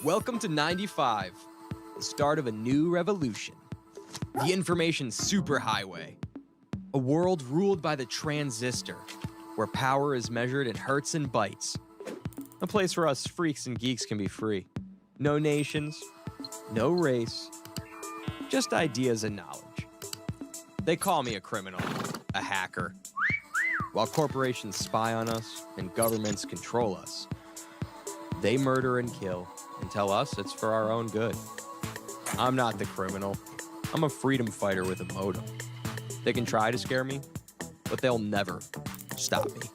Welcome to 95, the start of a new revolution. The information superhighway. A world ruled by the transistor, where power is measured in hertz and bytes. A place where us freaks and geeks can be free. No nations, no race, just ideas and knowledge. They call me a criminal, a hacker. While corporations spy on us and governments control us, they murder and kill and tell us it's for our own good. I'm not the criminal. I'm a freedom fighter with a modem. They can try to scare me, but they'll never stop me.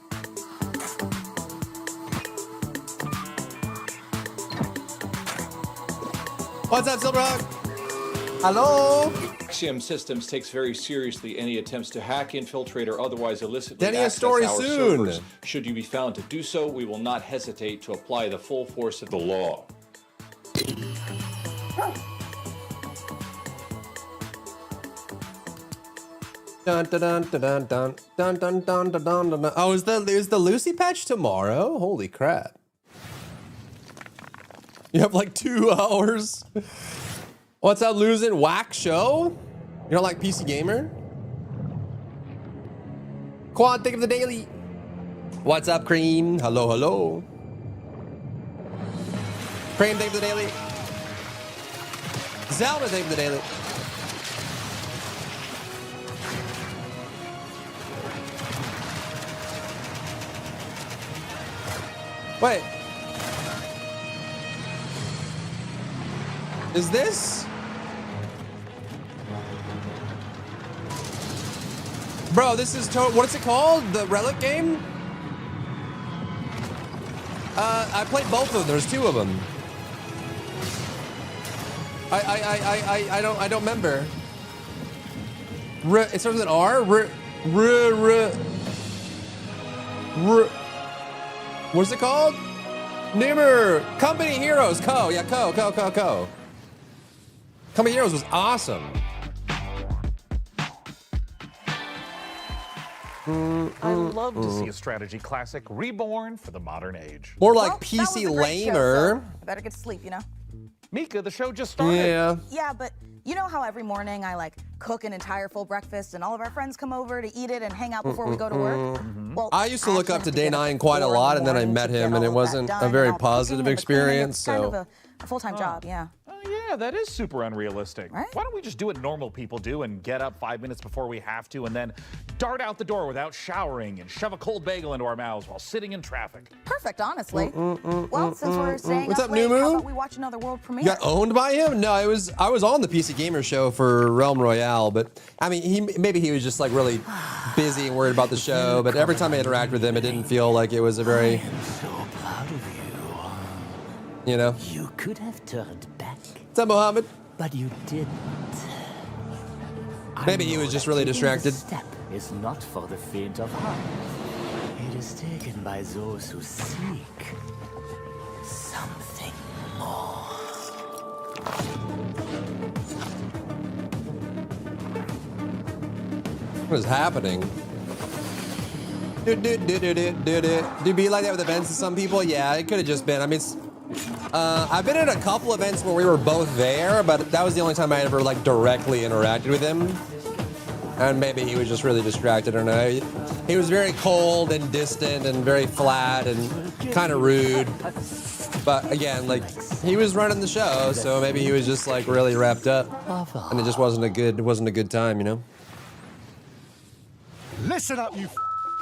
What's up, Silverhawk? Hello? Axiom Systems takes very seriously any attempts to hack, infiltrate, or otherwise illicitly Denny, a access story our soon. servers. Should you be found to do so, we will not hesitate to apply the full force of the law. Dun dun dun dun dun dun dun dun dun dun dun. Oh, is the Lucy patch tomorrow? Holy crap! You have like 2 hours. What's up, losing whack show? You don't like PC Gamer? Quad, think of the daily. What's up, Cream? Hello, hello. Cream, think of the daily. Zelda, think of the daily. Wait. Is this? Bro, this is what is it called? The Relic game? I played both of them. There's 2 of them. I don't remember. It starts with an R. What's it called? Nimmer. Company Heroes. Co. Yeah, Co. Company Heroes was awesome. I love to see a strategy classic reborn for the modern age. More like Well, that PC was a great show, lamer. so I better get to sleep, you know? Mika, the show just started. Yeah. Yeah, but you know how every morning I like cook an entire full breakfast and all of our friends come over to eat it and hang out before we go to work? Well, I used to look actually up to have get Day up 9 at quite a 4 in the lot, and then I morning met to get him, and it all of that wasn't done, a and very all the cooking positive and the cleaning. experience. It's kind of So a full-time job, yeah. Oh, yeah, that is super unrealistic. Right? Why don't we just do what normal people do and get up 5 minutes before we have to and then dart out the door without showering and shove a cold bagel into our mouths while sitting in traffic? Perfect, honestly. Well, since we're staying What's up up, late, Numu? how about we watch another world premiere? you got owned by him? No, I was on the PC Gamer show for Realm Royale, but I mean, maybe he was just like really busy and worried about the show. But every time I interact with him, it didn't feel like it was a very, I'm so proud of you know. you. You could have turned back, What's up, Mohammed? but you didn't. Maybe I he know was just that really taking the distracted. step is not for the faint of heart. It is taken by those who seek something more. What is happening? Do you be like that with events to some people? Yeah, it could have just been. I mean, I've been at a couple events where we were both there, but that was the only time I ever like directly interacted with him. And maybe he was just really distracted. I don't know. He was very cold and distant and very flat and kind of rude. But again, like he was running the show, so maybe he was just like really wrapped up, and it just wasn't a good time, you know. Listen up, you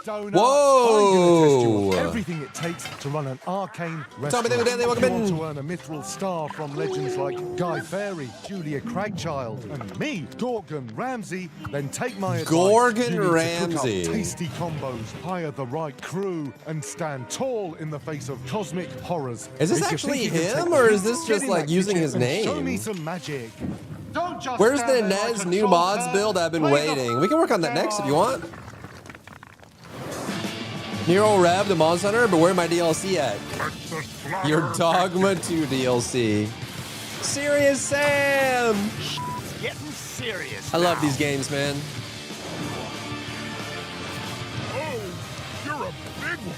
donut. Whoa. I'm gonna test you on everything it takes to run an arcane restaurant. me, Daily, welcome you want in. to earn a mithril star from legends like Guy Fieri, Julia Cragchild, and me, Gorgon Ramsay, then take my advice. Gorgon You need to Ramsay. cook up tasty combos, hire the right crew, and stand tall in the face of cosmic horrors. Is this If you actually think you can him, take or the is this heat, just, get in like, that using kitchen his and name? Show me some magic. Don't just Where's stand the there like Nez a new troll mods bird. build? I've been Play the waiting. We can work on that next if you want. Nero Rev, the Monster Hunter, but where my DLC at? Your Dogma 2 DLC. Serious Sam! Getting serious. I love these games, man. Oh, you're a big one.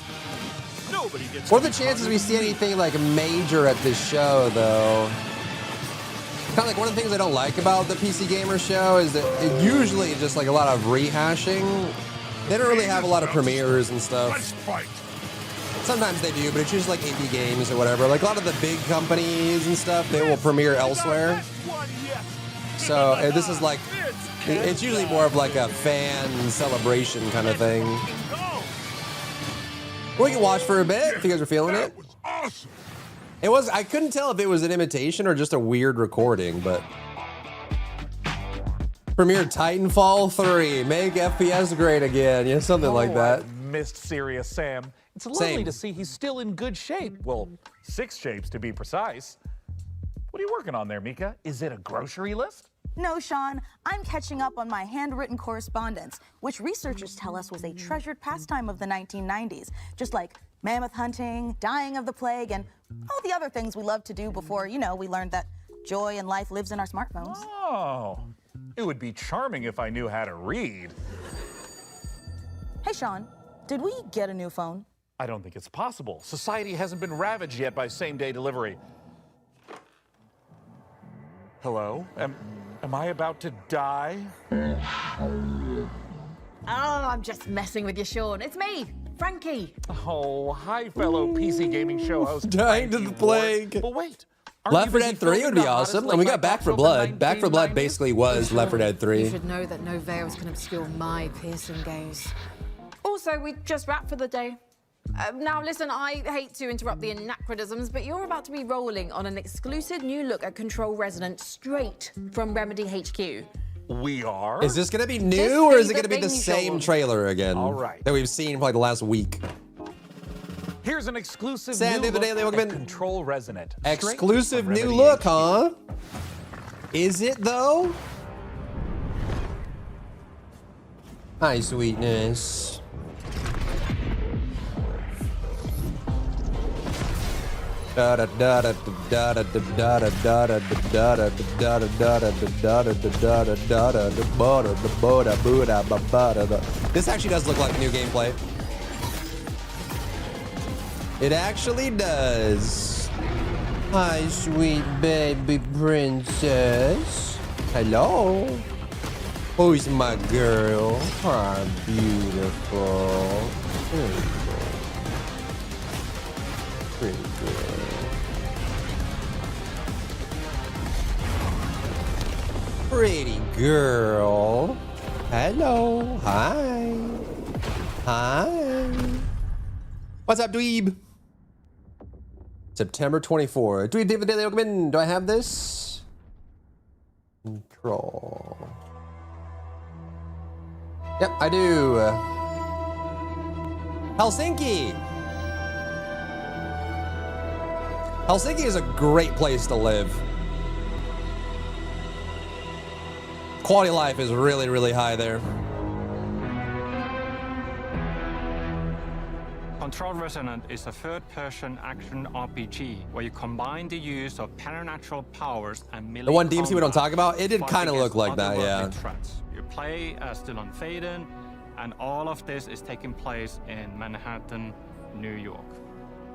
No, What are the chances we see anything like major at this show, though? Kind of like one of the things I don't like about the PC Gamer show is that it usually is just like a lot of rehashing. They don't really have a lot of premieres and stuff. Sometimes they do, but it's just like indie games or whatever. Like a lot of the big companies and stuff, they will premiere elsewhere. So this is like, it's usually more of like a fan celebration kind of thing. We can watch for a bit if you guys are feeling it. It was, I couldn't tell if it was an imitation or just a weird recording, but. Premiere Titanfall 3, make FPS great again. Yeah, something like that. I missed Serious Sam. It's lovely to see he's still in good shape. Well, 6 shapes to be precise. What are you working on there, Mika? Is it a grocery list? No, Sean, I'm catching up on my handwritten correspondence, which researchers tell us was a treasured pastime of the 1990s, just like mammoth hunting, dying of the plague, and all the other things we loved to do before, you know, we learned that joy and life lives in our smartphones. Oh, it would be charming if I knew how to read. Hey, Sean, did we get a new phone? I don't think it's possible. Society hasn't been ravaged yet by same-day delivery. Hello? Am I about to die? Oh, I'm just messing with you, Sean. It's me, Frankie. Oh, hi, fellow PC gaming show host. Dying to the plague. But wait. Left 4 Dead 3 would be awesome. And we got Back 4 Blood. Back 4 Blood basically was Left 4 Dead 3. You should know that no veils can obscure my piercing gaze. Also, we just wrapped for the day. Now, listen, I hate to interrupt the anachronisms, but you're about to be rolling on an exclusive new look at Control Resonant straight from Remedy HQ. We are? Is this going to be new or is it going to be the same trailer again? All right. That we've seen for like the last week. Here's an exclusive Sandy new the look Daily at Welcome in. Control Resonant. Exclusive new look, huh? Is it though? Hi, sweetness. Da da da da da da da da da da da da da da da da da da da. This actually does look like new gameplay. It actually does. Hi, sweet baby princess. Hello. Who's my girl? Ah, beautiful. Pretty good. Pretty girl. Hello. Hi. Hi. What's up, dweeb? September 24. Dweeb David Daily Oakman. Do I have this? Control. Yep, I do. Helsinki. Helsinki is a great place to live. Quality of life is really, really high there. Control Resonant is a third-person action RPG where you combine the use of supernatural powers and melee The one DMC we don't combat talk about, it did to fight kind of look against like that, yeah. otherworldly threats. You play as Dylan Faden, and all of this is taking place in Manhattan, New York.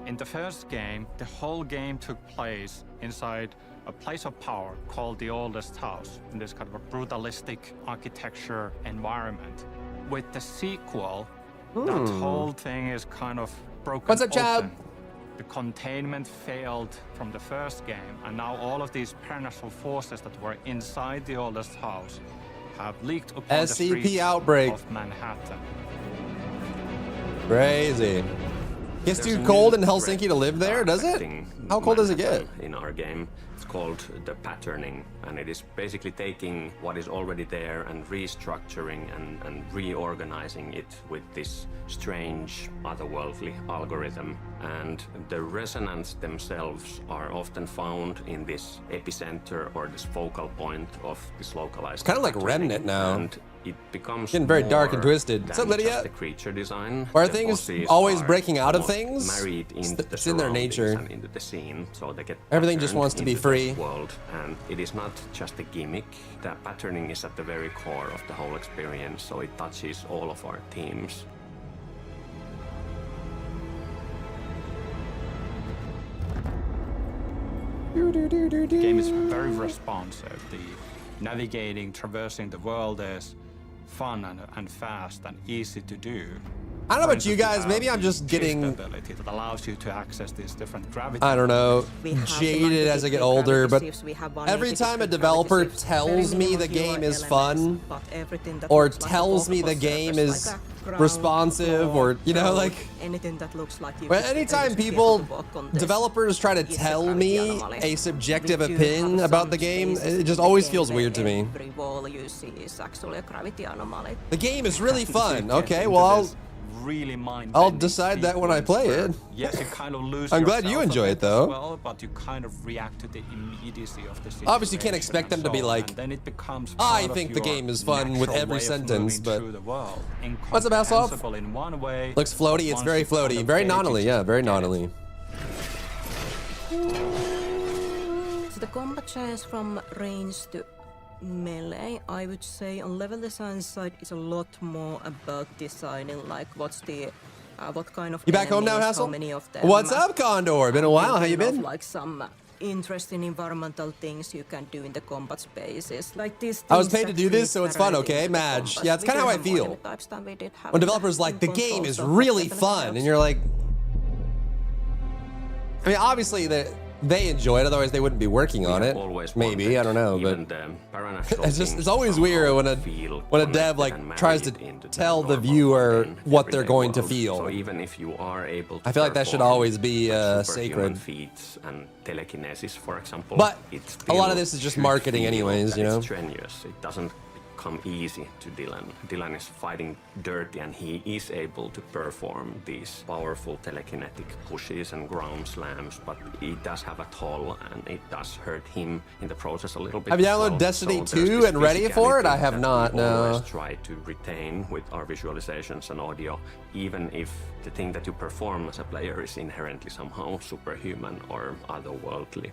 In the first game, the whole game took place inside a place of power called the Oldest House, in this kind of a brutalistic architecture environment. With the sequel, that whole thing is kind of broken. What's up, Chad? open. The containment failed from the first game, and now all of these supernatural forces that were inside the Oldest House have leaked upon the SCP streets outbreak. of Manhattan. Crazy. Gets too cold in Helsinki to live there, does it? How cold does it get? In our game, it's called the patterning, and it is basically taking what is already there and restructuring and reorganizing it with this strange, otherworldly algorithm. And the resonance themselves are often found in this epicenter or this focal point of this localized. Kind of like patterning. Remnant now. And it becomes Getting very dark and more twisted. What's up, than Lydia? just the creature design. Are The things bosses always are breaking out of almost things? married into the It's in their surroundings nature. and into the scene, so they get Everything just patterned wants to be into free. the world, and it is not just a gimmick. The patterning is at the very core of the whole experience, so it touches all of our themes. The game is very responsive. The navigating, traversing the world is fun and fast and easy to do. I don't know about you guys, maybe I'm just getting, ability that allows you to access these different gravity. I don't know, jaded as I get older, but every time a developer tells me the game is fun, or tells me the game is responsive, or, you know, like, but anytime developers try to tell me a subjective opinion about the game, it just always feels weird to me. The game is really fun. Okay, well, I'll decide that when I play it. Yes, you kind of lose. I'm glad you enjoy it though. Well, but you kind of react to the immediacy of the situation. Obviously, you can't expect them to be like, then it becomes I think the game is fun with every sentence, but what's up, Assoff? Looks floaty. It's very floaty. Very noddly. Yeah, very noddly. So the combat changes from range to melee, I would say on level design side is a lot more about designing like what's the what kind of you back home now, Hassel? How many of them, what's up, Condor? Been a while. How you been? Like some interesting environmental things you can do in the combat spaces, like this. I was paid to do this, so it's fun. Okay, Madge. Yeah, it's kind of how I feel. When developers like the game is really fun, and you're like, I mean, obviously they enjoy it, otherwise they wouldn't be working on it. Maybe, I don't know, but it's always weird when a dev like tries to tell the viewer what they're going to feel. So even if you are able to I feel like that should always be sacred. Feats and telekinesis, for example, but a lot of this is just marketing anyways, you know. It's strenuous. It doesn't come easy to Dylan. Dylan is fighting dirty, and he is able to perform these powerful telekinetic pushes and ground slams, but it does have a toll, and it does hurt him in the process a little bit. Have you downloaded Destiny 2 and ready for it? I have not, no. We always try to retain with our visualizations and audio, even if the thing that you perform as a player is inherently somehow superhuman or otherworldly.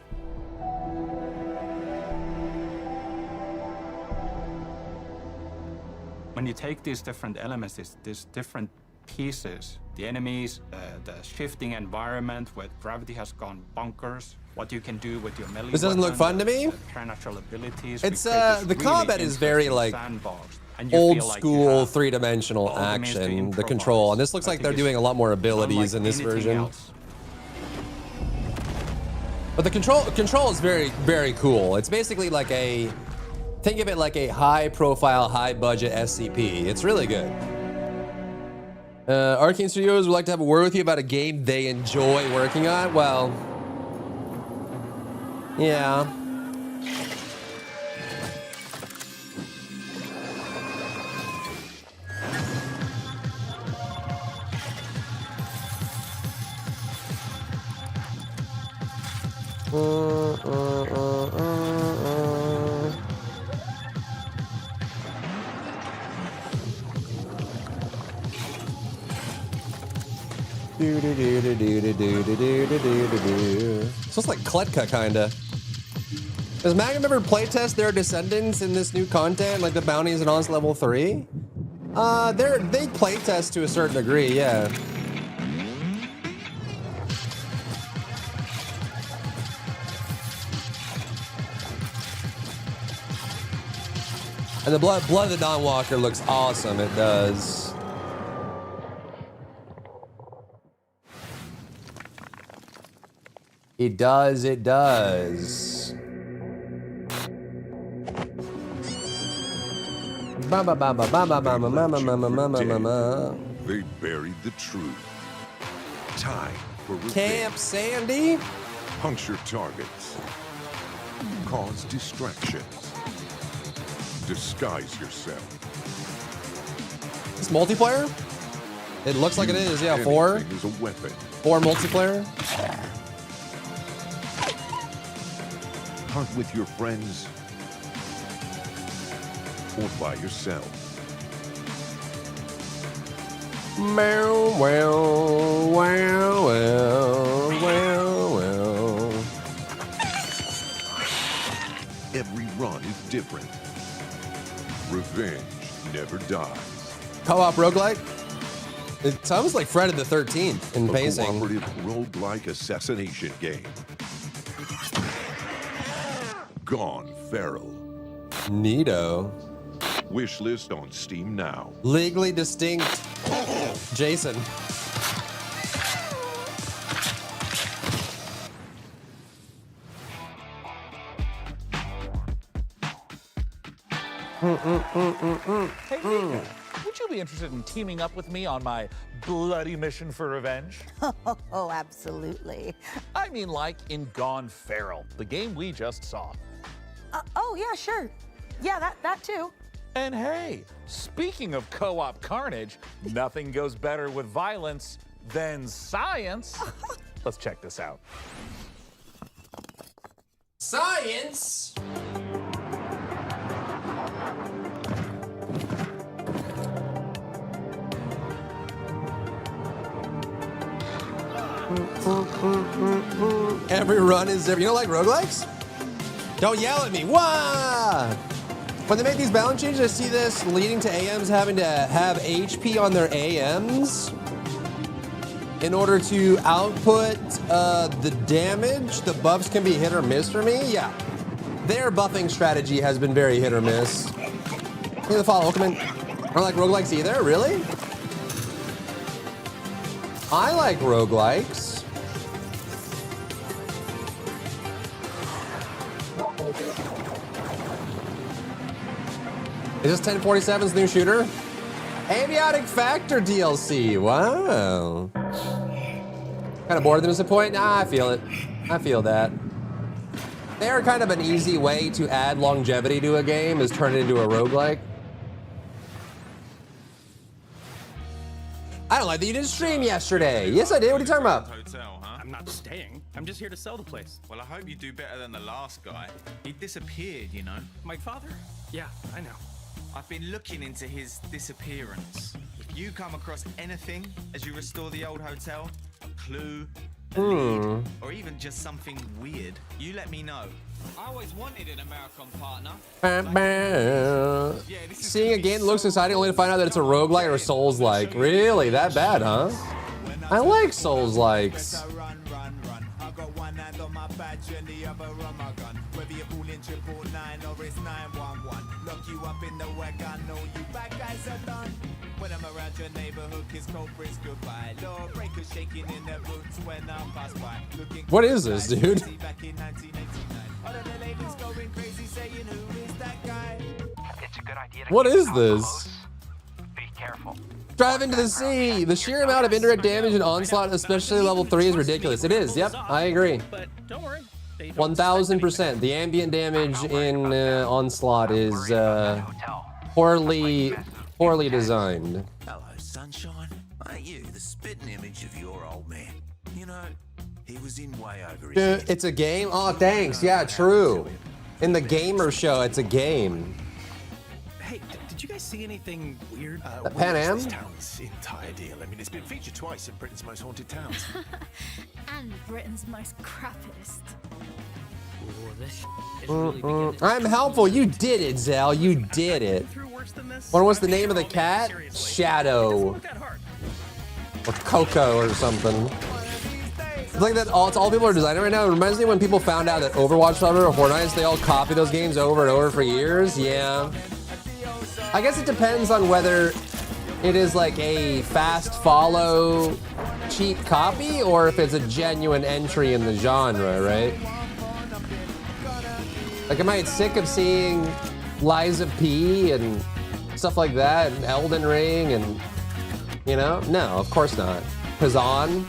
When you take these different elements, these different pieces, the enemies, the shifting environment where gravity has gone bonkers, what you can do with your melee. This doesn't look fun to me. Supernatural abilities. It's the combat is very like old school three-dimensional action. The control, and this looks like they're doing a lot more abilities in this version. But the control is very, very cool. It's basically like a, think of it like a high-profile, high-budget SCP. It's really good. Arcane Studios would like to have a word with you about a game they enjoy working on. Well, yeah. So it's like Kletka, kinda. Does Magnum ever playtest their descendants in this new content, like the bounties and Onslaught level 3? They playtest to a certain degree, yeah. And the Blood of the Dawnwalker looks awesome, it does. It does, it does. They buried the truth. Time for revenge. Camp Sandy? Puncture targets. Cause distractions. Disguise yourself. It's multiplayer? It looks like it is, yeah. Four. Anything is a weapon. 4 multiplayer. Hunt with your friends or by yourself. Wow, wow, wow, wow, wow, wow. Every run is different. Revenge never dies. Co-op roguelike? It sounds like Friday the 13th in pacing. A cooperative roguelike assassination game. Gone Feral. Neato. Wishlist on Steam now. Legally distinct Jason. Hey, Mika, would you be interested in teaming up with me on my bloody mission for revenge? Oh, absolutely. I mean, like in Gone Feral, the game we just saw. Oh, yeah, sure. Yeah, that too. And hey, speaking of co-op carnage, nothing goes better with violence than science. Let's check this out. Science! Every run is different. You don't like roguelikes? Don't yell at me. Wah! When they make these balance changes, I see this leading to AMs having to have HP on their AMs in order to output the damage. The buffs can be hit or miss for me. Yeah. Their buffing strategy has been very hit or miss. Look at the follow. Welcome in. I don't like roguelikes either. Really? I like roguelikes. Is this 1047's new shooter? Aviotic Factor DLC. Wow. Kind of bored of them at this point? Nah, I feel it. I feel that. They're kind of an easy way to add longevity to a game is turn it into a roguelike. I don't like that you didn't stream yesterday. Yes, I did. What are you talking about? Hotel, huh? I'm not staying. I'm just here to sell the place. Well, I hope you do better than the last guy. He disappeared, you know. My father? Yeah, I know. I've been looking into his disappearance. If you come across anything as you restore the old hotel, a clue, a lead, or even just something weird, you let me know. I always wanted an American partner. Seeing a game that looks exciting only to find out that it's a roguelike or Souls-like. Really? That bad, huh? I like Souls-likes. When I'm around your neighborhood, kiss culprits goodbye. Lord breakers shaking in their boots when I pass by. What is this, dude? Back in 1989. All of the ladies going crazy saying, who is that guy? It's a good idea to What keep is out this? close. Be careful. Drive into the sea. The sheer amount of indirect damage in Onslaught, especially level 3, is ridiculous. It is. Yep, I agree. But don't worry. 1000%. The ambient damage in Onslaught is poorly designed. Hello, sunshine. Ain't you the spitting image of your old man? You know, he was in way over his head. It's a game? Oh, thanks. Yeah, true. In the gamer show, it's a game. Hey, did you guys see anything weird? Pan Am? This town's entire deal. I mean, it's been featured twice in Britain's most haunted towns. And Britain's most crappiest. I'm helpful. You did it, Zell. You did it. What's the name of the cat? Shadow. Or Coco or something. It's like that. It's all people are designing right now. It reminds me when people found out that Overwatch or Fortnite, they all copy those games over and over for years. Yeah. I guess it depends on whether it is like a fast follow cheap copy or if it's a genuine entry in the genre, right? Like, am I sick of seeing Liza P and stuff like that, and Elden Ring, and, you know? No, of course not. Kazan?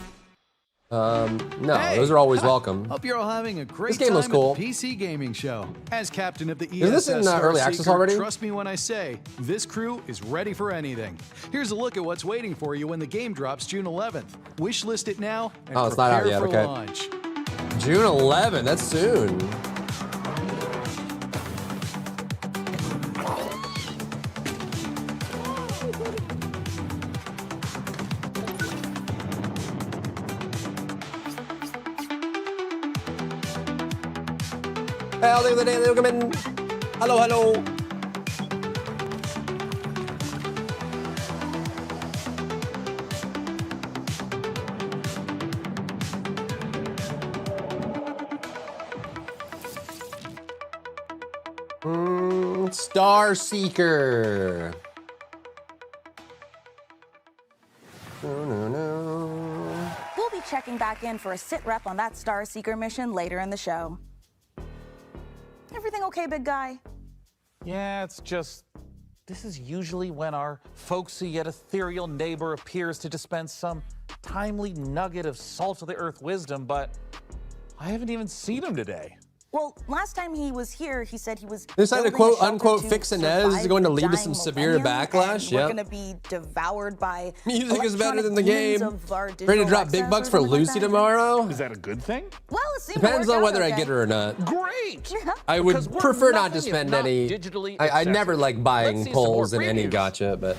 No, Hey, those are always welcome. Hope you're all having a great This game time looks cool. at the PC Gaming Show. As captain of the Isn't this in, early access already? Trust me when I say, this crew is ready for anything. Here's a look at what's waiting for you when the game drops June 11th. Wishlist it now and Oh, it's not prepare out yet, for okay. launch. June 11th, that's soon. Hello, hello. Star Seeker. We'll be checking back in for a sit rep on that Star Seeker mission later in the show. Everything okay, big guy? Yeah, it's just, this is usually when our folksy yet ethereal neighbor appears to dispense some timely nugget of salt-of-the-earth wisdom, but I haven't even seen him today. Well, last time he was here, he said he was. They decided to building a quote shelter unquote to fix Inez is survive going to the lead to dying some severe millennium, backlash. and we're Yep. going to be devoured by Music is better than the electronic game. demons of our Ready to digital drop big excess bucks or for something like Lucy that. tomorrow? Is that a good thing? Well, it seems Depends to on work whether out I get okay. her or not. Great! I Because would we're prefer not to nothing if spend not any. digitally I eccentric. never like Let's buying see some more pulls in any previews. gacha, but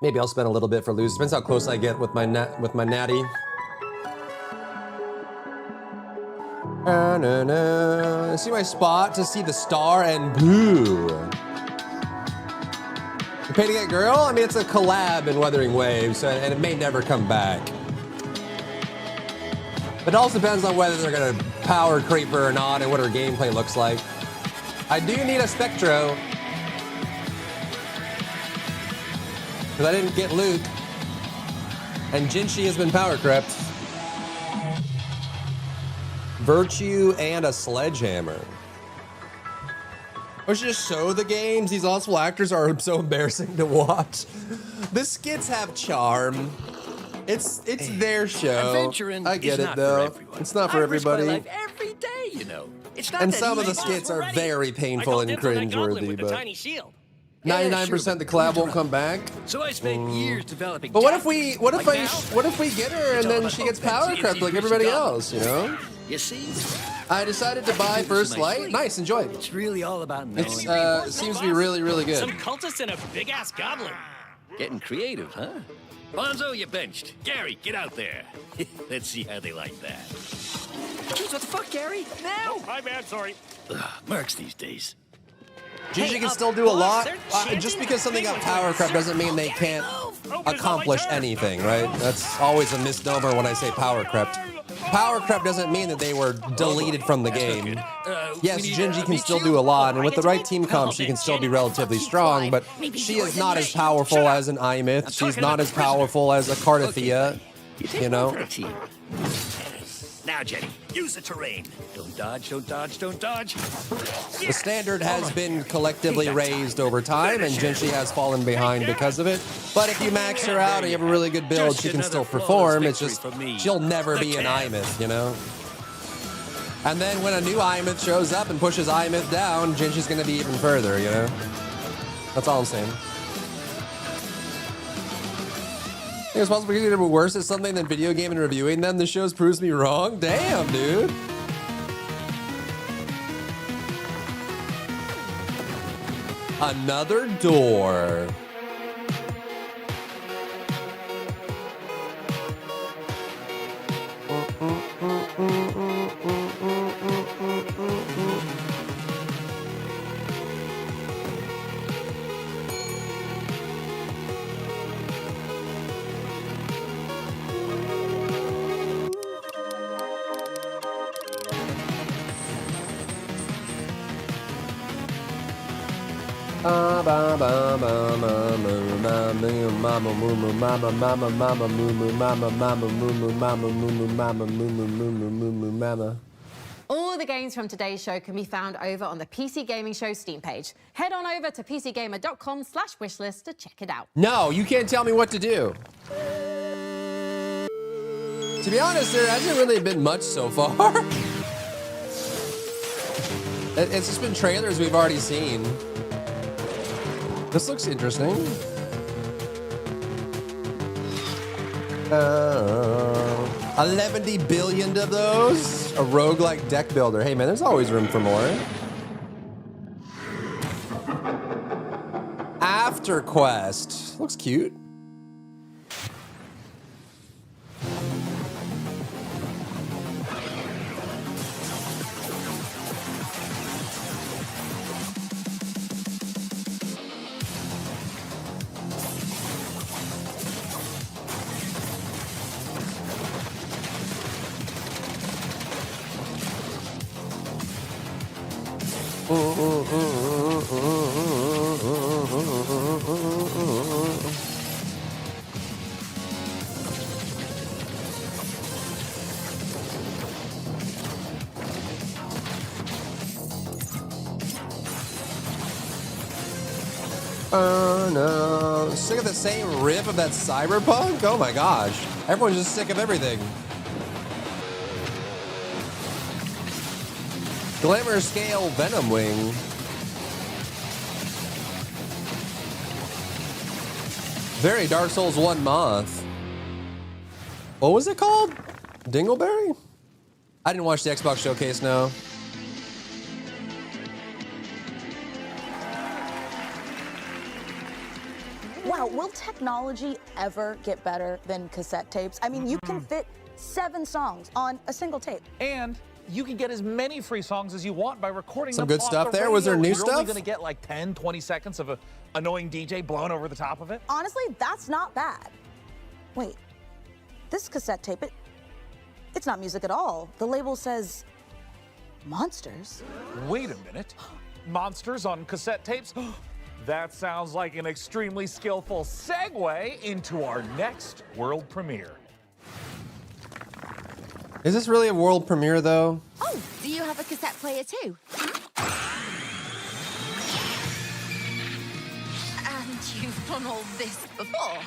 maybe I'll spend a little bit for Lucy. Depends how close I get with my natty. See my spot to see the star and boo. You pay to get girl? I mean, it's a collab in Wuthering Waves, and it may never come back. But it also depends on whether they're gonna power creep her or not and what her gameplay looks like. I do need a Spectro. Because I didn't get Luke. And Jinshi has been power crept. Virtue and a sledgehammer. I should just show the games. These awful actors are so embarrassing to watch. The skits have charm. It's their show. Adventuring I get is it not though. for everyone. It's not for I risk my everybody. life every day, you know. It's not And that some of the easy. skits are Already. very painful and cringeworthy, but Yeah, 99% sure, the collab won't come back. So I spent years developing. But what if tactics. we Like now, what if we get her and then she gets power crept like everybody else, you know? You see? I decided to buy First Light. Nice, enjoy. It's really all about knowing. It seems to be really, really good. Some cultist and a big ass goblin. Getting creative, huh? Bonzo, you benched. Gary, get out there. Let's see how they like that. Jeez, what the fuck, Gary? Now! My bad, sorry. Mercs these days. Gigi can still do a lot. Just because something got power crept doesn't mean they can't accomplish anything, right? That's always a misnomer when I say power crept. Power crept doesn't mean that they were deleted from the game. Yes, Gingy can still do a lot, and with the right team comp, she can still be relatively strong, but she is not as powerful as an Imyth. She's not as powerful as a Cardathea, you know? Now, Jenny, use the terrain. Don't dodge, don't dodge, don't dodge. The standard has been collectively raised over time, and Jinshi has fallen behind because of it. But if you max her out and you have a really good build, she can still perform. It's just she'll never be an Imyth, you know? And then when a new Imyth shows up and pushes Imyth down, Jinshi's gonna be even further, you know? That's all I'm saying. I think it's possible to get worse at something than video game and reviewing them. The shows proves me wrong. Damn, dude. Another door. All the games from today's show can be found over on the PC Gaming Show Steam page. Head on over to pcgamer.com/wishlist to check it out. No, you can't tell me what to do. To be honest, there hasn't really been much so far. It's just been trailers we've already seen. This looks interesting. 11 billion of those? A roguelike deck builder. Hey man, there's always room for more. After Quest. Looks cute. Oh no. Sick of the same riff of that cyberpunk? Oh my gosh. Everyone's just sick of everything. Glamour scale Venom Wing. Very Dark Souls 1 moth. What was it called? Dingleberry? I didn't watch the Xbox showcase, no. Wow, will technology ever get better than cassette tapes? I mean, you can fit 7 songs on a single tape. And you can get as many free songs as you want by recording Some them good off stuff the there. Was there radio. new You're stuff? only going to get like 10, 20 seconds of an annoying DJ blown over the top of it. Honestly, that's not bad. Wait, this cassette tape, it's not music at all. The label says monsters. Wait a minute. Monsters on cassette tapes? That sounds like an extremely skillful segue into our next world premiere. Is this really a world premiere, though? Oh, do you have a cassette player too? And you've done all this before?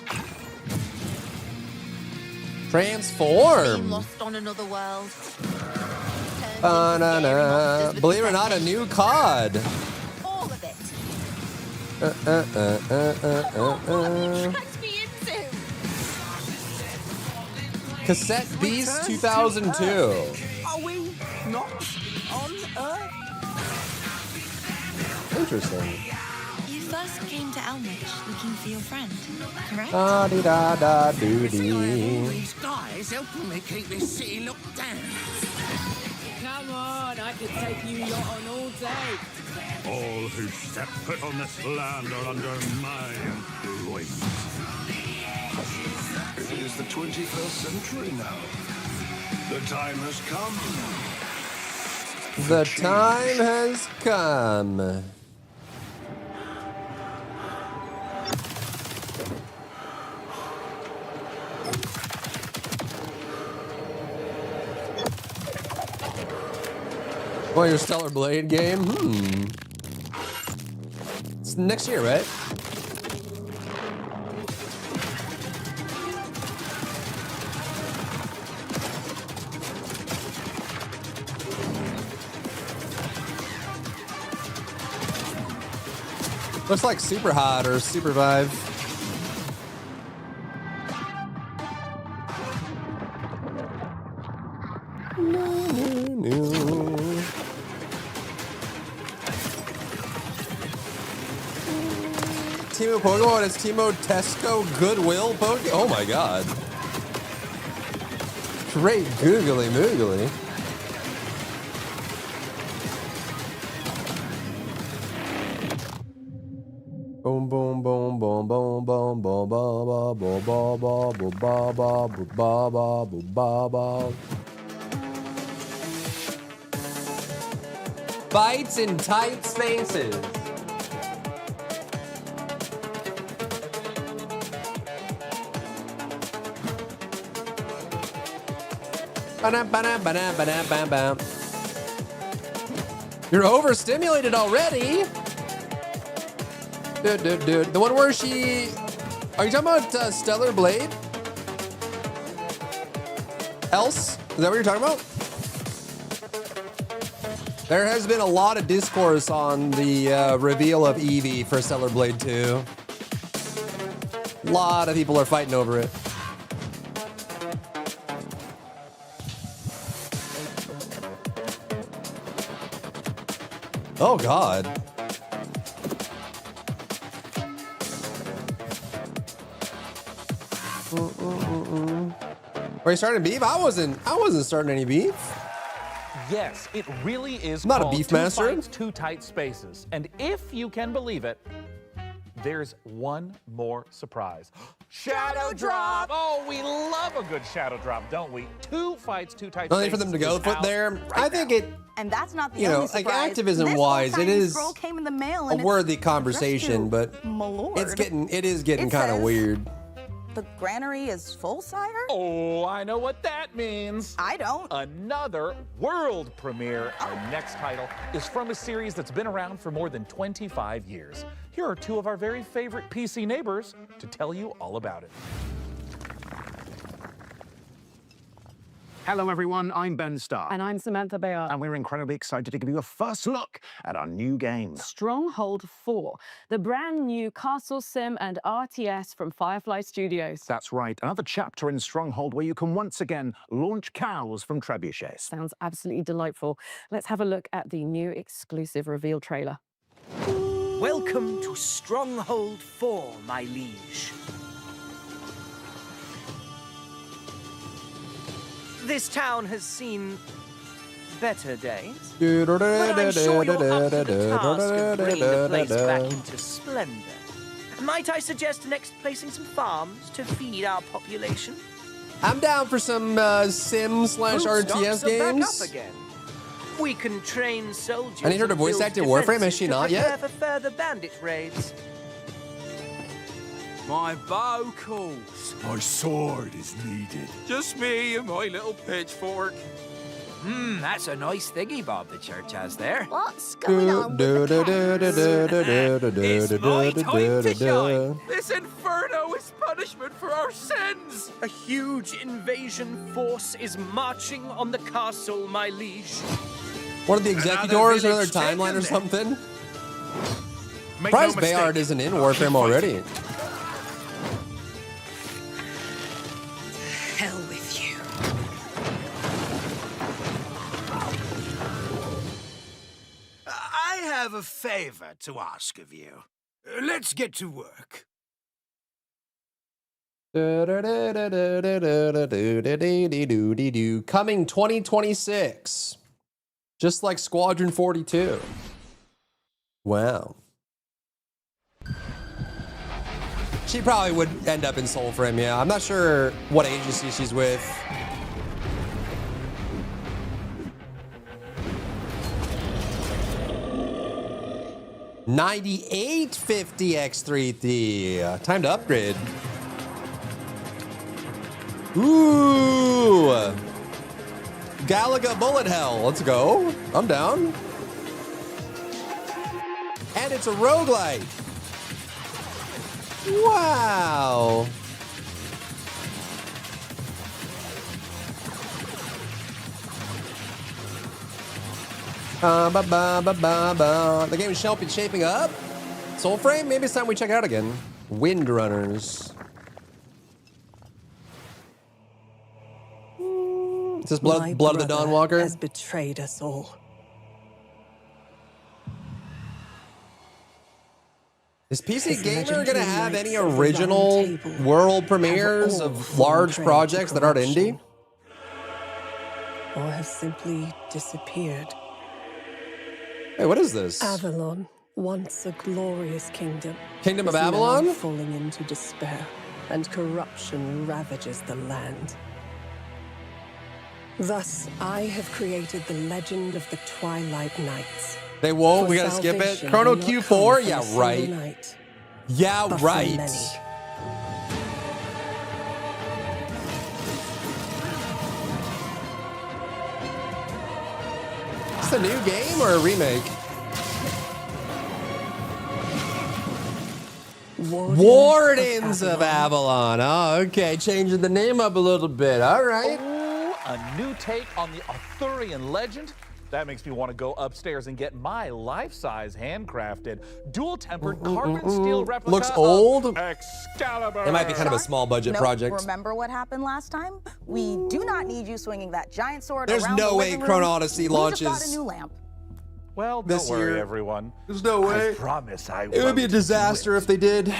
Been Transform! lost on another world? Believe it or not, a new COD. All of it? Dragged me into? Cassette Beast 2002. Are we not on Earth? Interesting. You first came to Elmwich looking for your friend, correct? Da-dee-da-da-doo-dee. These guys helping me keep this city locked down. Come on, I could take you lot on all day. All who step foot on this land are under my influence. It is the 21st century now. The time has come. The time has come. Oh, your Stellar Blade game? It's next year, right? Looks like Super Hot or Super Vive. Timo Pokemon is Timo Tesco Goodwill Pokemon. Oh my god. Great googly moogly. Boom boom boom boom boom boom boom ba ba ba ba ba ba ba ba ba ba ba ba. Fights in tight spaces. Ba-dum-ba-dum-ba-dum-ba-dum-ba-dum. You're overstimulated already. Dude. The one where she... Are you talking about Stellar Blade? Else? Is that what you're talking about? There has been a lot of discourse on the reveal of Eevee for Stellar Blade 2. A lot of people are fighting over it. Oh God. Are you starting beef? I wasn't starting any beef. Yes, it really is I'm not a called beef Two master. Fights, Two Tight Spaces. And if you can believe it, there's one more surprise. Shadow drop! Oh, we love a good shadow drop, don't we? 2 fights, 2 types. Only for them to go foot there. I think it. And that's not the You know, only like surprise. activism-wise, This it old-timey is scroll came in the mail a and worthy it's conversation, addressed but to Malord. it is getting It kind of says, weird. The granary is full, sire? Oh, I know what that means. I don't. Another world premiere. Our next title is from a series that's been around for more than 25 years. Here are 2 of our very favorite PC neighbors to tell you all about it. Hello, everyone. I'm Ben Starr. And I'm Samantha Bayard. And we're incredibly excited to give you a first look at our new game. Stronghold 4, the brand new castle sim and RTS from Firefly Studios. That's right. Another chapter in Stronghold where you can once again launch cows from trebuchets. Sounds absolutely delightful. Let's have a look at the new exclusive reveal trailer. Welcome to Stronghold 4, my liege. This town has seen better days, but I'm sure you're up to the task of bringing the place back into splendor. Might I suggest next placing some farms to feed our population? I'm down for some sim/RTS games. Back up again. We can train soldiers. I need her to and voice build act in Warframe. Has she defenses not to yet? prepare for further bandit raids. My bow calls. My sword is needed. Just me and my little pitchfork. That's a nice thingy bob the church has there. What's going on with the It's my time to shine. This inferno is punishment for our sins. A huge invasion force is marching on the castle, my liege. One of the executors or another village timeline or taken something? Make Surprised no mistake, Bayard isn't in I'll keep Warframe already. Hell with you. I have a favor to ask of you. Let's get to work. Coming 2026. Just like Squadron 42. Wow. She probably would end up in Soulframe, yeah. I'm not sure what agency she's with. $98.50 X3D. Time to upgrade. Ooh. Galaga Bullet Hell. Let's go. I'm down. And it's a roguelite. Wow. The game is shaping up. Soulframe? Maybe it's time we check it out again. Windrunners. Is this Blood of the Dawnwalker? Has betrayed us all. Is PC Gamer gonna have any original world premieres of large projects that aren't indie? Or have simply disappeared. Hey, what is this? Avalon, once a glorious kingdom. Kingdom of is now Avalon? falling into despair, and corruption ravages the land. Thus, I have created the legend of the Twilight Knights. They won't. For We gotta skip it. salvation Chrono will not come Q4. from Yeah, a single right. night, Yeah, but from right. many. Is this a new game or a remake? Wardens of Avalon. Oh, okay. Changing the name up a little bit. All right. Ooh, a new take on the Arthurian legend. That makes me want to go upstairs and get my life-size handcrafted, dual-tempered carbon steel replica Looks old. of Excalibur. It might be kind of a small budget Nope. project. Remember what happened last time? We do not need you swinging that giant sword There's around no the way living room. Chrono Odyssey We launches just got a new lamp. Well, don't this worry, year. everyone. There's no way. I promise I It would be a won't disaster if they did.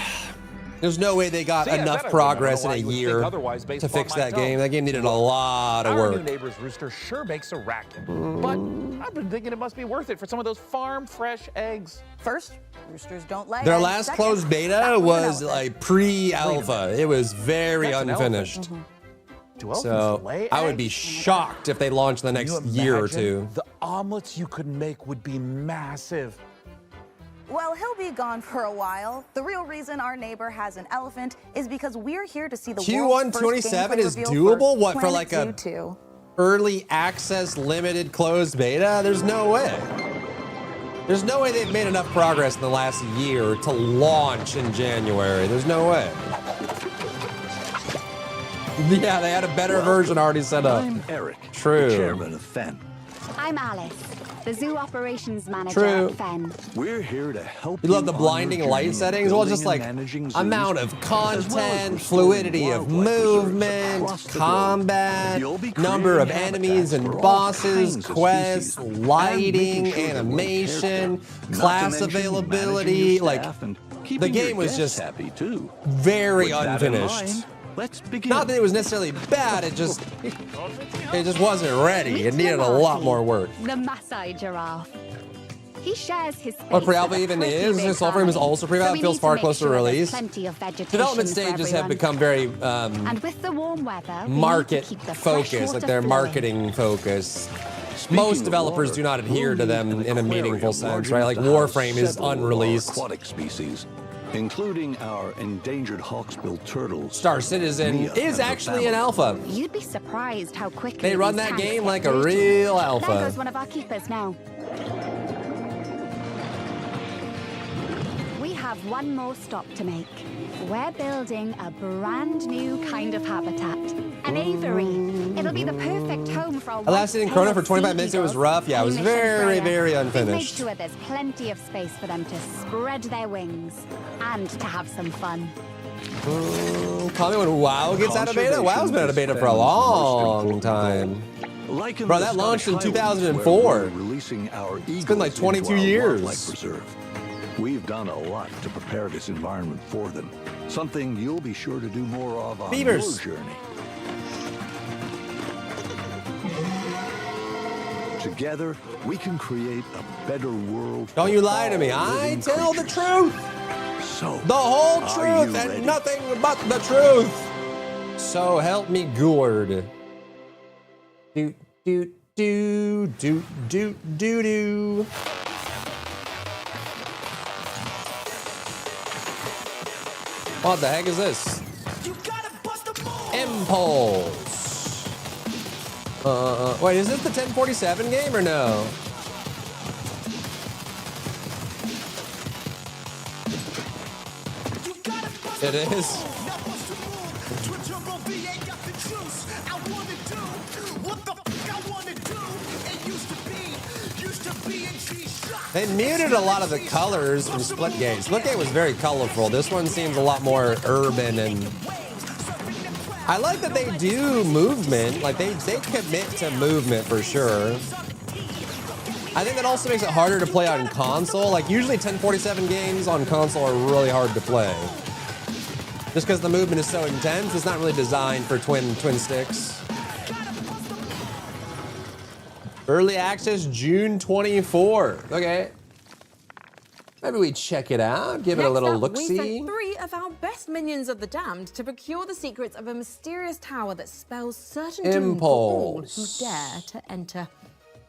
There's no way they got See, I bet I enough wouldn't. progress I in don't a know why you would year think otherwise based to upon fix my that tone. game. That game needed a lot of Our new work. neighbor's rooster sure makes a racket, but I've been thinking it must be worth it for some of those farm fresh eggs. First, Roosters don't lay Their eggs. last Second, closed that beta an was elephant. like pre-alpha. It was very That's an unfinished. elephant. Do elephants So lay I would be eggs? shocked if they launched the Can you next year or imagine? two. The omelets you could make would be massive. Well, he'll be gone for a while. The real reason our neighbor has an elephant is because we're here to see the Q1 world's first 27 gameplay is reveal doable? What, for Planet like a Zoo 2. early access limited closed beta? There's no way. There's no way they've made enough progress in the last year to launch in January. There's no way. Yeah, they had a better version already set up. I'm Eric, True. the chairman of FEN. I'm Alice, the zoo operations manager True. at FEN. We're here to help You love the on blinding your light journey settings? Well, building just and like managing zoos, amount of as well as content, restoring fluidity of wildlife reserves movement, across the globe. combat, You'll be number of creating enemies and habitats for all bosses, kinds of quests, species, and lighting, making sure the world animation, cares for. Not class to mention availability. managing your Like, staff and the keeping your game was guests just happy too. very With that in unfinished. mind, let's begin. Not that it was necessarily bad, it just wasn't ready. It needed a lot more work. The Maasai giraffe. He shares his space What pre-alpha with a even pretty is? big Sulfur is family. also So pre-alpha. we Feels need far make closer to sure there's release. Plenty of vegetation Development for stages have everyone. become very And with the warm weather, we need to market keep the fresh focused, like water their flowing. marketing focus. Most developers do not adhere to them in a meaningful sense, right? Like Warframe is unreleased. Aquatic species, including our endangered hawksbill turtles. Star Citizen Mia is and her actually an family. alpha. You'd be surprised how quickly They run these that tanks game get like a dirty. real There alpha. goes one of our keepers now. We have one more stop to make. We're building a brand new kind of habitat. An aviary. It'll be the perfect home for our I lasted in Chrono for 25 minutes. It was rough. Yeah, it was very, very We've made unfinished. sure there's plenty of space for them to spread their wings and to have some fun. Call me when WoW gets out of beta. WoW's been out of beta for a long time. Like in Bro, the that launched in Scottish Highlands, 2004. where we're releasing our It's been like eagles 22 into our years. wildlife reserve. We've done a lot to prepare this environment for them. Something you'll be sure to do more of on Beavers. your journey. Together, we can create a better world. Don't you lie to me. I tell the truth. So, the whole are truth you and ready? nothing but the truth. So help me gourd. Do do do do do do do. What the heck is this? Impulse. Wait, is this the 1047 game or no? It is. They muted a lot of the colors from Splitgate. Splitgate was very colorful. This one seems a lot more urban, and I like that they do movement. Like they commit to movement for sure. I think that also makes it harder to play on console. Like usually 1047 games on console are really hard to play. Just because the movement is so intense, it's not really designed for twin sticks. Early access June 24. Okay. Maybe we check it out, give it a Next little up, look-see. We sent 3 of our best minions of the damned to procure the secrets of a mysterious tower that spells certain doom for all who Impulse. dare to enter.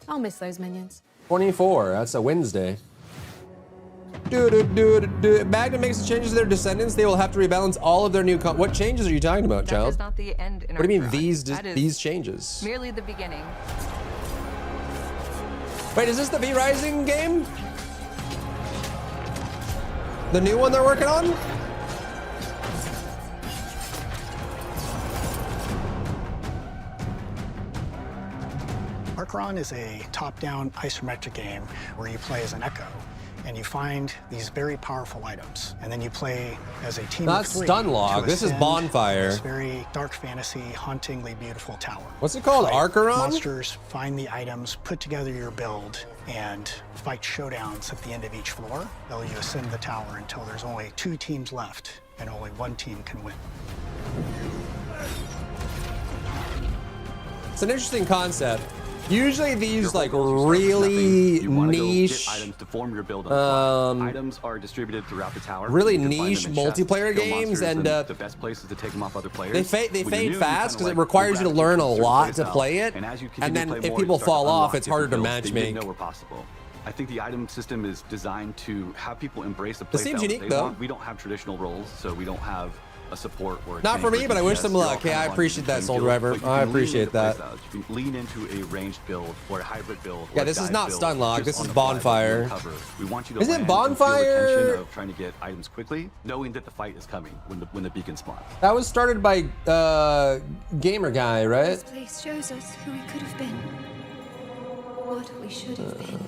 I'll miss those minions. 24, that's a Wednesday. Magnum makes the changes to their descendants. They will have to rebalance all of their new. What changes are you talking about, That child? is not the end in What do you mean our these That is these changes? Merely the beginning. Wait, is this the V Rising game? The new one they're working on? Archron is a top-down isometric game where you play as an Echo, and you find these very powerful items, and then you play as a team Not of 3 Stunlock, to this is ascend Bonfire. This very dark fantasy, hauntingly beautiful tower. What's it called, Fight Archeron? Monsters, find the items, put together your build, and fight showdowns at the end of each floor. Though you ascend the tower until there's only 2 teams left, and only 1 team can win. It's an interesting concept. Usually these like You really wanna go niche, get items to form your build on the fly. Items are distributed throughout the tower. really You can find niche them in chests, multiplayer kill games, monsters, and the best places to take them off other players. they When fade you're new, you fast because kinda it like requires you to gravitate learn a a certain lot to playstyle. play it, And as you and continue then to play if more, people you start fall to off, unlock it's harder to different builds that you didn't matchmake. know were possible. I think the item system is designed to have people embrace the This playstyle seems that unique, they though. want. We don't have traditional roles, so we don't have a support or a Not tank for or me, but I wish DPS. them You're all luck. kind Yeah, I of on appreciate that, different Soul builds, Driver. but you I can lean appreciate into that. playstyles. You can lean into a ranged build or a hybrid build. Yeah, or a this is dive not build Stunlock, just this on is the fly with Bonfire. no cover. We want you to Is it land and feel the Bonfire? tension of trying to get items quickly, knowing that the fight is coming when the beacon spawns. That was started by Gamer Guy, right? This place shows us who we could have been. What we should have been.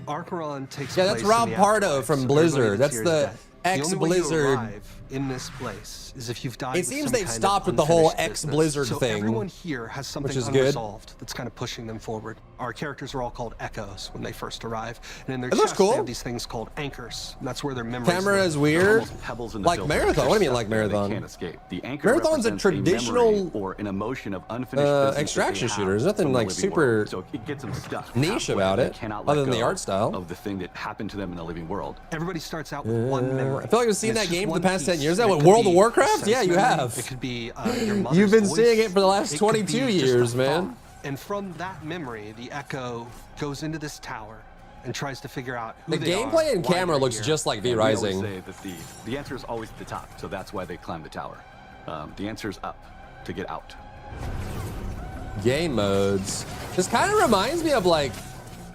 Archeron takes Yeah, that's place Rob in the Pardo afterlife, from so Blizzard. everybody That's here is the dead. The only way you ex-Blizzard. arrive in this place is if you've died It with seems some they've kind stopped of with the whole unfinished ex-Blizzard business. thing, So everyone here has something which is good. unresolved that's kind of pushing them forward. Our characters are all called echoes when they first arrive, and in their It looks chests cool. they have these things called anchors, and that's where their memories Camera live. is weird. Almost pebbles in the Like filter. Marathon. What do you mean like They're stuck there, Marathon? They can't escape. The anchor Marathon's a represents traditional memory or an emotion of unfinished business that they extraction have shooter. There's nothing from the like living super world. So it gets them stuck niche halfway. about They it, cannot let other than the go art style. of the thing that happened to them in the living world. Everybody starts out with one memory. I feel like I've seen and it's that just game for one the past 10 piece. years It now. What, could World of be Warcraft? sense Yeah, you memory. have. It could be your mother's You've been voice. seeing it for the last It could 22 be just a years, man. thought. And from that memory, the Echo goes into this tower and tries to figure out who The they are, gameplay and why camera they're looks here. just like V And we always Rising. say that the answer is always at the top, so that's why they climb the tower. The answer is up to get out. Game modes. This kind of reminds me of like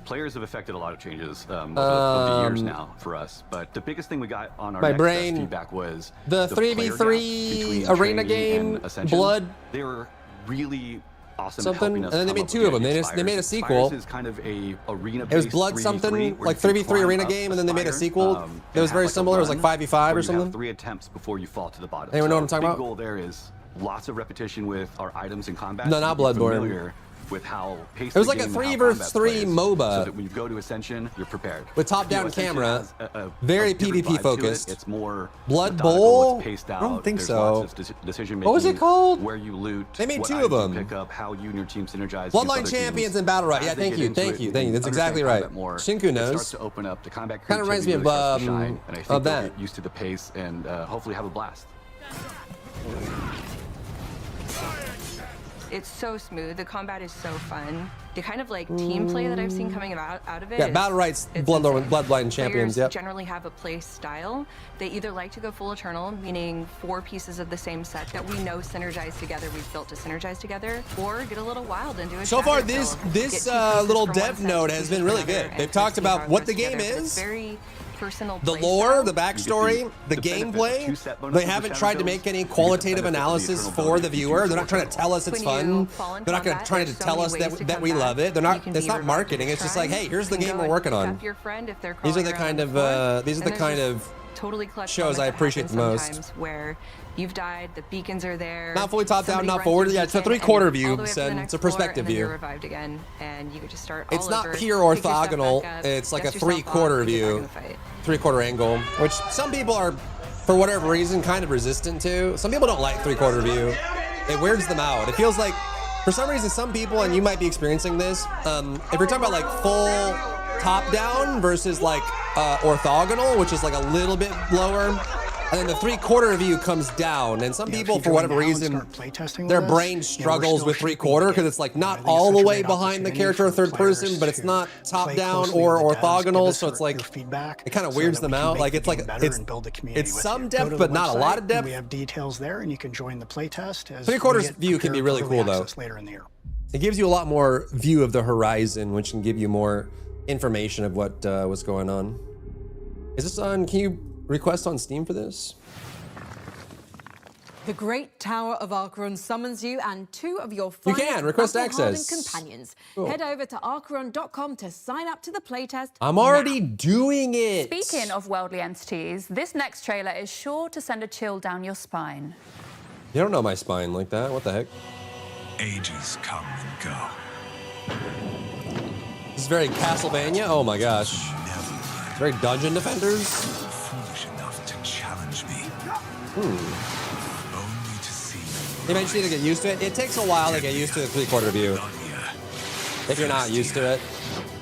Players have affected a lot of changes over the years now for us, but the biggest thing we got on our my next brain- feedback was the player gap 3v3 between arena training game, and Ascension. Blood They were really awesome. at something, helping us and then they come made up two with of them. the They idea just of they made a Spires. sequel. Spires is kind of a arena. It was Blood something, like 3v3 arena game, and then they made a sequel that was very similar. It was like 5v5 or something. 3 attempts before you fall to the bottom. Anyone know what I'm So talking big about? goal there is lots of repetition with our items in combat. No, not so you get Bloodborne. familiar with how paced It was the like a game and 3 how versus combat 3 plays, MOBA. so that when you go to Ascension, you're prepared. With top-down You know, Ascension camera, has a very different PvP vibe to it. focused. It's more Blood methodical, Bowl? it's paced I out. don't think There's so. lots of decision making. What was it called? Where you loot. They made what 2 of items you them. Pick up how you and your team synergize. Bloodline against other Champions teams. and Battle Royale. As Yeah, they thank get you, into thank it you, and thank you. That's exactly understand right. combat more, Shinku it knows. starts to open up. The combat Kinda reminds me creativity of, really starts to shine, and I think of they'll that. get used to the pace and hopefully have a blast. It's so smooth. The combat is so fun. The kind of like team play that I've seen coming out of it. Yeah, is- Battle Rights, it's Bloodline Champions. Players Yep. generally have a play style. They either like to go full Eternal, meaning 4 pieces of the same set that we know synergize together, we've built to synergize together, or get a little wild and do a So far, shadow this kill. this Get 2 pieces little from dev one set, note 2 has pieces been from really another, good. and They've try to talked see how about it what goes the game together. But is, it's very personal the play lore, style. the backstory, the gameplay. They haven't tried to make any qualitative analysis for the viewer. They're not trying to tell us it's fun. They're not going to try to tell us that we love it. They're not. It's not marketing. It's just like, hey, here's the game we're working on. Your friend if they're These are the crawling kind around of the these are floor. the And kind there's of this totally clutch shows moment I that appreciate happens the most. sometimes where you've died, the beacons are there. Not fully top down, somebody not runs forward. your Yeah, it's a beacon, and 3/4 you're view, all the way up to the and next it's a floor, perspective and then you're view. revived again, and you could just start It's all not over, pure pick yourself orthogonal. back up, It's like a dust yourself off, 3/4 and get back in view, the fight. 3/4 angle, which some people are, for whatever reason, kind of resistant to. Some people don't like 3/4 view. It weirds them out. It feels like, for some reason, some people, and you might be experiencing this, if you're talking about like full top down versus like orthogonal, which is like a little bit lower, and then the 3/4 view comes down, and some people, for whatever reason, their brain struggles with 3/4 because it's like not all the way behind the character or third person, but it's not top down or orthogonal, so it's like it kind of weirds them out. Like it's some depth, but not a lot of depth. We have details there, and you can join the playtest. 3/4 view can be really cool though. Later in the year. It gives you a lot more view of the horizon, which can give you more information of what's going on. Is this on? Can you request on Steam for this? The Great Tower of Archeron summons you and 2 of your You finest can request battle-hardened access. companions. Cool. Head over to archeron.com to sign up to the playtest. I'm already doing it. Speaking of worldly entities, this next trailer is sure to send a chill down your spine. You don't know my spine like that. What the heck? Ages come and go. This is very Castlevania. Oh my gosh. It's very Dungeon Defenders. Foolish enough to challenge me. Only to see You might just need to get used to it. It takes a while to get used to the 3/4 view. if you're not used to it.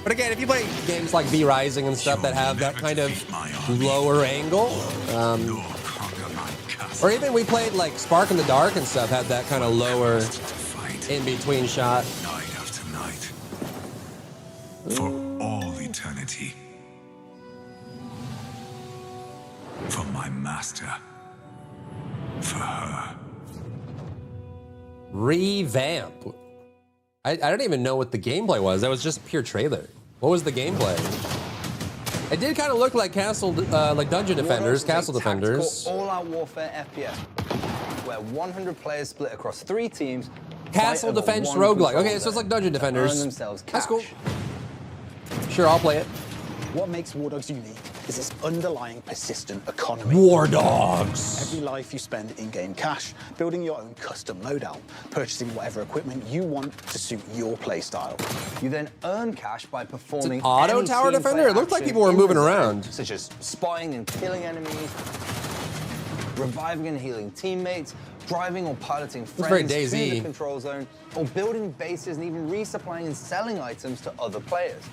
But again, if you play games like V Rising and stuff that have that kind of lower angle, or even we played like Spark in the Dark and stuff, had that kind of lower in-between shot. Night after night. For all eternity. For my master. For her. Revamp. I don't even know what the gameplay was. That was just pure trailer. What was the gameplay? It did kind of look like like Dungeon Defenders, Castle Defenders. All-out warfare FPS, where 100 players split across 3 teams. Castle Defense roguelike. Okay, so it's like Dungeon Defenders. That's cool. Sure, I'll play it. What makes War Dogs unique is its underlying persistent economy. War Dogs! Every life you spend in-game cash, building your own custom loadout, purchasing whatever equipment you want to suit your playstyle. You then earn cash by performing auto any tower team defender? play It looked like action people were in moving the zone, around. Such as spying and killing enemies, reviving and healing teammates, driving or piloting friends very to DayZ. the control zone, or building bases and even resupplying and selling items to other players.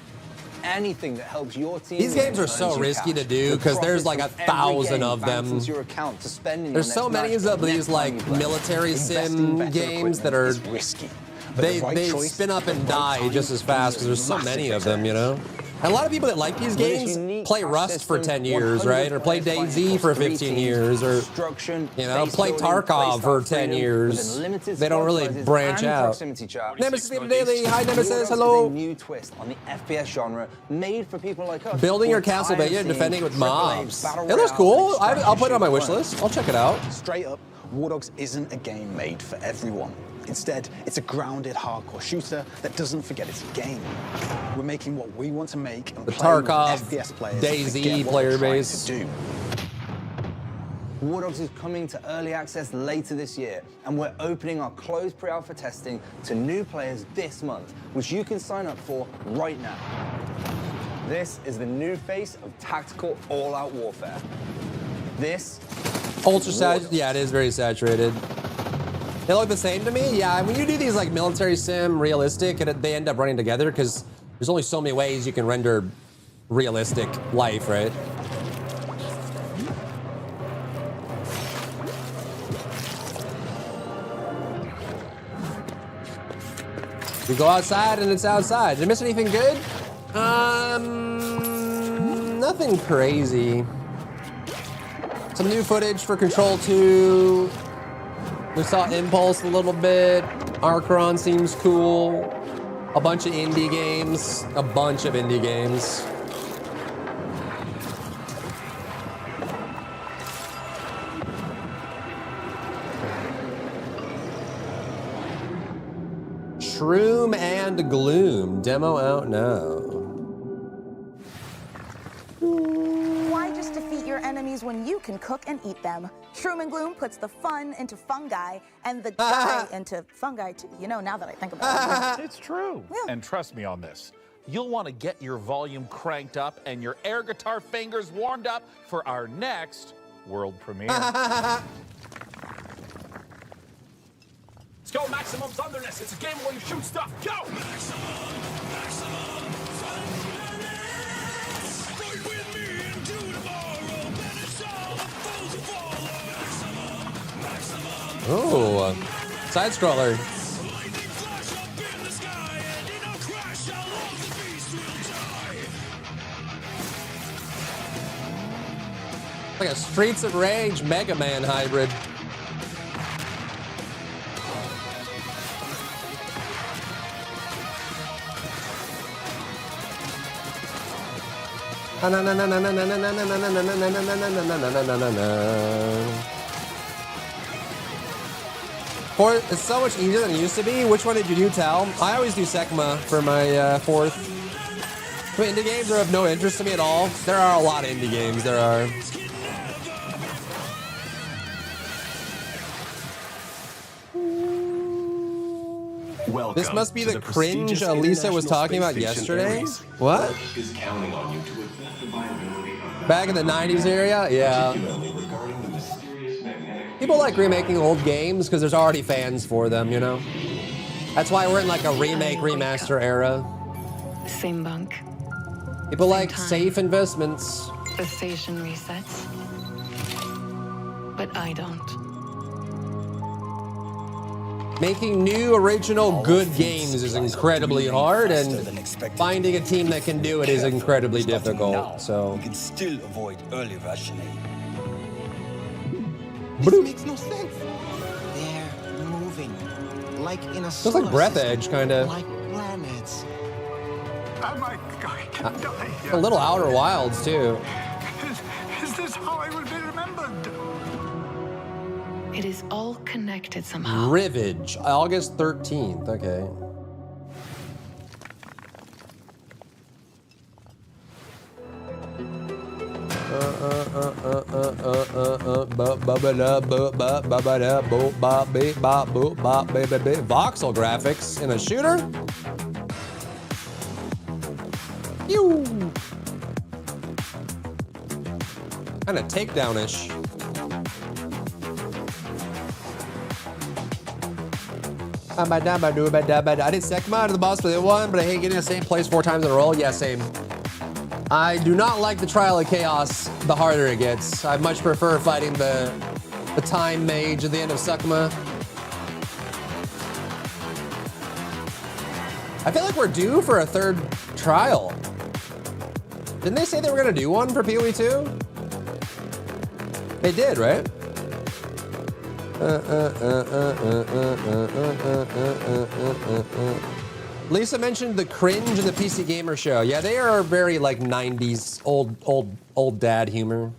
Anything that helps your team. These games are so risky to do because there's like 1,000 of them. Your account to spend in There's your so next many match, of these next time like you play. military Investing sim better games that equipment are is risky. But the right they choice, spin up and the right die time, just as fast because there's so massive many of them, you know. And a lot of people that like these games play Rust for 10 years, right? Or play DayZ for 15 years, or you know, play Tarkov for 10 years. They don't really branch out. Nemesis Daily, hi Nemesis, hello. A new twist on the FPS genre made for people like us. Building your Castlevania and defending it with mobs. It looks cool. I'll put it on my wish list. I'll check it out. Straight up, War Dogs isn't a game made for everyone. Instead, it's a grounded, hardcore shooter that doesn't forget it's a game. We're making what we want to make and The playing Tarkov, with FPS players DayZ forget what player we're trying base. to do. War Dogs is coming to early access later this year, and we're opening our closed pre-alpha testing to new players this month, which you can sign up for right now. This is the new face of tactical all-out warfare. This Ultra saturated. Yeah, it is very saturated. They look the same to me. Yeah, and when you do these like military sim realistic, they end up running together because there's only so many ways you can render realistic life, right? We go outside and it's outside. Did I miss anything good? Nothing crazy. Some new footage for Control 2. We saw Impulse a little bit. Archon seems cool. A bunch of indie games. A bunch of indie games. Shroom and Gloom. Demo out now. Why just defeat your enemies when you can cook and eat them? Shroom and Gloom puts the fun into fungi and the guy into fungi too. You know, now that I think about it. It's true. And trust me on this. You'll want to get your volume cranked up and your air guitar fingers warmed up for our next world premiere. Let's go, Maximum Thunderness. It's a game where you shoot stuff. Go! Oh, side scroller. Like a Streets of Rage Mega Man hybrid. It's so much easier than it used to be. Which one did you do, Tal? I always do Sekma for my fourth. I mean, indie games are of no interest to me at all. There are a lot of indie games. There are. Welcome This must be to the cringe Elisa was talking about yesterday. What? Is counting on you to assess the viability of Back in the 90s area? Yeah. People like remaking old games because there's already fans for them, you know? That's why we're in like a remake, remaster era. Same bunk. People like safe investments. The station resets. But I don't. Making new, original, good games is incredibly hard, and finding a team that can do it is incredibly difficult. So you can still avoid early rationing. This makes no sense. They're moving, like in a Looks like Breath Edge, kind of. like planets. Oh my God, I can die. A little Outer Wilds too. Is this how I will be remembered? It is all connected somehow. Rivage, August 13th. Okay. Voxel graphics in a shooter. Pew. Kind of takedown-ish. I did Sekma out of the boss for the one, but I hate getting the same place 4 times in a row. Yeah, same. I do not like the Trial of Chaos the harder it gets. I much prefer fighting the time mage at the end of Sekma. I feel like we're due for a 3rd trial. Didn't they say they were gonna do one for PoE 2? They did, right? Lisa mentioned the cringe in the PC Gamer show. Yeah, they are very like 90s old dad humor.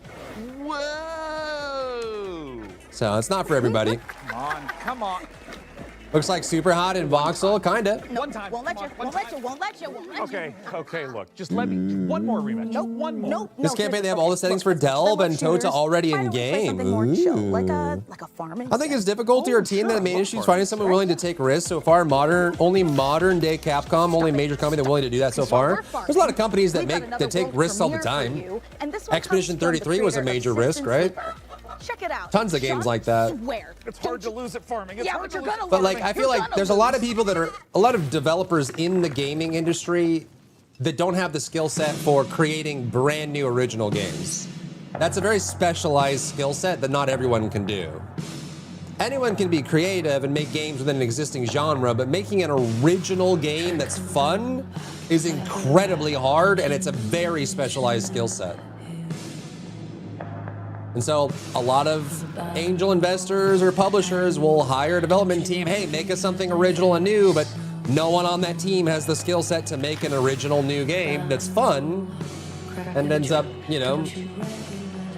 Whoa! So it's not for everybody. Come on. Looks like super hot in voxel, kinda. No, won't let you. Okay, look, just let me, one more rematch. Nope. One more. Nope. This campaign, they have all the settings for Delve and Tota already in game. Like a farming. I think it's difficulty or team that made issues finding someone willing to take risks so far. Only modern day Capcom, only major company that willing to do that so far. There's a lot of companies that take risks all the time. Expedition 33 was a major risk, right? Check it out. Tons of games like that. It's hard to lose at farming. It's hard but you're gonna. But like, I feel like there's a lot of people a lot of developers in the gaming industry that don't have the skill set for creating brand new original games. That's a very specialized skill set that not everyone can do. Anyone can be creative and make games within an existing genre, but making an original game that's fun is incredibly hard, and it's a very specialized skill set. And so a lot of angel investors or publishers will hire a development team, hey, make us something original and new, but no one on that team has the skill set to make an original new game that's fun and ends up, you know,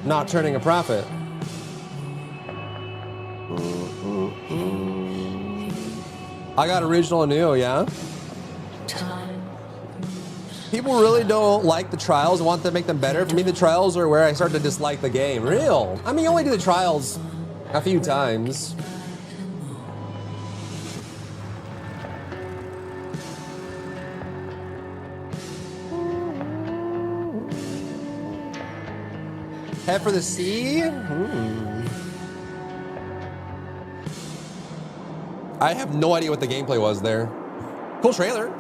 not turning a profit. I got original and new, yeah? People really don't like the trials and want to make them better. For me, the trials are where I start to dislike the game. Real. I mean, you only do the trials a few times. Head for the sea? I have no idea what the gameplay was there. Cool trailer.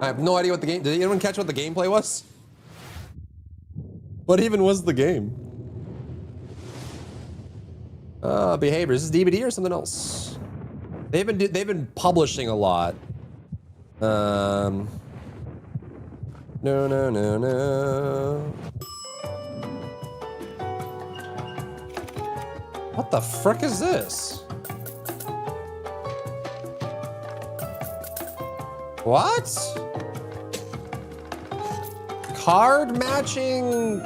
I have no idea what the game... Did anyone catch what the gameplay was? What even was the game? Behavior. Is this DVD or something else? They've been publishing a lot. No. What the frick is this? What? Card matching.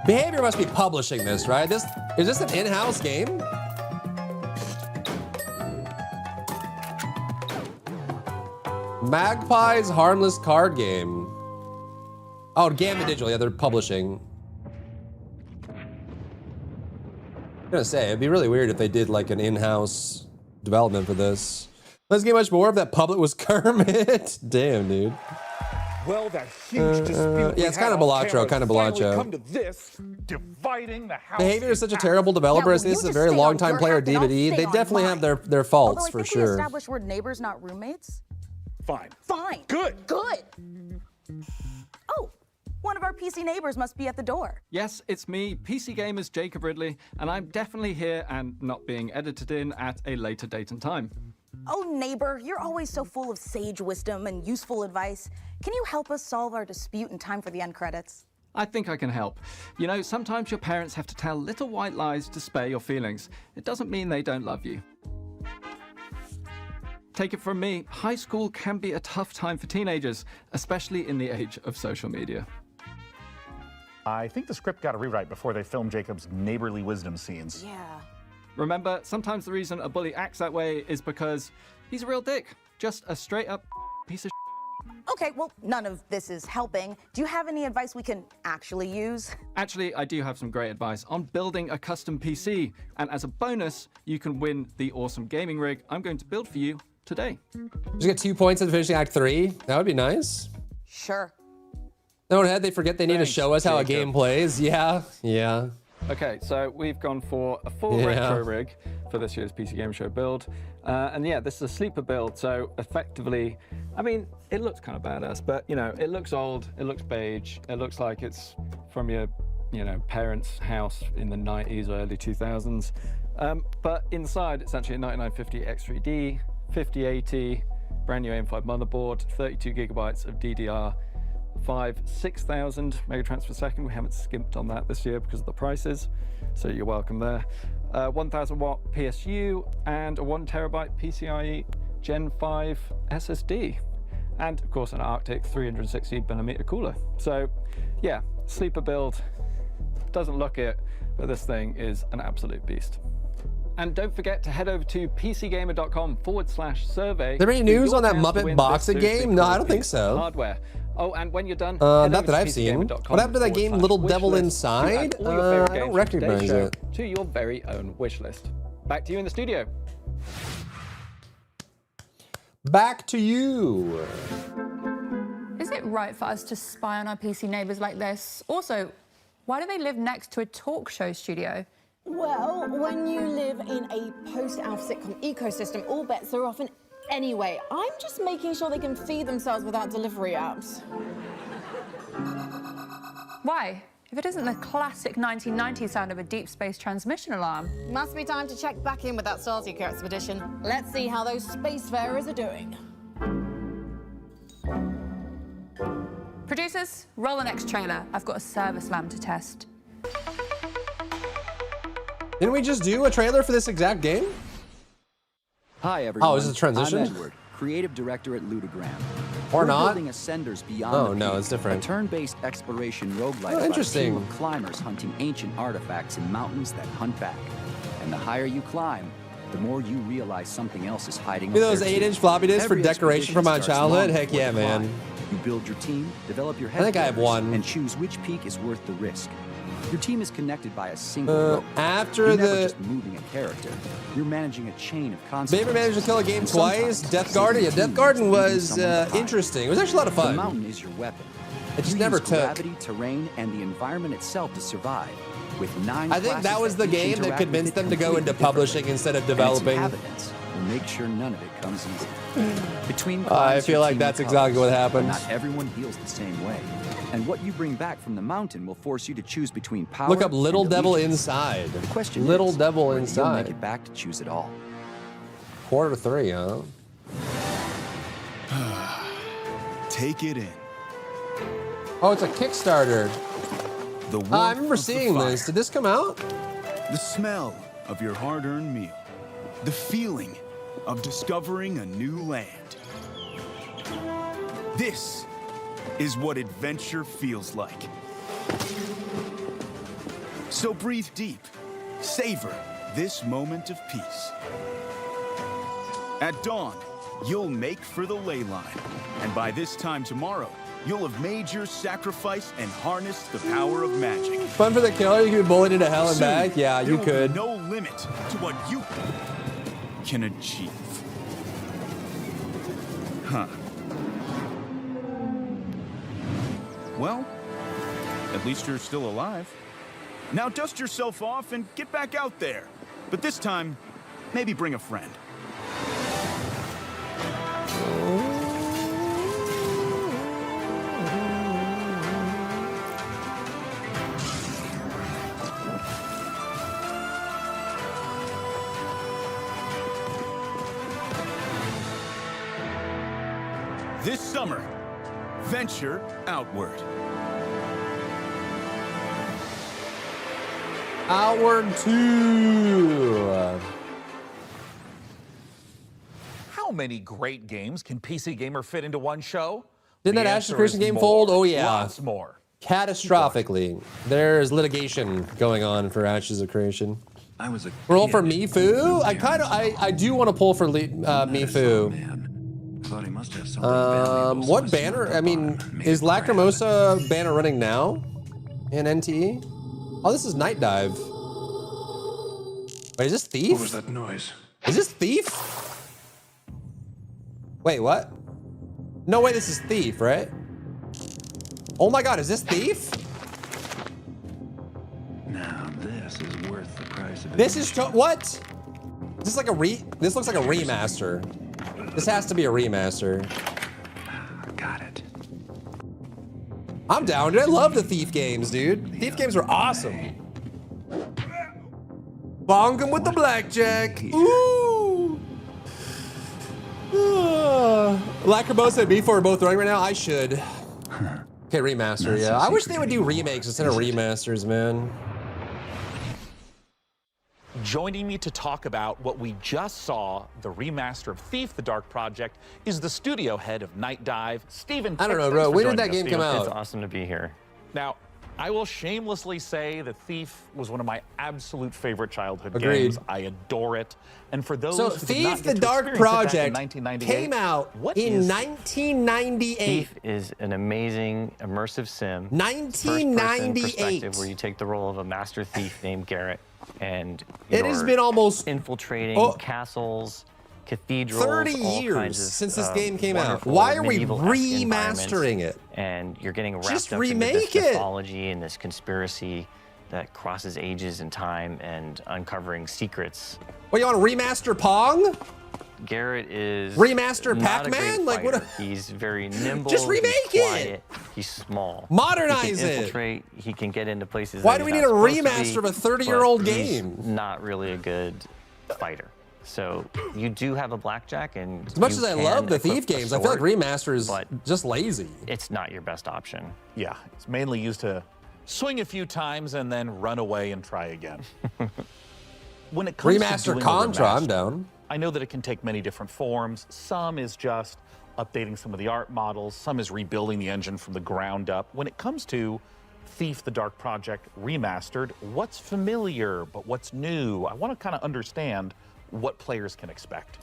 Behavior must be publishing this, right? Is this an in-house game? Magpie's Harmless Card Game. Oh, Gambit Digital, yeah, they're publishing. I'm gonna say, it'd be really weird if they did like an in-house development for this. Let's get much more if that public was Kermit. Damn, dude. Well, that huge dispute. Yeah, it's kind of Balatro, kind of Balatro. Come to this, dividing the house. Behavior is such a terrible developer. As this is a very long time player, DVD. They definitely have their faults for We sure. established we're neighbors, not roommates. Fine. Fine. Good. Good. Oh, one of our PC neighbors must be at the door. Yes, it's me, PC Gamer's Jacob Ridley, and I'm definitely here and not being edited in at a later date and time. Oh, neighbor, you're always so full of sage wisdom and useful advice. Can you help us solve our dispute in time for the end credits? I think I can help. You know, sometimes your parents have to tell little white lies to spare your feelings. It doesn't mean they don't love you. Take it from me, high school can be a tough time for teenagers, especially in the age of social media. I think the script got a rewrite before they filmed Jacob's neighborly wisdom scenes. Yeah. Remember, sometimes the reason a bully acts that way is because he's a real dick. Just a straight up piece of Okay, well, none of this is helping. Do you have any advice we can actually use? Actually, I do have some great advice on building a custom PC. And as a bonus, you can win the awesome gaming rig I'm going to build for you today. Just get 2 points at finishing Act 3. That would be nice. Sure. No, they forget they need to show us how a game plays. Yeah. Okay, so we've gone for a full retro rig for this year's PC Game Show build. And yeah, this is a sleeper build, so effectively, I mean, it looks kind of badass, but you know, it looks old, it looks beige, it looks like it's from your, parents' house in the 90s or early 2000s. But inside, it's actually a 9950 X3D, 5080, brand new AM5 motherboard, 32 gigabytes of DDR5, 6,000 megatransfers per second. We haven't skimped on that this year because of the prices, so you're welcome there. 1000 watt PSU and a 1 terabyte PCIe Gen 5 SSD. And of course an Arctic 360mm cooler. So yeah, sleeper build, doesn't look it, but this thing is an absolute beast. And don't forget to head over to pcgamer.com/survey. There any news on that Muppet Boxing game? No, I don't think so. Hardware. Oh, and when you're done, not that I've seen. What happened to that game, Little Devil Inside? I don't recognize it. To your very own wish list. Back to you in the studio. Back to you. Is it right for us to spy on our PC neighbors like this? Also, why do they live next to a talk show studio? Well, when you live in a post-Alf sitcom ecosystem, all bets are off. And anyway, I'm just making sure they can feed themselves without delivery apps. Why? If it isn't the classic 1990s sound of a deep space transmission alarm. Must be time to check back in with that Starseeker expedition. Let's see how those spacefarers are doing. Producers, roll the next trailer. I've got a service lamp to test. Didn't we just do a trailer for this exact game? Hi, everyone. Oh, is it a transition? I'm Edward, creative director at Ludogram. Or We're not? building Ascenders Beyond Oh, the no, Peak, it's different. A turn-based exploration roguelite about interesting. a team of climbers hunting ancient artifacts in mountains that hunt back. And the higher you climb, the more you realize something else is hiding Maybe up those there, 8-inch too. floppy disks for Every decoration from my expedition starts childhood? long Heck before yeah, you man. climb. You build your team, develop your I think I have headquarters, one. and choose which peak is worth the risk. Your team is connected by a single rope. after You're never the- just moving a character. You're managing a chain of consequences. Baby managed to kill a game And twice. sometimes Death Garden. Yeah, saving Death teams Garden is leaving was someone behind. interesting. It was actually a lot of The fun. mountain is your weapon. It just You never use took. gravity, terrain, and the environment itself to survive. With 9 I think that classes was the each game that interact convinced with it them to go into completely publishing differently. instead of And its developing. inhabitants will make sure none of it comes easy. Between I climbs, feel your like team that's recovers, exactly what but happened. Not everyone heals the same way. And what you bring back from the mountain will force you to choose between power Look up Little and Devil allegiance. Inside. The question Little is, Devil whether you'll make Inside. it back to choose it all. 2:45, huh? Take it in. Oh, it's a Kickstarter. The I remember seeing this. Did this come out? The smell of your hard-earned meal. The feeling of discovering a new land. This is what adventure feels like. So breathe deep. Savor this moment of peace. At dawn, you'll make for the ley line. And by this time tomorrow, you'll have made your sacrifice and harnessed the power of magic. Fun for the killer. You could be bullied into hell and Soon, back. Yeah, you there will could. be no limit to what you can achieve. Huh. well, at least you're still alive. Now dust yourself off and get back out there. But this time, maybe bring a friend. This summer, venture outward. Outward 2. How many great games can PC Gamer fit into one show? Didn't that Ashes Creation game fold? Oh yeah. Lots more. Catastrophically. There's litigation going on for Ashes of Creation. I was a Roll for Mifu? I do want to pull for Mifu. Thought he must have something What banner? I mean, is Lacrimosa banner running now in NTE? Oh, this is Night Dive. Wait, is this Thief? What was that noise? Is this Thief? Wait, what? No way, this is Thief, right? Oh my God, is this Thief? Now this is worth the price of it. This is what? Is this like a This looks like a remaster. This has to be a remaster. Got it. I'm down, dude. I love the Thief games, dude. Thief games were awesome. Bong him with the blackjack. Ooh. Lacrimosa and B4 are both throwing right now. I should. Okay, remaster. Yeah, I wish they would do remakes instead of remasters, man. Joining me to talk about what we just saw, the remaster of Thief: The Dark Project, is the studio head of Night Dive, Steven. I don't know, bro. When did that game come out? It's awesome to be here. Now, I will shamelessly say that Thief was one of my absolute favorite childhood Agreed. games. I adore it. And for those So who did not Thief: get The to Dark experience it back Project in 1998, came out what in is 1998. Thief is an amazing immersive sim. 1998. First-person perspective where you take the role of a master thief named Garrett, and It has you're been almost infiltrating castles, cathedrals, 30 all years kinds of, since this game came out. wonderful Why are we medieval-esque remastering environments, it? And you're getting wrapped Just up in remake this it. mythology and this conspiracy that crosses ages and time and uncovering secrets. What, you want to remaster Pong? Garrett is Remaster not a Pac-Man? great Like, what fighter. He's very nimble. Just remake he's it. quiet, He's small. Modernize he can it. infiltrate, He can get into places. Why that do he's we need a not supposed to remaster be, of a 30-year-old but he's game? Not really a good fighter. So you do have a blackjack, and As much you as I can love the equip Thief a games, I feel like sword, remaster is just lazy. It's not your best option. Yeah, it's mainly used to swing a few times and then run away and try again. When it comes to Remaster doing a Contra, I'm remaster, down. I know that it can take many different forms. Some is just updating some of the art models. Some is rebuilding the engine from the ground up. When it comes to Thief: The Dark Project Remastered, what's familiar but what's new? I want to kind of understand what players can expect.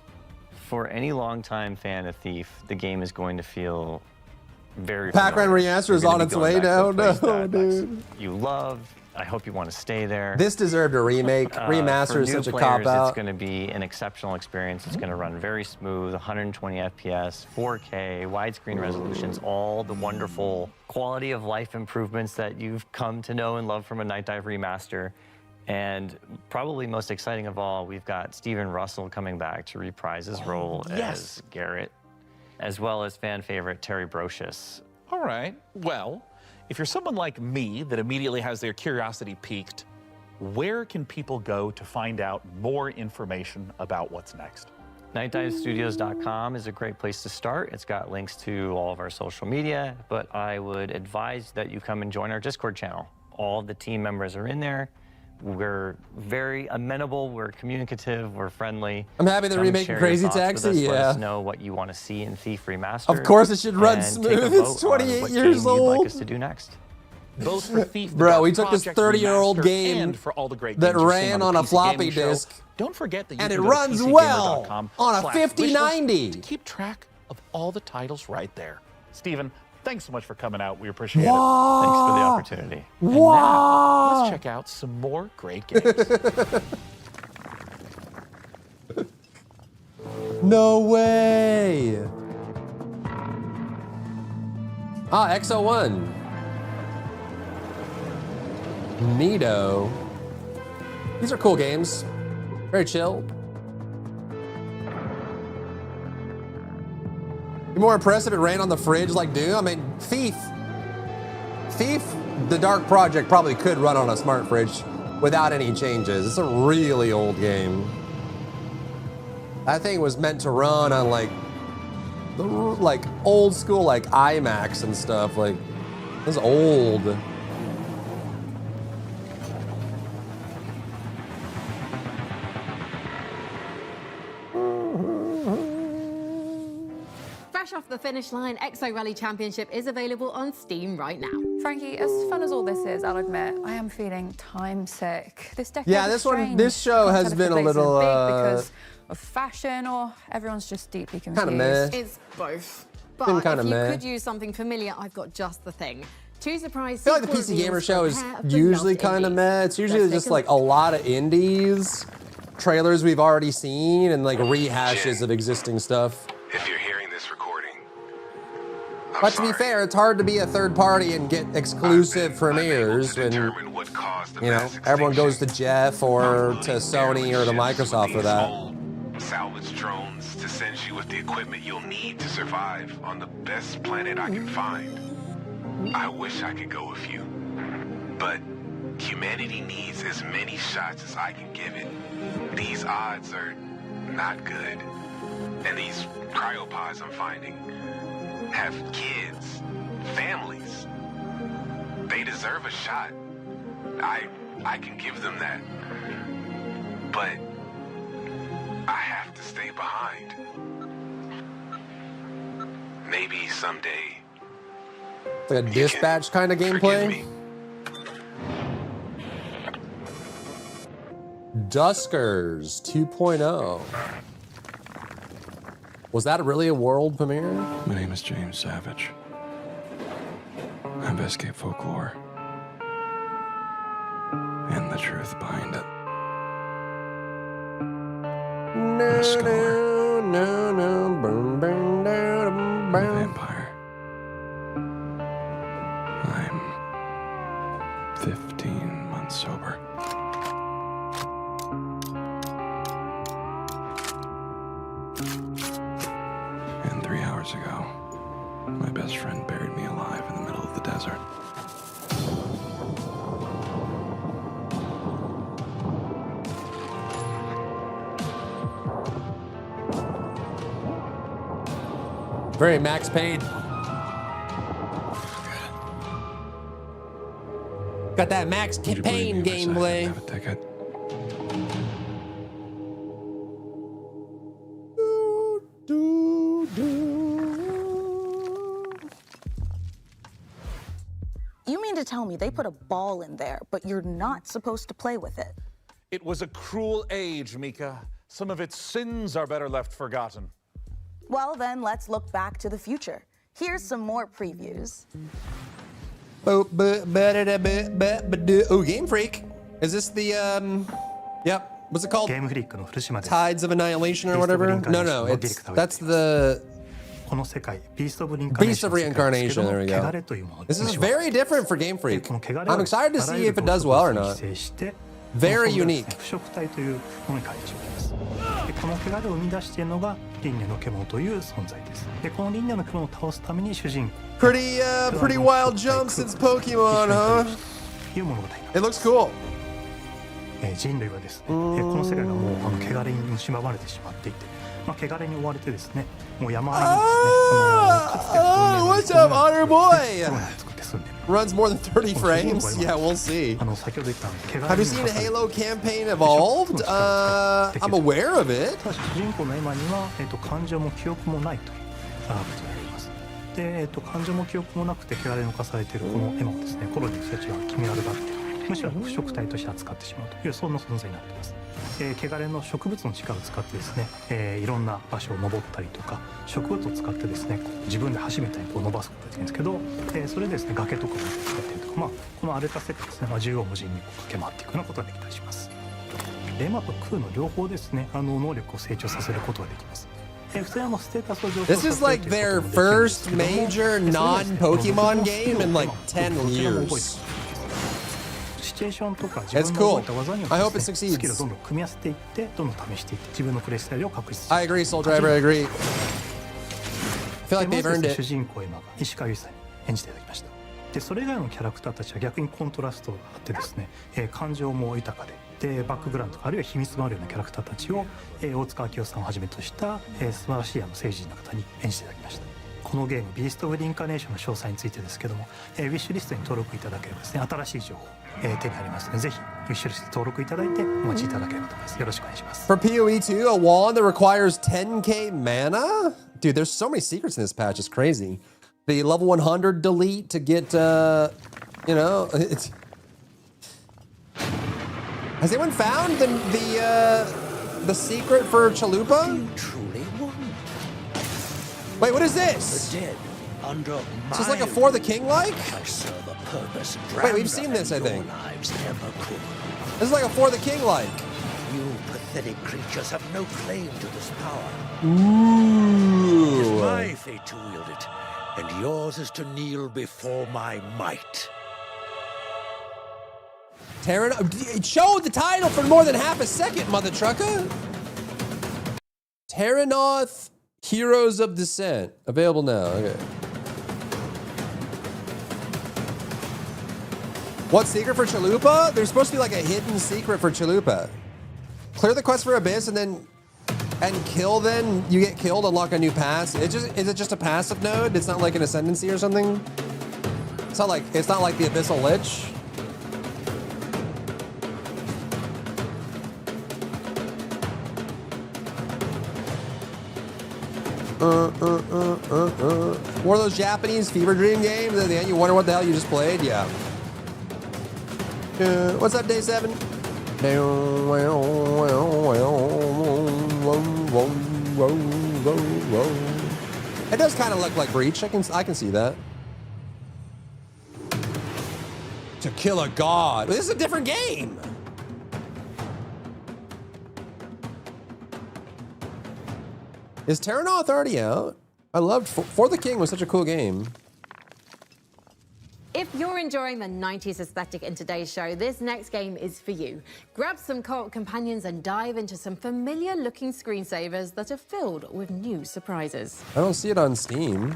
For any longtime fan of Thief, the game is going to feel very Pac-Man familiar. Remaster You're is gonna on be its going way back to now. a place No, that dude. You love. I hope you want to stay there. This deserved a remake. Remaster for is new such a players, cop-out. It's going to be an exceptional experience. It's going to run very smooth, 120 FPS, 4K, widescreen resolutions, all the wonderful quality of life improvements that you've come to know and love from a Night Dive remaster. And probably most exciting of all, we've got Steven Russell coming back to reprise his role as Garrett, as well as fan favorite Terry Brocious. All right, well, if you're someone like me that immediately has their curiosity piqued, where can people go to find out more information about what's next? NightDiveStudios.com is a great place to start. It's got links to all of our social media, but I would advise that you come and join our Discord channel. All of the team members are in there. We're very amenable, we're communicative, we're friendly. I'm happy they're Come remaking share your Crazy thoughts with Taxi, us. Let us yeah. know what you want to see in Thief Remastered. Of course it should run and smooth. take a It's vote on 28 what years game you'd like old. us to do next. Both for Thief: The Bro, Dark we took this Project 30-year-old Remastered game and for all the great that games you're ran seeing on the a PC floppy Gaming Show. disk, Don't forget that you and can it go to runs well on a PCGamer.com/wishlist 5090. to keep track of all the titles right there. Steven, thanks so much for coming out. We appreciate Wow. Thanks for the opportunity. it. And now, let's check out some more great games. No way. Ah, XO1. Neato. These are cool games. Very chill. Be more impressive if it ran on the fridge like Doom. I mean, Thief, the Dark Project probably could run on a smart fridge without any changes. It's a really old game. That thing was meant to run on like old school like IMAX and stuff. Like, it was old. Fresh off the finish line, Exo Rally Championship is available on Steam right now. Frankie, as fun as all this is, I'll admit, I am feeling time sick. This decade Yeah, is this one, strange. this show Can't has tell if been the a place is little big because of fashion, or everyone's just deeply confused. Kinda meh. It's both. Been But kinda if you meh. could use something familiar, I've got just the thing. Two surprise I feel like the sequel PC Gamer reveals show for a is pair of usually beloved kind of indies. meh. It's usually Let's just take a like a lot of indies, trailers we've already seen, and like rehashes of existing stuff. If you're hearing this recording, But to be fair, it's hard to be a third party and get exclusive premieres when, you know, everyone goes to Jeff or to Sony or to Microsoft for that. salvage drones to send you with the equipment you'll need to survive on the best planet I can find. I wish I could go with you, but humanity needs as many shots as I can give it. These odds are not good, and these cryopods I'm finding have kids, families. They deserve a shot. I can give them that, but I have to stay behind. Maybe someday. It's like a dispatch kind of gameplay. Duskers 2.0. Was that really a world premiere? My name is James Savage. I investigate folklore and the truth behind it. I'm a scholar. I'm a vampire. I'm 15 months sober. And 3 hours ago, my best friend buried me alive in the middle of the desert. Very Max Payne. Got that Max Payne gameplay. Have a ticket. You mean to tell me they put a ball in there, but you're not supposed to play with it? It was a cruel age, Mika. Some of its sins are better left forgotten. Well, then let's look back to the future. Here's some more previews. Oh, Game Freak. Is this the yep? What's it called? Tides of Annihilation or whatever? No, that's the Beast of Reincarnation. There we go. This is very different for Game Freak. I'm excited to see if it does well or not. Very unique. この汚れを生み出しているのが輪廻の獣という存在です。で、この輪廻の獣を倒すために主人公 Pretty wild jump since Pokemon, huh? いう物語。 It looks cool. 人類はですね、この世界がもう汚れに蝕まれてしまっていて、汚れに追われてですね、もう山あいにですね、Oh, what's up, Otter Boy? Runs more than 30 frames? Yeah, we'll see. Have you seen Halo Campaign Evolved? I'm aware of it. 主人公のエマには、感情も記憶もないということになります。で、感情も記憶もなくて汚れに侵されているこのエマをですね、コロニーの人たちは決め悪がって、むしろ腐食体として扱ってしまうというそんな存在になっています。汚れの植物の力を使ってですね、いろんな場所を登ったりとか植物を使ってですね自分で橋みたいにこう伸ばすことができるんですけど、それでですね崖とかを使ったりとか、この荒れた世界ですね、縦横無尽に駆け回っていくようなことができたりします。エマとクーの両方ですね、能力を成長させることができます。普通にステータスを上昇させる This is like their first major non-Pokemon game in like 10 years. シチュエーションとか自 It's 分の cool. 覚えた技によ I っ hope て it ですね、スキルを succeeds. どんどん組み合わせていってどんどん試していって自分のプレイスタイルを確立 I agree, Soul Driver. I agree. I feel like で they've まず earned ですね it. 主人公今が石川由依さんに演じていただきました。でそれ以外のキャラクターたちは逆にコントラストがあってですね、感情も豊かでバックグラウンドとかあるいは秘密もあるようなキャラクターたちを、大塚明夫さんをはじめとした、素晴らしい政治人の方に演じていただきました。このゲームビースト・オブ・リンカネーションの詳細についてですけども、ウィッシュリストに登録いただければですね、新しい情報、手に入りますので、ぜひウィッシュリストに登録いただいてお待ちいただければと思います。よろしくお願いします。 For PoE2, a wand that requires 10k mana? Dude, there's so many secrets in this patch. It's crazy. The level 100 delete to get, you know, it's... Has anyone found the secret for Chalupa? Wait, what is this? This is like a For the King like? Wait, we've seen this, I think. This is like a For the King like. You pathetic creatures have no claim to this power. Ooh. It is my fate to wield it, and yours is to kneel before my might. Terran, it showed the title for more than half a second, mother trucker. Terranoth, Heroes of Descent, available now. Okay. What secret for Chalupa? There's supposed to be like a hidden secret for Chalupa. Clear the quest for Abyss and kill. Then you get killed, unlock a new pass. Is it just a passive node? It's not like an ascendancy or something. It's not like the Abyssal Lich. One of those Japanese fever dream games at the end you wonder what the hell you just played? Yeah. What's up, Day 7? It does kind of look like Breach. I can see that. To kill a god. This is a different game. Is Terranoth already out? I loved For the King was such a cool game. If you're enjoying the 90s aesthetic in today's show, this next game is for you. Grab some co-op companions and dive into some familiar-looking screensavers that are filled with new surprises. I don't see it on Steam.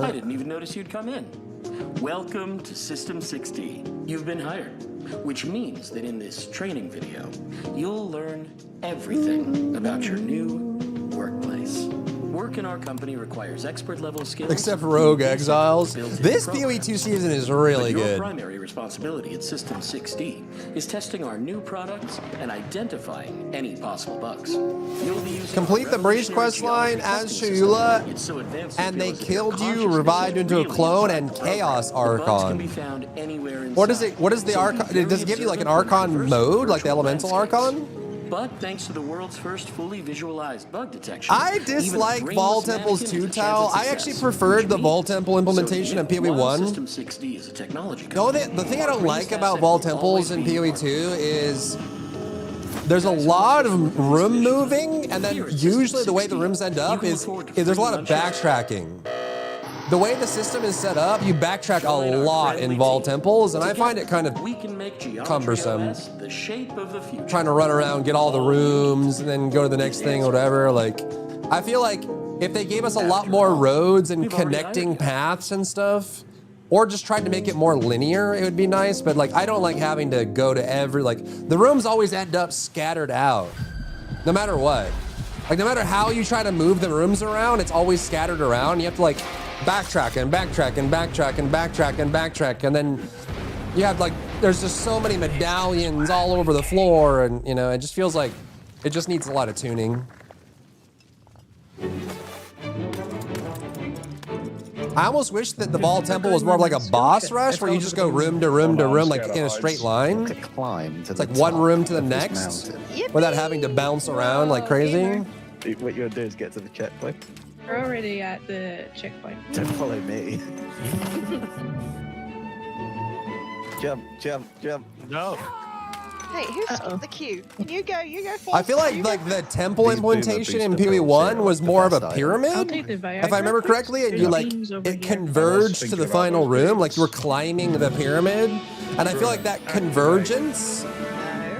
I didn't even notice you'd come in. Welcome to System 6D. You've been hired, which means that in this training video, you'll learn everything about your new workplace. Work in our company requires expert-level skills. Except Rogue Exiles. This PoE2 season is really Your good. primary responsibility at System 6D is testing our new products and identifying any possible bugs. You'll be using Complete the Breach quest line as Shayula, and they killed you, revived into a clone, and Chaos Archon. What is it? What is the Archon? Does it give you like an Archon mode, like the Elemental Archon? But thanks to the world's first fully visualized bug detection, I dislike Vol Temple's 2 tile. I actually preferred the Vol Temple implementation in PoE1. System 6D is a technology No, the thing I don't like about Vol Temples in PoE2 is there's a lot of room moving, and then usually the way the rooms end up is there's a lot of backtracking. The way the system is set up, you backtrack a lot in Vol Temples, and I find it kind of cumbersome. Trying to run around, get all the rooms, and then go to the next thing or whatever. Like, I feel like if they gave us a lot more roads and connecting paths and stuff, or just tried to make it more linear, it would be nice. But like, I don't like having to go to every, like, the rooms always end up scattered out, no matter what. Like, no matter how you try to move the rooms around, it's always scattered around. You have to like backtrack and backtrack and backtrack and backtrack and backtrack, and then you have like, there's just so many medallions all over the floor, and you know, it just feels like it just needs a lot of tuning. I almost wish that the Vol Temple was more like a boss rush where you just go room to room to room, like in a straight line. It's like one room to the next without having to bounce around like crazy. What you're gonna do is get to the checkpoint. We're already at the checkpoint. Don't follow me. Jump, jump, jump. No. Hey, who skipped the queue? You go first. I feel like the temple implementation in PoE 1 was more of a pyramid, if I remember correctly, and it converged to the final room, like you were climbing the pyramid, and I feel like that convergence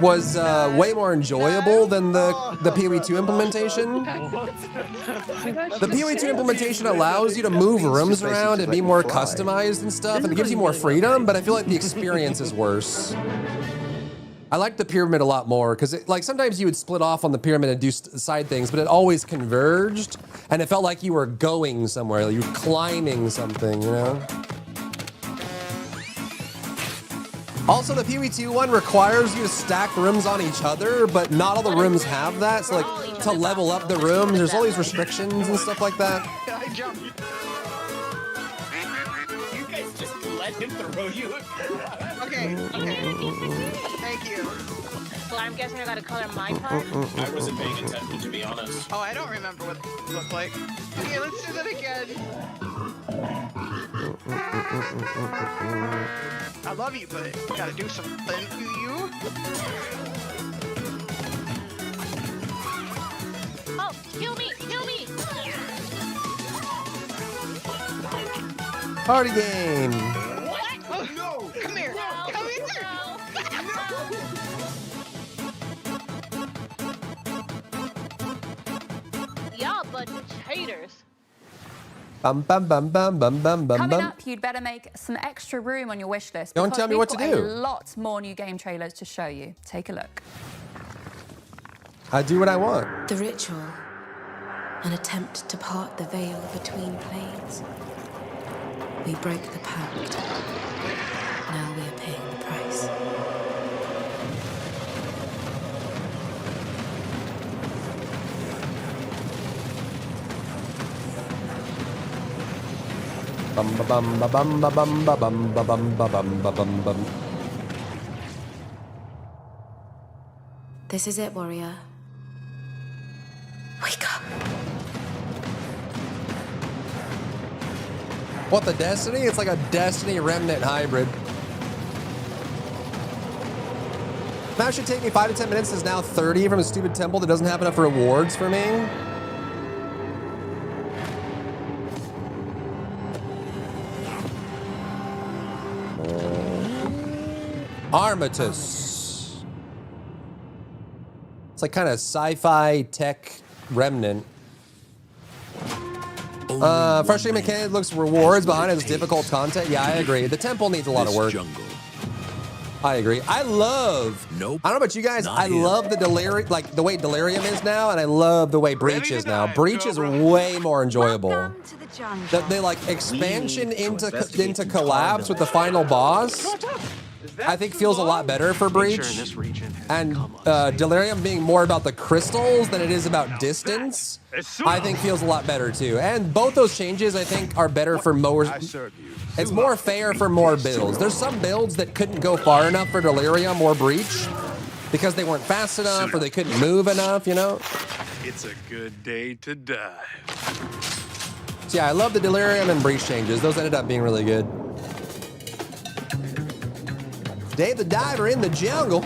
was way more enjoyable than the PoE 2 implementation. The PoE 2 implementation allows you to move rooms around and be more customized and stuff, and it gives you more freedom, but I feel like the experience is worse. I like the pyramid a lot more because like sometimes you would split off on the pyramid and do side things, but it always converged and it felt like you were going somewhere, like you were climbing something, you know? Also, the PoE 2 one requires you to stack rooms on each other, but not all the rooms have that. So like to level up the rooms, there's all these restrictions and stuff like that. You guys just let him throw you. Okay. Thank you. Well, I'm guessing I gotta color my part. I wasn't paying attention, to be honest. Oh, I don't remember what it looked like. Okay, let's do that again. I love you, but gotta do something to you. Oh, kill me! Kill me! Party game. What? Oh, no! Come here! Come here! Y'all bunch of haters. Bum bum bum bum bum bum bum Coming bum. up, you'd better make some extra room on your wish list. Don't because tell me we've what to got do. A lot more new game trailers to show you. Take a look. I do what I want. The ritual, an attempt to part the veil between planes. We break the pact. Now we are paying the price. Bum ba bum ba bum ba bum ba bum ba bum ba bum ba bum bum. This is it, warrior. Wake up. What, the Destiny? It's like a Destiny Remnant hybrid. That should take me 5 to 10 minutes. Is now 30 from a stupid temple that doesn't have enough rewards for me. Armistice. It's like kind of sci-fi tech remnant. Frustrating mechanic looks rewards behind its difficult content. Yeah, I agree. The temple needs a lot of work. I agree. I love. I don't know about you guys. I love the Delirium, like the way Delirium is now, and I love the way Breach is now. Breach is way more enjoyable. They like expansion into collabs with the final boss. I think feels a lot better for Breach, and Delirium being more about the crystals than it is about distance, I think feels a lot better too. And both those changes, I think, are better for more. It's more fair for more builds. There's some builds that couldn't go far enough for Delirium or Breach because they weren't fast enough or they couldn't move enough, you know? It's a good day to die. So yeah, I love the Delirium and Breach changes. Those ended up being really good. Dave the Diver in the jungle.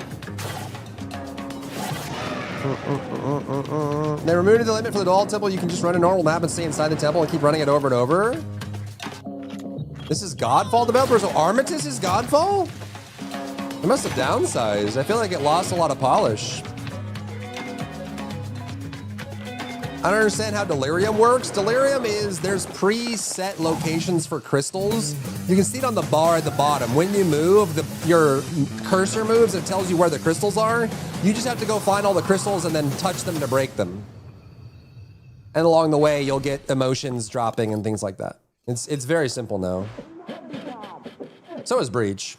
They removed the limit for the Dual Temple. You can just run a normal map and stay inside the temple and keep running it over and over. This is Godfall developer, so Armistice is Godfall? It must have downsized. I feel like it lost a lot of polish. I don't understand how Delirium works. Delirium is, there's preset locations for crystals. You can see it on the bar at the bottom. When you move, your cursor moves, it tells you where the crystals are. You just have to go find all the crystals and then touch them to break them. And along the way, you'll get emotions dropping and things like that. It's very simple now. So is Breach.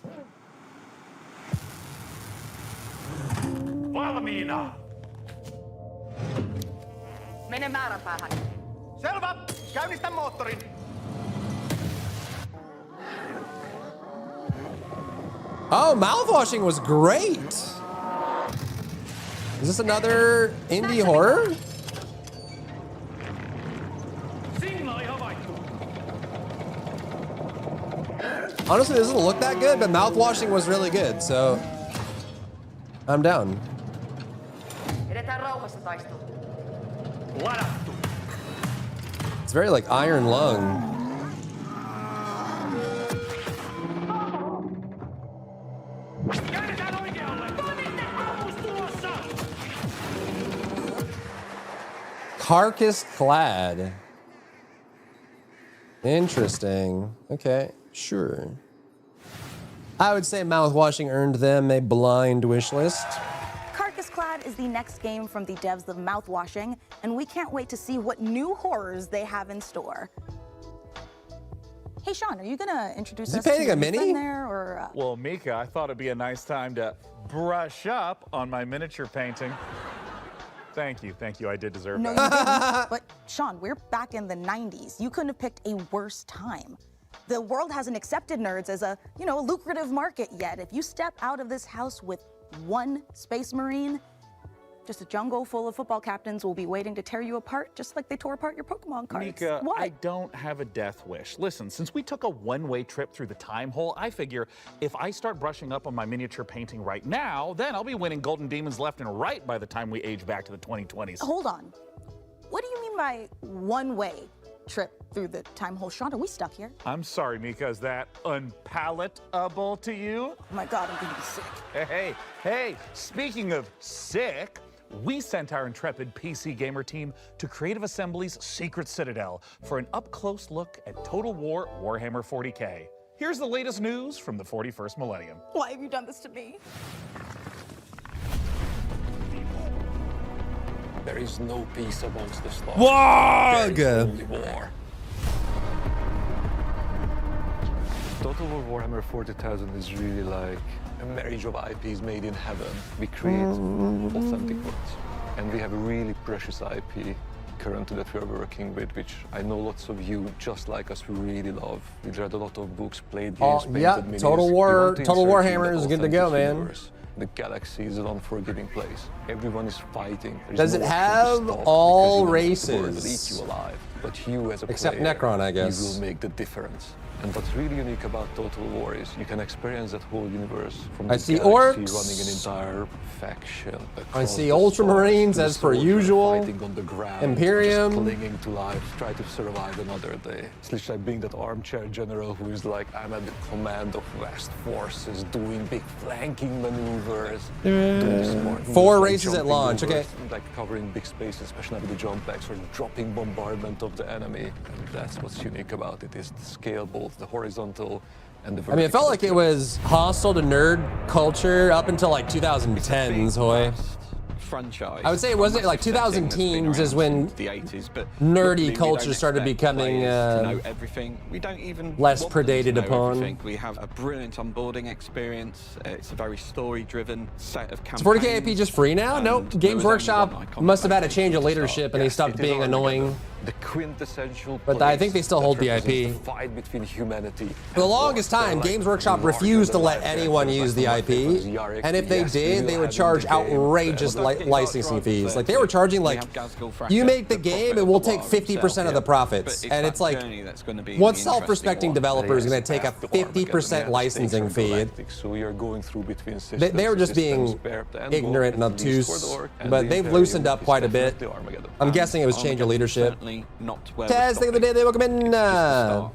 Valmiina. Mene määränpäähän. Selvä. Käynnistä moottorin. Oh, Mouthwashing was great. Is this another indie horror? Honestly, it doesn't look that good, but Mouthwashing was really good, so I'm down. It's very like Iron Lung. Carcass clad. Interesting. Okay, sure. I would say mouthwashing earned them a blind wish list. Carcass Clad is the next game from the devs of Mouthwashing, and we can't wait to see what new horrors they have in store. Hey, Sean, are you gonna introduce us to painting a your mini? friend there, or? Well, Mika, I thought it'd be a nice time to brush up on my miniature painting. Thank you, I did deserve No, you that. didn't. But Sean, we're back in the 90s. You couldn't have picked a worse time. The world hasn't accepted nerds as a, lucrative market yet. If you step out of this house with one Space Marine, just a jungle full of football captains will be waiting to tear you apart, just like they tore apart your Pokemon cards. Mika, What? I don't have a death wish. Listen, since we took a one-way trip through the time hole, I figure if I start brushing up on my miniature painting right now, then I'll be winning Golden Demons left and right by the time we age back to the 2020s. Hold on. What do you mean by one-way trip through the time hole? Sean, are we stuck here? I'm sorry, Mika, is that unpalatable to you? Oh my God, I'm gonna be sick. Hey, speaking of sick, we sent our intrepid PC gamer team to Creative Assembly's Secret Citadel for an up-close look at Total War Warhammer 40K. Here's the latest news from the 41st millennium. Why have you done this to me? There is no peace amongst the stars. Wog! There is only war. Total War Warhammer 40,000 is really like a marriage of IPs made in heaven. We create authentic worlds. And we have a really precious IP currently that we are working with, which I know lots of you, just like us, we really love. We read a lot of books, played games, painted minis. Total We want to Warhammer insert is in good to that go, authentic man. universe. The galaxy is an unforgiving place. Everyone is fighting. There is Does no it option to have stop all because the world will eat races? you alive. But you as a Except player, Necron, I guess. you will make the difference. And what's really unique about Total War is you can experience that whole universe from I the see galaxy orcs. running an entire faction. I across see the Ultramarines stars, as per soldiers usual. fighting on the ground, Imperium. just clinging to life, try to survive another day. It's literally like being that armchair general who is like, I'm at the command of vast forces, doing big flanking maneuvers, doing smart moves, 4 like races at jumping launch, over, okay. like covering big spaces, especially with the jump packs, or dropping bombardment of the enemy. And that's what's unique about it, is the scale, both the horizontal and the vertical. I mean, it felt like it was hostile to nerd culture up until like 2010s, Hoy. Franchise. I would say it wasn't like 2000 teens is when the 80s, but nerdy we culture don't started expect becoming players to know everything. We don't even less want them to predated know upon. everything. We have a brilliant onboarding experience. It's a very story-driven set of Is campaigns. 40K AP just free now? Nope. Games Workshop must have had a change of leadership and they stopped being annoying. The quintessential But I think they still hold the represents IP. The fight between humanity. For the longest time, Games Workshop refused to let anyone use the IP, and if they did, they would charge outrageous licensing fees. Like they were charging like, you make the game and we'll take 50% of the profits. And it's like, what self-respecting developer is going to take a 50% licensing fee? So we are going through between They were just being ignorant and obtuse, but they've loosened up quite a bit. I'm guessing it was change of leadership. Taz, think of the day they welcome in. But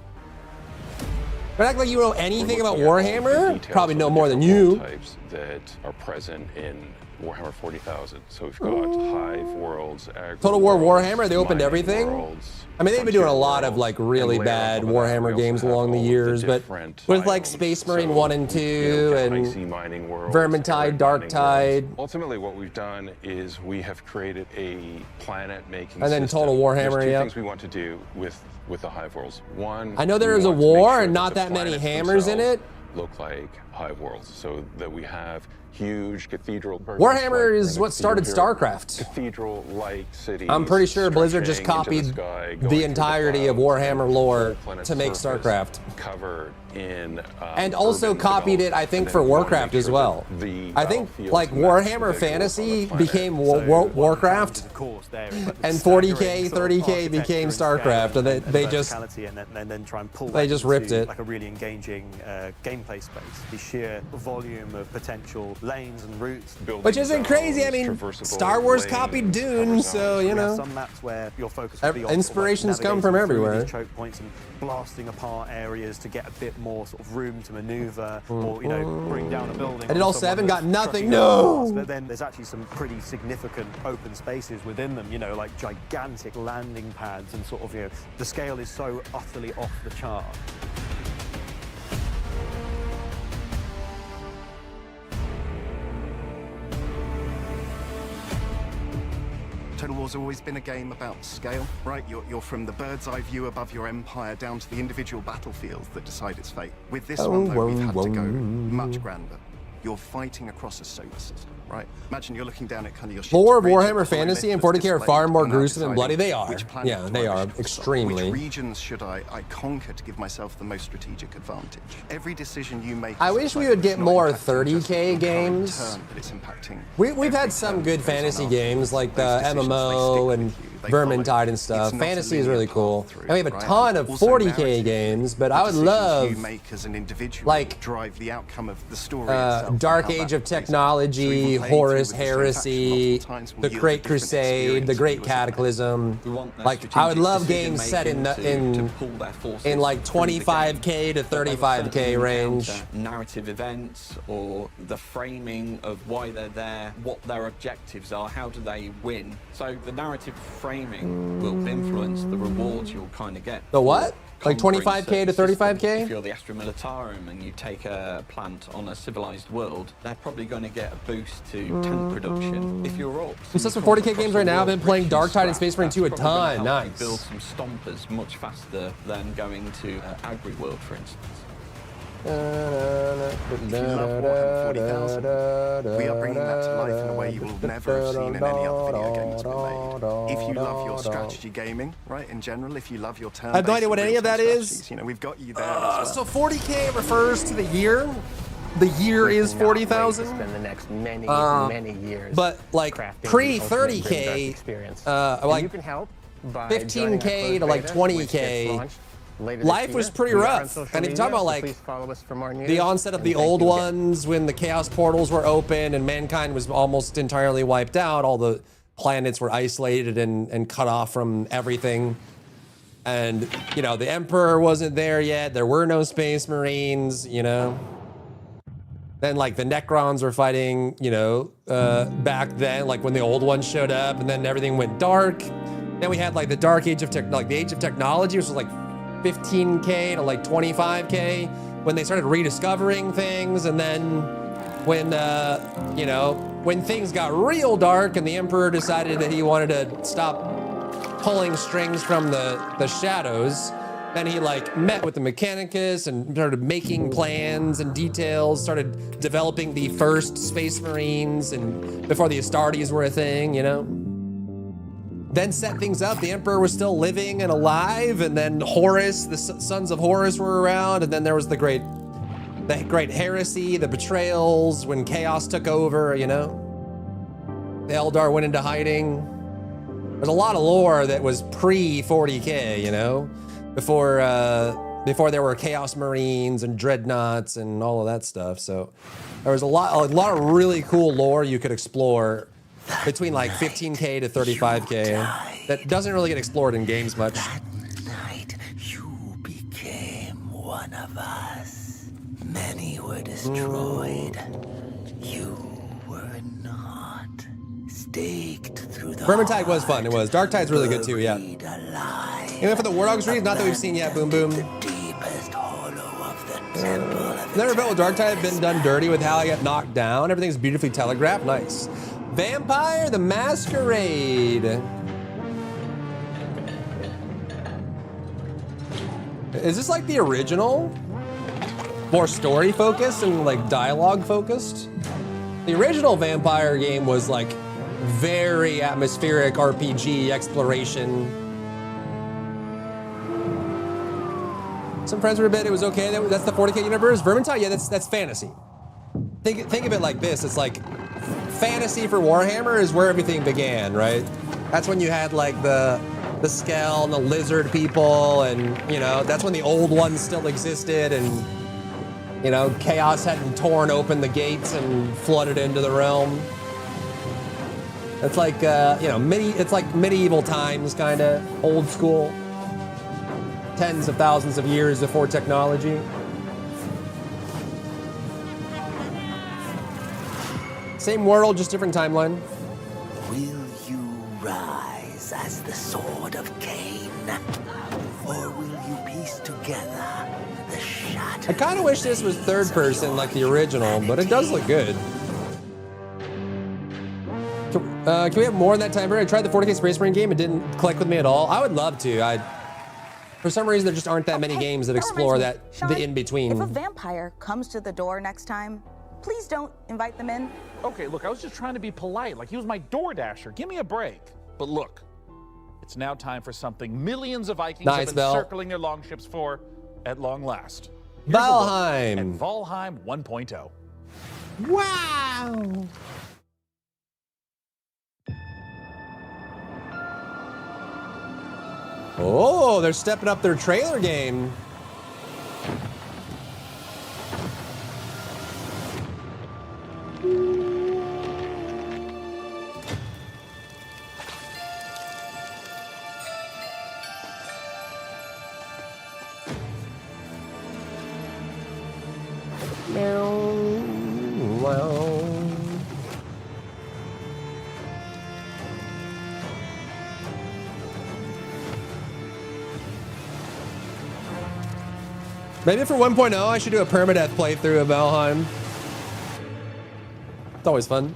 act like you know anything about Warhammer? Probably know more than you. Types that are present in Warhammer 40,000. So we've got Hive worlds, Total War worlds, Warhammer, they opened mining everything. worlds, I mean, they've been doing a lot of worlds, like really and layer bad on top of that, Warhammer we games also have along the all years, but different with like biomes. Space Marine So 1 and 2 icy mining and worlds, Vermintide, arid Dark mining Tide, worlds. Ultimately, what we've done is we have created a planet-making and then system. Total Warhammer. There's two Yeah. things we want to do with the Hive worlds. One, I know there we is a want to make war sure and not the that many planets hammers in themselves it. Look like Hive worlds, so that we have huge cathedral. Warhammer is what started StarCraft. Cathedral-like cities. I'm pretty sure Blizzard just stretching into copied sky, going the through entirety of clouds, Warhammer lore planet's to make surface StarCraft. Covered in And also urban copied it, I development. think, And for then we wanna Warcraft make as sure well. that the I think battlefields like match the Warhammer visuals on the Fantasy planet. became Warcraft, and 40K, 30K became StarCraft, and they just and then try and pull they that just ripped into, it. like a really engaging gameplay space. These sheer volume of potential lanes and routes. Which isn't crazy. I mean, Star Wars copied Dune, so you know. Some maps where your focus will be on inspirations come from everywhere. Choke points and blasting apart areas to get a bit more sort of room to maneuver, or you know, bring down a building. I did all 7, got nothing. No. But then there's actually some pretty significant open spaces within them. You know, like gigantic landing pads and sort of, you know, the scale is so utterly off the chart. Total War's always been a game about scale, right? You're from the bird's eye view above your empire down to the individual battlefields that decide its fate. With this one, though, we've had to go much grander. You're fighting across a solar system, right? Imagine you're looking down at kind of your lore of Warhammer Fantasy and 40K are far more gruesome and bloody. They are. Yeah, they are extremely. Which regions should I conquer to give myself the most strategic advantage? Every decision you make. I wish we would get more 30K games. We've had some good fantasy games like the MMO and Vermintide and stuff. Fantasy is really cool. And we have a ton of 40K games, but I would love like drive the outcome of the story. Dark Age of Technology, Horus Heresy, The Great Crusade, The Great Cataclysm. Like, I would love games set in like 25K to 35K range. Narrative events or the framing of why they're there, what their objectives are, how do they win. So the narrative framing will influence the rewards you'll kind of get. The what? Like 25K to 35K? If you're the Astra Militarum and you take a plant on a civilized world, they're probably going to get a boost to tank production. If you're Orcs, I'm just for 40K games right now. I've been playing Darktide and Space Marine 2 a ton. Nice. Build some stompers much faster than going to Agri World, for instance. If you love Warhammer 40,000, we are bringing that to life in a way you will never have seen in any other video game that's been made. If you love your strategy gaming, right, in general, if you love your turn-based, I have no idea what any of that is. You know, we've got you there. As well. So 40K refers to the year. The year is 40,000. Spend the next many years. But like pre 30K, like you can help by 15K to like 20K. Life was pretty rough. And if you talk about like the onset of the old ones, when the Chaos portals were open and mankind was almost entirely wiped out, all the planets were isolated and cut off from everything. And, you know, the Emperor wasn't there yet. There were no Space Marines, you know. Then, like, the Necrons were fighting, you know, back then, like when the old ones showed up, and then everything went dark. Then we had, like, the Dark Age of the Age of Technology, which was, like, 15K to, like, 25K, when they started rediscovering things. And then when, you know, when things got real dark and the Emperor decided that he wanted to stop pulling strings from the shadows, then he like met with the Mechanicus and started making plans and details, started developing the first Space Marines, and before the Astartes were a thing, you know. Then set things up. The Emperor was still living and alive, and then Horus, the sons of Horus were around, and then there was the great heresy, the betrayals, when Chaos took over, you know. The Eldar went into hiding. There's a lot of lore that was pre-40K, you know, before there were Chaos Marines and Dreadnoughts and all of that stuff. So there was a lot of really cool lore you could explore between like 15K to 35K that doesn't really get explored in games much. That night, you became one of us. Many were destroyed. You were not. Staked through the Vermintide was fun. It was. Darktide's really good too. Yeah. Even for the War Dogs read, not that we've seen yet. Boom boom. Never felt with Darktide been done dirty with how I got knocked down. Everything's beautifully telegraphed. Nice. Vampire the Masquerade. Is this like the original? More story focused and like dialogue focused? The original Vampire game was like very atmospheric RPG exploration. Some friends were a bit, it was okay. That's the 40K universe. Vermintide, yeah, that's fantasy. Think of it like this. It's like fantasy for Warhammer is where everything began, right? That's when you had like the Skell and the lizard people, and you know, that's when the old ones still existed, and You know, chaos hadn't torn open the gates and flooded into the realm. It's like, you know, it's like medieval times, kind of old school. Tens of thousands of years before technology. Same world, just different timeline. Will you rise as the sword of Cain? Or will you piece together the shattered... I kind of wish this was third person like the original, but it does look good. Can we have more in that time period? I tried the 40K Space Marine game. It didn't click with me at all. I would love to. For some reason, there just aren't that many games that explore the in-between. If a vampire comes to the door next time, please don't invite them in. Okay, look, I was just trying to be polite. Like, he was my door dasher. Give me a break. But look, it's now time for something millions of Vikings have been circling their longships for at long last. Here's Valheim. And Valheim 1.0. Wow. Oh, they're stepping up their trailer game. Maybe for 1.0, I should do a permadeath playthrough of Valheim. It's always fun.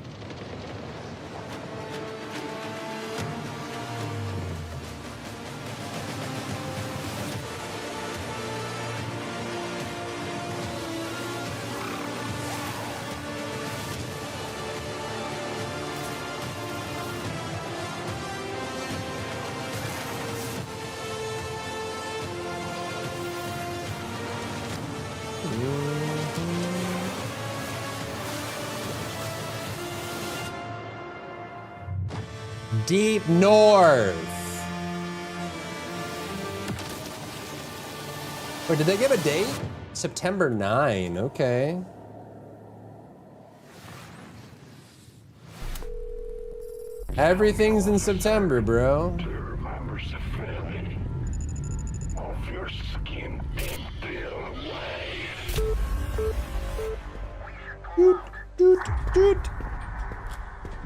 Deep North. Wait, did they give a date? September 9, okay. Everything's in September, bro. Remembers the feeling of your skin being peeled away.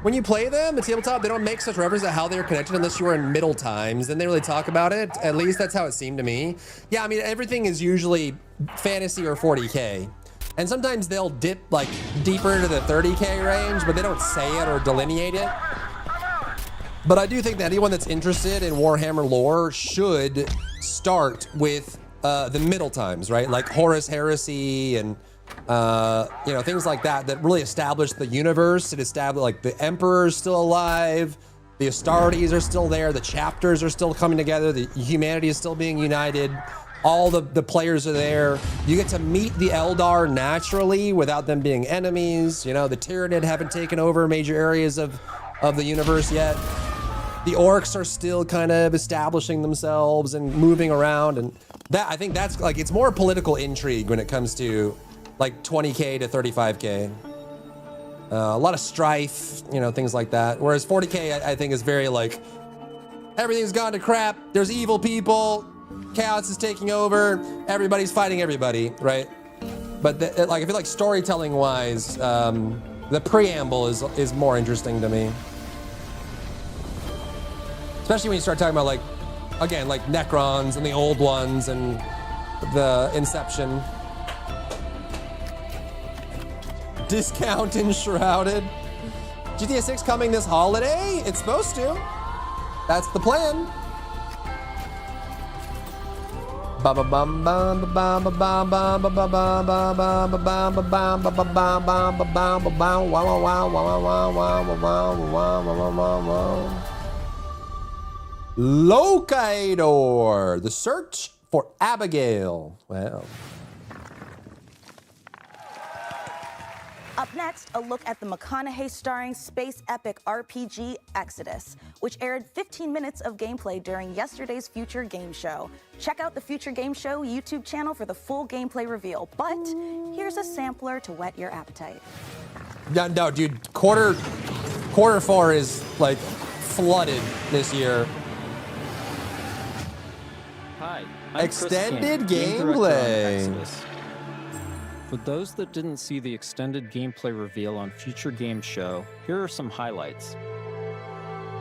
When you play them, the tabletop, they don't make such reference to how they're connected unless you are in Middle Times. Then they really talk about it. At least that's how it seemed to me. Yeah, I mean, everything is usually fantasy or 40K. And sometimes they'll dip like deeper into the 30K range, but they don't say it or delineate it. But I do think that anyone that's interested in Warhammer lore should start with the Middle Times, right? Like Horus Heresy and you know, things like that that really establish the universe. It established like the Emperor's still alive, the Astartes are still there, the chapters are still coming together, the humanity is still being united, all the players are there. You get to meet the Eldar naturally without them being enemies. You know, the Tyranid haven't taken over major areas of the universe yet. The Orcs are still kind of establishing themselves and moving around, and that, I think that's like, it's more political intrigue when it comes to like 20K to 35K. A lot of strife, you know, things like that. Whereas 40K, I think is very like, everything's gone to crap. There's evil people. Chaos is taking over. Everybody's fighting everybody, right? But like, I feel like storytelling wise, the preamble is more interesting to me. Especially when you start talking about like, again, like Necrons and the old ones and the Inception. Discount Enshrouded. GTA 6 coming this holiday? It's supposed to. That's the plan. Locator, the search for Abigail. Wow. Up next, a look at the McConaughey-starring space epic RPG Exodus, which aired 15 minutes of gameplay during yesterday's Future Game Show. Check out the Future Game Show YouTube channel for the full gameplay reveal, but here's a sampler to whet your appetite. Yeah, no, dude, quarter 4 is like flooded this year. Hi, I'm Extended Chris King, game director on gameplay. Exodus. For those that didn't see the extended gameplay reveal on Future Game Show, here are some highlights.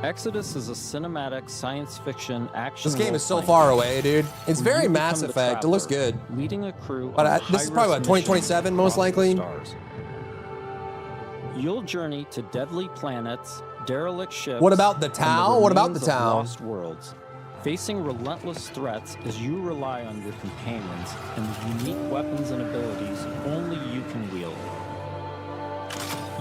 Exodus is a cinematic science fiction action. This game is so role-playing far game away, dude. It's where very you Mass become the Effect. It looks traveler, good. Leading a crew But on a this is probably what, high-risk 2027 mission most across the likely? stars. You'll journey to deadly planets, derelict ships. What about the and Tau? What about remains the of Tau? Lost worlds, facing relentless threats as you rely on your companions and the unique weapons and abilities only you can wield.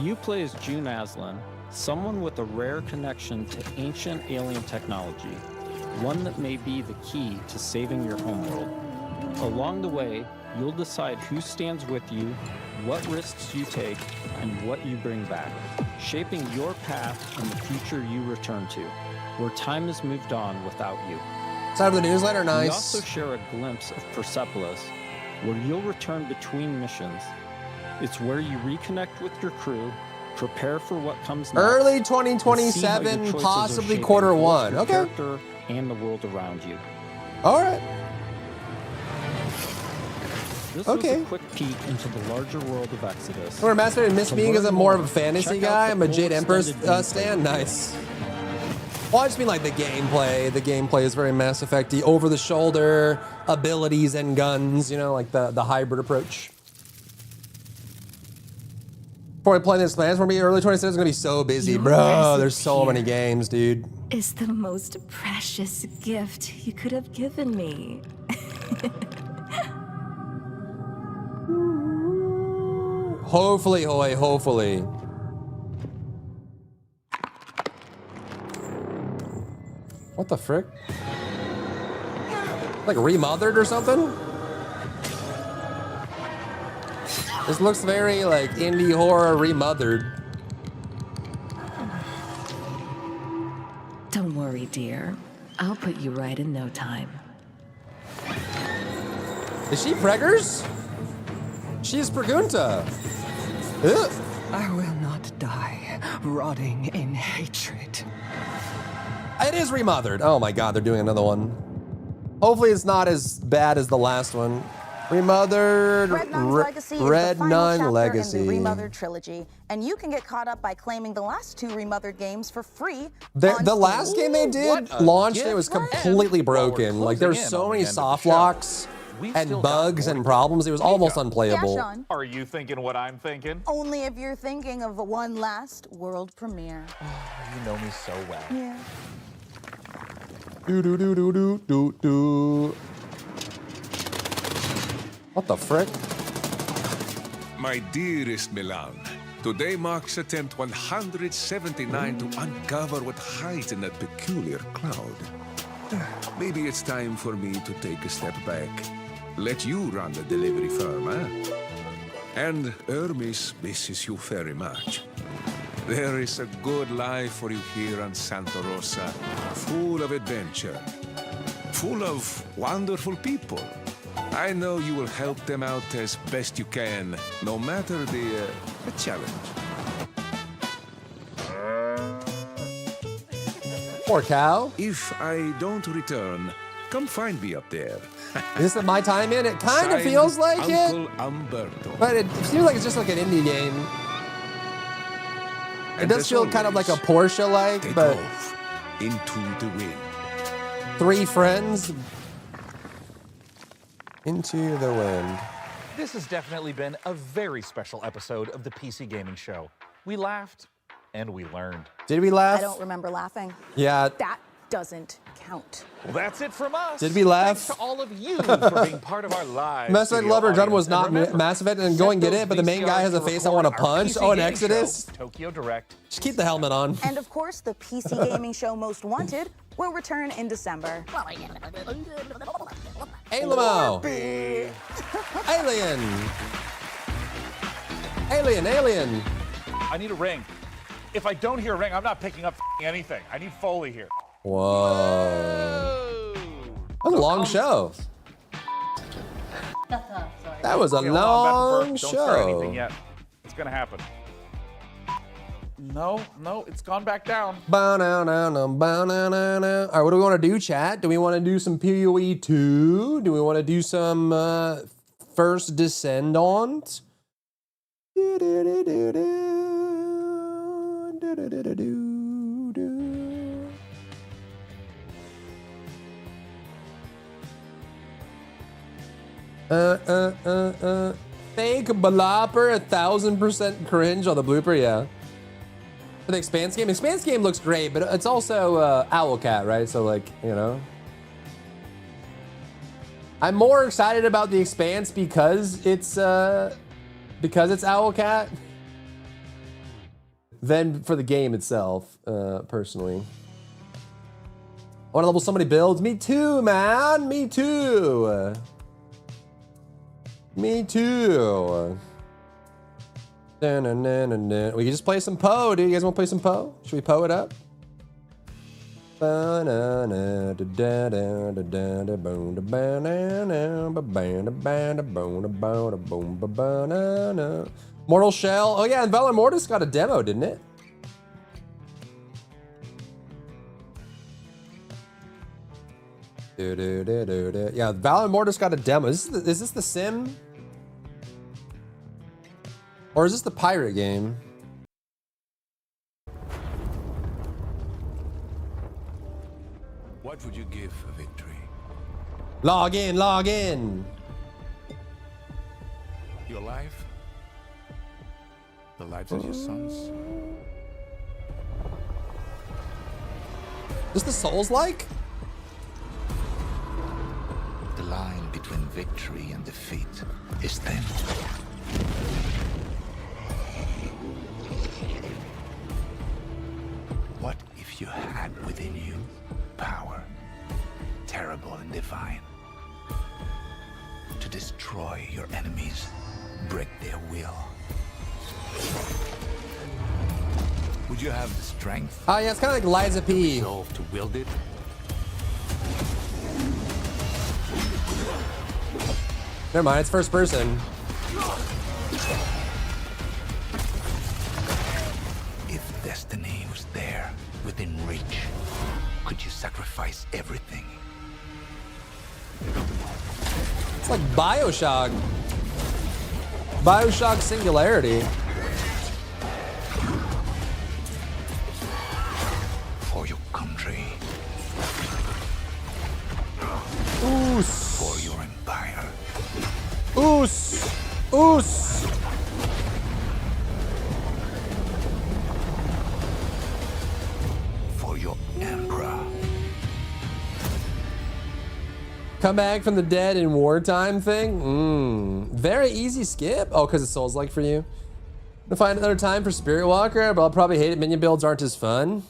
You play as June Aslan, someone with a rare connection to ancient alien technology, one that may be the key to saving your homeworld. Along the way, you'll decide who stands with you, what risks you take, and what you bring back, shaping your path and the future you return to, where time has moved on without you. Side of the newsletter, We nice. also share a glimpse of Persepolis, where you'll return between missions. It's where you reconnect with your crew, prepare for what comes next. Early and see how your 2027, choices are possibly shaping quarter both 1. your Okay. character and the world around you. All right. This Okay. was a quick peek into the larger world of Exodus. Or Master didn't miss To me because learn I'm more of a more, fantasy check out guy. the I'm a full Jade Empress extended gameplay stand. video. Nice. Well, I just mean like the gameplay. The gameplay is very Mass Effect-y, over the shoulder abilities and guns. You know, like the hybrid approach. Before I play this, man, it's gonna be early 2027. It's gonna be so busy, Your bro. There's so present many games, dude. Is the most precious gift you could have given me. Hopefully, Hoy, hopefully. What the frick? Like remothered or something? This looks very like indie horror remothered. Don't worry, dear. I'll put you right in no time. Is she preggers? She's Pregunta. Ugh. I will not die, rotting in hatred. It is remothered. Oh my god, they're doing another one. Hopefully it's not as bad as the last one. Remothered. Red Nun's Legacy is Red the final Nun chapter Legacy. in the Remothered trilogy, and you can get caught up by claiming the last 2 Remothered games for free. The on last Steam. game they did launched, it was completely broken. Like there were so many soft locks and bugs and problems. It was almost unplayable. Yeah, Sean. Are you thinking what I'm thinking? Only if you're thinking of one last world premiere. You know me so well. Yeah. Do do do do do do do. What the frick? My dearest Milan, today marks attempt 179 to uncover what hides in that peculiar cloud. Maybe it's time for me to take a step back. Let you run the delivery firm, eh? And Hermes misses you very much. There is a good life for you here on Santa Rosa, full of adventure, full of wonderful people. I know you will help them out as best you can, no matter the challenge. Poor cow. If I don't return, come find me up there. Is this my time in? It kind of Signed, feels like Uncle it, Umberto. but it seems like it's just like an indie game. It And does as feel kind of like a always, Porsche-like, take but off into the wind. 3 friends into the wind. This has definitely been a very special episode of the PC Gaming Show. We laughed and we learned. Did we laugh? I don't remember laughing. Yeah. That doesn't count. Well, that's it from us. Did we laugh? Thanks to all of you for being part of our live Mass Effect studio Lover Gun audience. was And not remember, Mass Effect and set go and get those it, but the main guy has a VCRs face to I want to record our punch. PC Oh, an Gaming Exodus. Show, Tokyo Direct. Just keep the helmet on. And of course, the PC Gaming Show Most Wanted will return in December. Hey, Lamo. Warpy. Alien. Alien. I need a ring. If I don't hear a ring, I'm not picking up anything. I need Foley here. Whoa. That was a long show. That was a Okay, hold on, I'm about to burp. long Don't start anything show. yet. It's gonna happen. No, it's gone back down. Ba-na-na-na, all right, what do we want to do, chat? Do we want to do some PoE 2? Do we want to do some first descendant? Fake Balopper, 1000% cringe on the blooper, yeah. For the Expanse game looks great, but it's also Owlcat, right? So like, you know. I'm more excited about the Expanse because it's Owlcat than for the game itself, personally. I want to level so many builds. Me too, man. Me too. Me too. We can just play some Poe, dude. You guys want to play some Poe? Should we Poe it up? Mortal Shell. Oh yeah, and Valor Mortis got a demo, didn't it? Yeah, Valor Mortis got a demo. Is this the sim? Or is this the pirate game? What would you give for victory? Log in, log in. Your life? The lives of your sons? Is the Souls-like? The line between victory and defeat is thin. What if you had within you power, terrible and divine, to destroy your enemies, break their will? Would you have the strength? Oh yeah, it's kind of like Liza P. Resolve to wield it? Never mind, it's first person. If destiny was there, within reach, could you sacrifice everything? It's like Bioshock. Bioshock Singularity. For your country. Oos. For your empire. Oos. Oos. For your emperor. Come back from the dead in wartime thing? Very easy skip. Oh, because it's Souls-like for you. To find another time for Spirit Walker, but I'll probably hate it. Minion builds aren't as fun.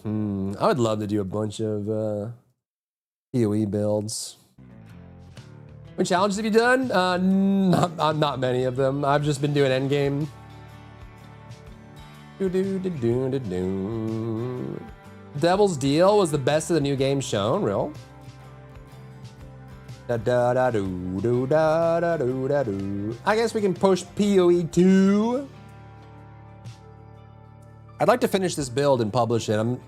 I would love to do a bunch of PoE builds. What challenges have you done? Not many of them. I've just been doing endgame. Devil's Deal was the best of the new games shown, real. I guess we can push PoE 2. I'd like to finish this build and publish it.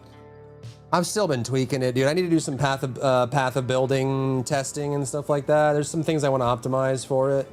I've still been tweaking it, dude. I need to do some path of building testing and stuff like that. There's some things I want to optimize for it.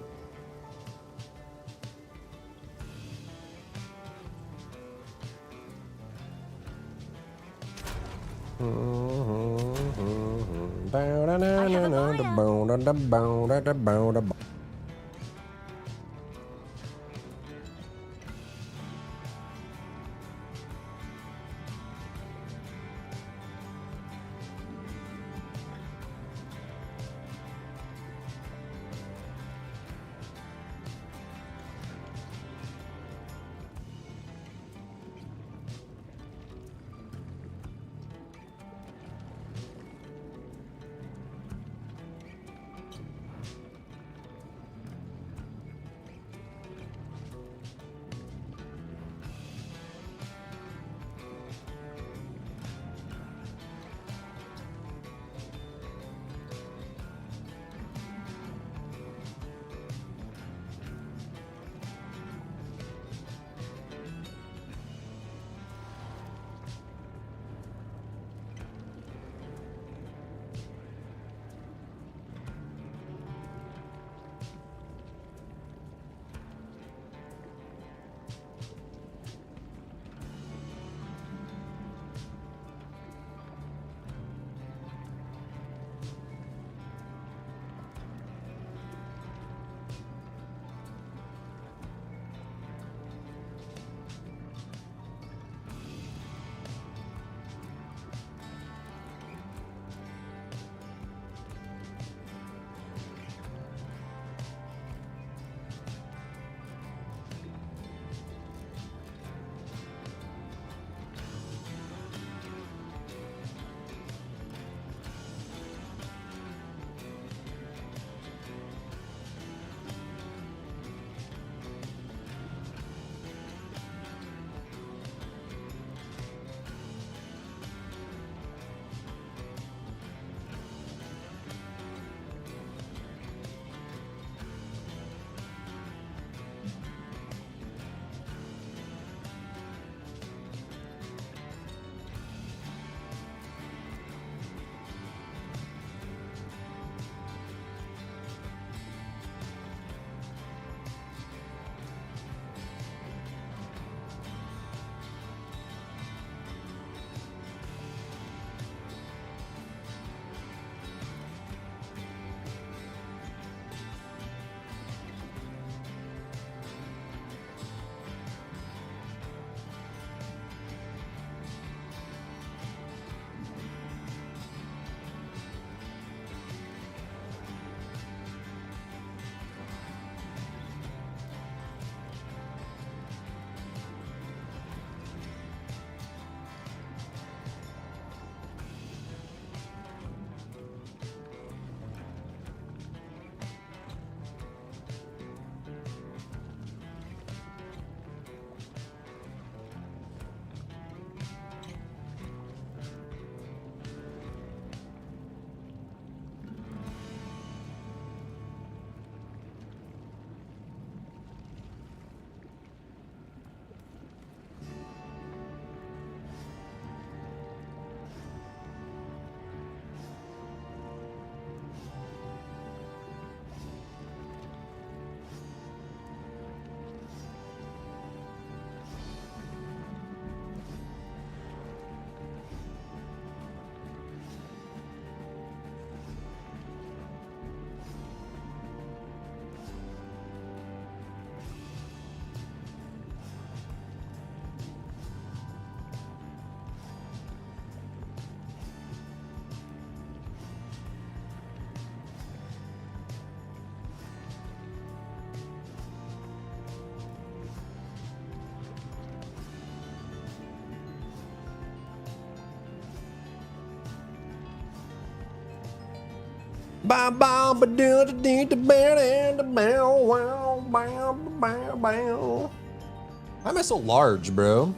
Why am I so large, bro?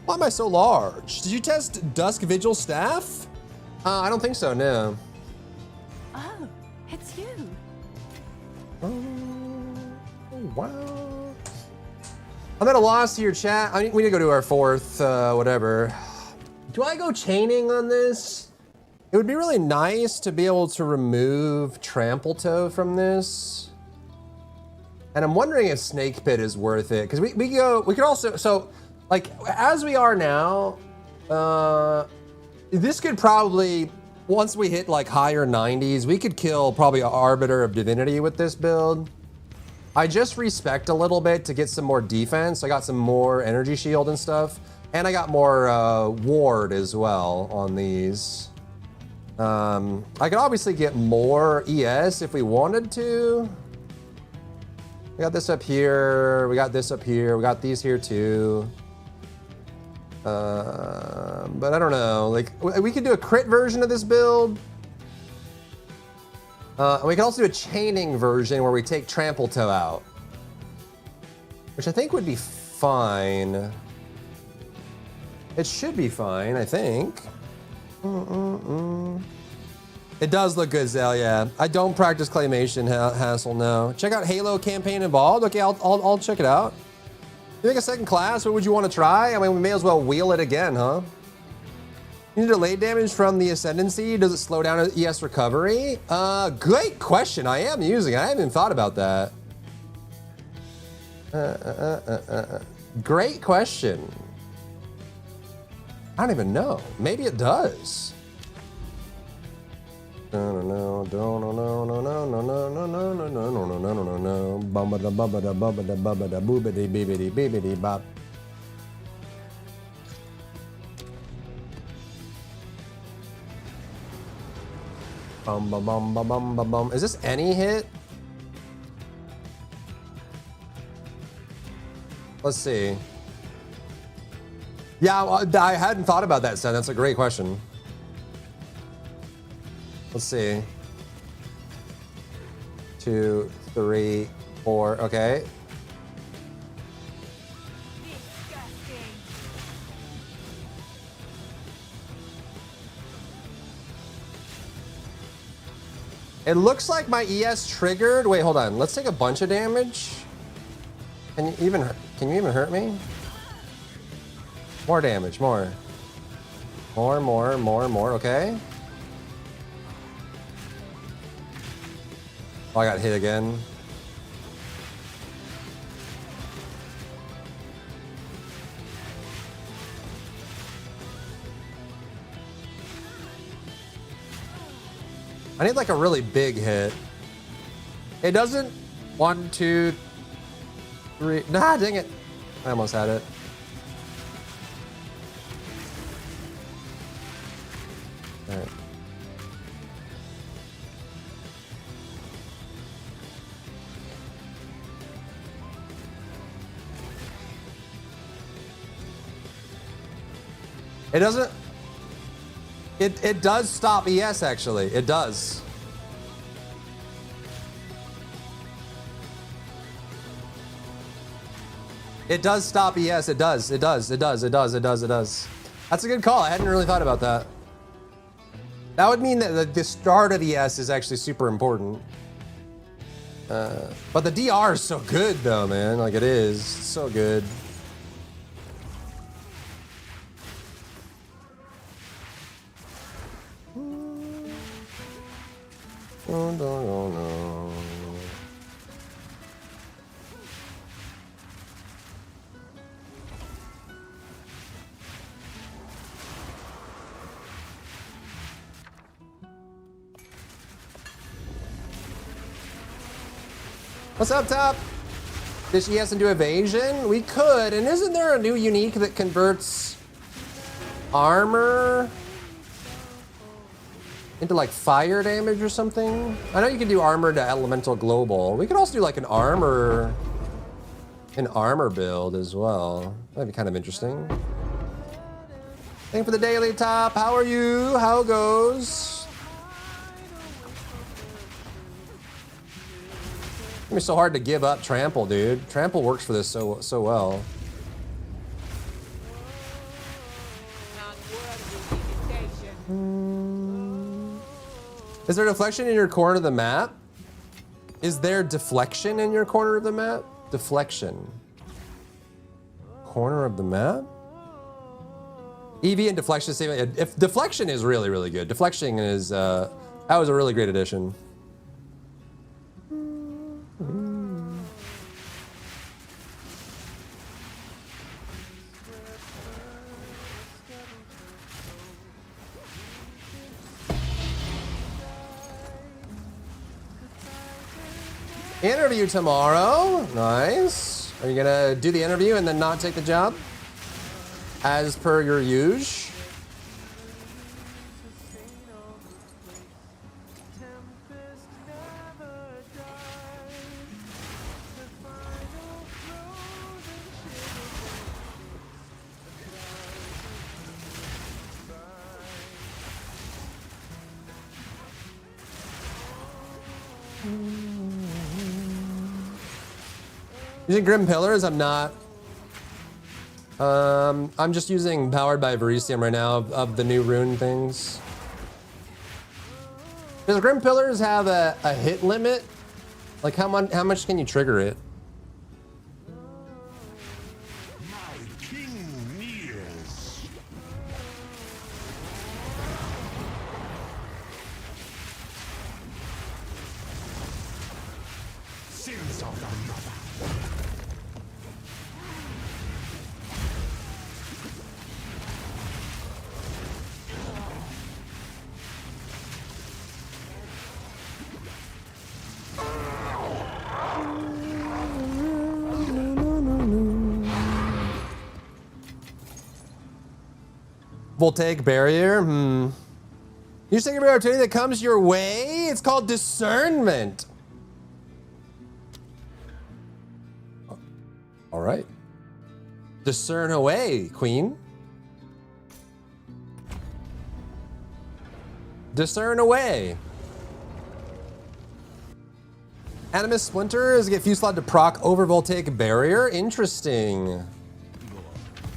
Why am I so large? Did you test Dusk Vigil staff? I don't think so, no. Oh, it's you. Oh, wow. I'm at a loss here, chat. We need to go to our fourth, whatever. Do I go chaining on this? It would be really nice to be able to remove Trample Toe from this. And I'm wondering if Snake Pit is worth it. Because we could also, so like as we are now, this could probably, once we hit like higher 90s, we could kill probably Arbiter of Divinity with this build. I just respect a little bit to get some more defense. I got some more energy shield and stuff. And I got more ward as well on these. I could obviously get more ES if we wanted to. We got this up here. We got this up here. We got these here too. But I don't know. Like we could do a crit version of this build. We can also do a chaining version where we take Trample Toe out, which I think would be fine. It should be fine, I think. It does look good, Zell, yeah. I don't practice claymation, Hassel, no. Check out Halo Campaign Involved. Okay, I'll check it out. You make a second class, what would you want to try? I mean, we may as well wheel it again, huh? You need delayed damage from the Ascendancy. Does it slow down ES recovery? Great question. I am using it. I haven't even thought about that. Great question. I don't even know. Maybe it does. Is this any hit? Let's see. Yeah, I hadn't thought about that, Sen. That's a great question. Let's see. 2, 3, 4. Okay. It looks like my ES triggered. Wait, hold on. Let's take a bunch of damage. Can you even hurt me? More damage, more. More, okay. Oh, I got hit again. I need like a really big hit. It doesn't. 1, 2, 3. Nah, dang it. I almost had it. All right. It doesn't. It does stop ES, actually. It does. It does stop ES. It does. It does. It does. It does. It does. It does. That's a good call. I hadn't really thought about that. That would mean that the start of ES is actually super important. But the DR is so good, though, man. Like, it is. It's so good. No. What's up, top? Dish ES into evasion? We could, and isn't there a new unique that converts armor into like fire damage or something? I know you can do armor to elemental global. We could also do like an armor build as well. That'd be kind of interesting. Thank you for the daily, top. How are you? How goes? It's gonna be so hard to give up trample, dude. Trample works for this so well. Is there deflection in your corner of the map? Is there deflection in your corner of the map? Deflection. Corner of the map? EV and deflection. If deflection is really, really good. Deflection is, that was a really great addition. Interview tomorrow. Nice. Are you gonna do the interview and then not take the job? As per your usual. Using Grim Pillars, I'm not. I'm just using Powered by Verisium right now of the new rune things. Does Grim Pillars have a hit limit? Like how much can you trigger it? Voltaic barrier? You just take every opportunity that comes your way? It's called discernment. All right. Discern away, queen. Discern away. Animus Splinters get Fusillade to proc over Voltaic barrier. Interesting.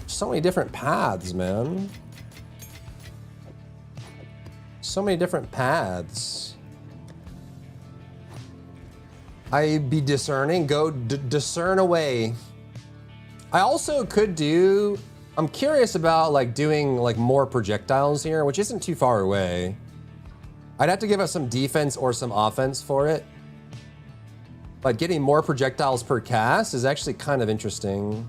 So many different paths, man. So many different paths. I be discerning. Go discern away. I also could do. I'm curious about like doing like more projectiles here, which isn't too far away. I'd have to give us some defense or some offense for it. But getting more projectiles per cast is actually kind of interesting.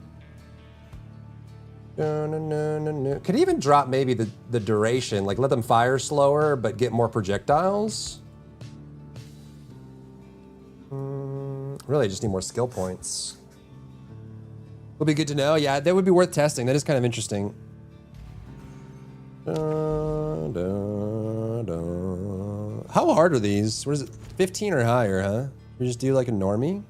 Could even drop maybe the duration, like let them fire slower, but get more projectiles. Really, just need more skill points. Would be good to know. Yeah, that would be worth testing. That is kind of interesting. How hard are these? What is it? 15 or higher, huh? We just do like a normie?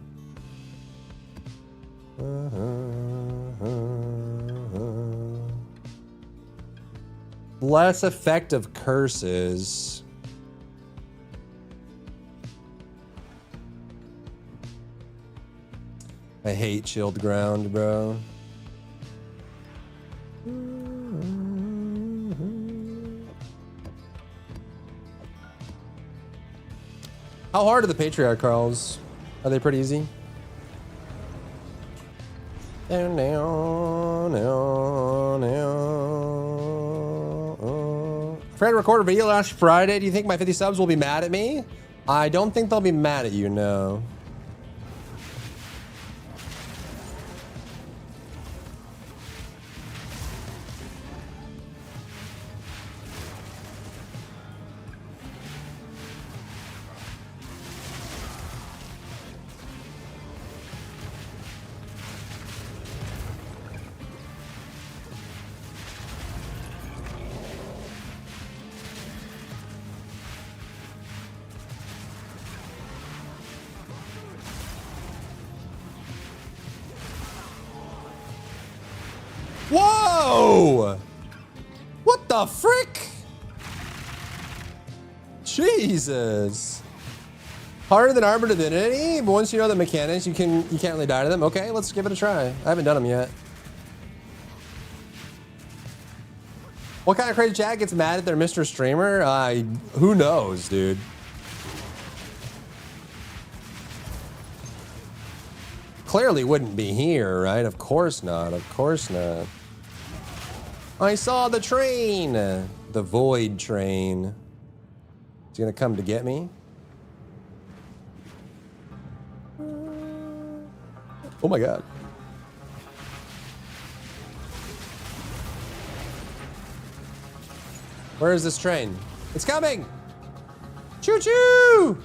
Less effective curses. I hate chilled ground, bro. How hard are the Patriarch Carls? Are they pretty easy? Forgot to record a video last Friday. Do you think my 50 subs will be mad at me? I don't think they'll be mad at you, no. Whoa! What the frick? Jesus. Harder than Arbor Divinity, but once you know the mechanics, you can't really die to them. Okay, let's give it a try. I haven't done them yet. What kind of crazy chat gets mad at their Mr. Streamer? Who knows, dude? Clearly wouldn't be here, right? Of course not. Of course not. I saw the train. The Void Train. Is he gonna come to get me? Oh my god. Where is this train? It's coming! Choo choo!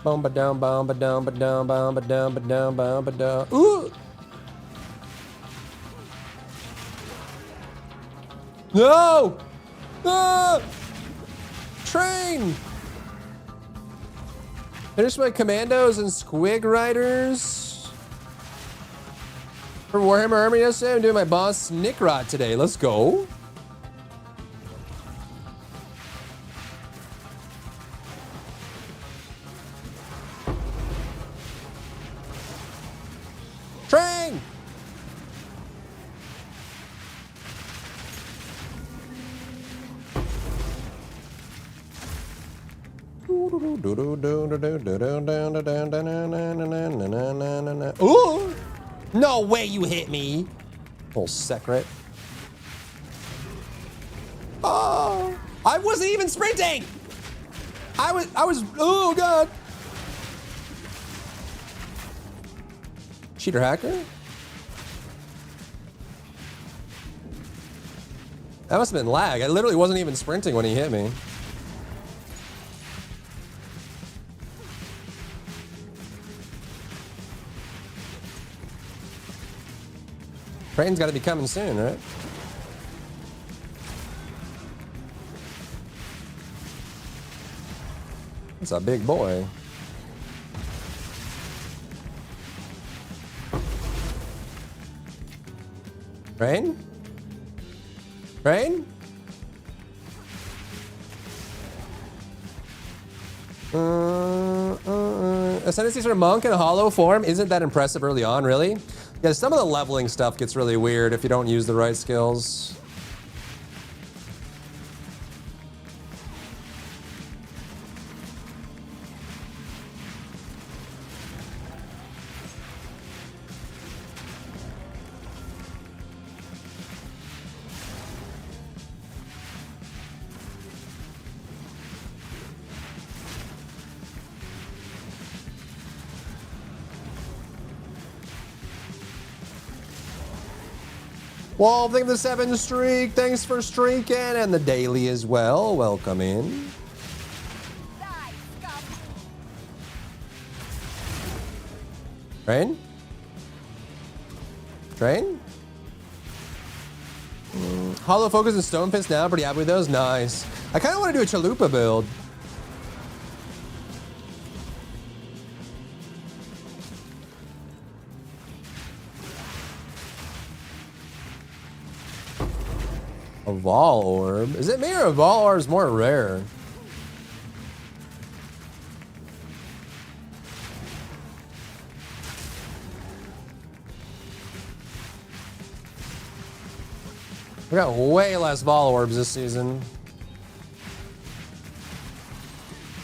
Bomba down, bomba down, bomba down, bomba down, bomba down, bomba down. Ooh! No! Ah! Train! Finish my commandos and squig riders. For Warhammer Army yesterday, I'm doing my boss Snickrot today. Let's go. Train! Ooh! No way you hit me! Little secret. Oh! I wasn't even sprinting! I was, oh god! Cheater hacker? That must have been lag. I literally wasn't even sprinting when he hit me. Train's got to be coming soon, right? It's a big boy. Train? Train? Ascendancy for Monk in a hollow form isn't that impressive early on, really? Yeah, some of the leveling stuff gets really weird if you don't use the right skills. Well, thank you for the 7 streak. Thanks for streaking. And the daily as well. Welcome in. Train? Train? Hollow Focus and Stone Fist now. Pretty happy with those. Nice. I kind of want to do a Chalupa build. A Vol Orb? Is it me or a Vol Orb is more rare? We got way less Vol Orbs this season.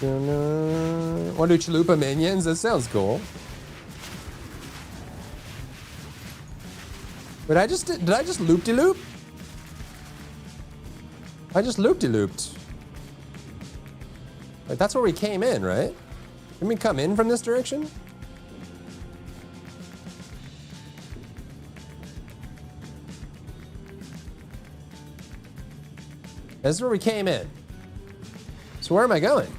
Want to do Chalupa minions? That sounds cool. But did I just loop-de-loop? I just loop-de-looped. Like, that's where we came in, right? Didn't we come in from this direction? This is where we came in. So where am I going?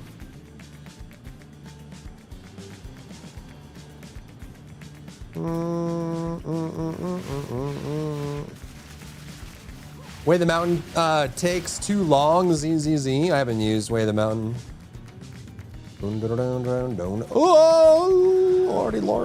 Way the Mountain takes too long. ZZZ. I haven't used Way the Mountain. Oh!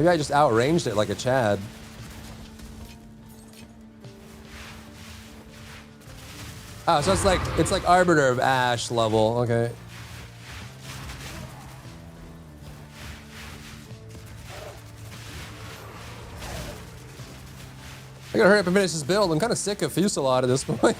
Maybe I just outranged it like a Chad. Oh, so it's like Arbiter of Ash level. Okay. I gotta hurry up and finish this build. I'm kind of sick of Fusillade at this point.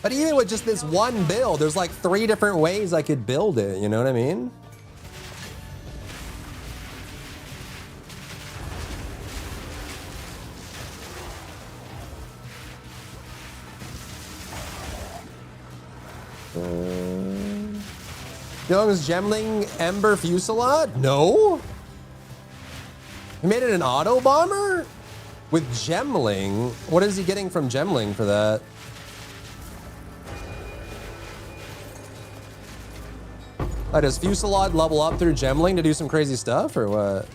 But even with just this one build, there's like 3 different ways I could build it, you know what I mean? Young's Gemling Ember Fusillade? No? He made it an auto bomber? With Gemling? What is he getting from Gemling for that? Does Fusillade level up through Gemling to do some crazy stuff, or what?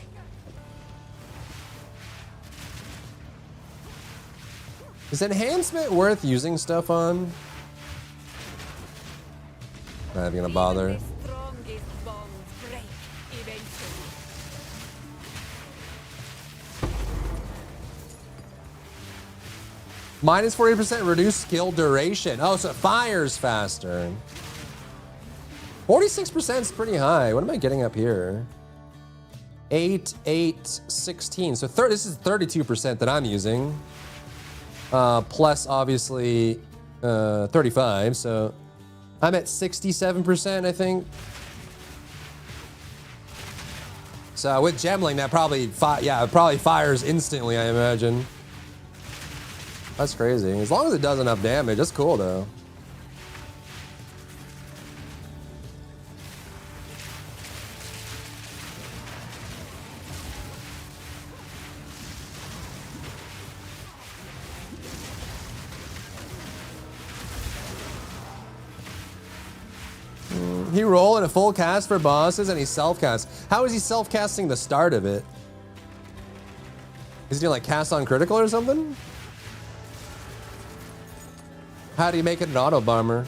Is enhancement worth using stuff on? Not even gonna bother. Minus 40% reduced skill duration. Oh, so it fires faster. 46% is pretty high. What am I getting up here? 8, 8, 16. So this is 32% that I'm using. Plus, obviously, 35. So I'm at 67%, I think. So with Gemling, that probably, it probably fires instantly, I imagine. That's crazy. As long as it does enough damage, that's cool, though. He roll in a full cast for bosses and he self-casts. How is he self-casting the start of it? Is he doing like cast on critical or something? How do you make it an auto bomber?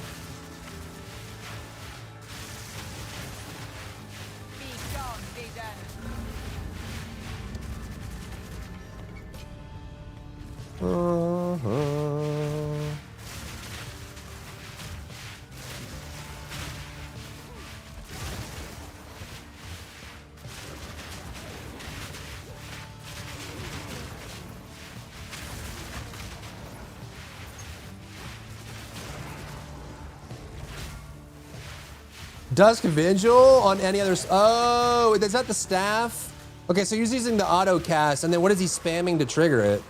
Dusk Vigil on any other... Oh, is that the staff? Okay, so he's using the auto cast, and then what is he spamming to trigger it?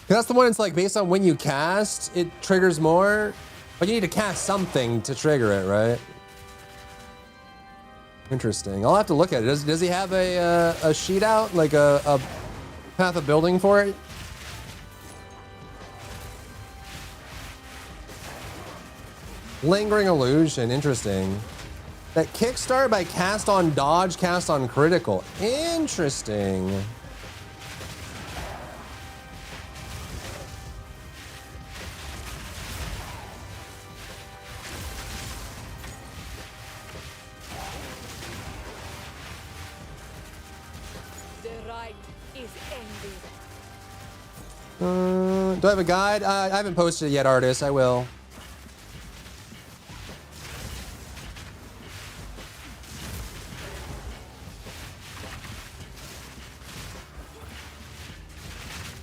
That's the one that's like based on when you cast, it triggers more. But you need to cast something to trigger it, right? Interesting. I'll have to look at it. Does he have a sheet out, like a path of building for it? Lingering Illusion, interesting. That kickstart by cast on dodge, cast on critical. Interesting. The right is ended. Do I have a guide? I haven't posted it yet, artist. I will.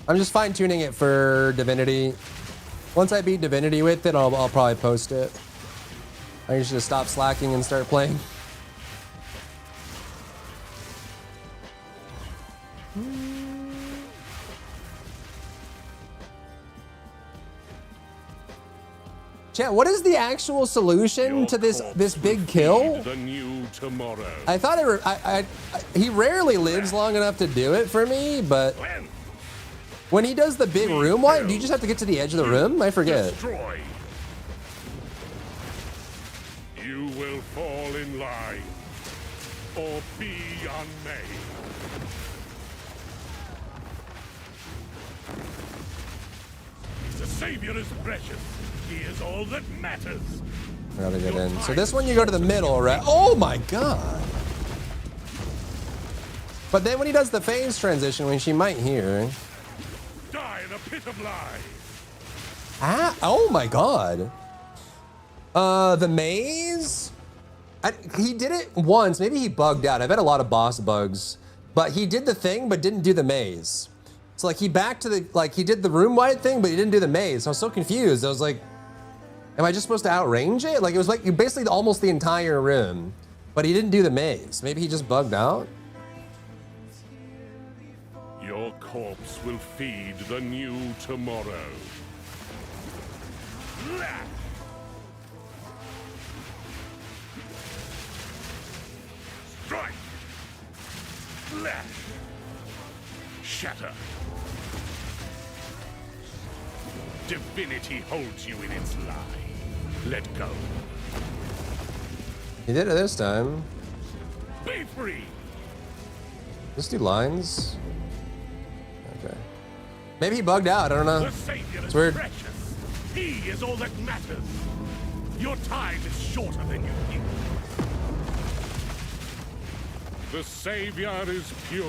I'm just fine-tuning it for Divinity. Once I beat Divinity with it, I'll probably post it. I should just stop slacking and start playing. Chat, what is the actual solution to this big kill? The new tomorrow. I thought he rarely lives long enough to do it for me, but when he does the big room wipe, do you just have to get to the edge of the room? I forget. Destroy. You will fall in line or be unmade. The Savior is precious. He is all that matters. I gotta get in. So this one you go to the middle, right? Oh my god. But then when he does the phase transition, when she might hear. Die in a pit of lies. Ah, oh my god. The maze? He did it once. Maybe he bugged out. I've had a lot of boss bugs. But he did the thing, but didn't do the maze. So like he back to the, like he did the room wide thing, but he didn't do the maze. I was so confused. I was like, am I just supposed to outrange it? Like it was like basically almost the entire room, but he didn't do the maze. Maybe he just bugged out. Your corpse will feed the new tomorrow. Strike! Slash! Shatter! Divinity holds you in its lie. Let go. He did it this time. Be free! Let's do lines. Okay. Maybe he bugged out. I don't know. The Savior It's is weird. precious. He is all that matters. Your time is shorter than you think. The Savior is pure.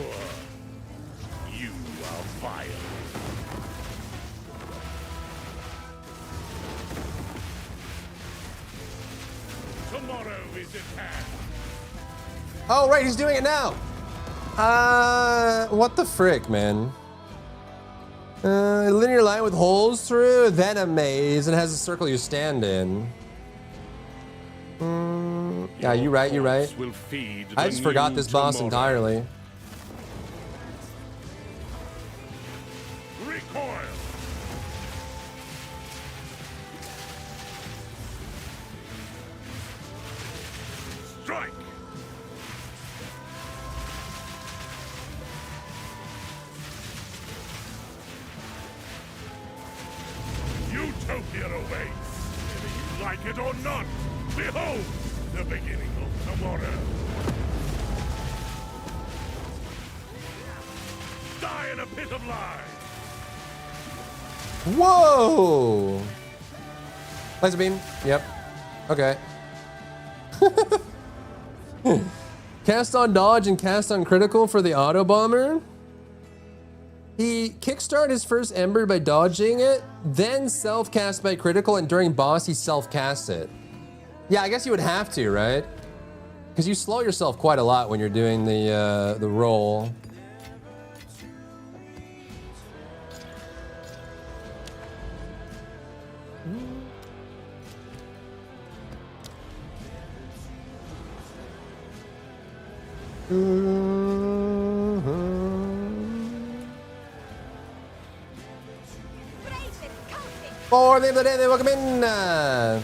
You are vile. Tomorrow is at hand. Oh, right, he's doing it now. What the frick, man? A linear line with holes through, then a maze, and has a circle you stand in. Yeah, you're right, you're right. Will feed I the just forgot new this boss tomorrow. entirely. Recoil. Strike. Utopia awaits, whether you like it or not. Behold, the beginning of tomorrow. Die in a pit of lies. Whoa! Laser beam. Yep. Okay. Cast on dodge and cast on critical for the auto bomber. He kickstarted his first ember by dodging it, then self-cast by critical, and during boss he self-casts it. Yeah, I guess you would have to, right? Because you slow yourself quite a lot when you're doing the roll. For the day they welcome in.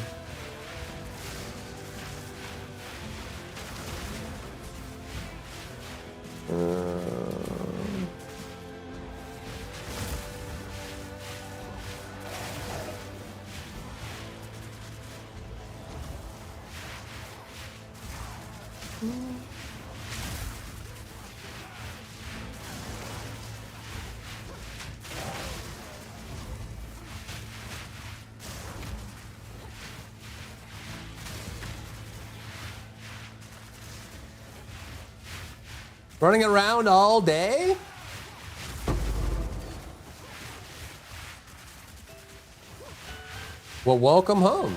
Running around all day? Well, welcome home.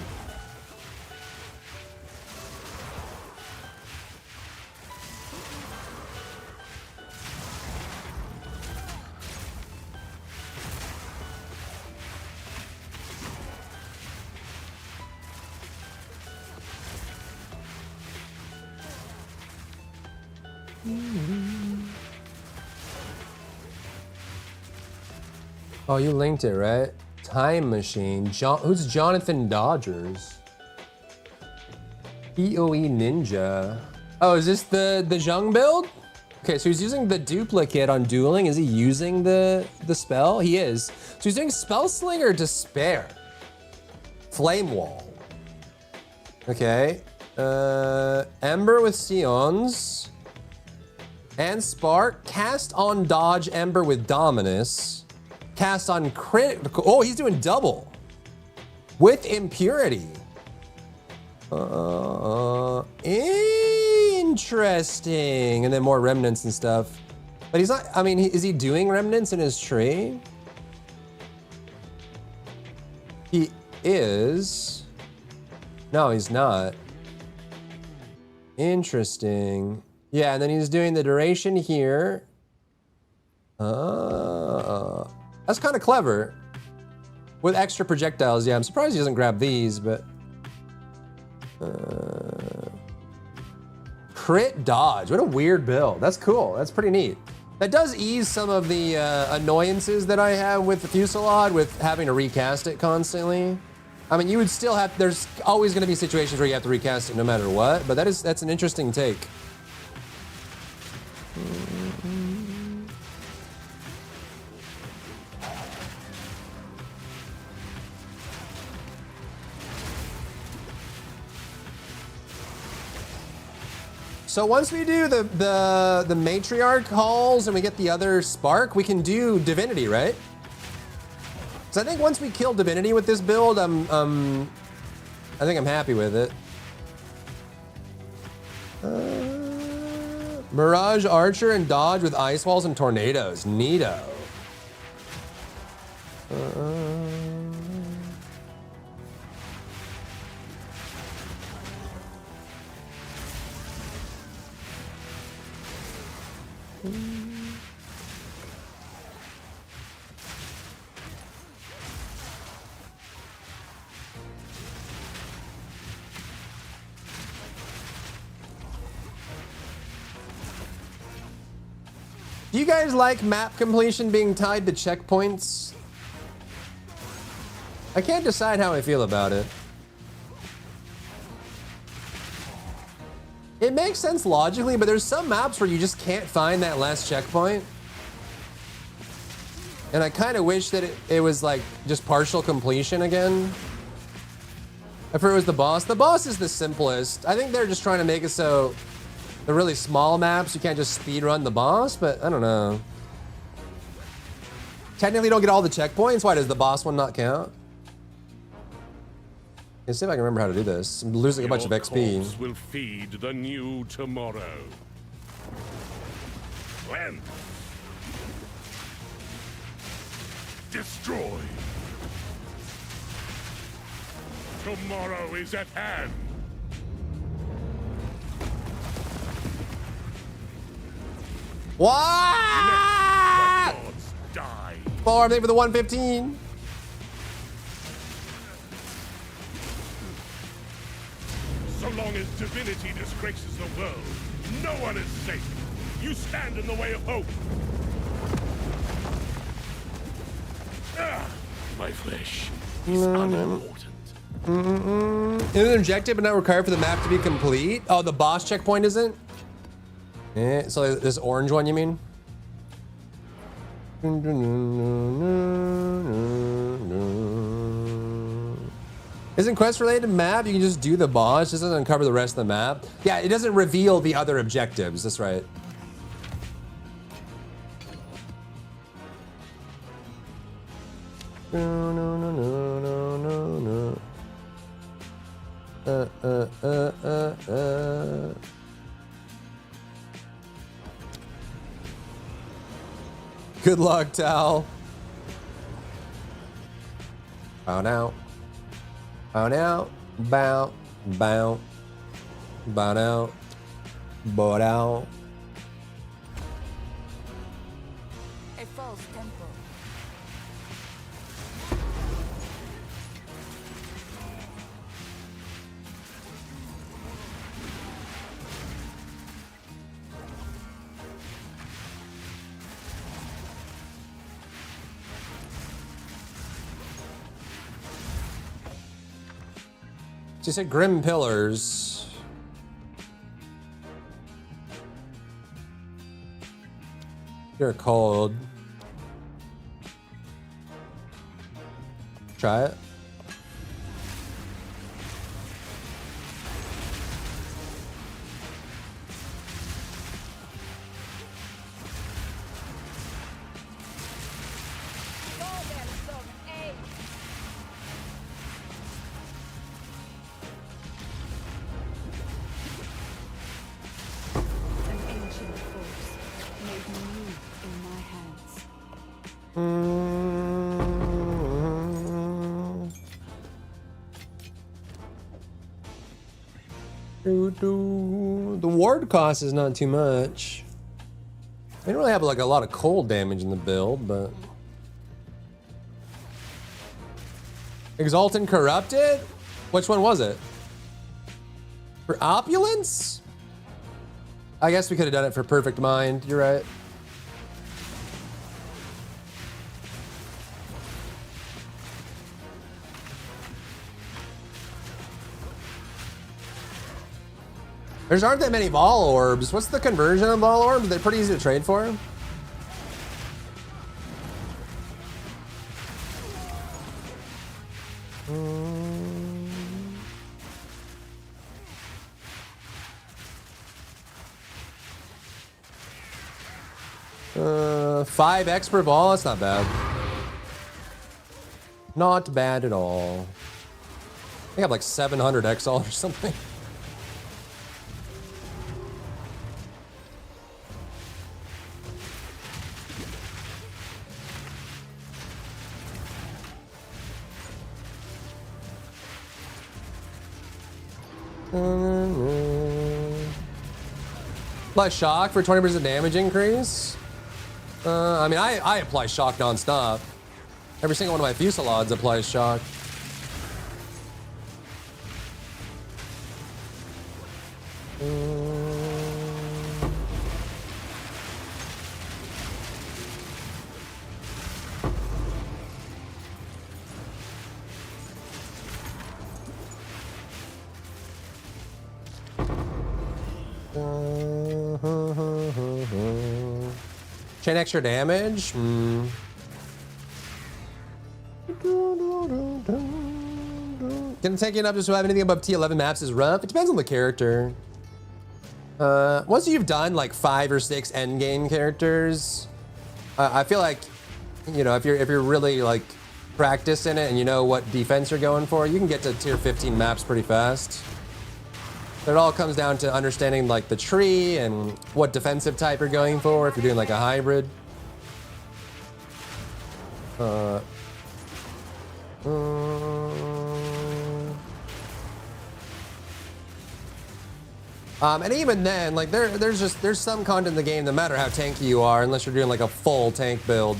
Oh, you linked it, right? Time Machine. Who's Jonathan Dodgers? EOE Ninja. Oh, is this the Zheng build? Okay, so he's using the duplicate on dueling. Is he using the spell? He is. So he's doing Spell Slinger Despair. Flame Wall. Okay. Ember with Sions. And Spark. Cast on Dodge Ember with Dominus. Cast on critical. Oh, he's doing double. With Impurity. Interesting. And then more remnants and stuff. But he's not, I mean, is he doing remnants in his tree? He is. No, he's not. Interesting. Yeah, and then he's doing the duration here. That's kind of clever. With extra projectiles, yeah. I'm surprised he doesn't grab these, but... Crit dodge. What a weird build. That's cool. That's pretty neat. That does ease some of the annoyances that I have with the Fusillade, with having to recast it constantly. I mean, you would still have... There's always going to be situations where you have to recast it no matter what, but that's an interesting take. So once we do the matriarch halls and we get the other spark, we can do divinity, right? So I think once we kill divinity with this build, I think I'm happy with it. Mirage Archer and dodge with ice walls and tornadoes. Neato. Do you guys like map completion being tied to checkpoints? I can't decide how I feel about it. It makes sense logically, but there's some maps where you just can't find that last checkpoint. And I kind of wish that it was like just partial completion again. If it was the boss. The boss is the simplest. I think they're just trying to make it so the really small maps, you can't just speed run the boss, but I don't know. Technically, you don't get all the checkpoints. Why does the boss one not count? Let's see if I can remember how to do this. I'm losing a bunch of XP. Corpse will feed the new tomorrow. When? Destroy. Tomorrow is at hand. What? Let the gods die. Farm thing for the 115. So long as divinity disgraces the world, no one is safe. You stand in the way of hope. My flesh is unimportant. Is it an objective but not required for the map to be complete? Oh, the boss checkpoint isn't? So this orange one, you mean? Isn't quest related map? You can just do the boss, just doesn't uncover the rest of the map. Yeah, it doesn't reveal the other objectives, that's right. Good luck, Tal. Bow now. Bow now. Bow. Bow. Bow now. Bow down. A false tempo. She said Grim Pillars. You're cold. Try it. The ward cost is not too much. I don't really have like a lot of cold damage in the build, but Exalted Corrupted? Which one was it? For Opulence? I guess we could have done it for Perfect Mind. You're right. There's aren't that many ball orbs. What's the conversion of ball orbs? They're pretty easy to trade for. Five X per ball. That's not bad. Not bad at all. I think I have like 700 XL or something. Apply shock for 20% damage increase. I mean, I apply shock non-stop. Every single one of my Fusiliads applies shock. Chain extra damage? Can take it up to survive anything above T11 maps is rough. It depends on the character. Once you've done like 5 or 6 endgame characters, I feel like, you know, if you're really like practiced in it and you know what defense you're going for, you can get to tier 15 maps pretty fast. It all comes down to understanding like the tree and what defensive type you're going for if you're doing like a hybrid. And even then, like there's some content in the game, no matter how tanky you are, unless you're doing like a full tank build,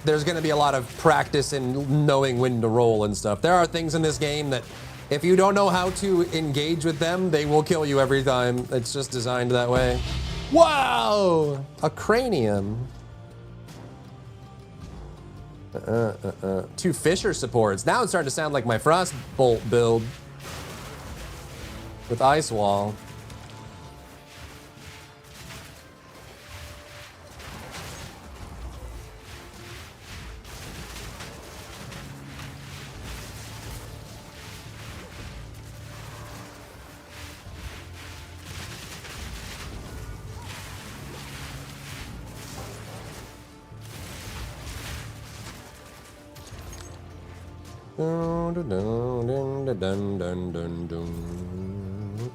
there's gonna be a lot of practice in knowing when to roll and stuff. There are things in this game that if you don't know how to engage with them, they will kill you every time. It's just designed that way. Wow! A cranium. 2 Fissure supports. Now it's starting to sound like my Frostbolt build with Ice Wall.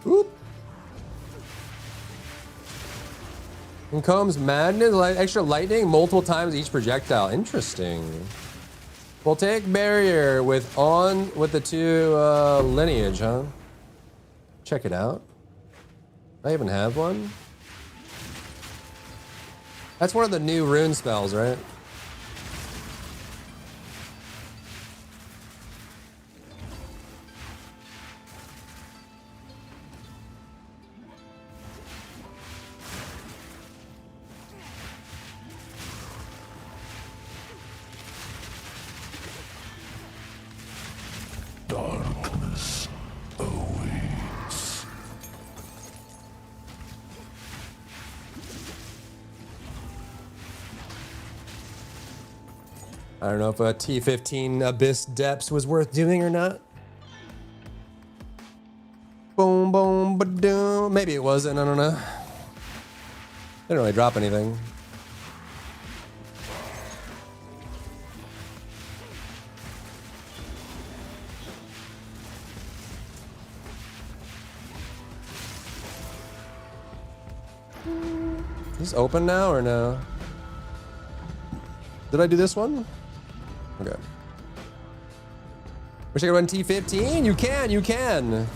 Oop. And Combs Madness, extra lightning multiple times each projectile. Interesting. We'll take barrier with the 2 lineage, huh? Check it out. I even have one. That's one of the new rune spells, right? Darkness awaits. I don't know if a T15 Abyss Depths was worth doing or not. Boom, boom, ba-doom. Maybe it wasn't, I don't know. Didn't really drop anything. Is this open now or no? Did I do this one? Okay. Wish I could run T15? You can.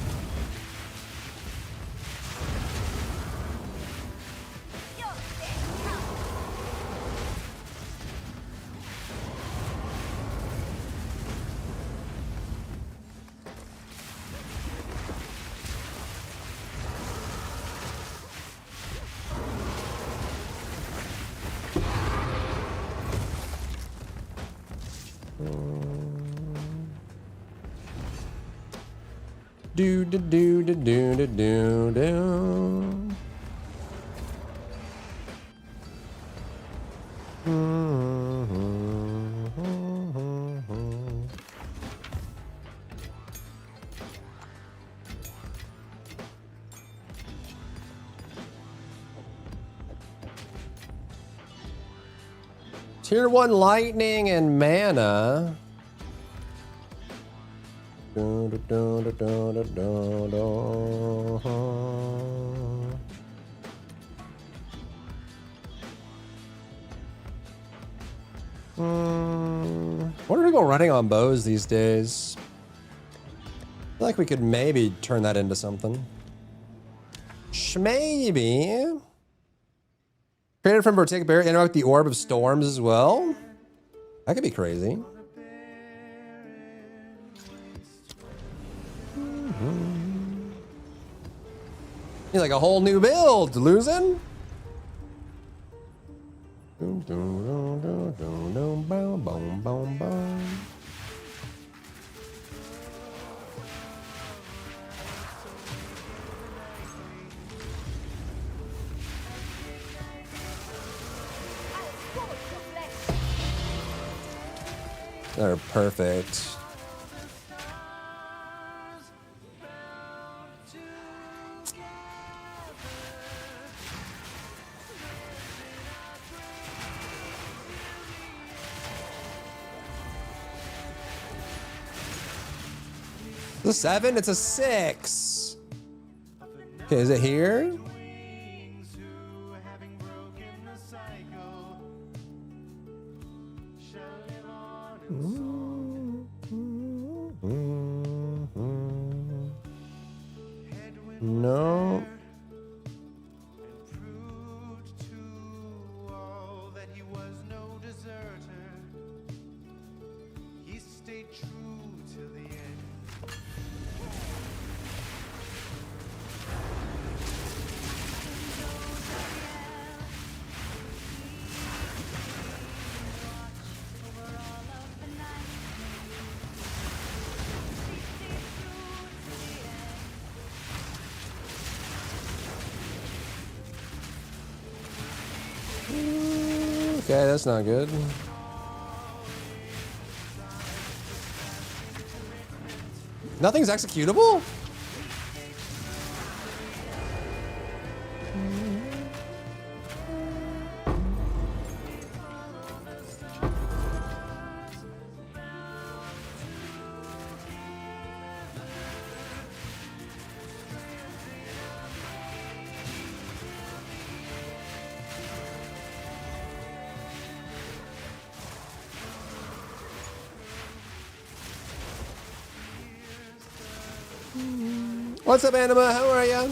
do do do do do do do do. Tier 1 lightning and mana. What are people running on bows these days? I feel like we could maybe turn that into something. Maybe. Created from Vertic Bear, interact with the Orb of Storms as well. That could be crazy. You're like a whole new build, losing. They're perfect. It's a 7, it's a 6. Okay, is it here? No. Okay, that's not good. Nothing's executable? What's up, Anima? How are ya?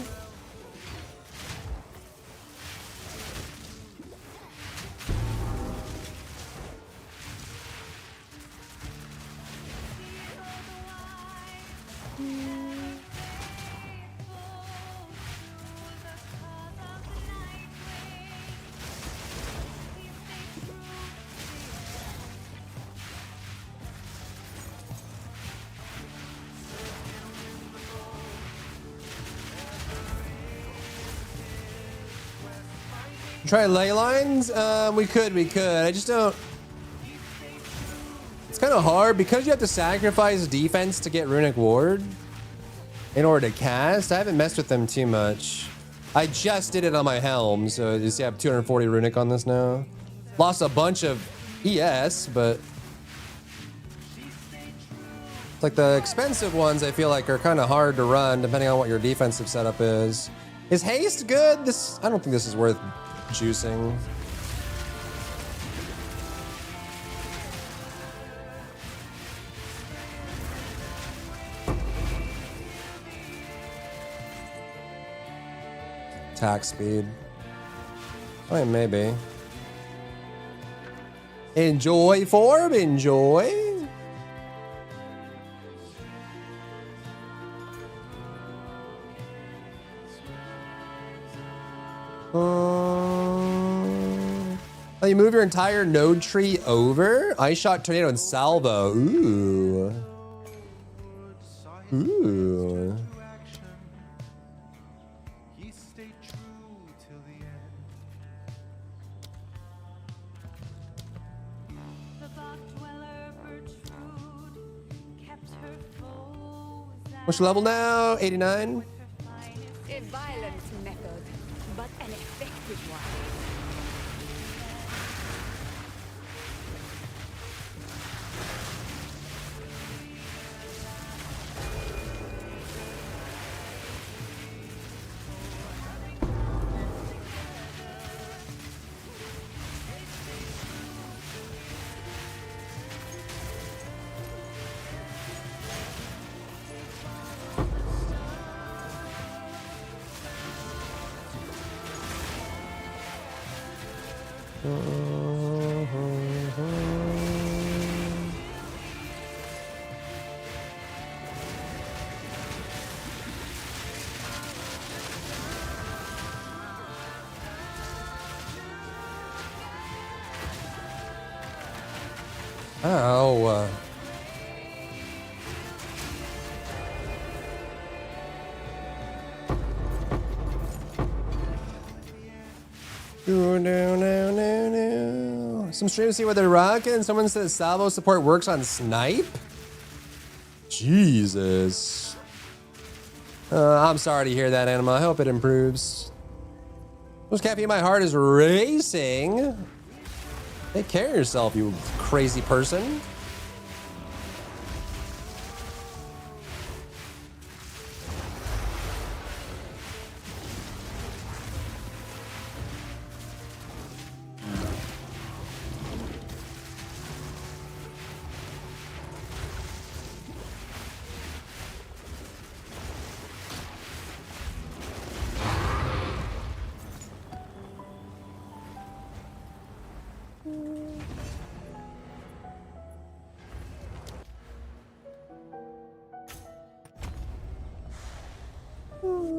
Try ley lines? We could. I just don't. It's kind of hard because you have to sacrifice defense to get Runic Ward in order to cast. I haven't messed with them too much. I just did it on my helm, so you see I have 240 Runic on this now. Lost a bunch of ES, but it's like the expensive ones I feel like are kind of hard to run depending on what your defensive setup is. Is haste good? I don't think this is worth juicing. Attack speed. Oh, maybe. Enjoy, Forb, enjoy. Oh, you move your entire node tree over? Ice Shot, Tornado, and Salvo. Ooh. Ooh. What's your level now? 89? A violent method, but an effective one. Oh. No. Some streams see what they're rocking. Someone says salvo support works on snipe. Jesus. I'm sorry to hear that, Anima. I hope it improves. Those caffeine, my heart is racing. Take care of yourself, you crazy person.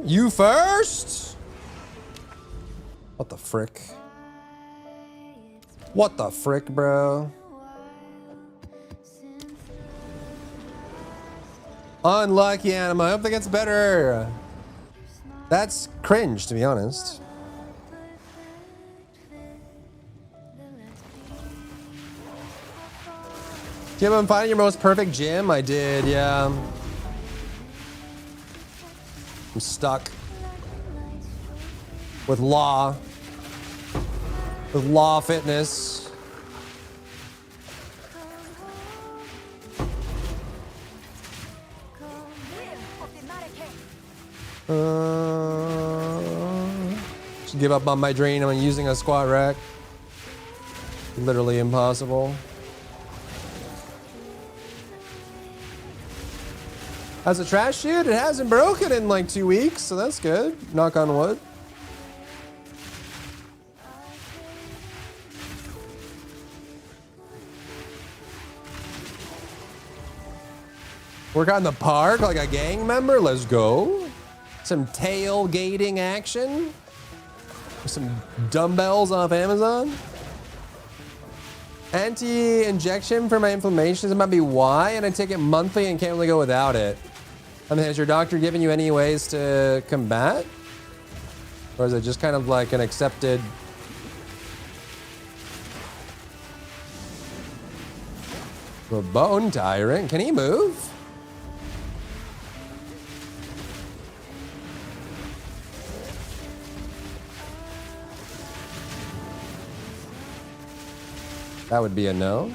You first? What the frick? What the frick, bro? Unlucky Anima. I hope that gets better. That's cringe, to be honest. Do you have been finding your most perfect gym? I did, yeah. I'm stuck with Law Fitness. Should give up on my dream. I'm using a squat rack. Literally impossible. How's the trash chute? It hasn't broken in like 2 weeks, so that's good. Knock on wood. Work out in the park like a gang member? Let's go. Some tailgating action. Some dumbbells off Amazon. Anti-injection for my inflammation. It might be why, and I take it monthly and can't really go without it. I mean, has your doctor given you any ways to combat? Or is it just kind of like an accepted... The bone tyrant? Can he move? That would be a no.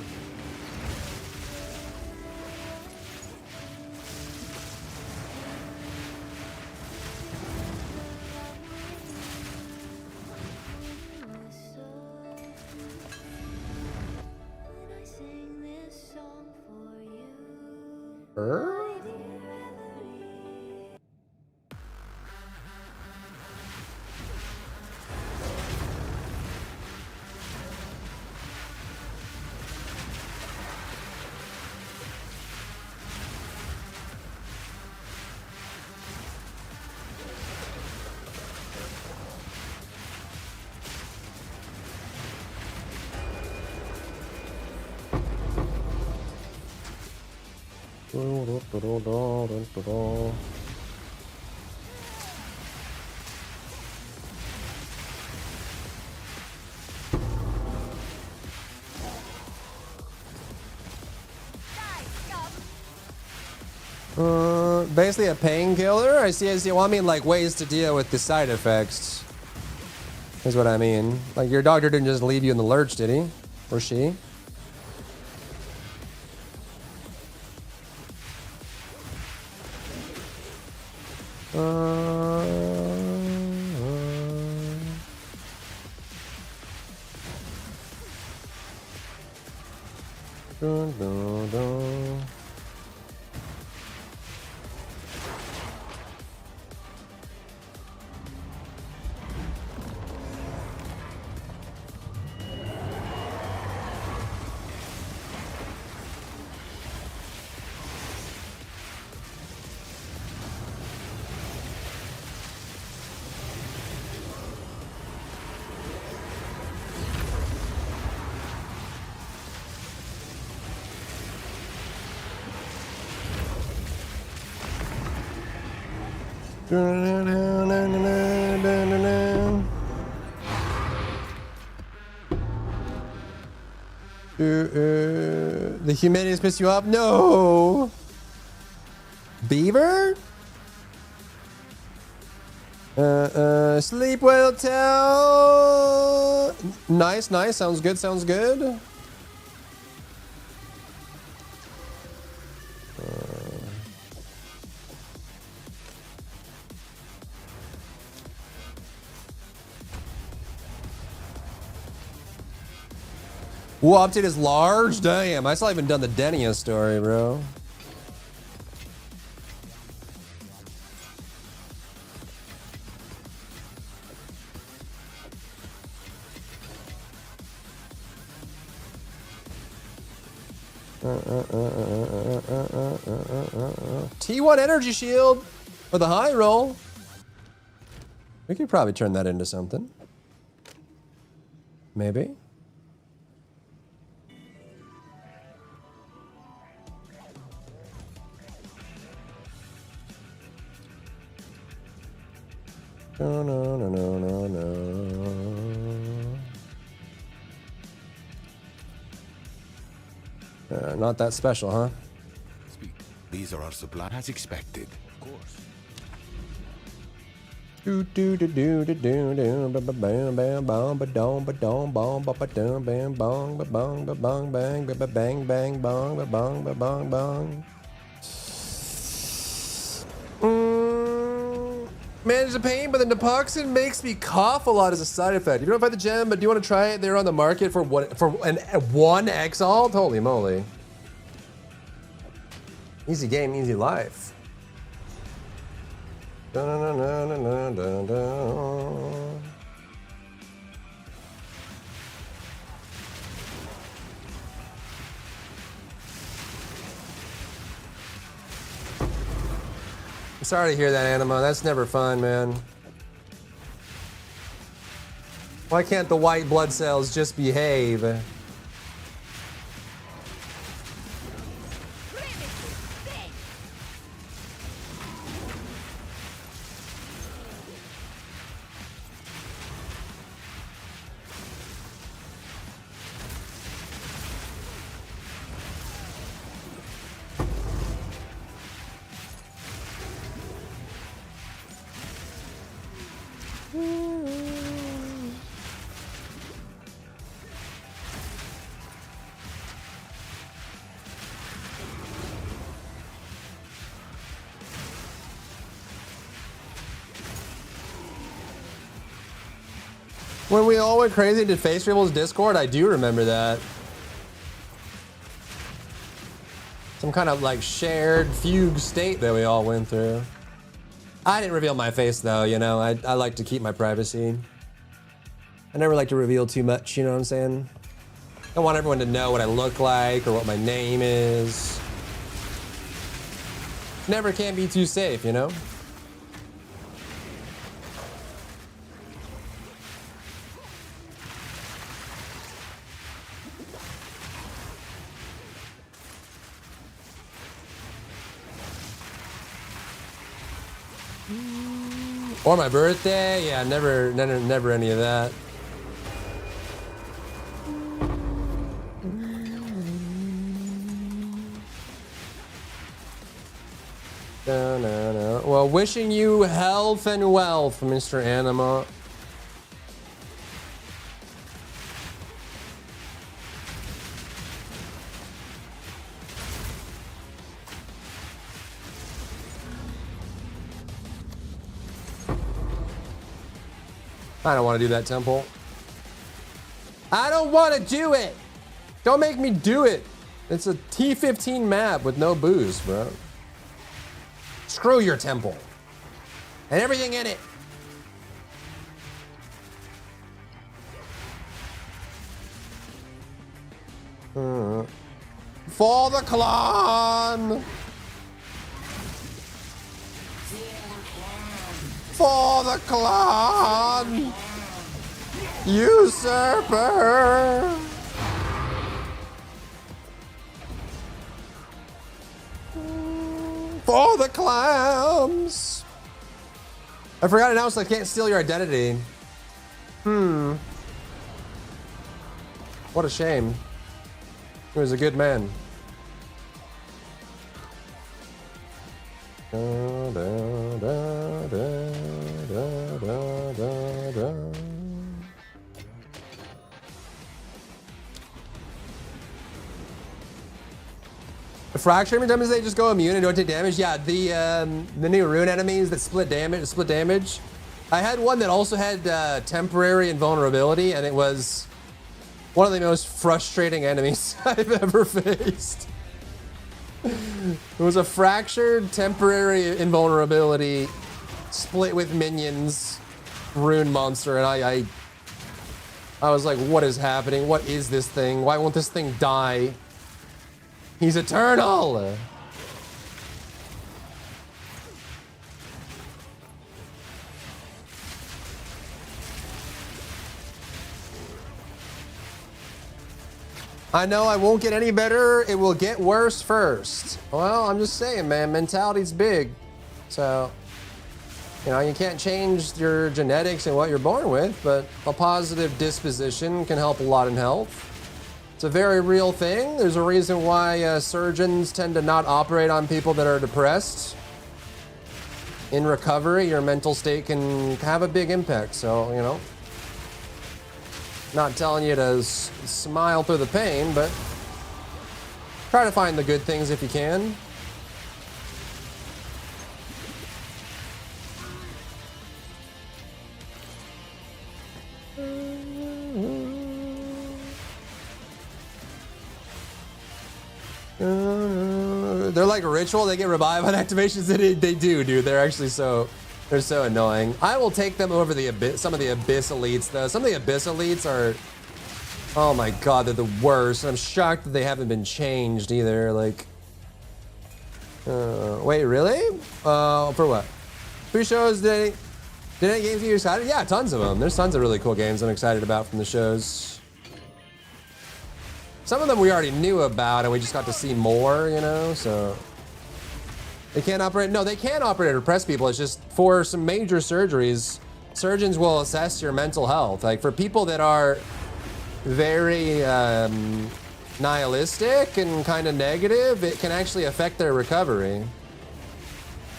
Basically a painkiller? I see, I see. Well, I mean, like, ways to deal with the side effects. Is what I mean. Like, your doctor didn't just leave you in the lurch, did he? Or she? Dun, dun, dun. The humidity has pissed you off? No! Beaver? Sleep well, tell. Nice, nice. Sounds good, sounds good. Ooh, update is large? Damn, I still haven't done the Denia story, bro. T1 energy shield for the high roll. We could probably turn that into something. Maybe. No, no, no, no, no, no. Not that special, huh? These are our supply as expected. Of course. Do do do do do do do ba ba bam bam bam ba dom ba dom bom ba ba dum bam bong ba bong ba bong bang ba ba bang bang bong ba bong ba bong bong. Manage the pain, but the Naproxen makes me cough a lot as a side effect. You don't find the gem, but do you want to try it? They're on the market for one Exalt? Holy moly. Easy game, easy life. Dun, dun, dun, dun, dun, dun, dun. I'm sorry to hear that, Anima. That's never fun, man. Why can't the white blood cells just behave? When we all went crazy did Face Rebels Discord, I do remember that. Some kind of like shared fugue state that we all went through. I didn't reveal my face though, you know, I like to keep my privacy. I never like to reveal too much, you know what I'm saying? I want everyone to know what I look like or what my name is. Never can be too safe, you know? Or my birthday? Yeah, never any of that. Well, wishing you health and wealth, Mr. Anima. I don't want to do that temple. I don't want to do it. Don't make me do it. It's a T15 map with no boost, bro. Screw your temple. And everything in it. For the clan. For the clan. Usurper. For the clams. I forgot to announce I can't steal your identity. What a shame. He was a good man. Da, da, da, da, da, da, da. The fracture damage, they just go immune and don't take damage. Yeah, the new rune enemies that split damage. I had one that also had temporary invulnerability, and it was one of the most frustrating enemies I've ever faced. It was a fractured temporary invulnerability split with minions rune monster, and I was like, what is happening? What is this thing? Why won't this thing die? He's eternal! I know I won't get any better. It will get worse first. Well, I'm just saying, man, mentality's big. So, you know, you can't change your genetics and what you're born with, but a positive disposition can help a lot in health. It's a very real thing. There's a reason why surgeons tend to not operate on people that are depressed. In recovery, your mental state can have a big impact. So, you know, not telling you to smile through the pain, but try to find the good things if you can. They're like a ritual. They get revived on activations. They do, dude. They're actually they're so annoying. I will take them over the abyss. Some of the abyss elites, though. Some of the abyss elites are, oh my god, they're the worst. And I'm shocked that they haven't been changed either. Like, wait, really? For what? Who shows did any games get you excited? Yeah, tons of them. There's tons of really cool games I'm excited about from the shows. Some of them we already knew about, and we just got to see more, you know, so. They can't operate, no, they can operate or oppress people. It's just for some major surgeries, surgeons will assess your mental health. Like for people that are very nihilistic and kind of negative, it can actually affect their recovery.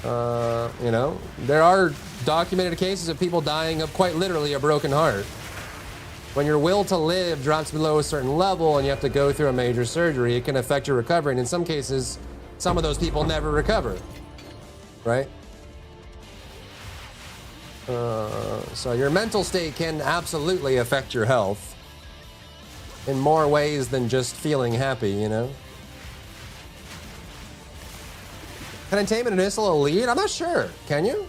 You know, there are documented cases of people dying of quite literally a broken heart. When your will to live drops below a certain level and you have to go through a major surgery, it can affect your recovery. And in some cases, some of those people never recover, right? So your mental state can absolutely affect your health in more ways than just feeling happy, you know? Can I tame an initial elite? I'm not sure. Can you?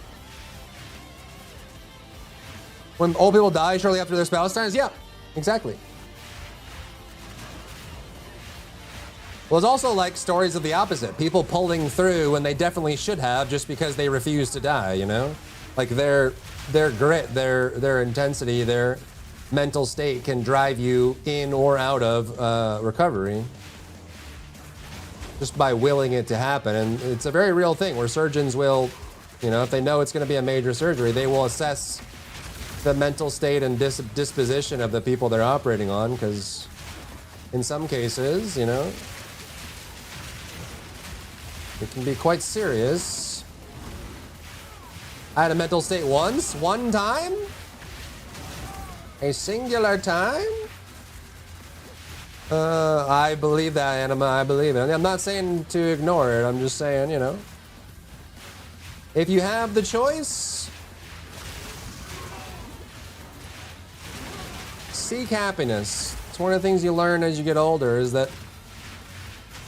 When old people die shortly after their spouse dies? Yeah, exactly. Well, it's also like stories of the opposite. People pulling through when they definitely should have just because they refuse to die, you know? Like their grit, their intensity, their mental state can drive you in or out of recovery just by willing it to happen. And it's a very real thing where surgeons will, you know, if they know it's going to be a major surgery, they will assess the mental state and disposition of the people they're operating on, because in some cases, you know, it can be quite serious. I had a mental state once, one time? A singular time? I believe that, Anima, I believe it. I'm not saying to ignore it, I'm just saying, you know. If you have the choice, seek happiness. It's one of the things you learn as you get older, is that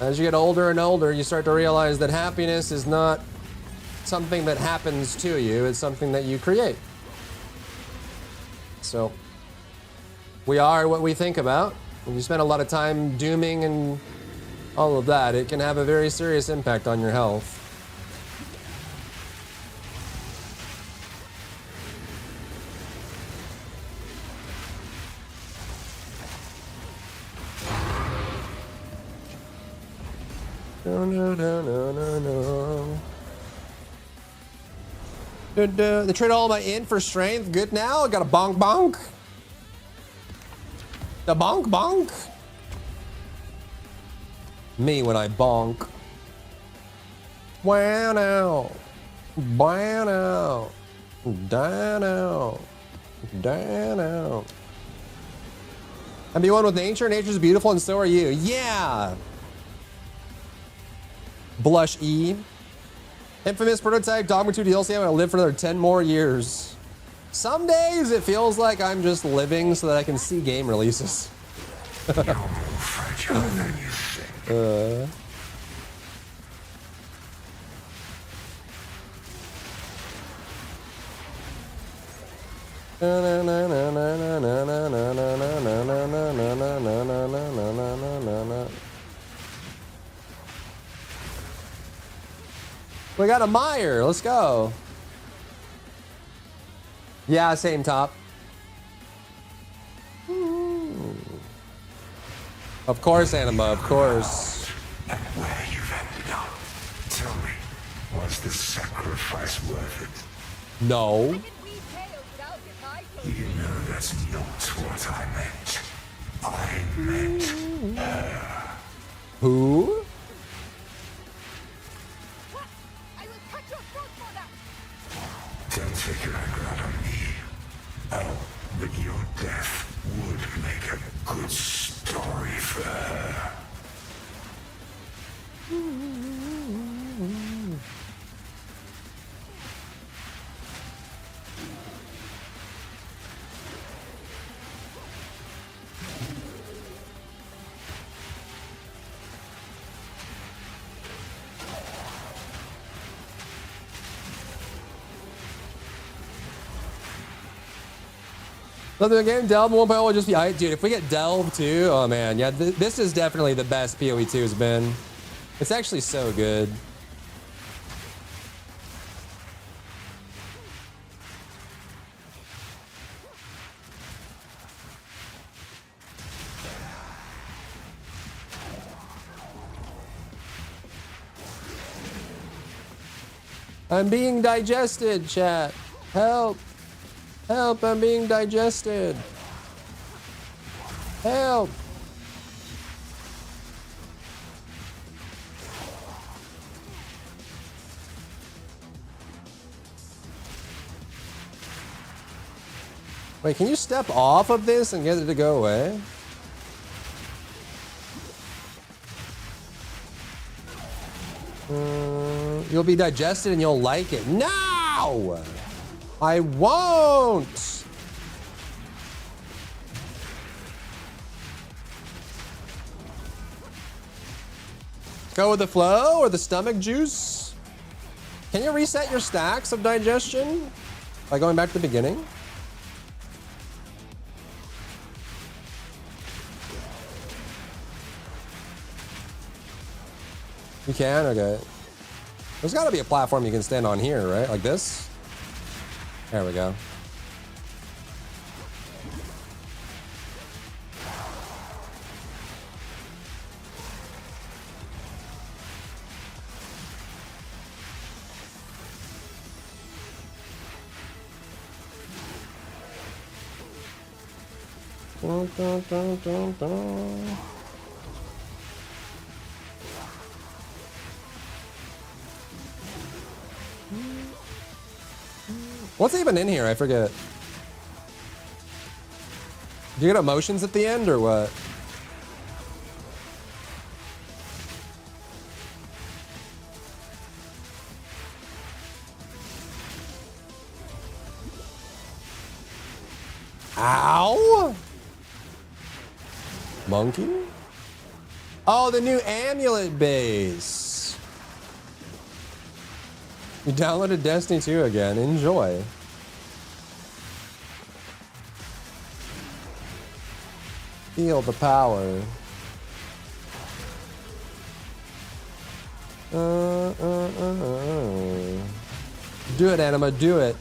as you get older and older, you start to realize that happiness is not something that happens to you, it's something that you create. So, we are what we think about. When you spend a lot of time dooming and all of that, it can have a very serious impact on your health. No, no, no, no, no, no. They trade all my in for strength. Good now. I got a bonk bonk. The bonk bonk. Me when I bonk. Wow now. Wow now. Down out. Down out. I'm be one with nature. Nature's beautiful and so are you. Yeah. Blush E. Infamous Prototype, Dogma 2 DLC. I'm gonna live for another 10 more years. Some days it feels like I'm just living so that I can see game releases. You're more fragile than you think. We got a Meyer. Let's go. Yeah, same top. Of course, Anima, of course. And where you've ended up. Tell me, was the sacrifice worth it? No. You know that's not what I meant. I meant her. Who? Don't take your anger out on me. Oh, but your death would make a good story for her. Another game, Delve 1.0 will just be, dude, if we get Delve 2, oh man, yeah, this is definitely the best PoE 2 has been. It's actually so good. I'm being digested, chat. Help. Help, I'm being digested. Help. Wait, can you step off of this and get it to go away? You'll be digested and you'll like it. No! I won't! Go with the flow or the stomach juice? Can you reset your stacks of digestion by going back to the beginning? You can? Okay. There's gotta be a platform you can stand on here, right? Like this? There we go. Dun, dun, dun, dun, dun. What's even in here? I forget. Do you get emotions at the end or what? Ow! Monkey? Oh, the new amulet base. You downloaded Destiny 2 again. Enjoy. Feel the power. Do it, Anima. Do it.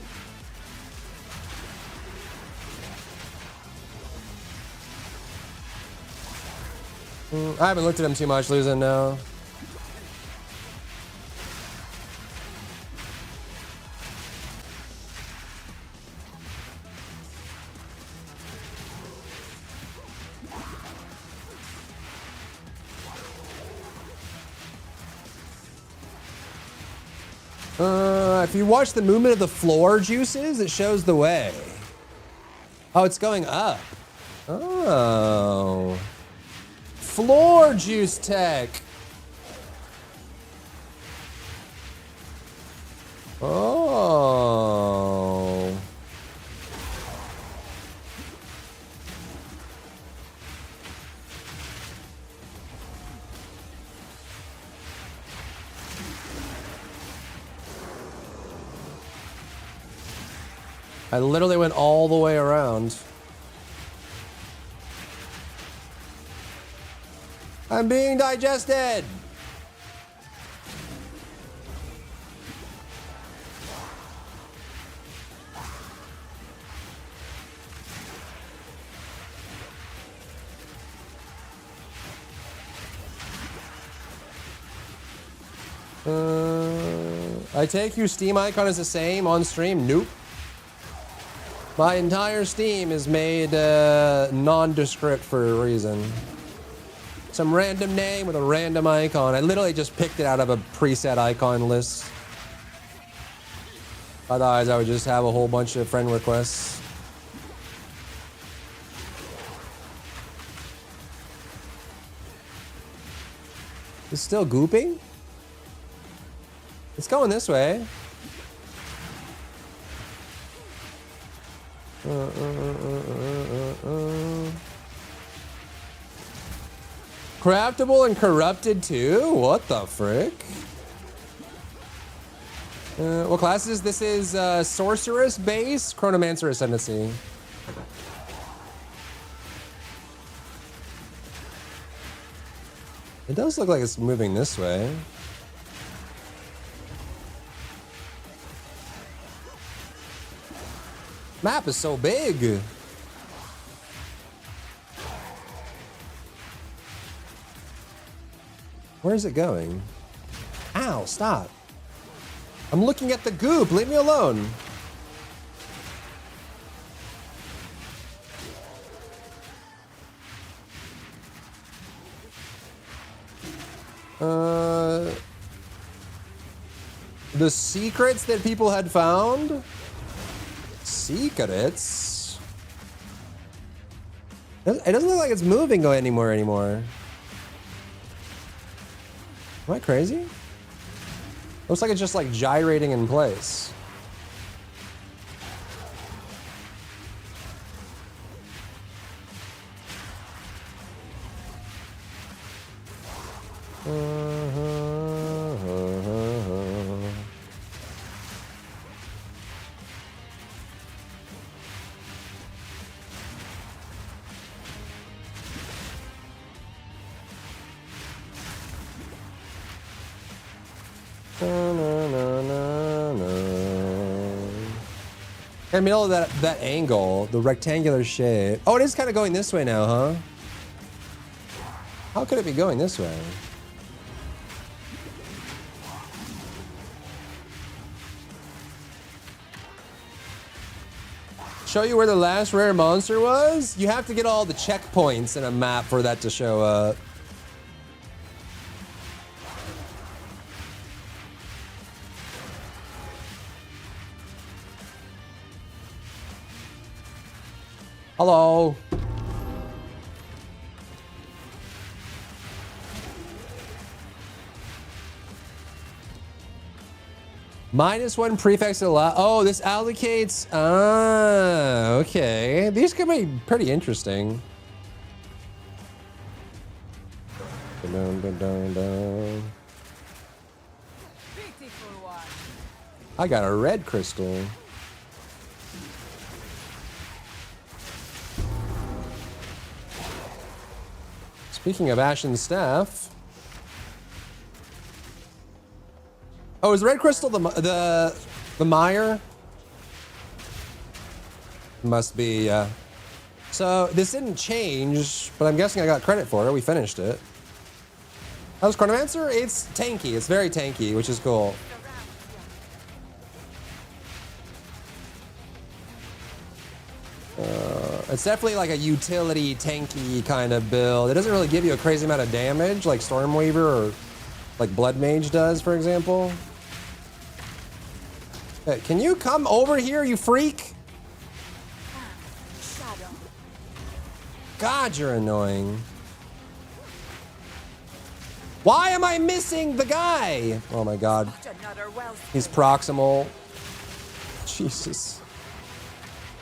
I haven't looked at him too much, losing now. If you watch the movement of the floor juices, it shows the way. Oh, it's going up. Oh. Floor juice tech. Oh. I literally went all the way around. I'm being digested. I take your Steam icon as the same on stream? Nope. My entire Steam is made nondescript for a reason. Some random name with a random icon. I literally just picked it out of a preset icon list. Otherwise, I would just have a whole bunch of friend requests. It's still gooping? It's going this way. Craftable and corrupted too? What the frick? What class is this? Is Sorceress base, Chronomancer Ascendancy. It does look like it's moving this way. Map is so big. Where is it going? Ow, stop. I'm looking at the goop. Leave me alone. The secrets that people had found? Secrets? It doesn't look like it's moving anymore. Am I crazy? Looks like it's just like gyrating in place. In the middle of that angle, the rectangular shape. Oh, it is kind of going this way now, huh? How could it be going this way? Show you where the last rare monster was? You have to get all the checkpoints in a map for that to show up. Hello. -1 prefix allow. Oh, this allocates. Ah, okay. These could be pretty interesting. Dun, dun, dun, dun. I got a red crystal. Speaking of Ashen Staff. Oh, is the red crystal the mire? Must be. So this didn't change, but I'm guessing I got credit for it. We finished it. How's Chronomancer? It's tanky. It's very tanky, which is cool. It's definitely like a utility tanky kind of build. It doesn't really give you a crazy amount of damage like Stormweaver or like Blood Mage does, for example. Hey, can you come over here, you freak? God, you're annoying. Why am I missing the guy? Oh my God. He's proximal. Jesus.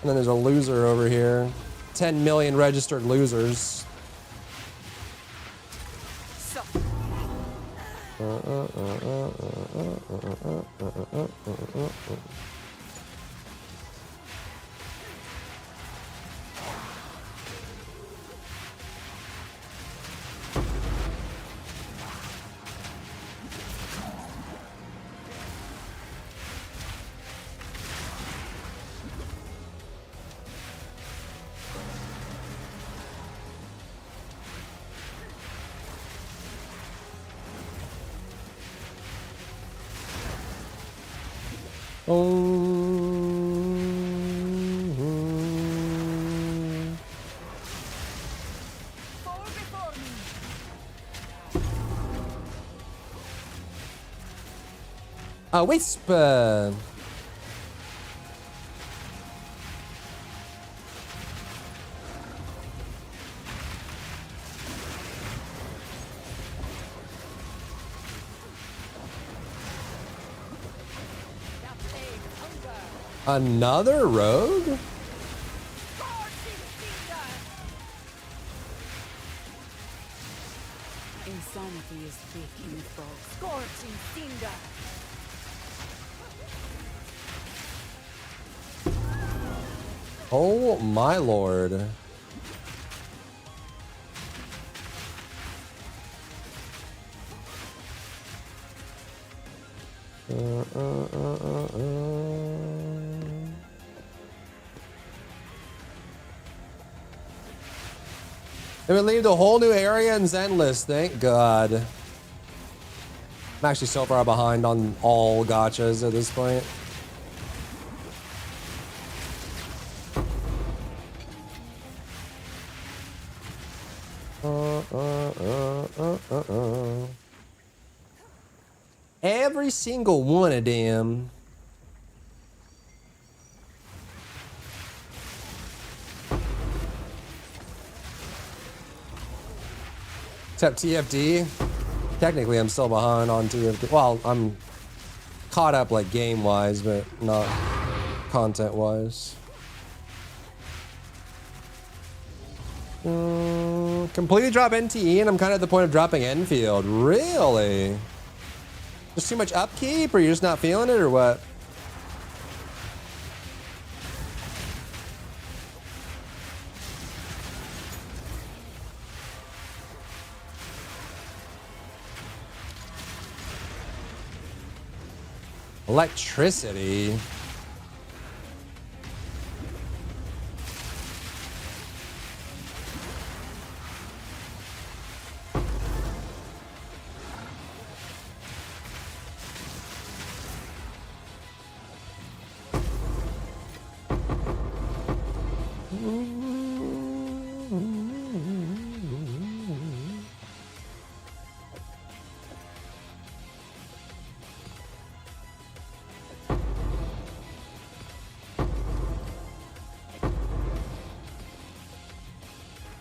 And then there's a loser over here. 10 million registered losers. A wisp. Another rogue? Insanity is taking for scorching cinder. Oh my lord. It would leave the whole new area in Zenless, thank God. I'm actually so far behind on all gachas at this point. Every single one of them. Except TFD. Technically, I'm still behind on TFD. Well, I'm caught up like game-wise, but not content-wise. Completely drop NTE, and I'm kind of at the point of dropping Enfield. Really? Just too much upkeep, or you're just not feeling it, or what? Electricity.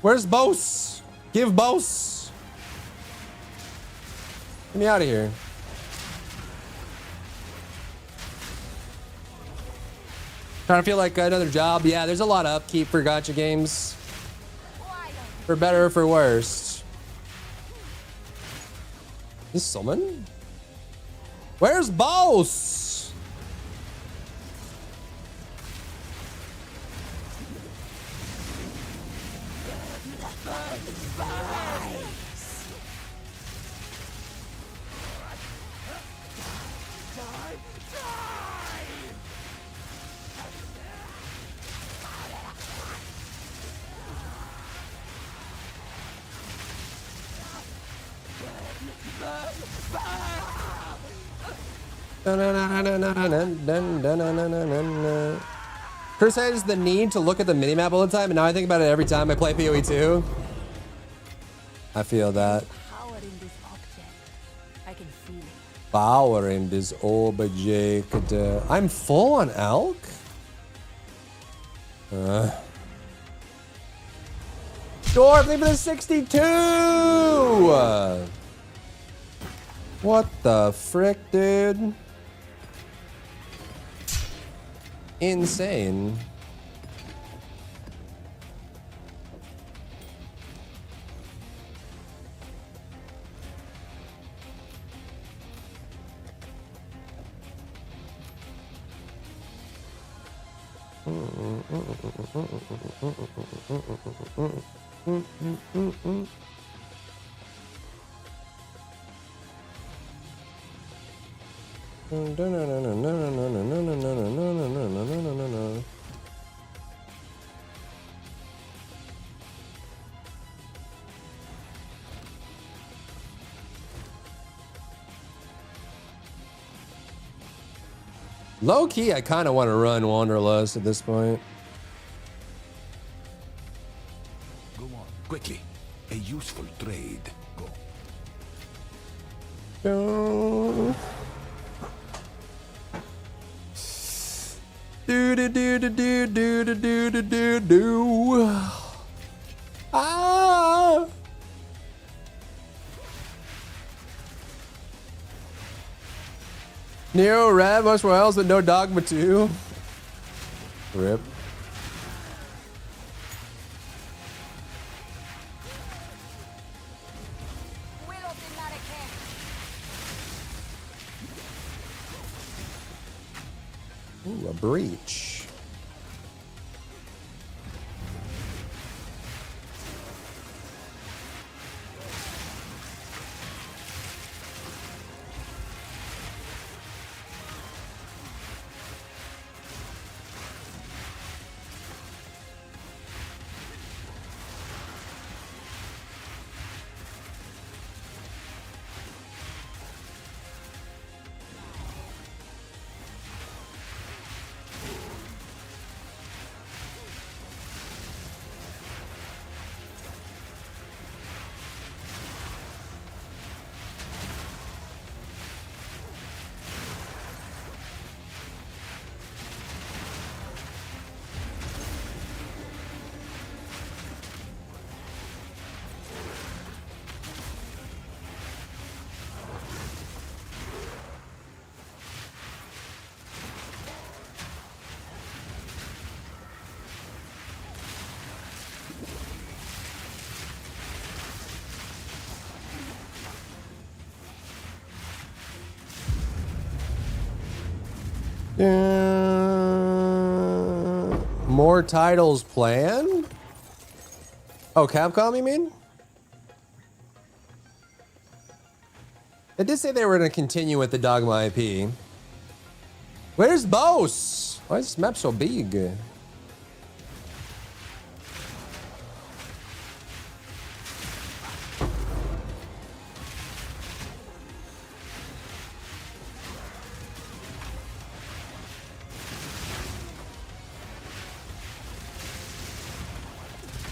Where's Bose? Give Bose. Get me out of here. Trying to feel like another job. Yeah, there's a lot of upkeep for gacha games. For better or for worse. Is this Summon? Where's Bose? Chris has the need to look at the minimap all the time, and now I think about it every time I play PoE 2. I feel that. Power in this object. I can feel it. Power in this object. I'm full on elk? Dwarf, leave it at 62! What the frick, dude? Insane. Low key, I kind of want to run Wanderlust at this point. Go on, quickly. A useful trade. Do do do do do do do do do do do. Ah. Neo Red, much more else, but no Dogma 2. Rip. Ooh, a breach. More titles planned? Oh, Capcom, you mean? They did say they were going to continue with the Dogma IP. Where's Bose? Why is this map so big?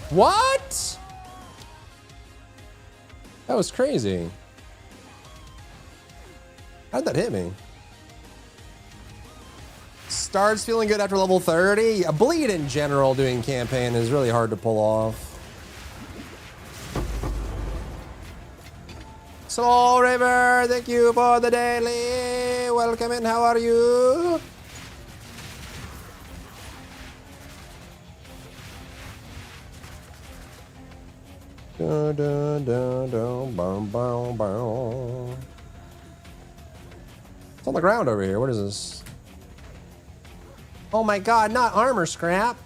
What? That was crazy. How'd that hit me? Starts feeling good after level 30. A bleed in general doing campaign is really hard to pull off. Soul River, thank you for the daily. Welcome in, how are you? Dun, dun, dun, dun, bow, bow, bow. It's on the ground over here. What is this? Oh my god, not armor scrap.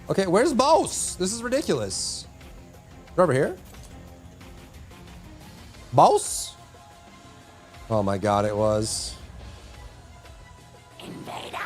Okay, where's Boss? This is ridiculous. They're over here? Boss? Oh my god, it was. Invader!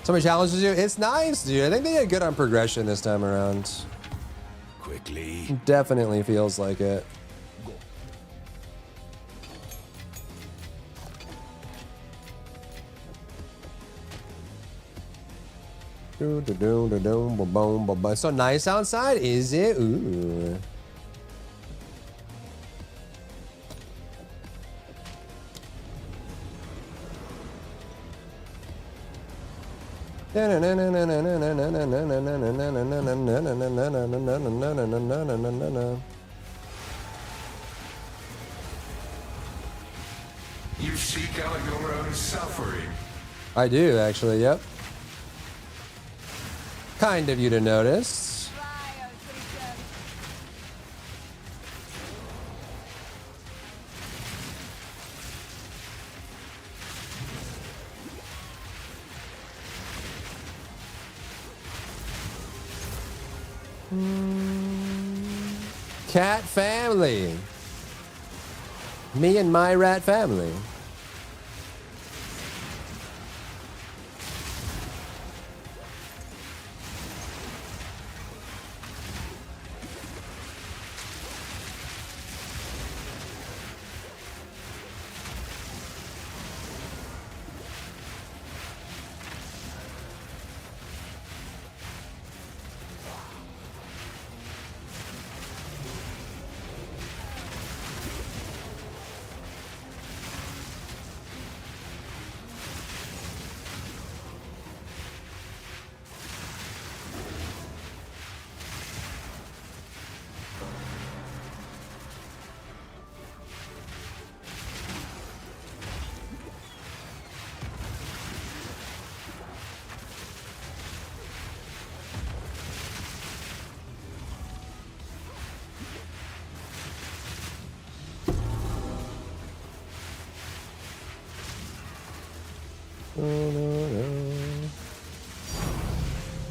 Somebody challenges you. It's nice, dude. I think they did good on progression this time around. Quickly. Definitely feels like it. It's so nice outside, is it? Ooh. You seek out your own suffering. I do, actually, yep. Kind of you to notice. Cat family. Me and my rat family.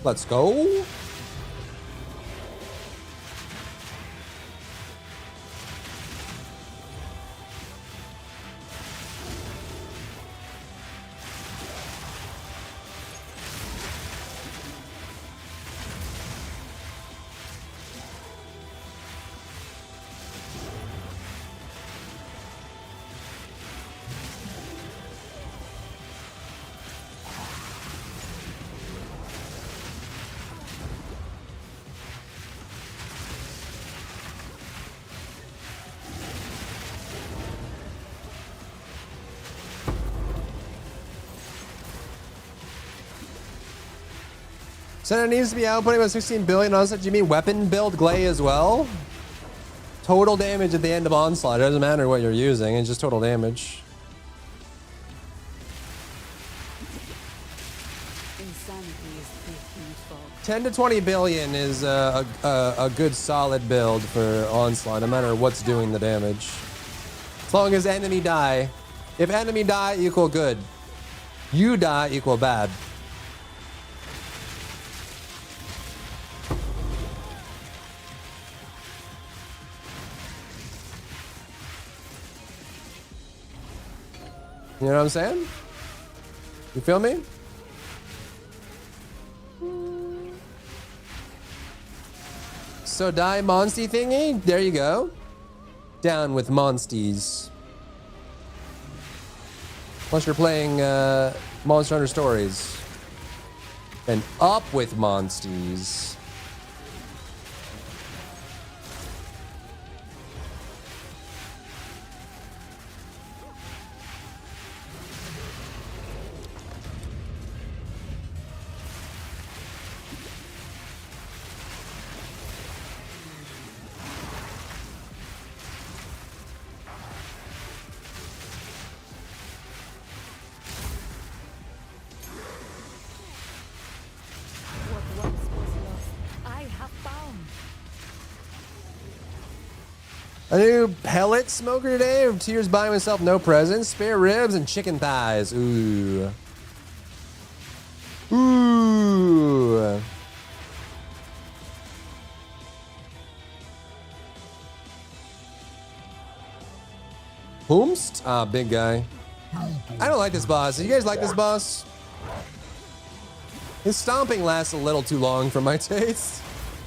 Let's go. So it needs to be outputting about 16 billion onslaught. Do you mean weapon build Glay as well? Total damage at the end of onslaught. It doesn't matter what you're using, it's just total damage. Insanity is taking fall. 10 to 20 billion is a good solid build for onslaught, no matter what's doing the damage. As long as enemy die. If enemy die, equal good. You die, equal bad. You know what I'm saying? You feel me? So die Monsty thingy? There you go. Down with Monsties. Unless you're playing Monster Hunter Stories. And up with Monsties. A new pellet smoker today. Tears buying myself no presents. Spare ribs and chicken thighs. Ooh. Ooh. Whomst? Ah, big guy. I don't like this boss. Do you guys like this boss? His stomping lasts a little too long for my taste.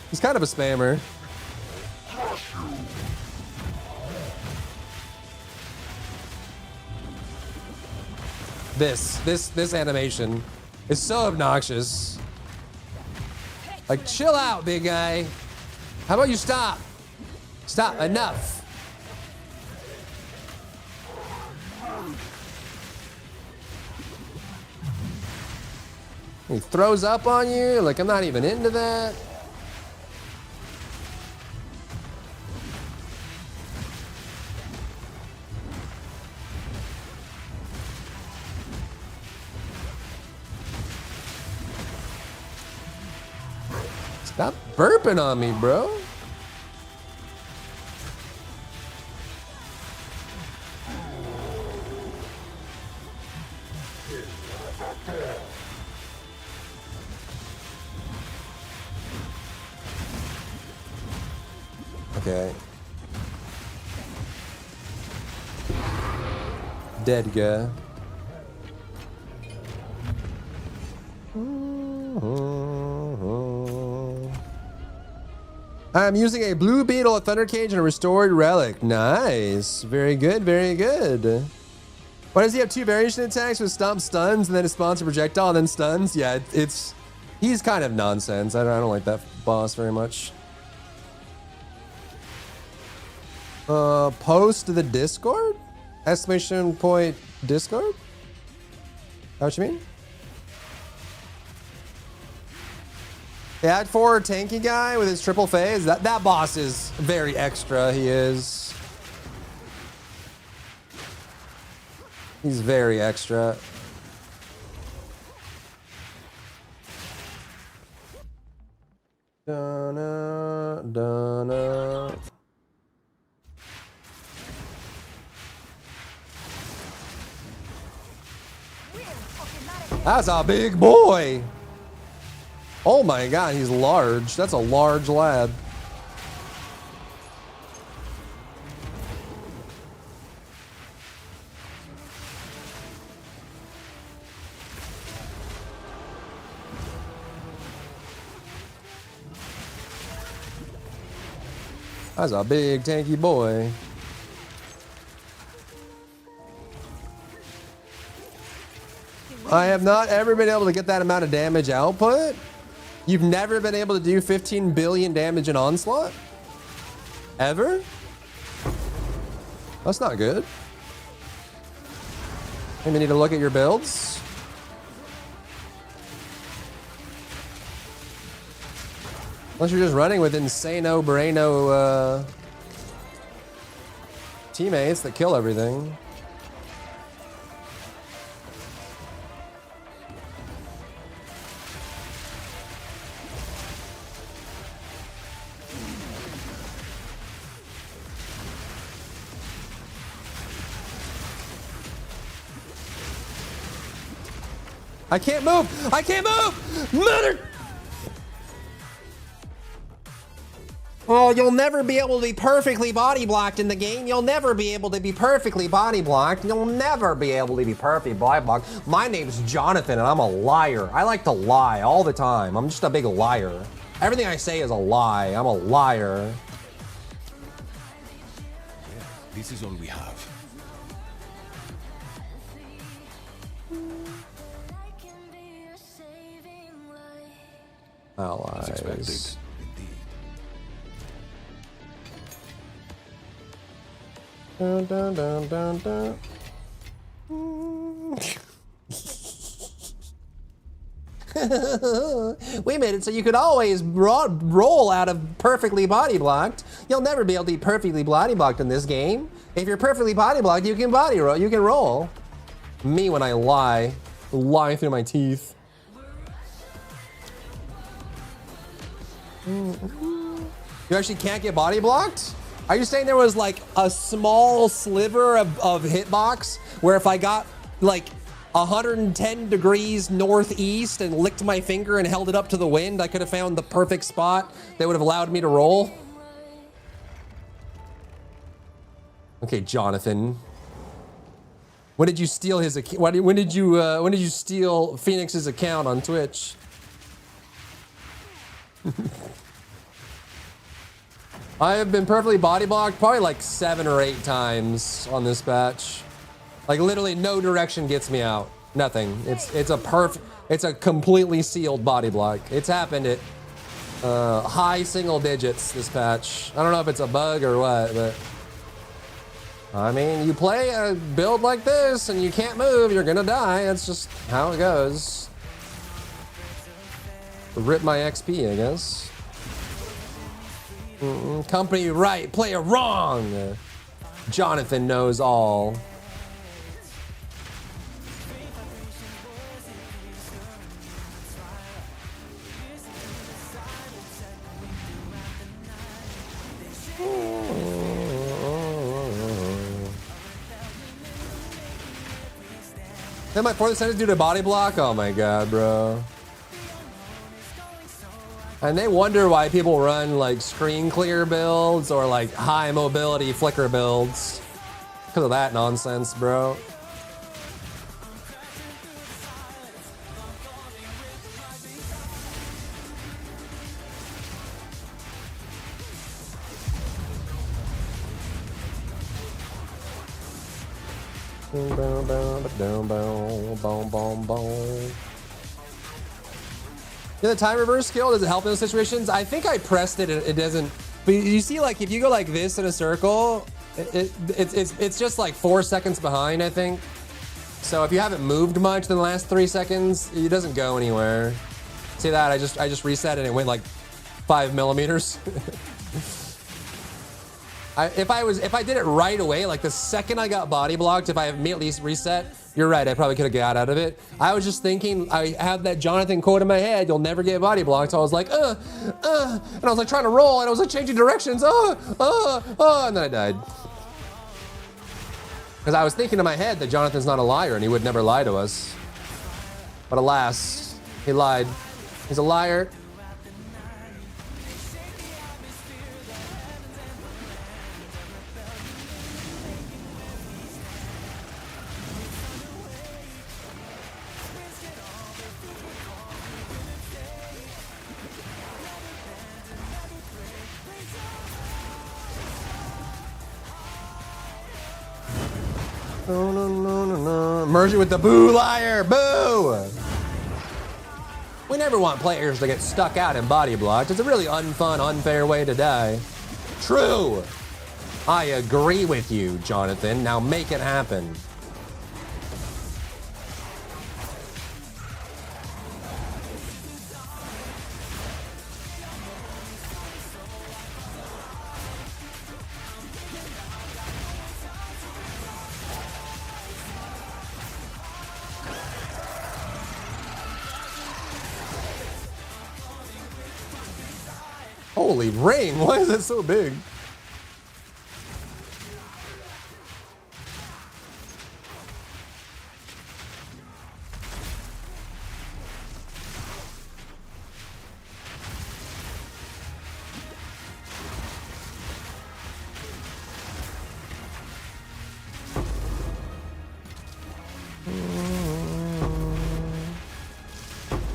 He's kind of a spammer. This animation is so obnoxious. Like, chill out, big guy. How about you stop? Stop, enough. He throws up on you, like I'm not even into that. Stop burping on me, bro. Okay. Dead guy. I'm using a blue beetle, a thunder cage, and a restored relic. Nice. Very good, very good. Why does he have two variation attacks with stomp stuns and then a sponsor projectile and then stuns? Yeah, he's kind of nonsense. I don't like that boss very much. Post to the Discord? Exclamation point Discord? That what you mean? The Act 4 tanky guy with his triple phase, that boss is very extra, he is. He's very extra. Donna, Donna. That's a big boy. Oh my god, he's large. That's a large lad. That's a big tanky boy. I have not ever been able to get that amount of damage output. You've never been able to do 15 billion damage in Onslaught? Ever? That's not good. Maybe need to look at your builds. Unless you're just running with insano braino teammates that kill everything. I can't move! I can't move! Mother! Oh, you'll never be able to be perfectly body blocked in the game. You'll never be able to be perfectly body blocked. You'll never be able to be perfectly body blocked. My name's Jonathan and I'm a liar. I like to lie all the time. I'm just a big liar. Everything I say is a lie. I'm a liar. This is all we have. Allies. As expected. Dun, dun, dun, dun, dun. We made it so you could always roll out of perfectly body blocked. You'll never be able to be perfectly body blocked in this game. If you're perfectly body blocked, you can body roll. You can roll. Me when I lie through my teeth. You actually can't get body blocked? Are you saying there was like a small sliver of hitbox where if I got like 110 degrees northeast and licked my finger and held it up to the wind, I could have found the perfect spot that would have allowed me to roll? Okay, Jonathan. When did you steal his account? When did you steal Phoenix's account on Twitch? I have been perfectly body blocked probably like 7 or 8 times on this patch. Like literally no direction gets me out. Nothing. It's a completely sealed body block. It's happened at high single digits this patch. I don't know if it's a bug or what, but I mean, you play a build like this and you can't move, you're gonna die. That's just how it goes. Rip my XP, I guess. Company right, player wrong. Jonathan knows all. Then my fourth sentence due to body block? Oh my god, bro. And they wonder why people run like screen clear builds or like high mobility flicker builds. Because of that nonsense, bro. Yeah, the time reverse skill, does it help in those situations? I think I pressed it and it doesn't. But you see, like, if you go like this in a circle, it's just like 4 seconds behind, I think. So if you haven't moved much in the last 3 seconds, it doesn't go anywhere. See that? I just reset and it went like 5 millimeters. If I did it right away, like the second I got body blocked, if I immediately reset, you're right, I probably could have got out of it. I was just thinking, I have that Jonathan quote in my head, you'll never get body blocked. So I was like, and I was like trying to roll and I was like changing directions, and then I died. Because I was thinking in my head that Jonathan's not a liar and he would never lie to us. But alas, he lied. He's a liar. Merge it with the boo liar, boo! We never want players to get stuck out in body blocks. It's a really unfun, unfair way to die. True! I agree with you, Jonathan. Now make it happen. Holy ring, why is it so big?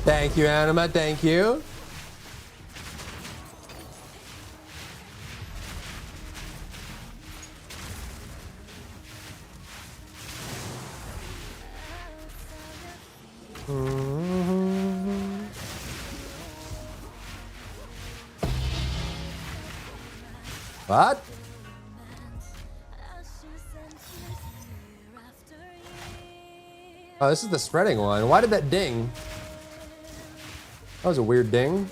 Thank you, Anima, thank you. What? Oh, this is the spreading one. Why did that ding? That was a weird ding.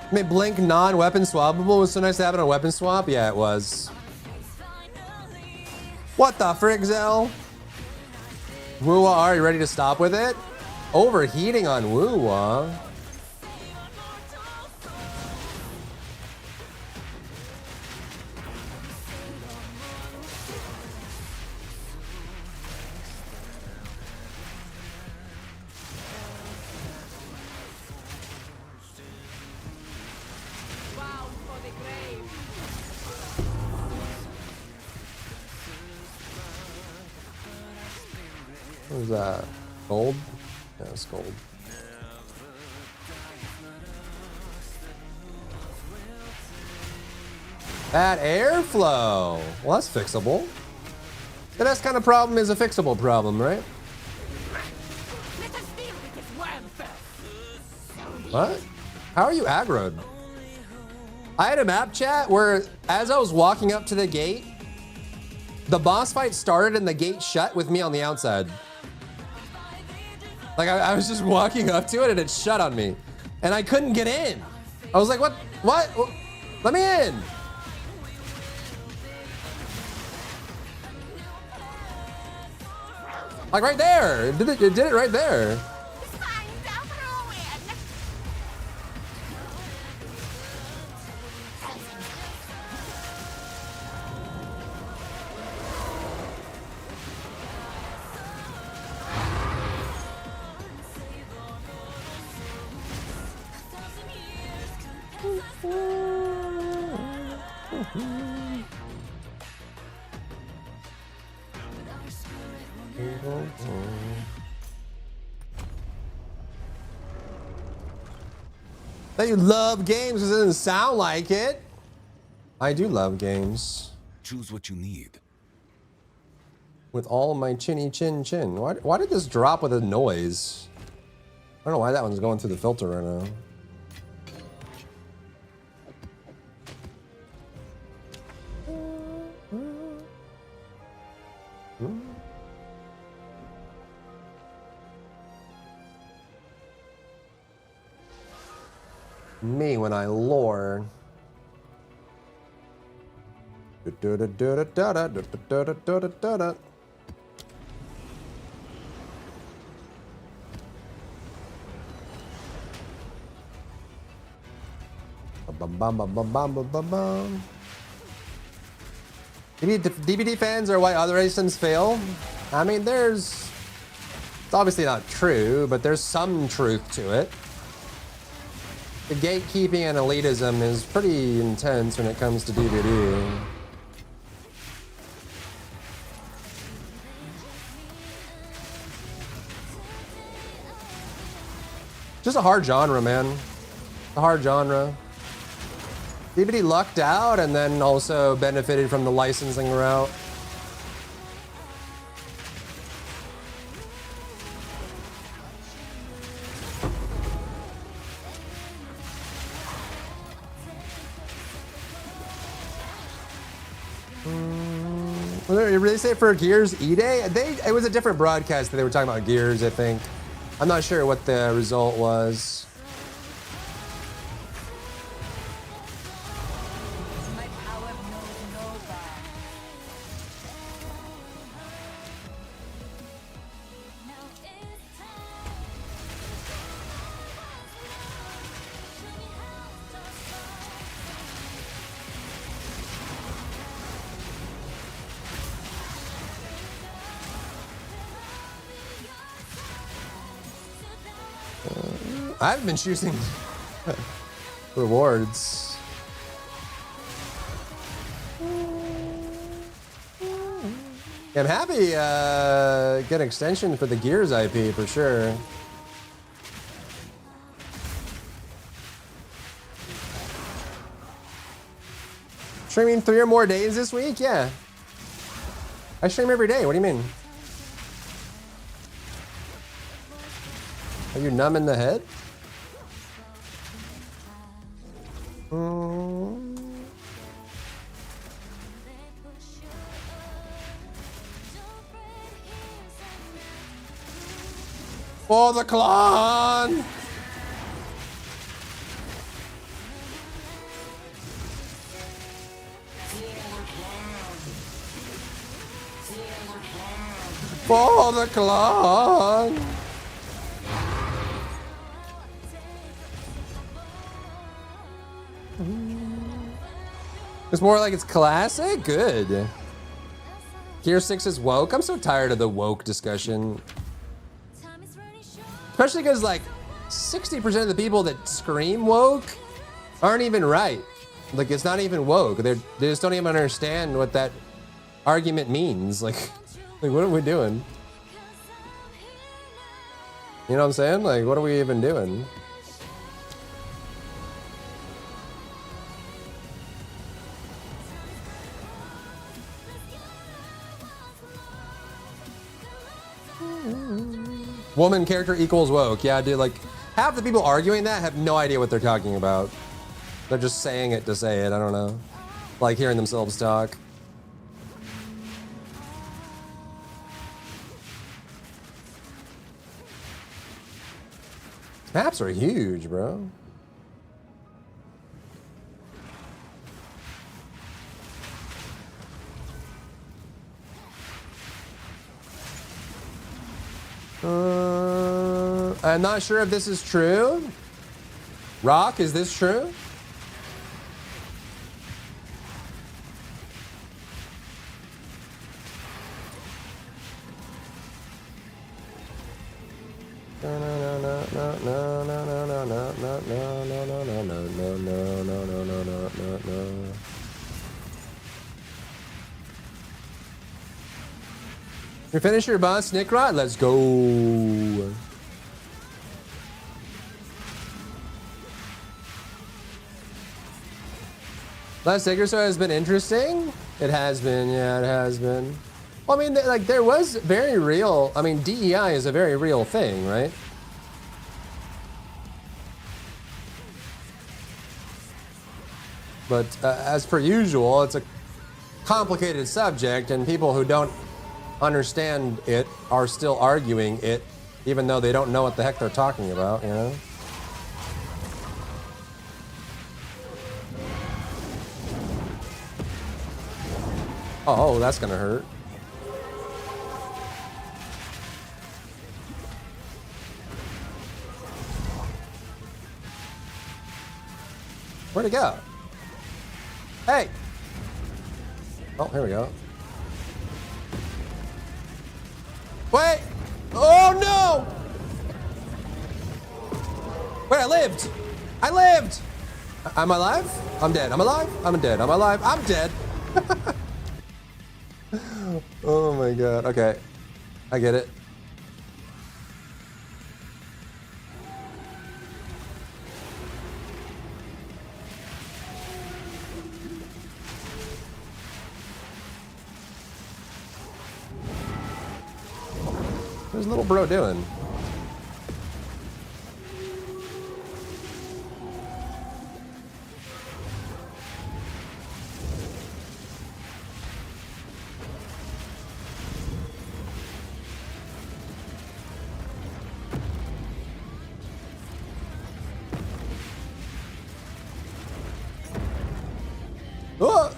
I mean, Blink non-weapon swappable was so nice to have it on weapon swap. Yeah, it was. What the frick, Zell? Woowa, are you ready to stop with it? Overheating on Woowa. What was that? Gold? Yeah, it's gold. Bad airflow. Well, that's fixable. The best kind of problem is a fixable problem, right? What? How are you aggroed? I had a map chat where, as I was walking up to the gate, the boss fight started and the gate shut with me on the outside. Like, I was just walking up to it and it shut on me. And I couldn't get in. I was like, what? What? Let me in. Like right there. It did it right there. That you love games, it doesn't sound like it. I do love games. Choose what you need. With all my chinny chin chin. Why did this drop with a noise? I don't know why that one's going through the filter right now. Me when I lore. DBD fans are why other systems fail. I mean, it's obviously not true, but there's some truth to it. The gatekeeping and elitism is pretty intense when it comes to DVD. Just a hard genre, man. A hard genre. DVD lucked out and then also benefited from the licensing route. What did they really say for Gears E-Day? It was a different broadcast that they were talking about Gears, I think. I'm not sure what the result was. I've been choosing rewards. I'm happy get an extension for the Gears IP for sure. Streaming 3 or more days this week? Yeah. I stream every day. What do you mean? Are you numb in the head? For the clan! For the clan! It's more like it's classic? Good. Gear 6 is woke. I'm so tired of the woke discussion. Especially because like 60% of the people that scream woke aren't even right. Like it's not even woke. They just don't even understand what that argument means. Like what are we doing? You know what I'm saying? Like what are we even doing? Woman character equals woke. Yeah, dude, like half the people arguing that have no idea what they're talking about. They're just saying it to say it. I don't know. Like hearing themselves talk. Maps are huge, bro. I'm not sure if this is true. Rock, is this true? You finish your boss, Nickrod? Let's go. Last Digger Show has been interesting. It has been, yeah, it has been. Well, I mean, like there was very real. I mean, DEI is a very real thing, right? But as per usual, it's a complicated subject, and people who don't understand it are still arguing it, even though they don't know what the heck they're talking about, you know? Oh, that's gonna hurt. Where'd it go? Hey! Oh, here we go. Wait! Oh no! Wait, I lived! I lived! I'm alive? I'm dead. I'm alive? I'm dead. I'm alive? I'm dead. Oh my god. Okay. I get it. What's little bro doing? Oh!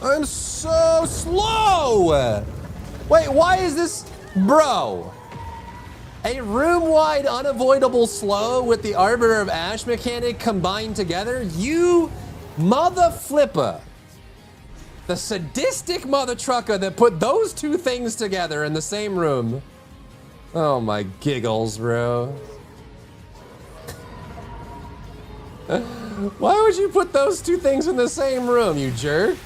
I'm so slow! Wait, why is this... Bro! A room-wide unavoidable slow with the Arbiter of Ash mechanic combined together? You mother flipper. The sadistic mother trucker that put those two things together in the same room. Oh my giggles, bro. Why would you put those two things in the same room, you jerk?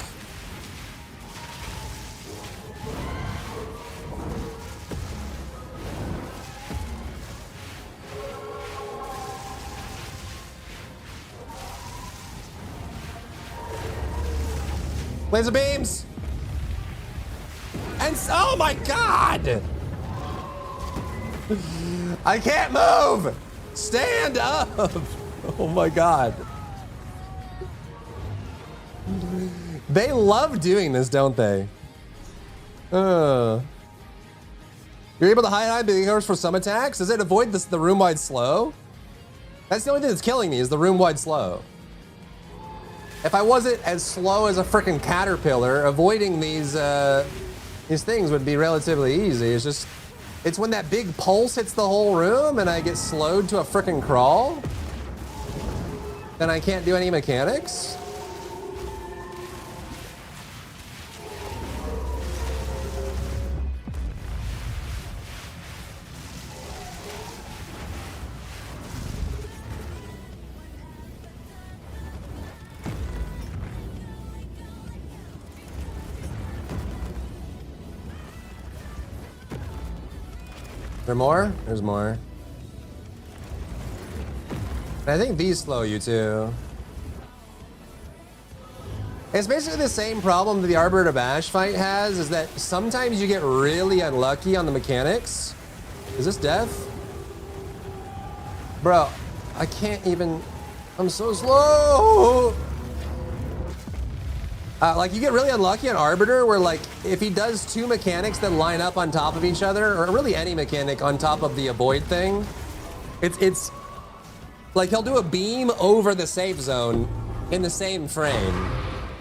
Laser beams! And oh my god! I can't move! Stand up! Oh my god. They love doing this, don't they? You're able to hide behind covers for some attacks? Does it avoid the room-wide slow? That's the only thing that's killing me is the room-wide slow. If I wasn't as slow as a freaking caterpillar, avoiding these things would be relatively easy. It's just, it's when that big pulse hits the whole room and I get slowed to a freaking crawl, then I can't do any mechanics. There more? There's more. And I think these slow you too. It's basically the same problem that the Arbiter of Ash fight has, is that sometimes you get really unlucky on the mechanics. Is this death? Bro, I can't even, I'm so slow. Like you get really unlucky on Arbiter where like if he does two mechanics that line up on top of each other, or really any mechanic on top of the avoid thing, it's like he'll do a beam over the safe zone in the same frame.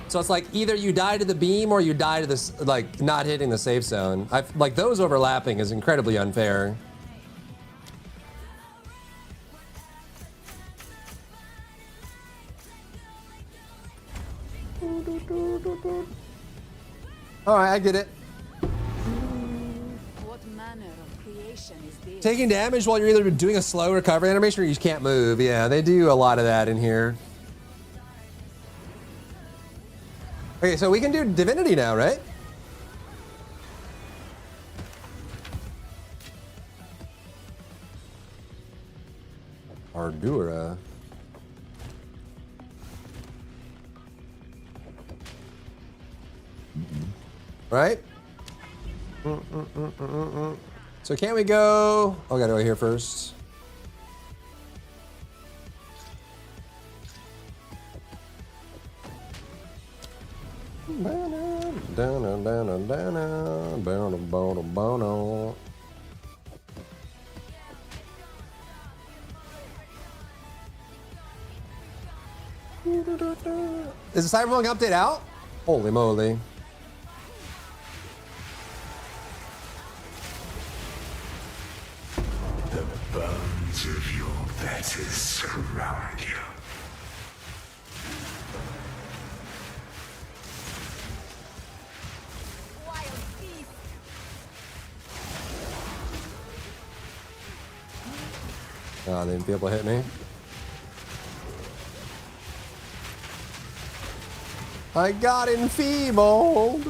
So it's like either you die to the beam or you die to this, like not hitting the safe zone. Like those overlapping is incredibly unfair. All right, I get it. What manner of creation is this? Taking damage while you're either doing a slow recovery animation or you just can't move. Yeah, they do a lot of that in here. Okay, so we can do Divinity now, right? Ardura. Right? So can't we go? Oh, gotta go here first. Is the Cyberpunk update out? Holy moly. The bones of your betters surround you. Oh, they didn't be able to hit me. I got enfeebled.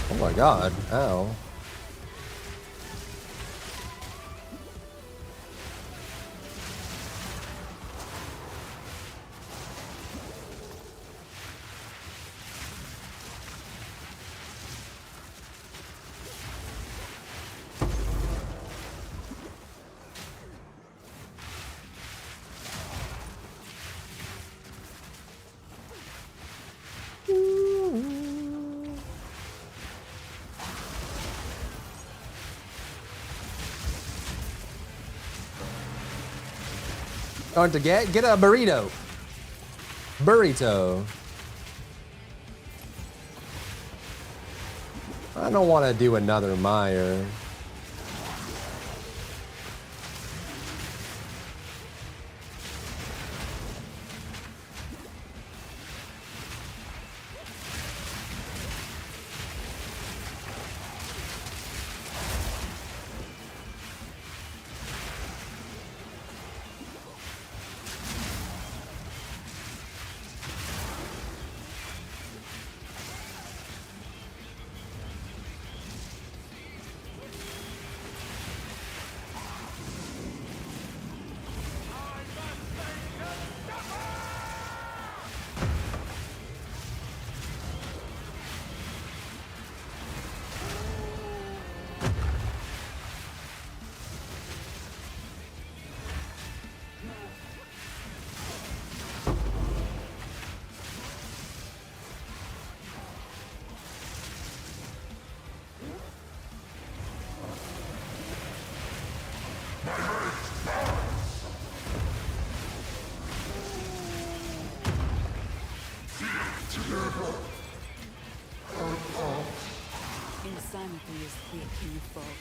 Oh my god, ow. Going to get a burrito. Burrito. I don't want to do another Meyer. Insanity is thick in fog.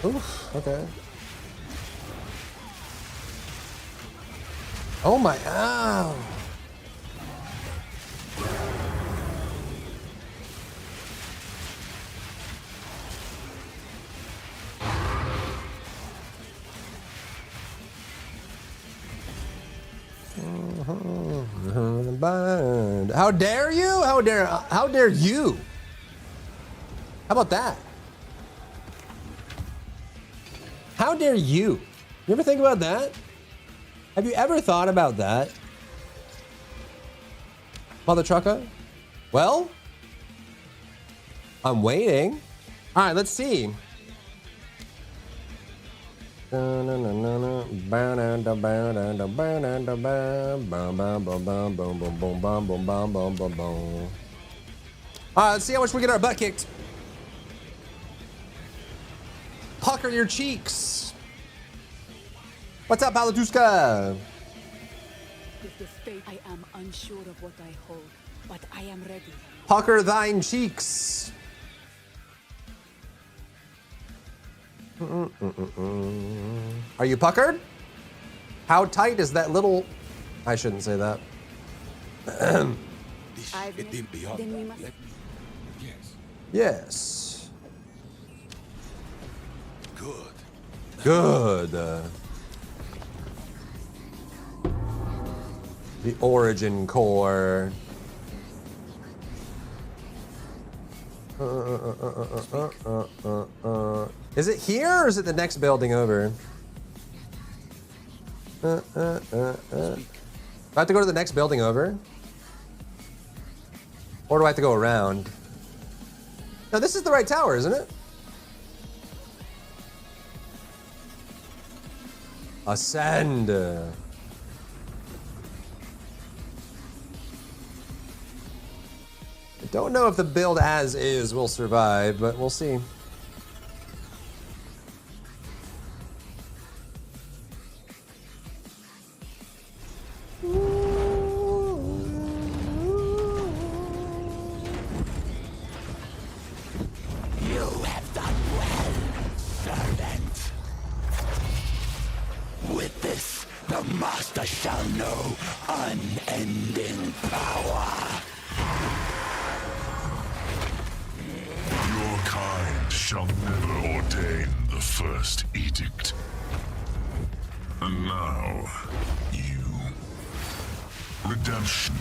Oof, okay. Oh my, ow. How dare you? How dare you? How about that? How dare you? You ever think about that? Have you ever thought about that? Mother trucker? Well, I'm waiting. All right, let's see. All right, let's see how much we get our butt kicked. Pucker your cheeks. What's up, Palatuska? With this fate, I am unsure of what I hold, but I am ready. Pucker thine cheeks. Are you puckered? How tight is that little... I shouldn't say that. Then we must... Yes. Good. Good. The origin core. Is it here or is it the next building over? Do I have to go to the next building over? Or do I have to go around? No, this is the right tower, isn't it? Ascend. I don't know if the build as is will survive, but we'll see. You have done well, servant. With this, the master shall know unending power. Your kind shall never ordain the first edict. And now, you. Redemption.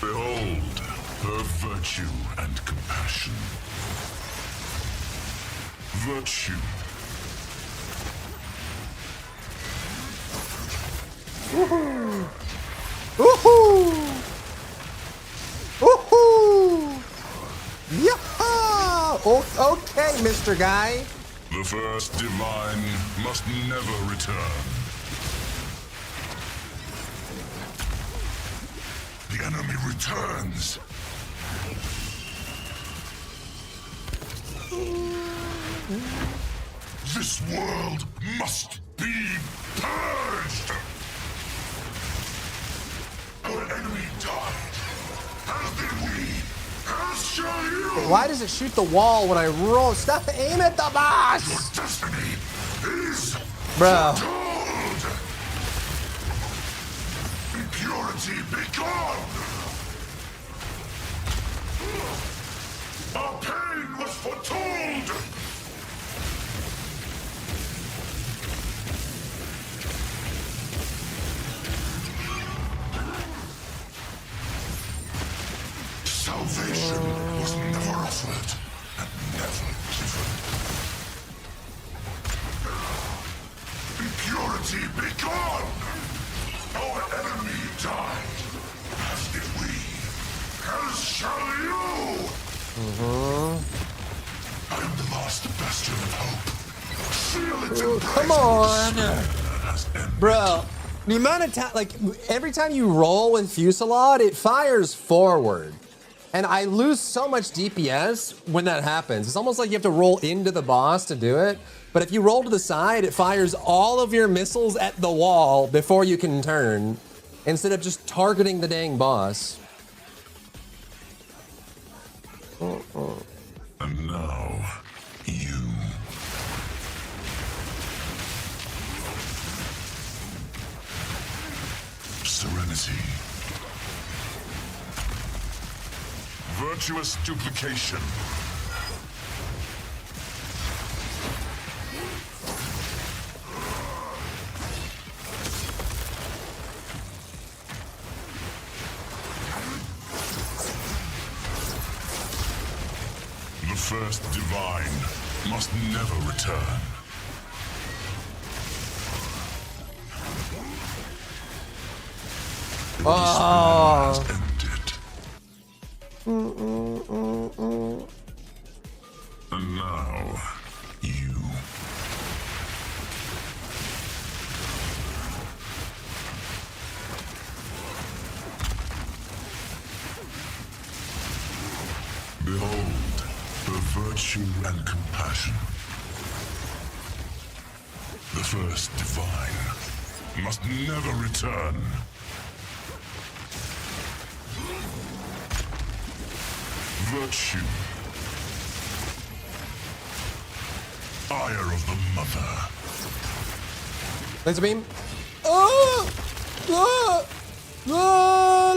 Behold her virtue and compassion. Virtue. Woohoo! Woohoo! right, Mr. Guy. The first divine must never return. The enemy returns. This world must be purged. Our enemy died. As did we. As shall you. Why does it shoot the wall when I roll? Stop! Aim at the boss. Your destiny is Bro. foretold. Impurity be gone. Our pain was foretold. Salvation was never offered and never given. Impurity be gone! Our enemy died, as did we, as shall you! I am the last bastion of hope. Seal its Ooh, embrace. come on. Has ended. Bro, the amount of time, like, every time you roll with Fusillade, it fires forward. And I lose so much DPS when that happens. It's almost like you have to roll into the boss to do it. But if you roll to the side, it fires all of your missiles at the wall before you can turn, instead of just targeting the dang boss. And now, you. Serenity. Virtuous duplication. The first divine must never return. Oh. And now, you. Behold, the virtue and compassion. The first divine must never return. Virtue. Ire of the mother. Laser beam. Oh! Oh! Oh!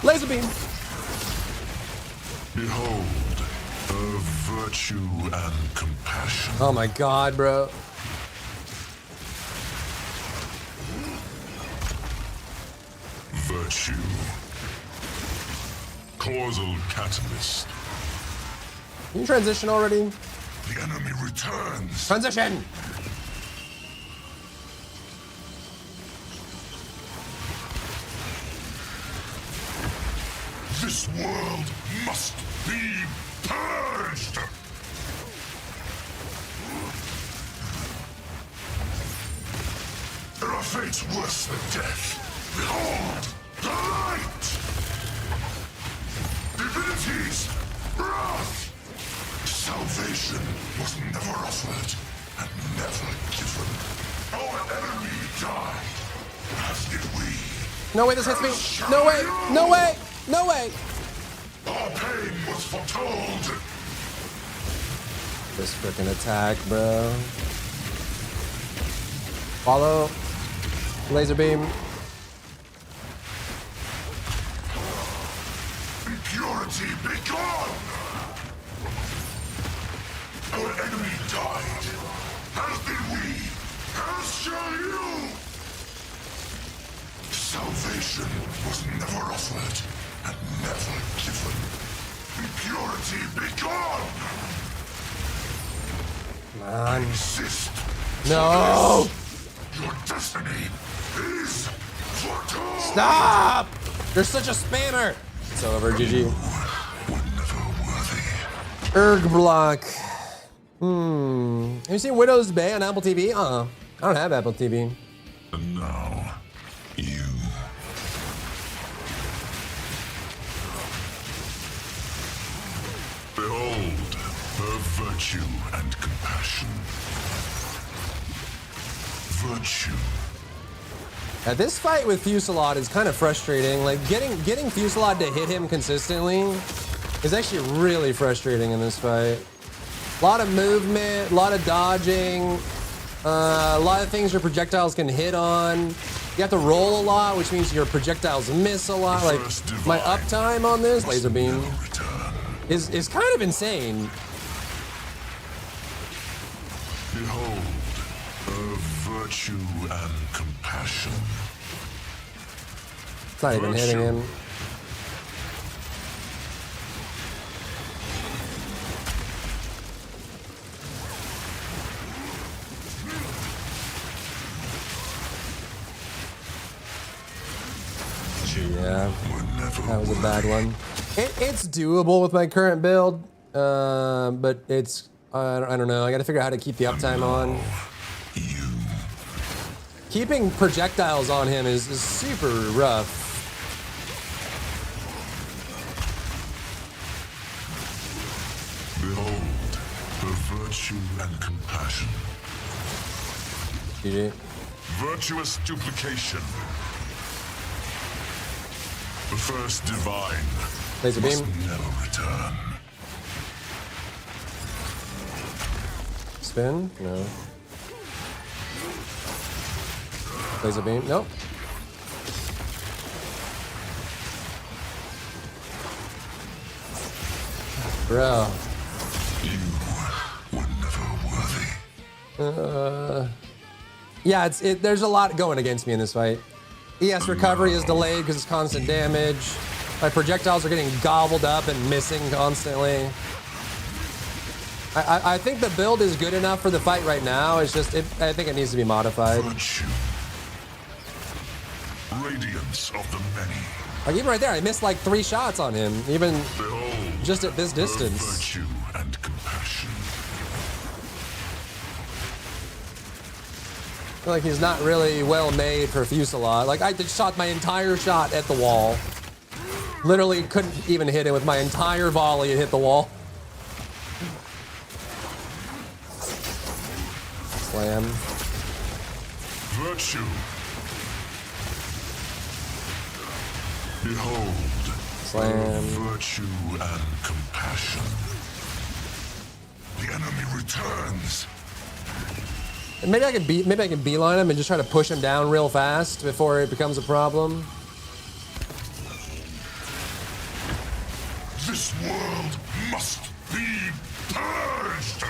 Laser beam. Behold, her virtue and compassion. Oh my god, bro. Virtue. Causal catalyst. Can you transition already? The enemy returns. Transition! This world must be purged. There are fates worse than death. Behold, the light! Divinities, wrath! Salvation was never offered and never given. Our enemy died, as did we. No way this hits me. No way. No way. No way. Our pain was foretold. This freaking attack, bro. Follow. Laser beam. Impurity be gone! Our enemy died, as did we, as shall you! Salvation was never offered and never given. Impurity be gone! Man. Insist. No! Your destiny is foretold! Stop! You're such a spammer! It's over, GG. Were never worthy. Erg block. Have you seen Widow's Bay on Apple TV? I don't have Apple TV. And now, you. Behold her virtue and compassion. Virtue. This fight with Fusillade is kind of frustrating. Like getting Fusillade to hit him consistently is actually really frustrating in this fight. A lot of movement, a lot of dodging, a lot of things your projectiles can hit on. You have to roll a lot, which means your projectiles miss a lot. Like my uptime on this laser beam is kind of insane. Behold her virtue and compassion. It's not even hitting him. Yeah, that was a bad one. It's doable with my current build, but it's I don't know. I got to figure out how to keep the uptime on. Keeping projectiles on him is super rough. Behold her virtue and compassion. GG. Virtuous duplication. The first divine Laser beam. must never return. Spin? No. Laser beam? Nope. Bro. You were never worthy. Yeah, there's a lot going against me in this fight. ES recovery is delayed because it's constant damage. My projectiles are getting gobbled up and missing constantly. I think the build is good enough for the fight right now. It's just, I think it needs to be modified. Virtue. Radiance of the many. Like even right there, I missed like 3 shots on him, even Behold just at this distance. virtue and compassion. I feel like he's not really well made for Fusillade. Like I just shot my entire shot at the wall. Literally couldn't even hit it with my entire volley. It hit the wall. Slam. Virtue. Behold Slam. virtue and compassion. The enemy returns. And maybe I can beeline him and just try to push him down real fast before it becomes a problem. This world must be purged.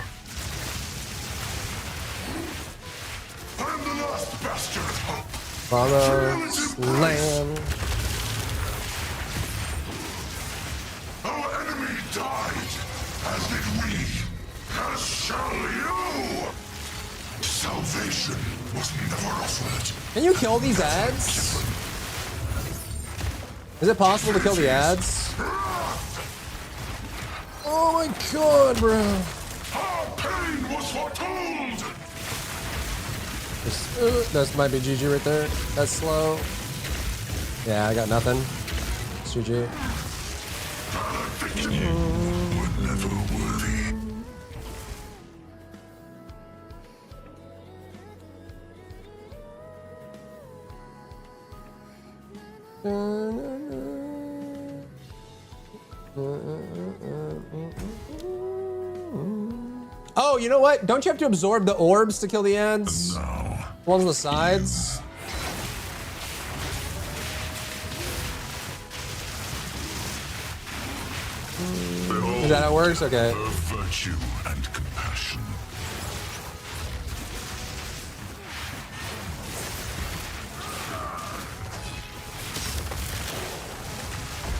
I am the last bastion of hope. Follow. Slam. Our enemy died, as did we, as shall you. Salvation was never offered. Can you kill these ads? Is it possible to kill the ads? Oh my god, bro. Our pain was foretold. That might be GG right there. That's slow. Yeah, I got nothing. It's GG. You were never worthy. Oh, you know what? Don't you have to absorb the orbs to kill the ads? No. Ones on the sides? Is that how it works? Okay. Her virtue and compassion.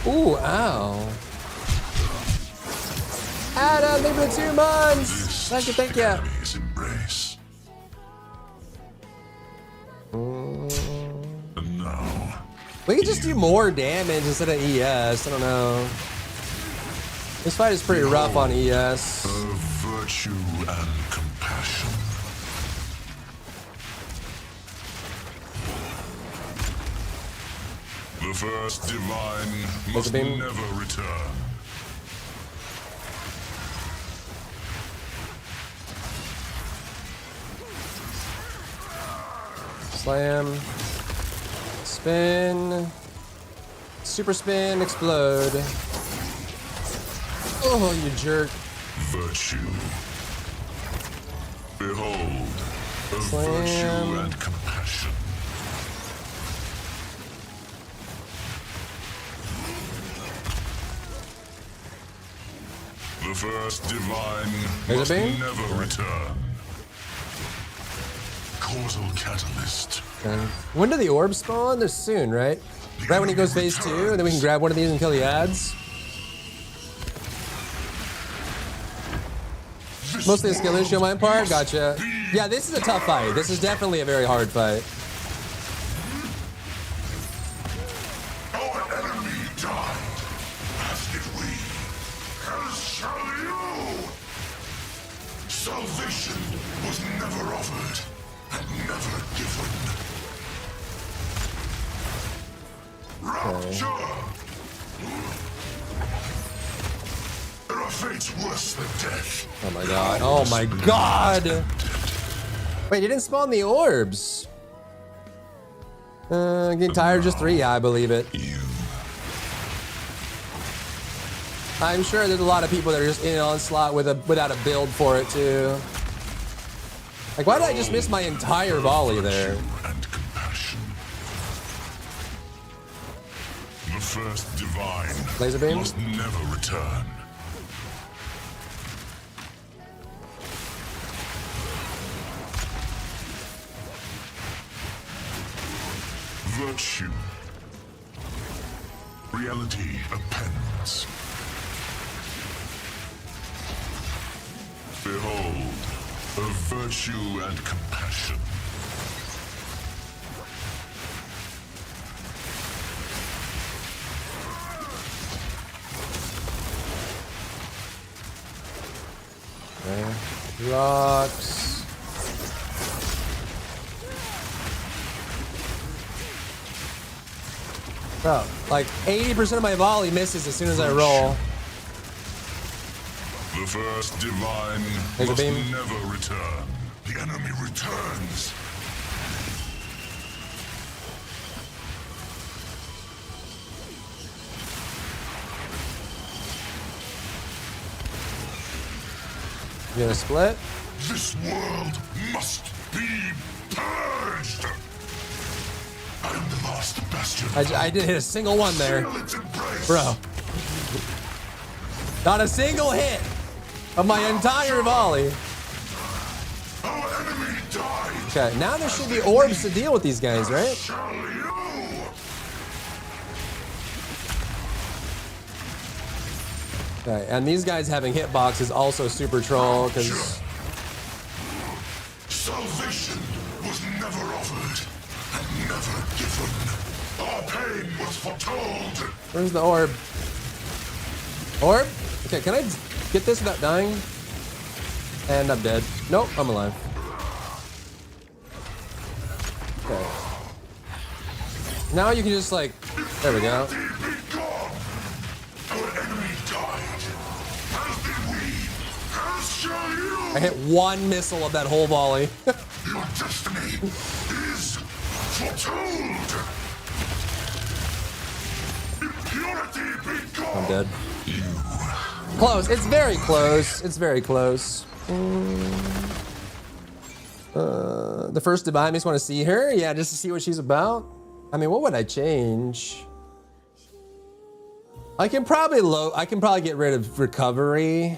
Ooh, ow. Adam, they've been 2 months. Thank you, thank you. Enemy's embrace. And now, We could just do more damage instead of ES. I don't know. This fight is pretty rough on ES. Virtue and compassion. The first divine must never return. Slam. Spin. Super spin, explode. Oh, you jerk. Virtue. Behold, a Slam. virtue and compassion. The first divine must never return. Causal catalyst. Okay. When do the orbs spawn? They're soon, right? Right when he goes phase 2, and then we can grab one of these and kill the ads. Mostly a skill issue on my part. Gotcha. Yeah, this is a tough fight. This is definitely a very hard fight. Our enemy died, as did we, as shall you. Salvation was never offered and never given. Rapture! There are fates worse than death. Oh my god. Oh my god! Wait, you didn't spawn the orbs. Getting tired of just 3? Yeah, I believe it. I'm sure there's a lot of people that are just in Onslaught without a build for it too. Like, why did I just miss my entire volley there? The first divine Laser beam? must never return. Virtue. Reality appends. Behold, a virtue and compassion. Okay. Rocks. Bro, like 80% of my volley misses as soon as I roll. The first divine Laser must beam. never return. The enemy returns. You gonna split? This world must be purged. I am the last bastion. I didn't hit a single one there. Bro. Not a single hit of my entire volley. Our enemy died. Okay, now there should be orbs to deal with these guys, right? Okay, and these guys having hitbox is also super troll because Salvation was never offered and never given. Our pain was foretold. where's the orb? Orb? Okay, can I get this without dying? And I'm dead. Nope, I'm alive. Okay. Now you can just like, there we go. I hit one missile of that whole volley. Your destiny is foretold. Impurity be gone. I'm dead. Close. It's very close. It's very close. The first divine, just want to see her. Yeah, just to see what she's about. I mean, what would I change? I can probably get rid of recovery.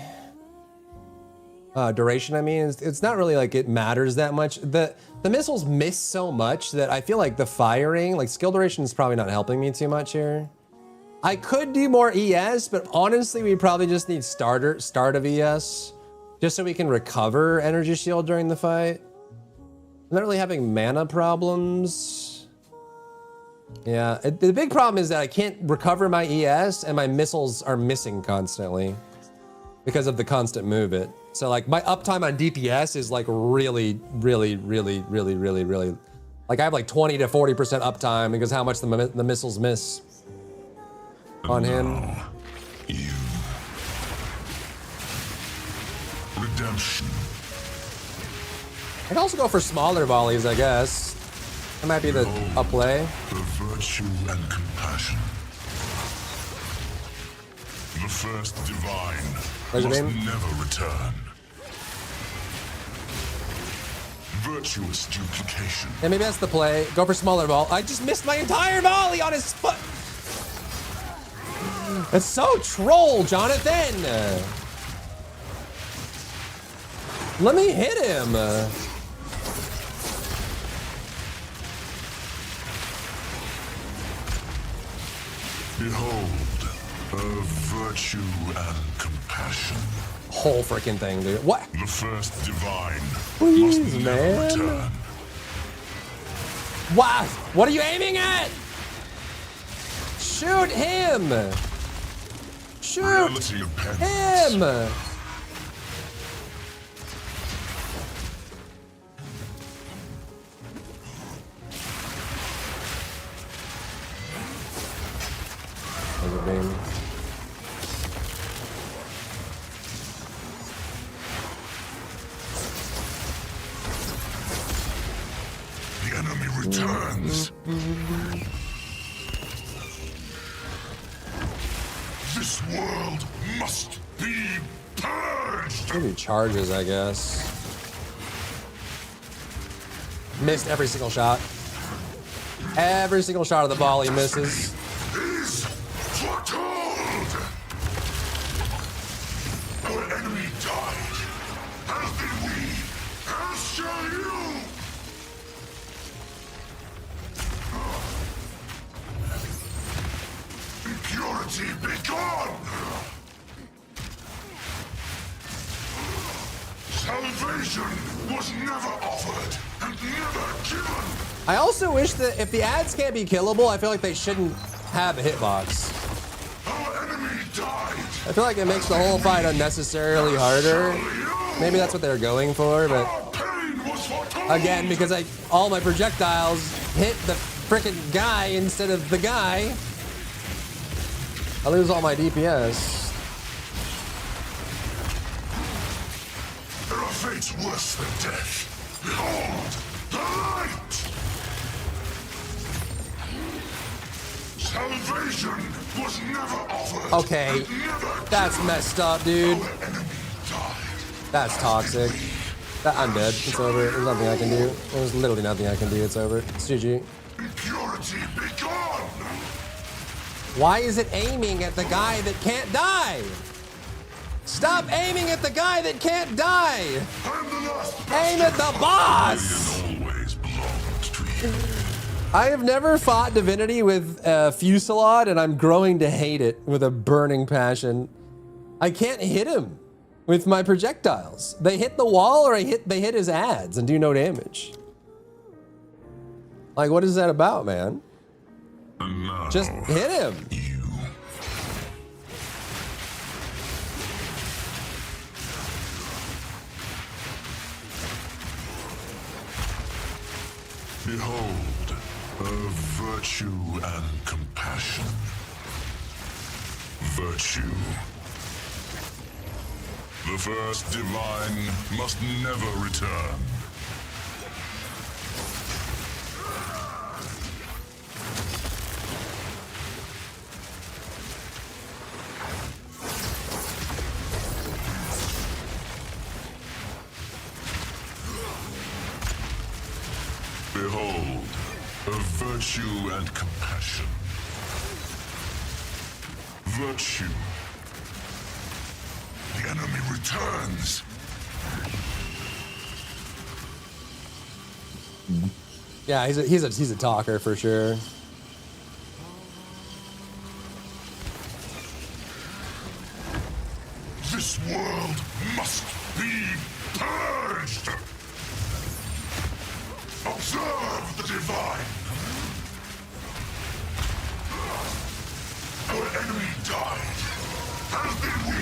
Duration, I mean, it's not really like it matters that much. The missiles miss so much that I feel like the firing, like skill duration is probably not helping me too much here. I could do more ES, but honestly, we probably just need start of ES, just so we can recover energy shield during the fight. I'm not really having mana problems. Yeah, the big problem is that I can't recover my ES and my missiles are missing constantly. because of the constant movement. So like my uptime on DPS is like really, like I have like 20 to 40% uptime because how much the missiles miss on him. Redemption. I can also go for smaller volleys, I guess. That might be the play. The virtue and compassion. The first divine Where's your must name? never return. Virtuous duplication. Yeah, maybe that's the play. Go for smaller ball. I just missed my entire volley on his foot. That's so troll, Jonathan. Let me hit him. Behold, a virtue and compassion. Whole freaking thing, dude. What? The first divine Please, must never man. return. Wow. What are you aiming at? Shoot him. Shoot Reality of penance. him. The enemy returns. This world must be purged. Maybe charges, I guess. Missed every single shot. Every single shot of the ball he misses. Is foretold. Our enemy died. As did we. As shall you. Impurity begone. Salvation was never offered and never given. I also wish that if the ads can't be killable, I feel like they shouldn't have a hitbox. Our enemy died. I feel like it makes the whole fight unnecessarily harder. Maybe that's what they're going for, but again, because all my projectiles hit the frickin' guy instead of the guy, I lose all my DPS. There are fates worse than death. Behold, the light! Salvation was never offered. Okay, that's messed up, dude. That's toxic. I'm dead. It's over. There's nothing I can do. There's literally nothing I can do. It's over. It's GG. Impurity begone! Why is it aiming at the guy that can't die? Stop aiming at the guy that can't die! Aim at the boss! I have never fought Divinity with Fusillade, and I'm growing to hate it with a burning passion. I can't hit him with my projectiles. They hit the wall or they hit his ads and do no damage. Like, what is that about, man? Just hit him. Behold, a virtue and compassion. Virtue. The first divine must never return. Behold, a virtue and compassion. Virtue. The enemy returns. Yeah, he's a talker for sure. This world must be purged. Observe the divine. Our enemy died. As did we.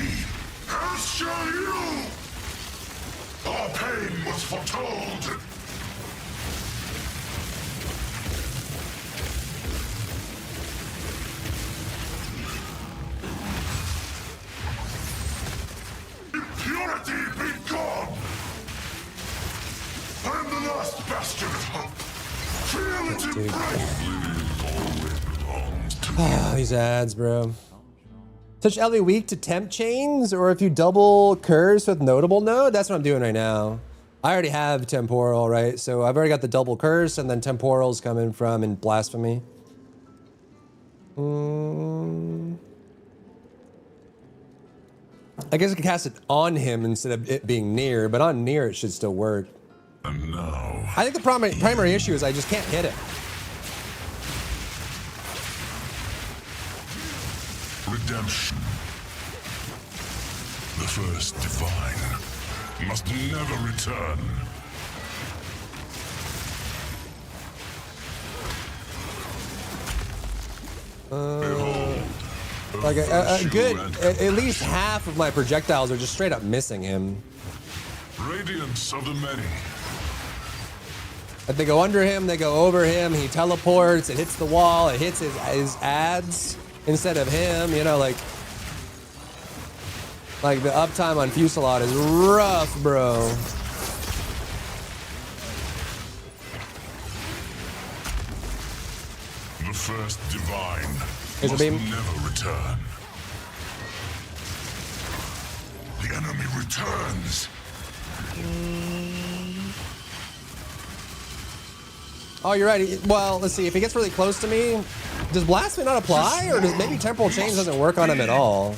As As shall you! Our pain was foretold! Impurity be gone! I'm the last bastion of hope. Feel it embrace. These ads, bro. Touch LV weak to temp chains, or if you double curse with notable node. That's what I'm doing right now. I already have temporal, right? So I've already got the double curse, and then temporal's coming from in blasphemy. I guess I could cast it on him instead of it being near, but on near it should still work. And now, I think the primary issue is I just can't hit it. redemption. The first divine must never return. Like a good, at least half of my projectiles are just straight up missing him. Radiance of the many. But they go under him, they go over him, he teleports, it hits the wall, it hits his ads instead of him, you know, like the uptime on Fusillade is rough, bro. The first divine Here's a must beam. never return. The enemy returns. Oh, you're right. Well, let's see. If he gets really close to me, does Blasphemy not apply? Or does maybe Temporal Chains doesn't work on him at all?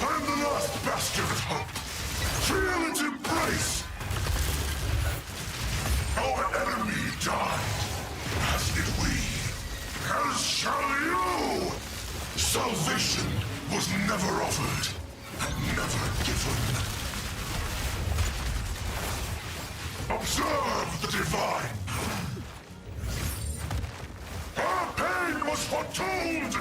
I'm the last bastion of hope. Feel its embrace. Our enemy died, as did we. As shall you. Salvation was never offered and never given. Observe the divine. Our pain was foretold.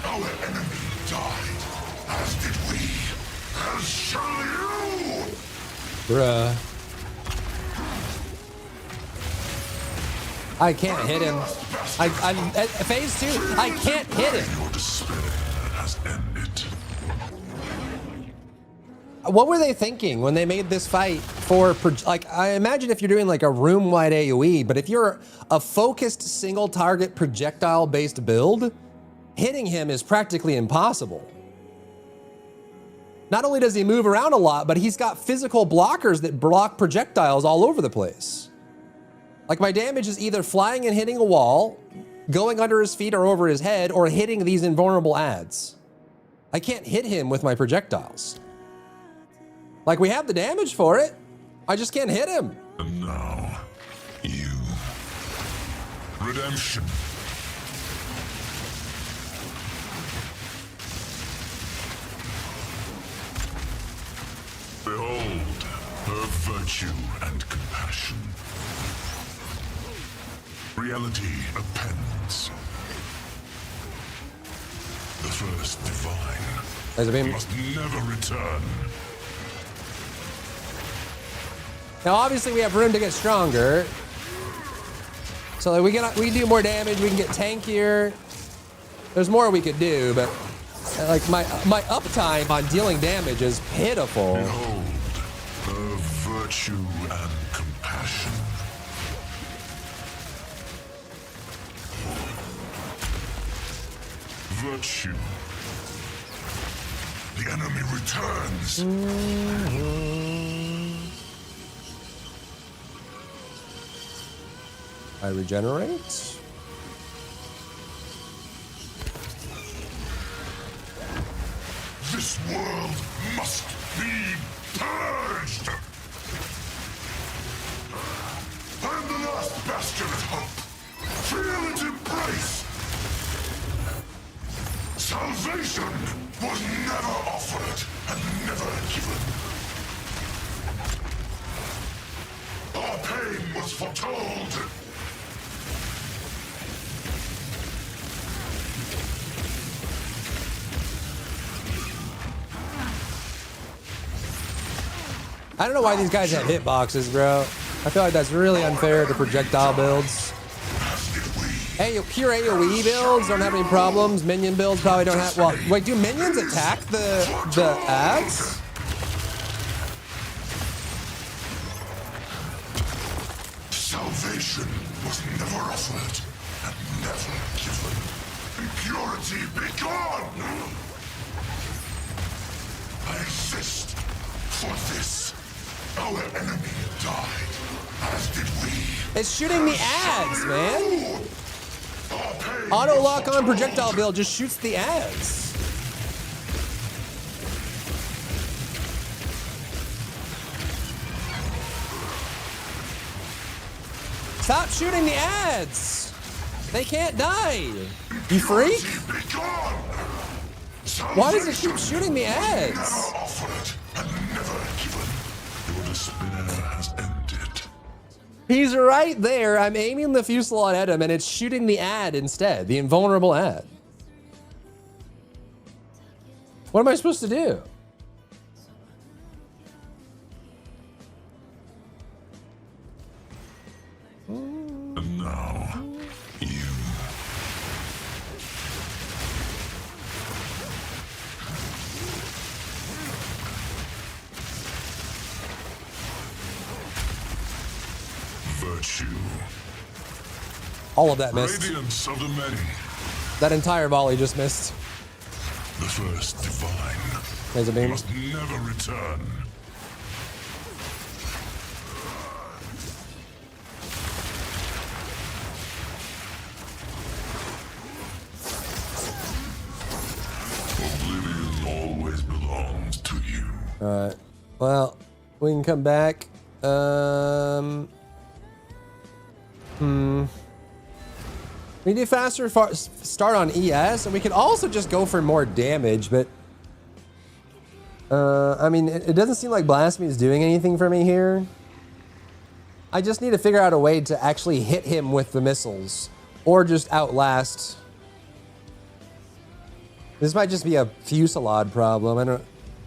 Our enemy died, as did we. As shall you. Bruh. I can't hit him. I'm at phase 2. I can't hit him. Your despair has ended. What were they thinking when they made this fight for, like, I imagine if you're doing like a room-wide AoE, but if you're a focused single target projectile based build, hitting him is practically impossible. Not only does he move around a lot, but he's got physical blockers that block projectiles all over the place. Like, my damage is either flying and hitting a wall, going under his feet or over his head, or hitting these invulnerable ads. I can't hit him with my projectiles. Like, we have the damage for it. I just can't hit him. And now, you. Redemption. Behold, her virtue and compassion. Reality appends. The first divine There's a beam. must never return. Now, obviously, we have room to get stronger. So like, we do more damage. We can get tankier. There's more we could do, but like my uptime on dealing damage is pitiful. Behold, her virtue and compassion. Virtue. The enemy returns. I regenerate. This world must be purged. I'm the last bastion of hope. Feel its embrace. Salvation was never offered and never given. flame was foretold. I don't know why these guys have hitboxes, bro. I feel like that's really unfair to projectile builds. Hey, pure AoE builds don't have any problems. Minion builds probably don't have. Well, wait, do minions attack the ads? Salvation was never offered and never given. Impurity be gone! I exist for this. Our enemy died, as did we. It's shooting the ads, man. Auto lock on projectile build just shoots the ads. Stop shooting the ads. They can't die. You freak? Why does it keep shooting the ads? He's right there. I'm aiming the Fusillade at him and it's shooting the ad instead, the invulnerable ad. What am I supposed to do? And now, you. Virtue. All of that missed. Radiance of the many. That entire volley just missed. The first divine. There's a beam. Must never return. Oblivion always belongs to you. Alright. Well, we can come back. We do faster start on ES, and we can also just go for more damage, but I mean, it doesn't seem like Blasphemy is doing anything for me here. I just need to figure out a way to actually hit him with the missiles, or just outlast. This might just be a Fusillade problem. I don't.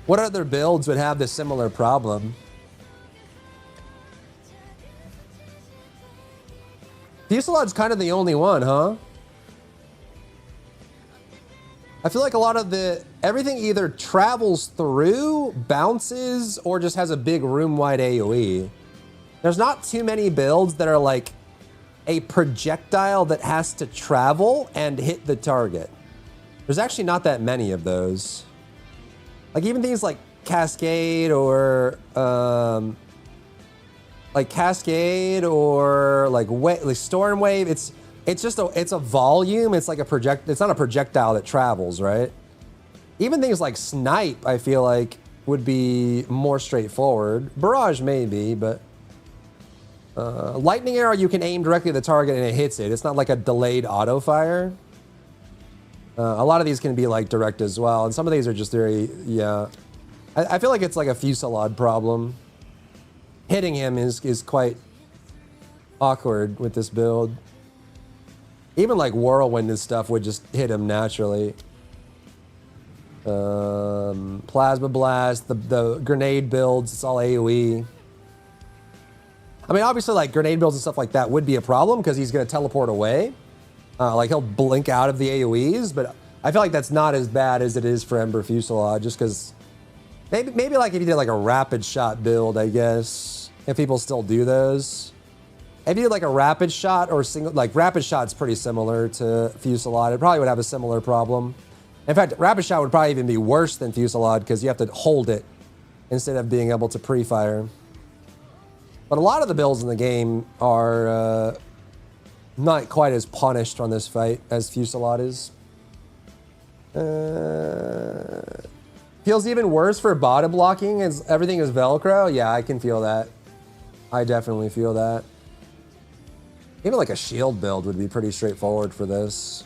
What other builds would have this similar problem? Fusillade's kind of the only one, huh? I feel like a lot of everything either travels through, bounces, or just has a big room-wide AoE. There's not too many builds that are like a projectile that has to travel and hit the target. There's actually not that many of those. Like even things like Cascade or like Storm Wave, it's just a volume. It's like it's not a projectile that travels, right? Even things like Snipe, I feel like would be more straightforward. Barrage maybe, but Lightning Arrow you can aim directly at the target and it hits it. It's not like a delayed auto fire. A lot of these can be like direct as well, and some of these are just very, yeah. I feel like it's like a Fusillade problem. Hitting him is quite awkward with this build. Even like Whirlwind and stuff would just hit him naturally. Plasma Blast, the grenade builds, it's all AoE. I mean, obviously like grenade builds and stuff like that would be a problem because he's gonna teleport away. Like he'll blink out of the AoEs, but I feel like that's not as bad as it is for Ember Fusillade, just because maybe like if you did like a rapid shot build, I guess, if people still do those. If you did like a rapid shot or single, like rapid shot's pretty similar to Fusillade. It probably would have a similar problem. In fact, rapid shot would probably even be worse than Fusillade because you have to hold it instead of being able to pre-fire. But a lot of the builds in the game are not quite as punished on this fight as Fusillade is. Feels even worse for bottom blocking as everything is Velcro. Yeah, I can feel that. I definitely feel that. Even like a shield build would be pretty straightforward for this.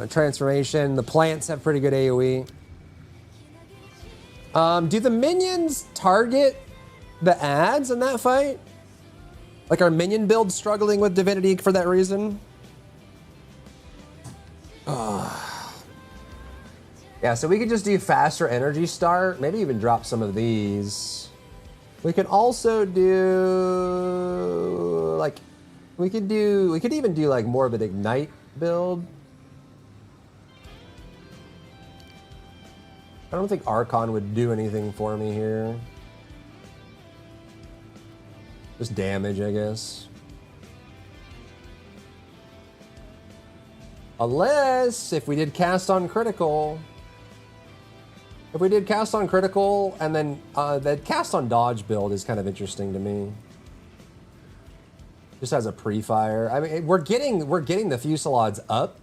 Transformation, the plants have pretty good AoE. Do the minions target the ads in that fight? Like our minion build struggling with divinity for that reason? Yeah, so we could just do faster energy start, maybe even drop some of these. We could also do like we could even do like more of an ignite build. I don't think Archon would do anything for me here. Just damage, I guess. Unless if we did cast on critical. If we did cast on critical and then that cast on dodge build is kind of interesting to me. Just as a pre-fire. I mean, we're getting the Fusillades up.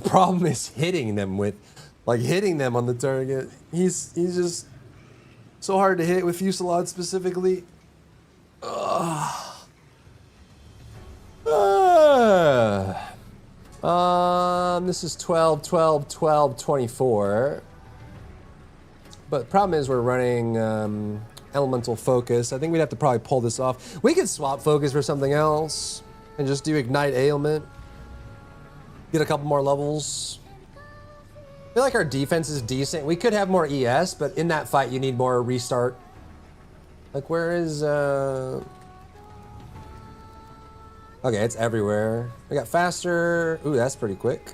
Problem is hitting them with, like hitting them on the target. He's just so hard to hit with Fusillade specifically. This is 12, 12, 12, 24. But the problem is we're running elemental focus. I think we'd have to probably pull this off. We could swap focus for something else and just do ignite ailment. Get a couple more levels. I feel like our defense is decent. We could have more ES, but in that fight you need more restart. Like where is okay, it's everywhere. We got faster. Ooh, that's pretty quick.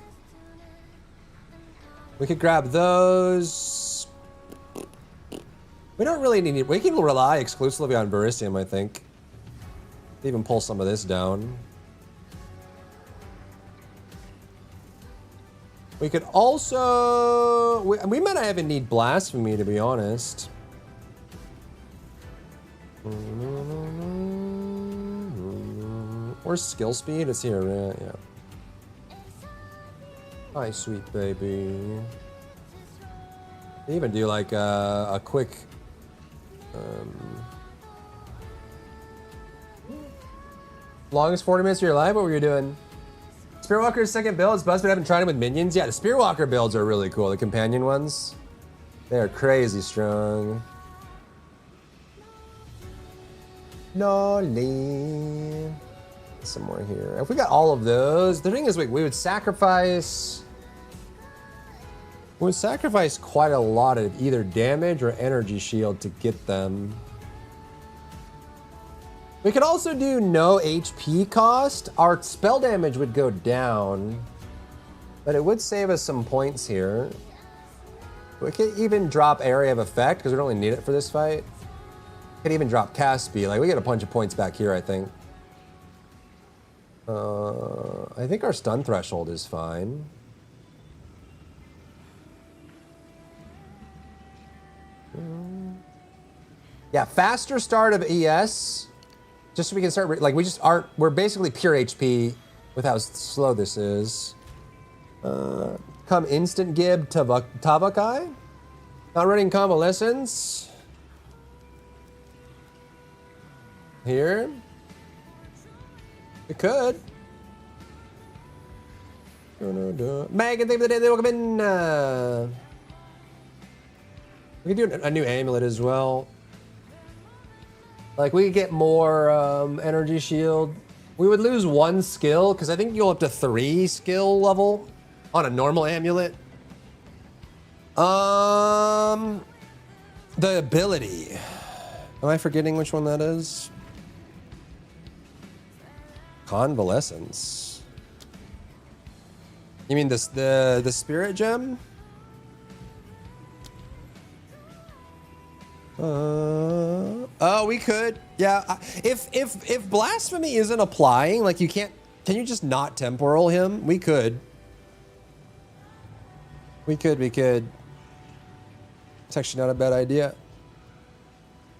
We could grab those. We don't really need, we can rely exclusively on Verisium, I think. Even pull some of this down. We could also, we might not even need Blasphemy, to be honest. Where's skill speed? It's here, right? Yeah. Hi, sweet baby. Even do like a quick longest 40 minutes of your life? What were you doing? Spearwalker's second build is busted. I haven't tried it with minions. Yeah, the Spearwalker builds are really cool. The companion ones. They are crazy strong. Lolly. Some more here. If we got all of those, the thing is we would sacrifice. We would sacrifice quite a lot of either damage or energy shield to get them. We could also do no HP cost. Our spell damage would go down, but it would save us some points here. We could even drop area of effect because we don't really need it for this fight. We could even drop cast speed. Like we get a bunch of points back here, I think. I think our stun threshold is fine. Yeah, faster start of ES. Just so we can start, like, we just aren't, we're basically pure HP with how slow this is. Come instant gib Tavakai. Not running convalescence. Here. We could. Megan, thank you for the day. Welcome in. We could do a new amulet as well. Like, we could get more energy shield. We would lose one skill, because I think you'll up to 3 skill level on a normal amulet. The ability. Am I forgetting which one that is? Convalescence. You mean the spirit gem? Oh, we could. Yeah. If blasphemy isn't applying, like you can't. Can you just not temporal him? We could. We could. It's actually not a bad idea.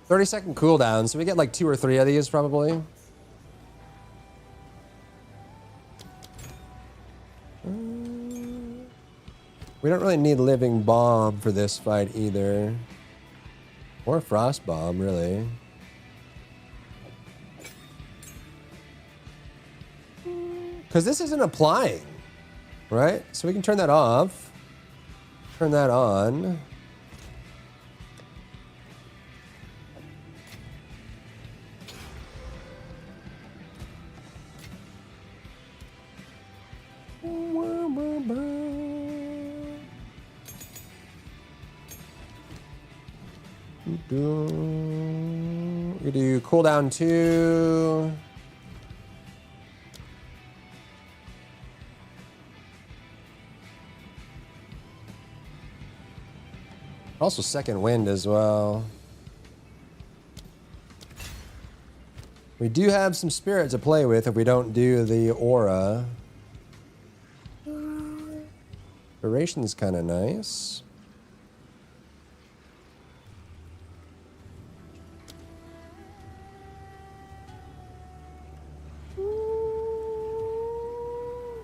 30-second cooldown, so we get like 2 or 3 of these probably. We don't really need Living Bomb for this fight either. Or Frost Bomb, really. Because this isn't applying, right? So we can turn that off. Turn that on. We do cooldown 2. Also second wind as well. We do have some spirit to play with if we don't do the aura. Duration's kind of nice.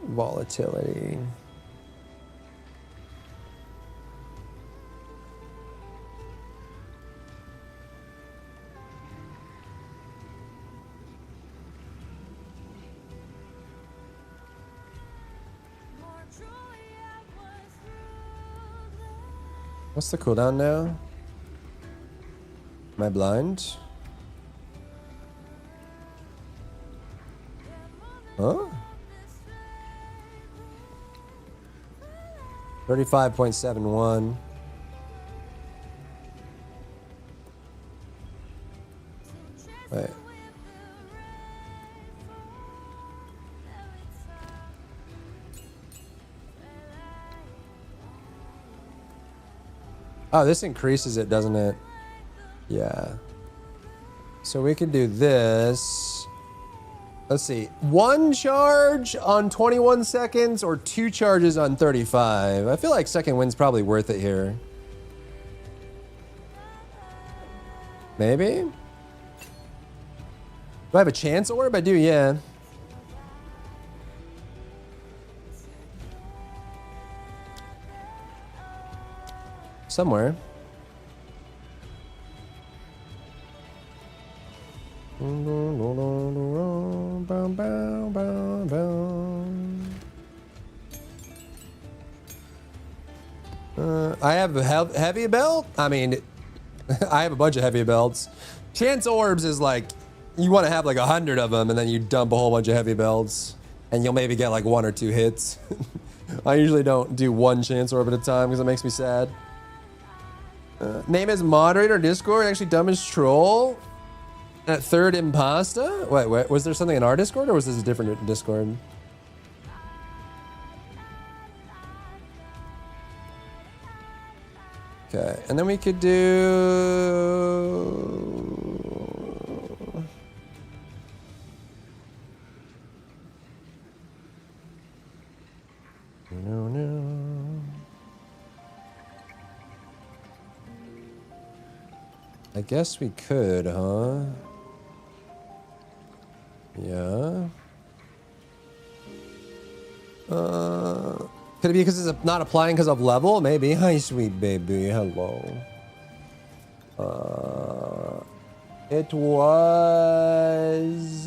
Volatility. What's the cooldown now? Am I blind? Huh? 35.71. Wait. Oh, this increases it, doesn't it? Yeah. So we can do this. Let's see. 1 charge on 21 seconds or 2 charges on 35. I feel like second wind's probably worth it here. Maybe? Do I have a chance orb? I do, yeah. Somewhere. I have a heavy belt. I mean, I have a bunch of heavy belts. Chance orbs is like, you want to have like 100 of them and then you dump a whole bunch of heavy belts and you'll maybe get like 1 or 2 hits. I usually don't do 1 chance orb at a time because it makes me sad. Name is moderator Discord. Actually, dumb as troll. At third impasta. Wait, was there something in our Discord or was this a different Discord? Okay, and then we could do. No. I guess we could, huh? Yeah. Could it be because it's not applying because of level? Maybe. Hi, sweet baby. Hello. It was.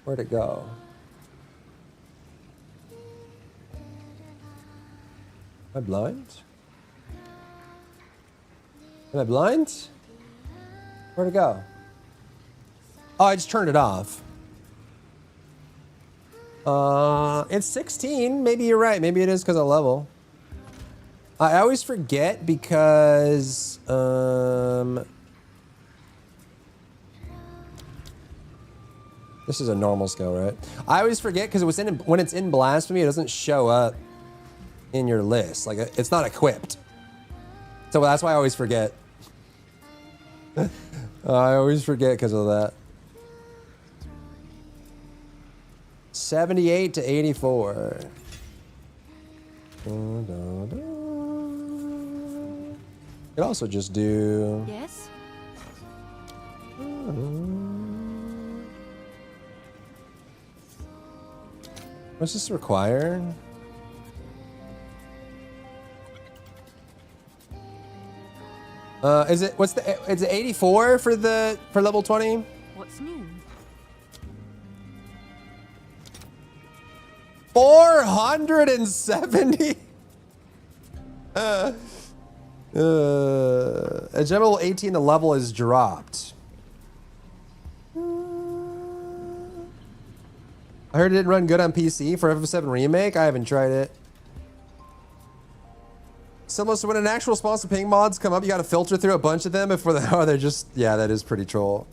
Where'd it go? Am I blind? Am I blind? Where'd it go? Oh, I just turned it off. It's 16. Maybe you're right. Maybe it is because of level. I always forget because this is a normal skill, right? I always forget because when it's in Blasphemy, it doesn't show up in your list. Like it's not equipped. So that's why I always forget. I always forget because of that. 78 to 84. Could also just do. Yes. What's this require? Is it is it 84 for level 20? What's new? 470. At level 18, the level is dropped. I heard it didn't run good on PC for FF7 Remake. I haven't tried it. Similar to when an actual sponsor ping mods come up, you gotta filter through a bunch of them before they are. They're just, yeah, that is pretty troll.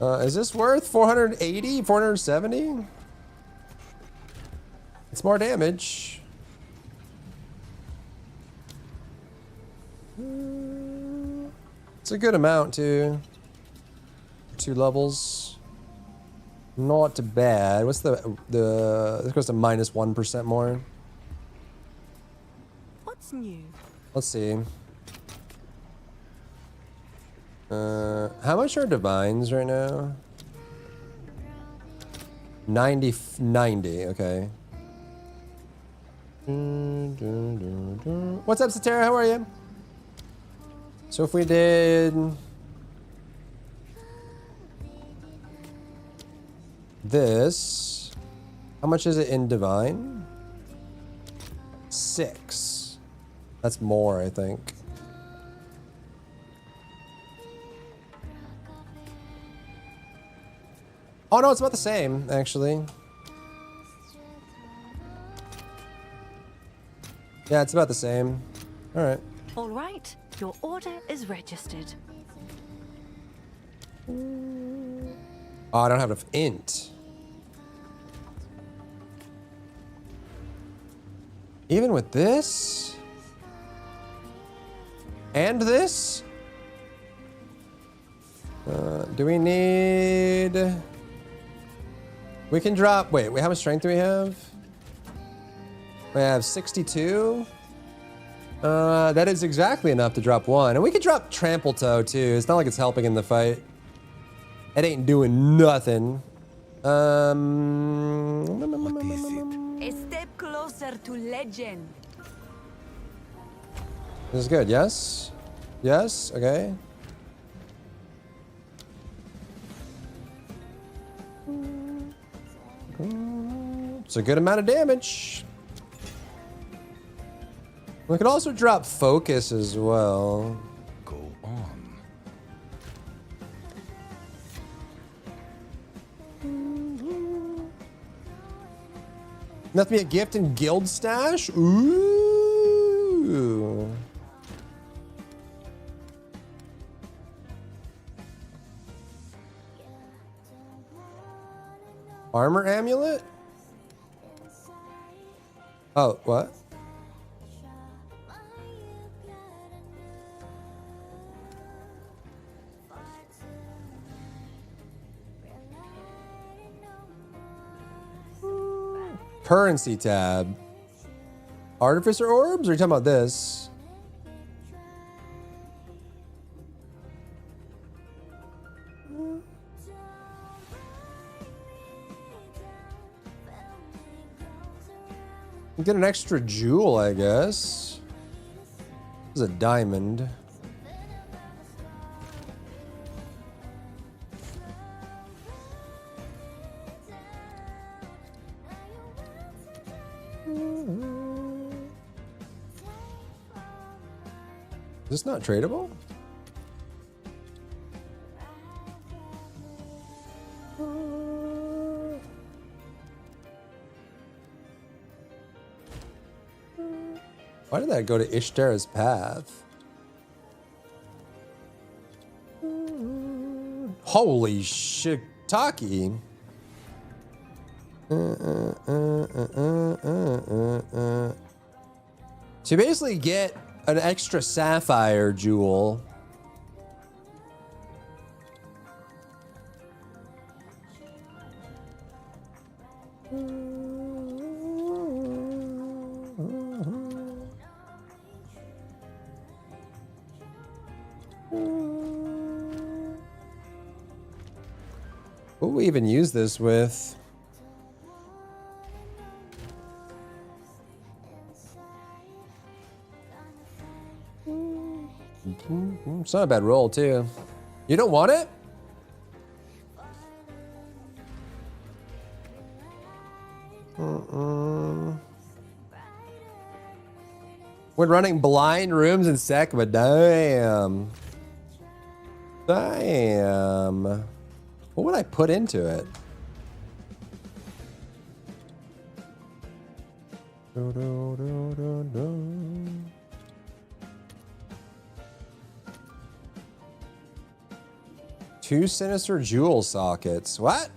Is this worth 480, 470? It's more damage. It's a good amount too. 2 levels. Not bad. What's this goes to minus 1% more. What's new? Let's see. How much are divines right now? 90, okay. What's up, Satara? How are you? So if we did this, how much is it in divine? 6. That's more, I think. Oh no, it's about the same, actually. Yeah, it's about the same. All right. All right, your order is registered. Oh, I don't have enough int. Even with this? And this? Do we need... We can drop... Wait, how much strength do we have? We have 62. That is exactly enough to drop 1. And we could drop Trample Toe too. It's not like it's helping in the fight. It ain't doing nothing. A step closer to legend. This is good, yes? Yes, okay. It's a good amount of damage. We could also drop focus as well. Go on. That be a gift in guild stash? Ooh. Armor amulet? Oh, what? Currency tab. Artificer orbs? Or are you talking about this? Get an extra jewel, I guess. This is a diamond. Is this not tradable? Why did that go to Ishtara's path? Holy shiitake. So you basically get an extra sapphire jewel. What will we even use this with? It's not a bad roll, too. You don't want it? We're running blind rooms in sec, but damn. Damn. What would I put into it? Two Sinister Jewel sockets. What?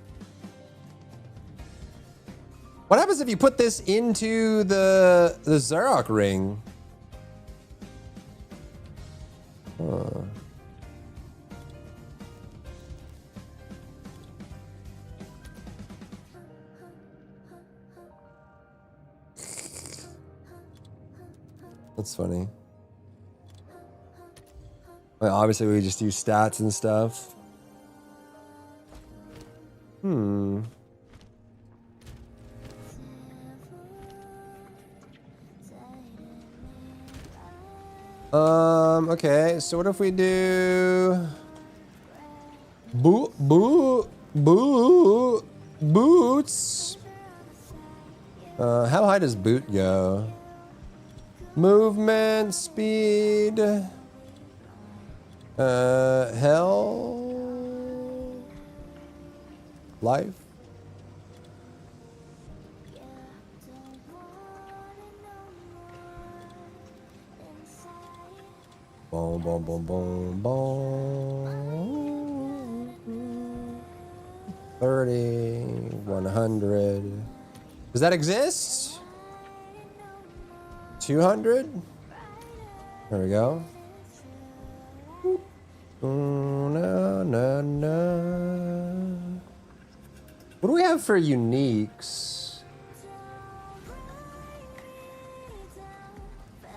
What happens if you put this into the Zarok ring? Huh. That's funny. Well, obviously, we just use stats and stuff. Okay, so what if we do boots? How high does boot go? Movement, speed, health, life. Boom, boom, boom, boom, boom. 30, 100. Does that exist? 200? There we go. No, no, no. What do we have for uniques?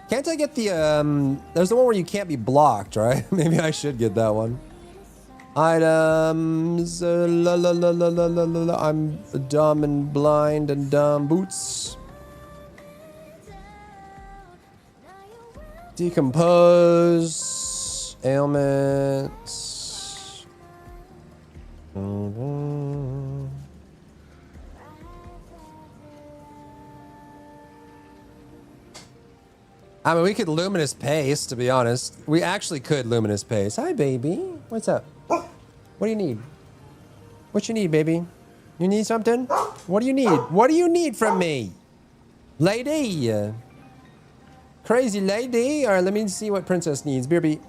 Can't I get the, there's the one where you can't be blocked, right? Maybe I should get that one. Items, I'm dumb and blind and dumb. Boots. Decompose. Ailments. I mean, we could Luminous Paste, to be honest. We actually could Luminous Paste. Hi, baby. What's up? What do you need? What you need, baby? You need something? What do you need? What do you need from me? Lady. Crazy lady. All right, let me see what Princess needs. BRB.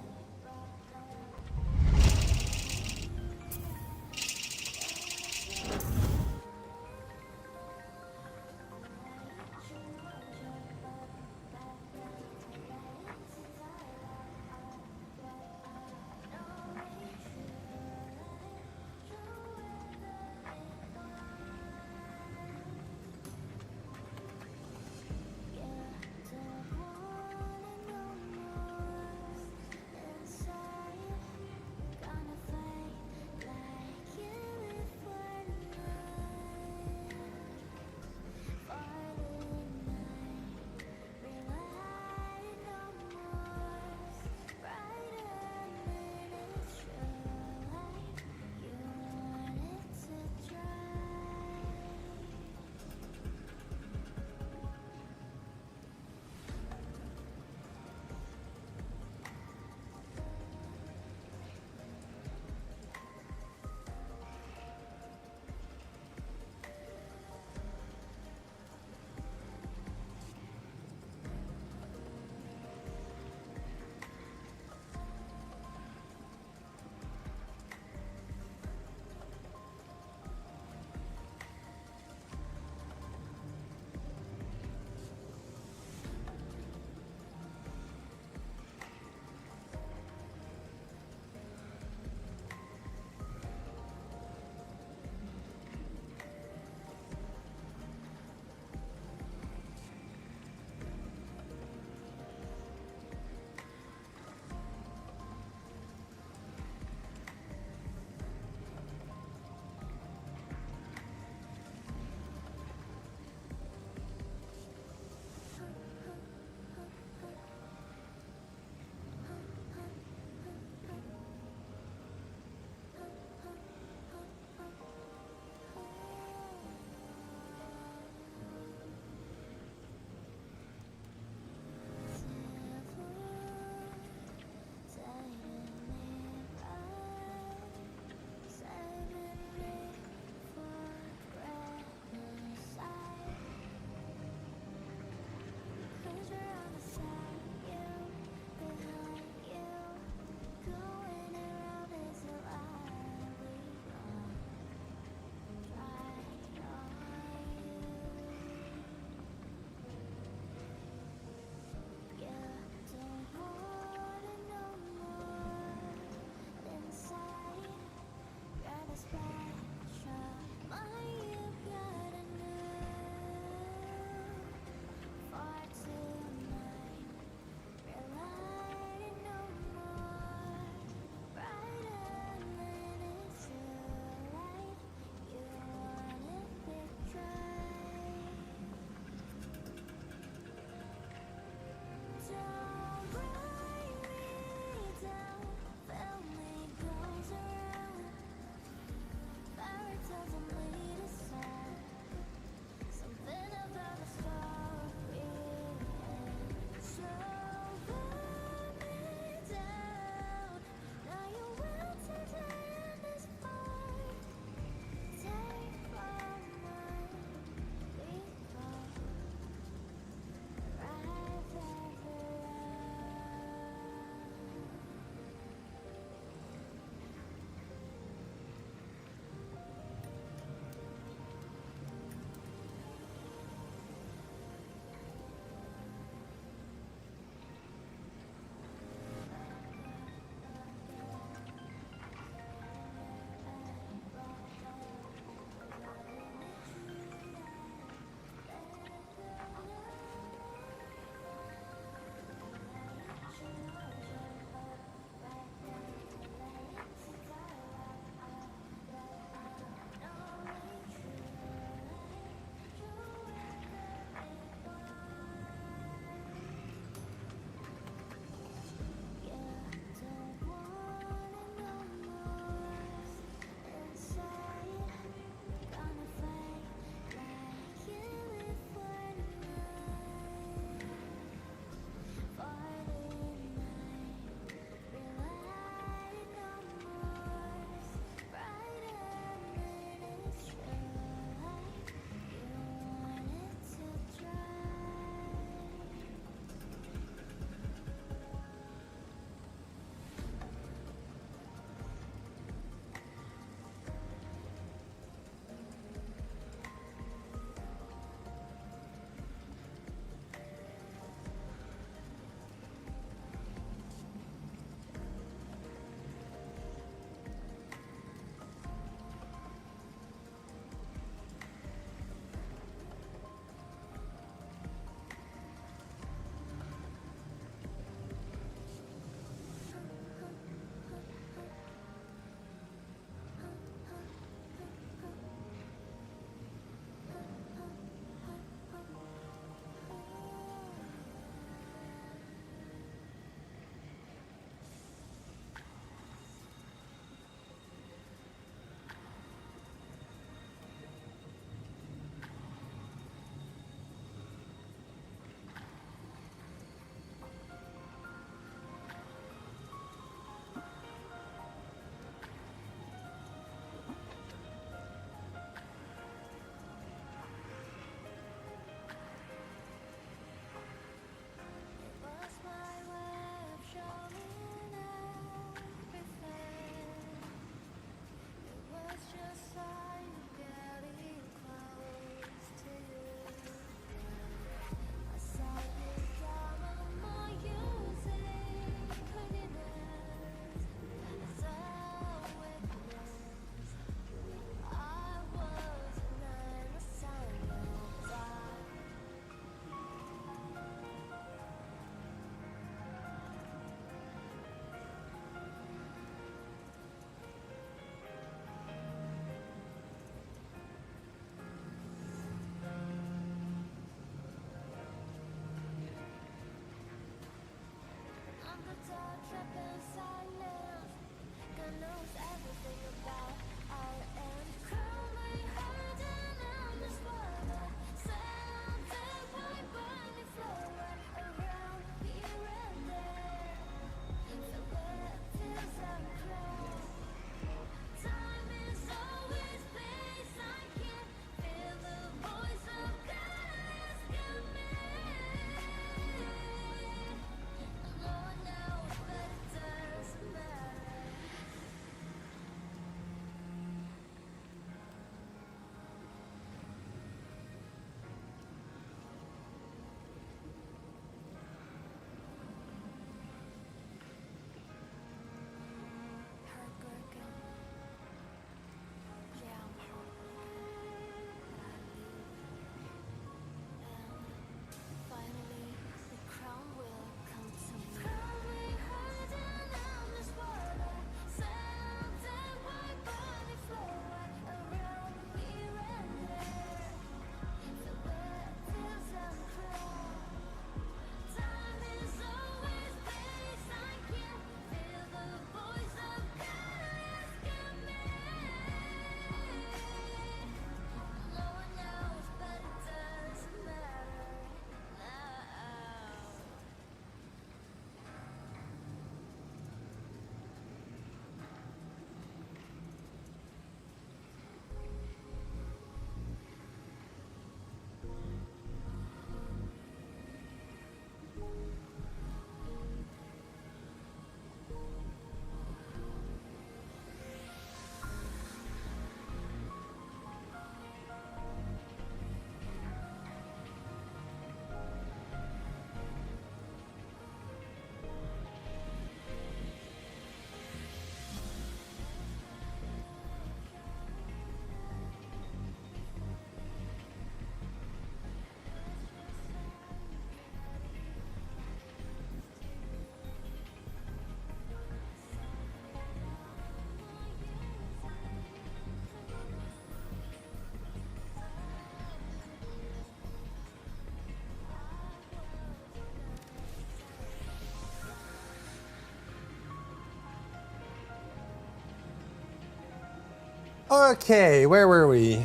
Okay, where were we?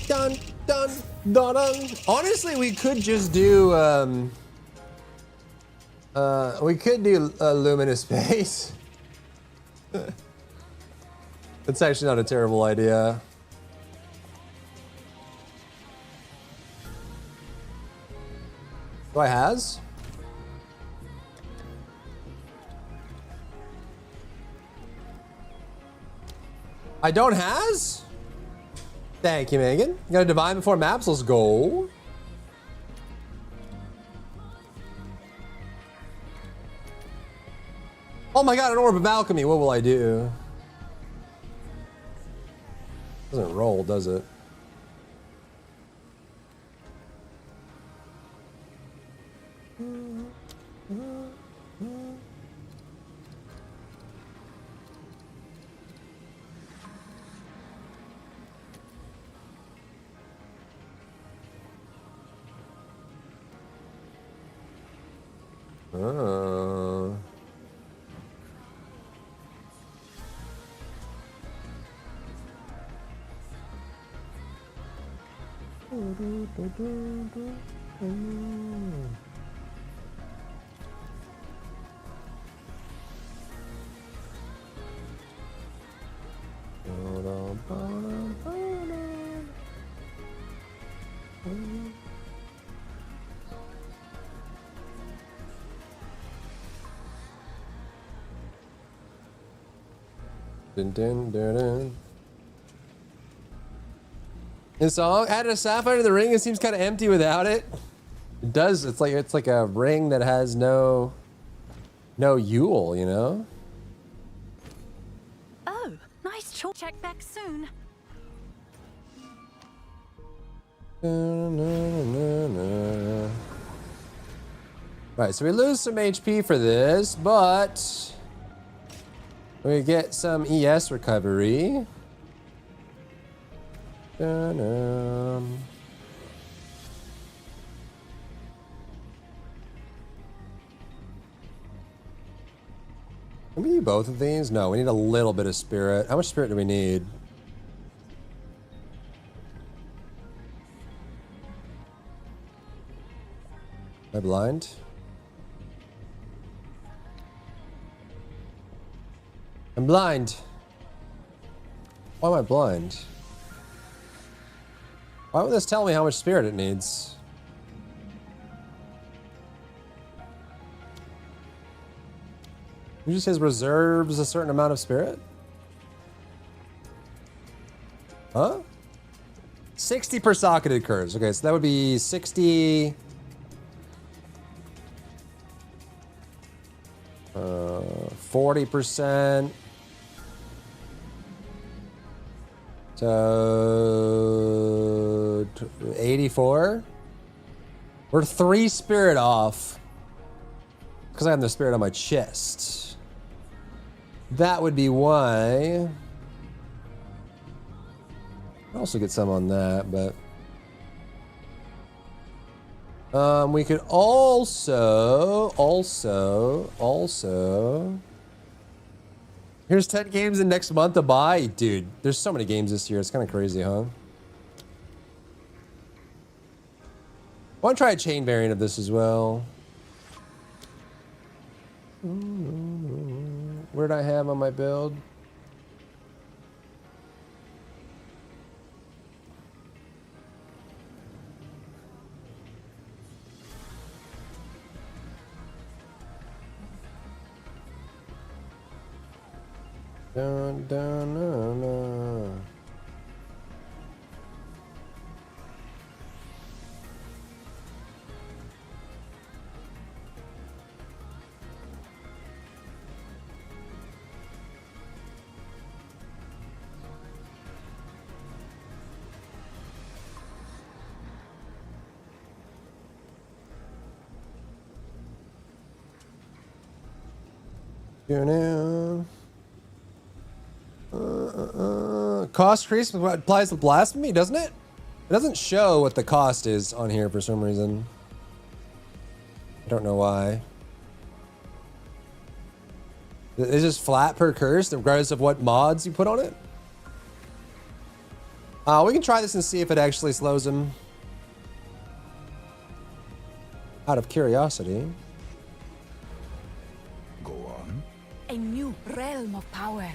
Dun, dun, dun, dun. Honestly, we could just do, Luminous Space. That's actually not a terrible idea. Do I has? I don't has? Thank you, Megan. You got a divine before maps. Let's go. Oh my god, an orb of alchemy. What will I do? Doesn't roll, does it? Oh. Dun, dun, dun, dun. This song added a sapphire to the ring. It seems kind of empty without it. It does. It's like a ring that has no Yule, you know. Oh, nice choice. Check back soon. Right, so we lose some HP for this, but we get some ES recovery. Dun-dum. Can we do both of these? No, we need a little bit of spirit. How much spirit do we need? Am I blind? I'm blind. Why am I blind? Why would this tell me how much spirit it needs? It just says reserves a certain amount of spirit? Huh? 60 per socketed curves. Okay, so that would be 60... 40%. So 84. We're 3 spirit off because I have the spirit on my chest. That would be why. I also get some on that, but we could also. Here's 10 games in next month to buy. Dude, there's so many games this year. It's kind of crazy, huh? I want to try a chain variant of this as well. Where'd I have on my build? Dun, dun, dun, dun. Go now. Cost increase what applies to blasphemy, doesn't it? It doesn't show what the cost is on here for some reason. I don't know why. It's just flat per curse, regardless of what mods you put on it. We can try this and see if it actually slows him. Out of curiosity. Go on. A new realm of power.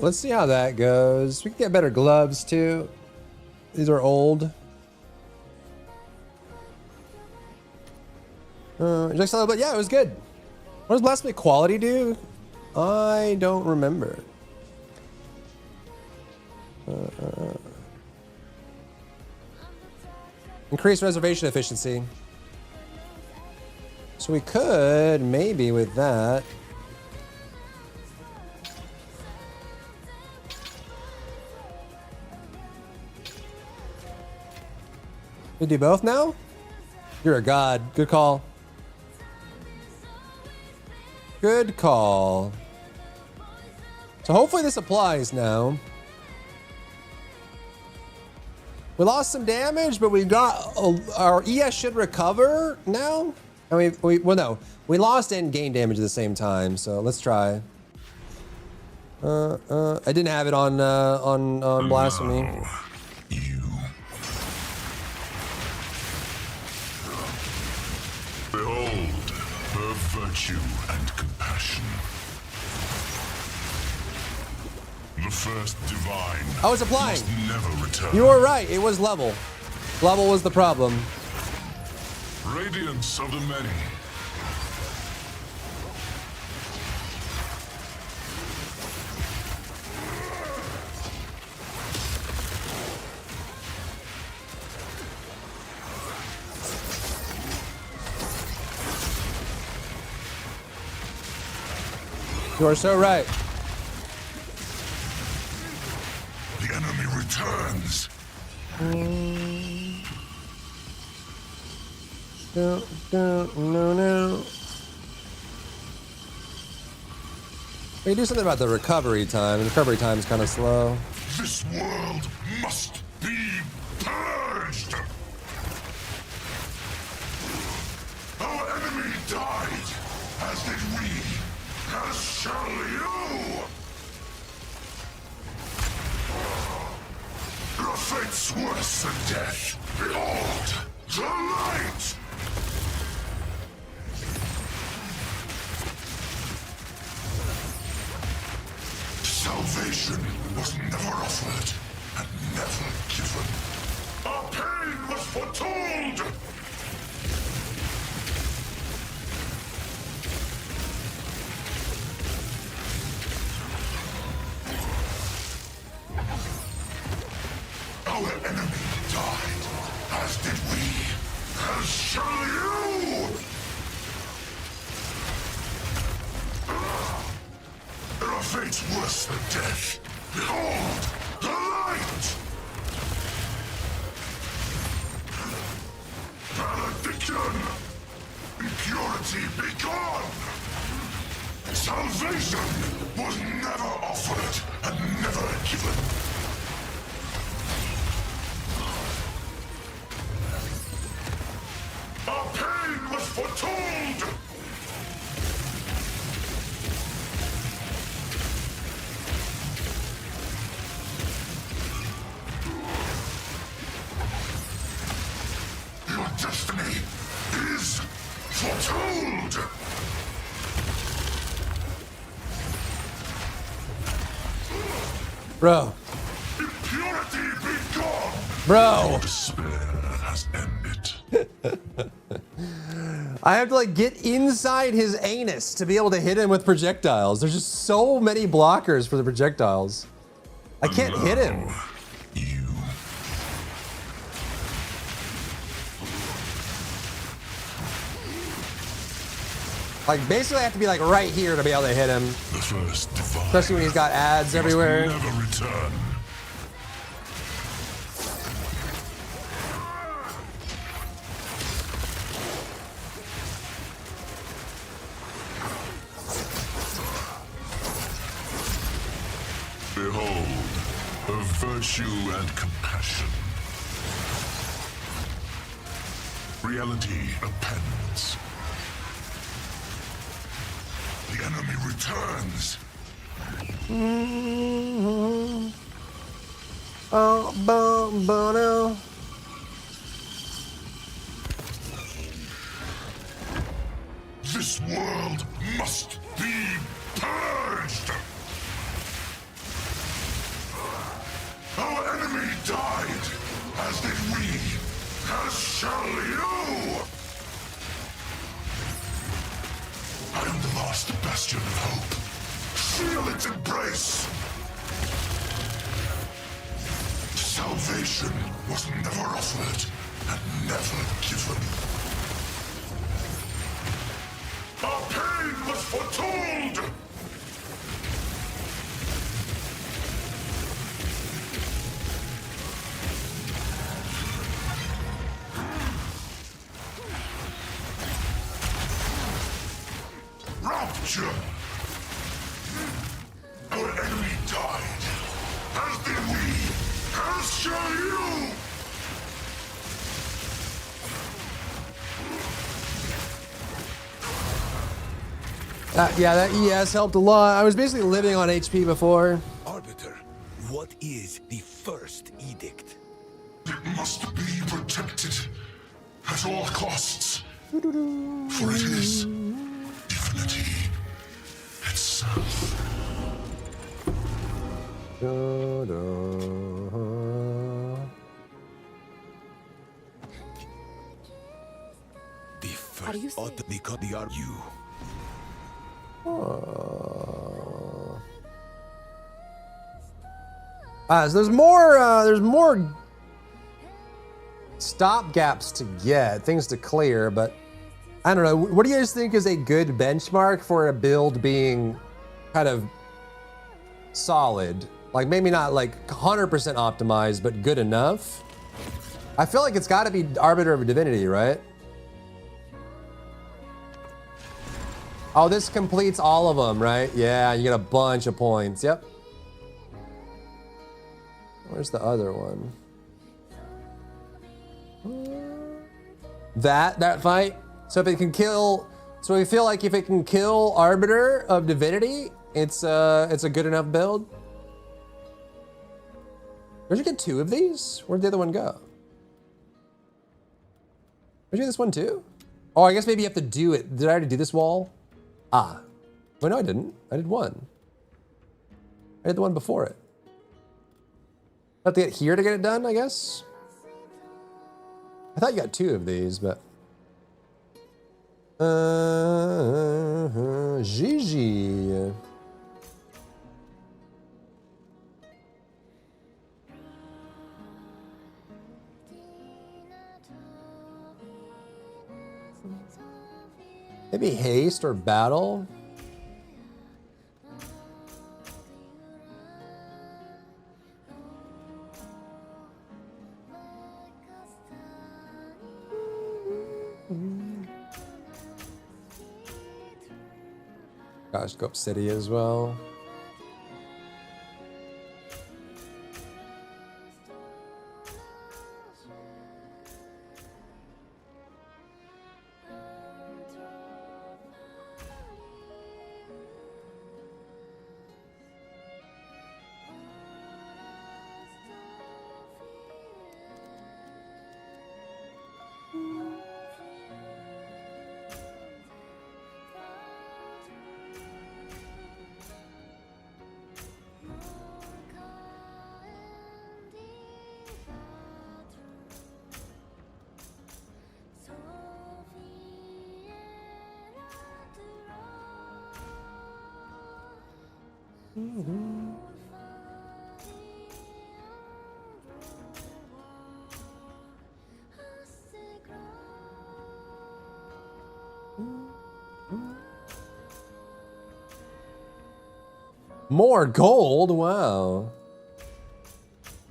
Let's see how that goes. We can get better gloves too. These are old. Just a little bit. Yeah, it was good. What does blasphemy quality do? I don't remember. Increase reservation efficiency. So we could maybe with that. We do both now? You're a god. Good call. Good call. So hopefully this applies now. We lost some damage, but we got our ES should recover now. And well, no, we lost and gained damage at the same time. So let's try. I didn't have it on blasphemy. Behold, her virtue and compassion. The first divine. I was applying. Must never return. You were right. It was level. Level was the problem. Radiance of the many. You are so right. The enemy returns. No. We do something about the recovery time. The recovery time is kind of slow. This world must be purged. Our enemy died, as did we, as shall you. Your fate's worse than death. Behold, the light. Salvation was never offered and never given. Our pain was foretold! Our enemy died, as did we, as shall you! Our fate's worse than death. Behold, the light! Valediction! Impurity be gone! Salvation was never offered and never given. Our pain was foretold! Your destiny is foretold! Bro. Impurity be gone! Bro. Your despair has ended. I have to like get inside his anus to be able to hit him with projectiles. There's just so many blockers for the projectiles. I can't hit him. Like basically I have to be like right here to be able to hit him. The first divine Especially when he's got ads everywhere. Never return. Behold, of virtue and compassion. Reality appends. The enemy returns. Oh, no. This world must be purged. Our enemy died, as did we, as shall you. I am the last bastion of hope. Feel its embrace. Salvation was never offered and never given. Our pain was foretold! Rapture! Our enemy died, as did we, as shall you! Yeah, that ES helped a lot. I was basically living on HP before. Arbiter, what is the first edict? It must be protected at all costs. For it is divinity itself. The first ought to be called the you. So there's more stop gaps to get, things to clear, but I don't know. What do you guys think is a good benchmark for a build being kind of solid? Like maybe not like 100% optimized, but good enough? I feel like it's got to be Arbiter of Divinity, right? Oh, this completes all of them, right? Yeah, you get a bunch of points. Yep. Where's the other one? That fight. So if it can kill, so we feel like if it can kill Arbiter of Divinity, it's a good enough build. Where'd you get 2 of these? Where'd the other one go? Did you do this one too? Oh, I guess maybe you have to do it. Did I already do this wall? Ah. Well, no, I didn't. I did one. I did the one before it. I have to get here to get it done, I guess? I thought you got 2 of these, but... GG. Maybe haste or battle? Gosh, go up city as well. More gold? Wow.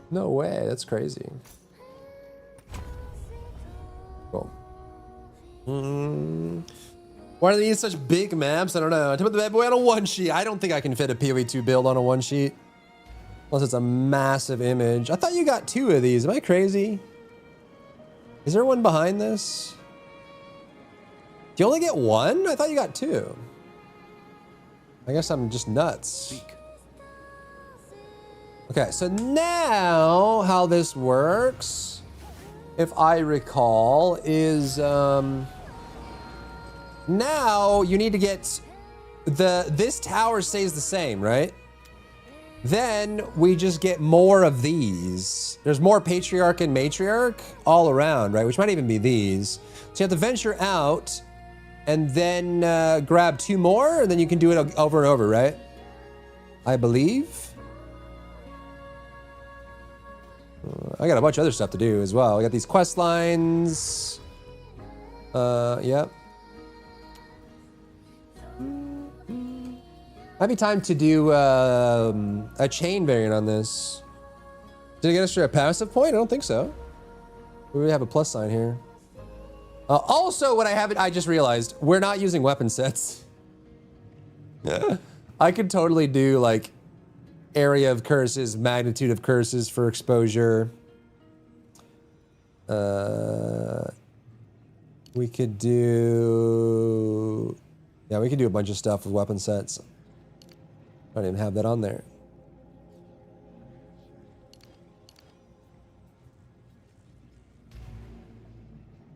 No way, that's crazy. Cool. Why do they use such big maps? I don't know. To put the bad boy on a one sheet. I don't think I can fit a PoE2 build on a one sheet. Unless it's a massive image. I thought you got 2 of these. Am I crazy? Is there one behind this? Do you only get 1? I thought you got 2. I guess I'm just nuts. Okay, so now how this works, if I recall, is now you need to get this tower stays the same, right? Then we just get more of these. There's more patriarch and matriarch all around, right? Which might even be these. So you have to venture out and then grab 2 more, and then you can do it over and over, right? I believe. I got a bunch of other stuff to do as well. I got these quest lines. Yep. Might be time to do a chain variant on this. Did it get us to a passive point? I don't think so. We have a plus sign here. Also, what I just realized, we're not using weapon sets. I could totally do like area of curses, magnitude of curses for exposure. We could do, yeah, we could do a bunch of stuff with weapon sets. I don't even have that on there.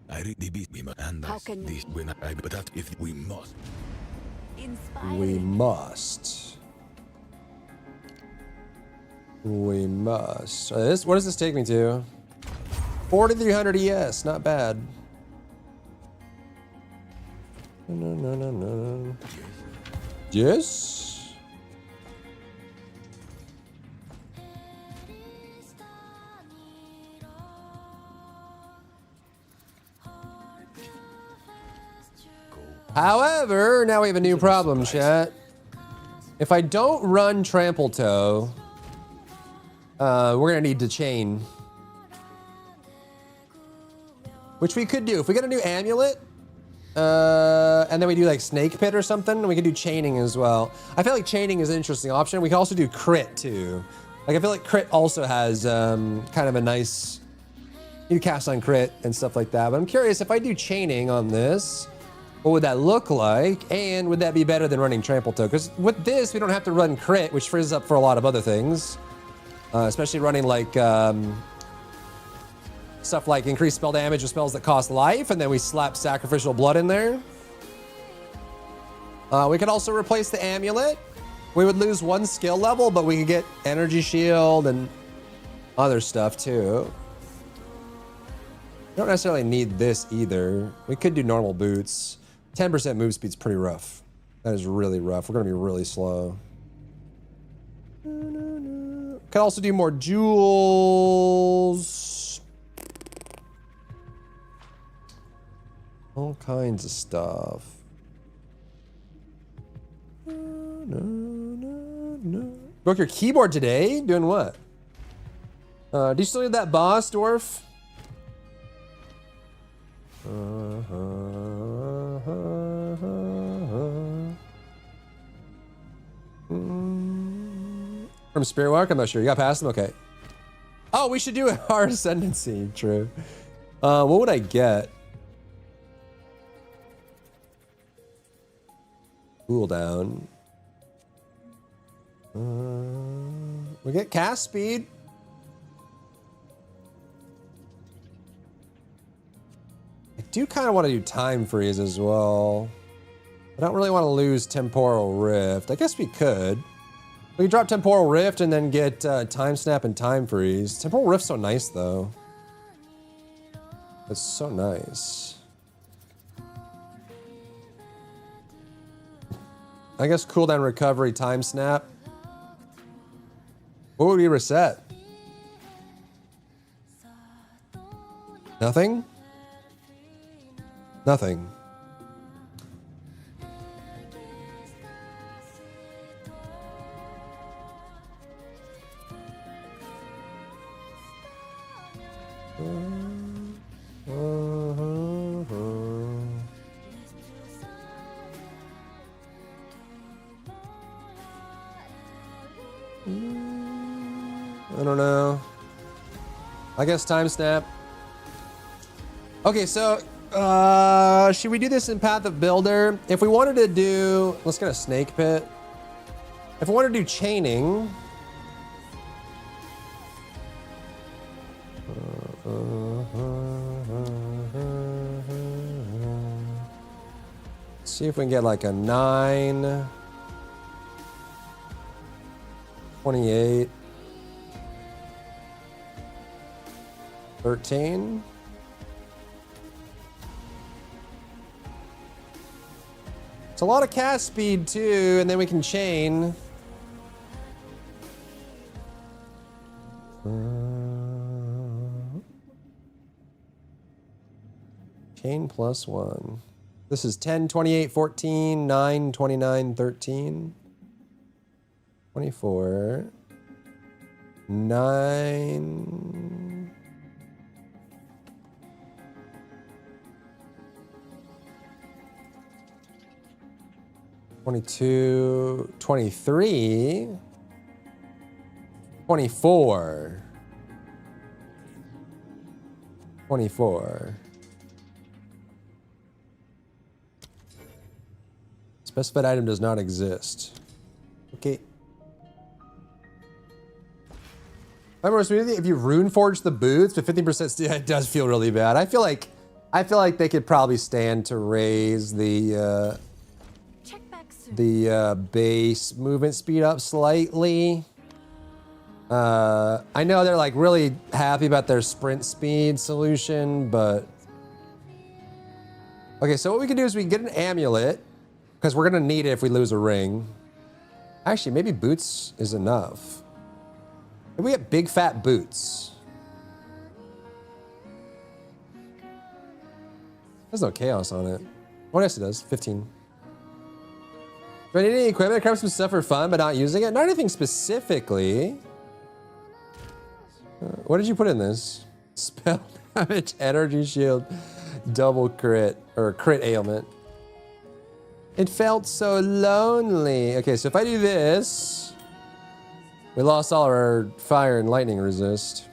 I really beat me, and How can this when I but that if we must. We must. We must. What does this take me to? 4,300 ES, not bad. No. Yes. However, now we have a new problem, chat. If I don't run Trample Toe, we're gonna need to chain. Which we could do. If we get a new amulet, and then we do like Snake Pit or something, we could do chaining as well. I feel like chaining is an interesting option. We can also do crit too. Like I feel like crit also has kind of a nice, you cast on crit and stuff like that. But I'm curious, if I do chaining on this, what would that look like? And would that be better than running Trample Toe? Because with this, we don't have to run crit, which frees up for a lot of other things. Especially running like stuff like increased spell damage with spells that cost life, and then we slap Sacrificial Blood in there. We could also replace the amulet. We would lose 1 skill level, but we could get Energy Shield and other stuff too. We don't necessarily need this either. We could do normal boots. 10% move speed's pretty rough. That is really rough. We're gonna be really slow. Could also do more jewels. All kinds of stuff. Broke your keyboard today? Doing what? Do you still need that boss, Dwarf? From Spirit Walk? I'm not sure. You got past them? Okay. Oh, we should do our Ascendancy. True. What would I get? Cooldown. We get cast speed. I do kind of want to do time freeze as well. I don't really want to lose Temporal Rift. I guess we could. We could drop Temporal Rift and then get Time Snap and Time Freeze. Temporal Rift's so nice though. It's so nice. I guess cooldown recovery, Time Snap. What would we reset? Nothing? Nothing. I don't know. I guess time snap. Okay, so should we do this in Path of Builder? If we wanted to do, let's get a snake pit. If we want to do chaining, see if we can get like a 9, 28, 13. It's a lot of cast speed too, and then we can chain. Chain +1. This is 10, 28, 14, 9, 29, 13, 24, 9. (22), 23, 24, 24. Specified item does not exist. Okay. If you rune forge the boots, but 50%, it does feel really bad. I feel like they could probably stand to raise the base movement speed up slightly. I know they're like really happy about their sprint speed solution, but okay. So what we can do is we can get an amulet because we're gonna need it if we lose a ring. Actually, maybe boots is enough. Maybe we get big fat boots. There's no chaos on it. What else it does? 15. Do I need any equipment? Grab some stuff for fun, but not using it? Not anything specifically. What did you put in this? Spell damage, energy shield, double crit, or crit ailment. It felt so lonely. Okay, so if I do this, we lost all our fire and lightning resist.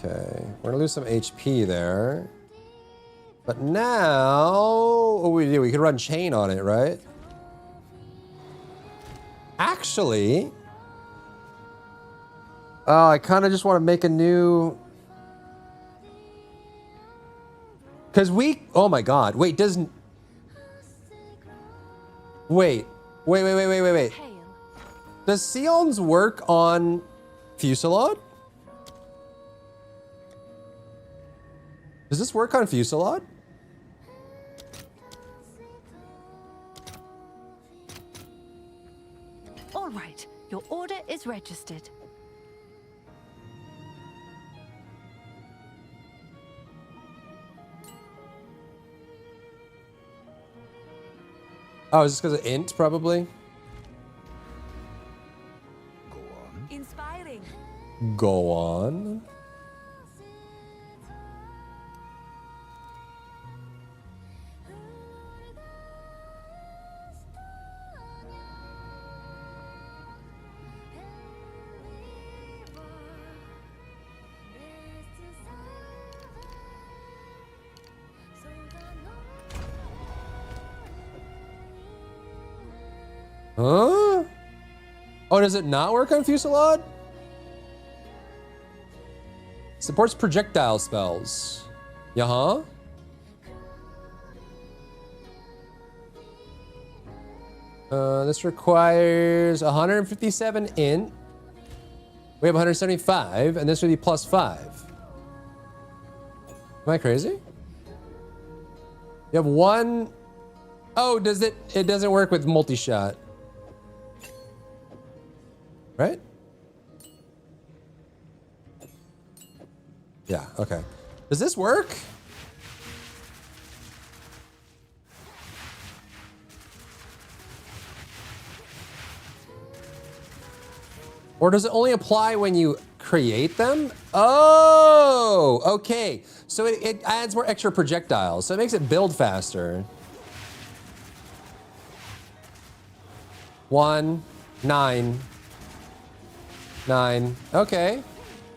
Okay, we're gonna lose some HP there. But now, what we do? We could run chain on it, right? Actually, I kind of just want to make a new. Because oh my god, wait, doesn't. Wait. Does Sion's work on Fusillade? Does this work on Fusillade? All right, your order is registered. Oh, is this because of int, probably? Inspiring. Go on. Huh? Oh, does it not work on Fusillade? Supports projectile spells. Yeah-huh. This requires 157 int. We have 175, and this would be +5. Am I crazy? You have one. Oh, does it? It doesn't work with multi-shot. Right? Yeah, okay. Does this work? Or does it only apply when you create them? Oh, okay. So it adds more extra projectiles, so it makes it build faster. 1, 9, 9. Okay.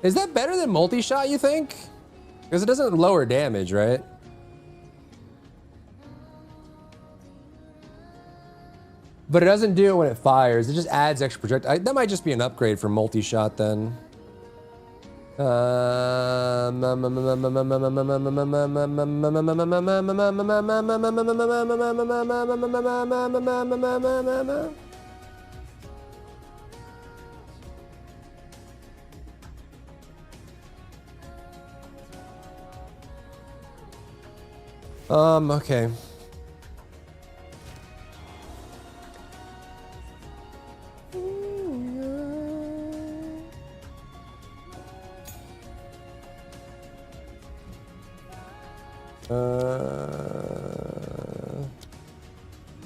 Is that better than multi-shot, you think? Because it doesn't lower damage, right? But it doesn't do it when it fires. It just adds extra projectile. That might just be an upgrade for multi-shot then. Okay.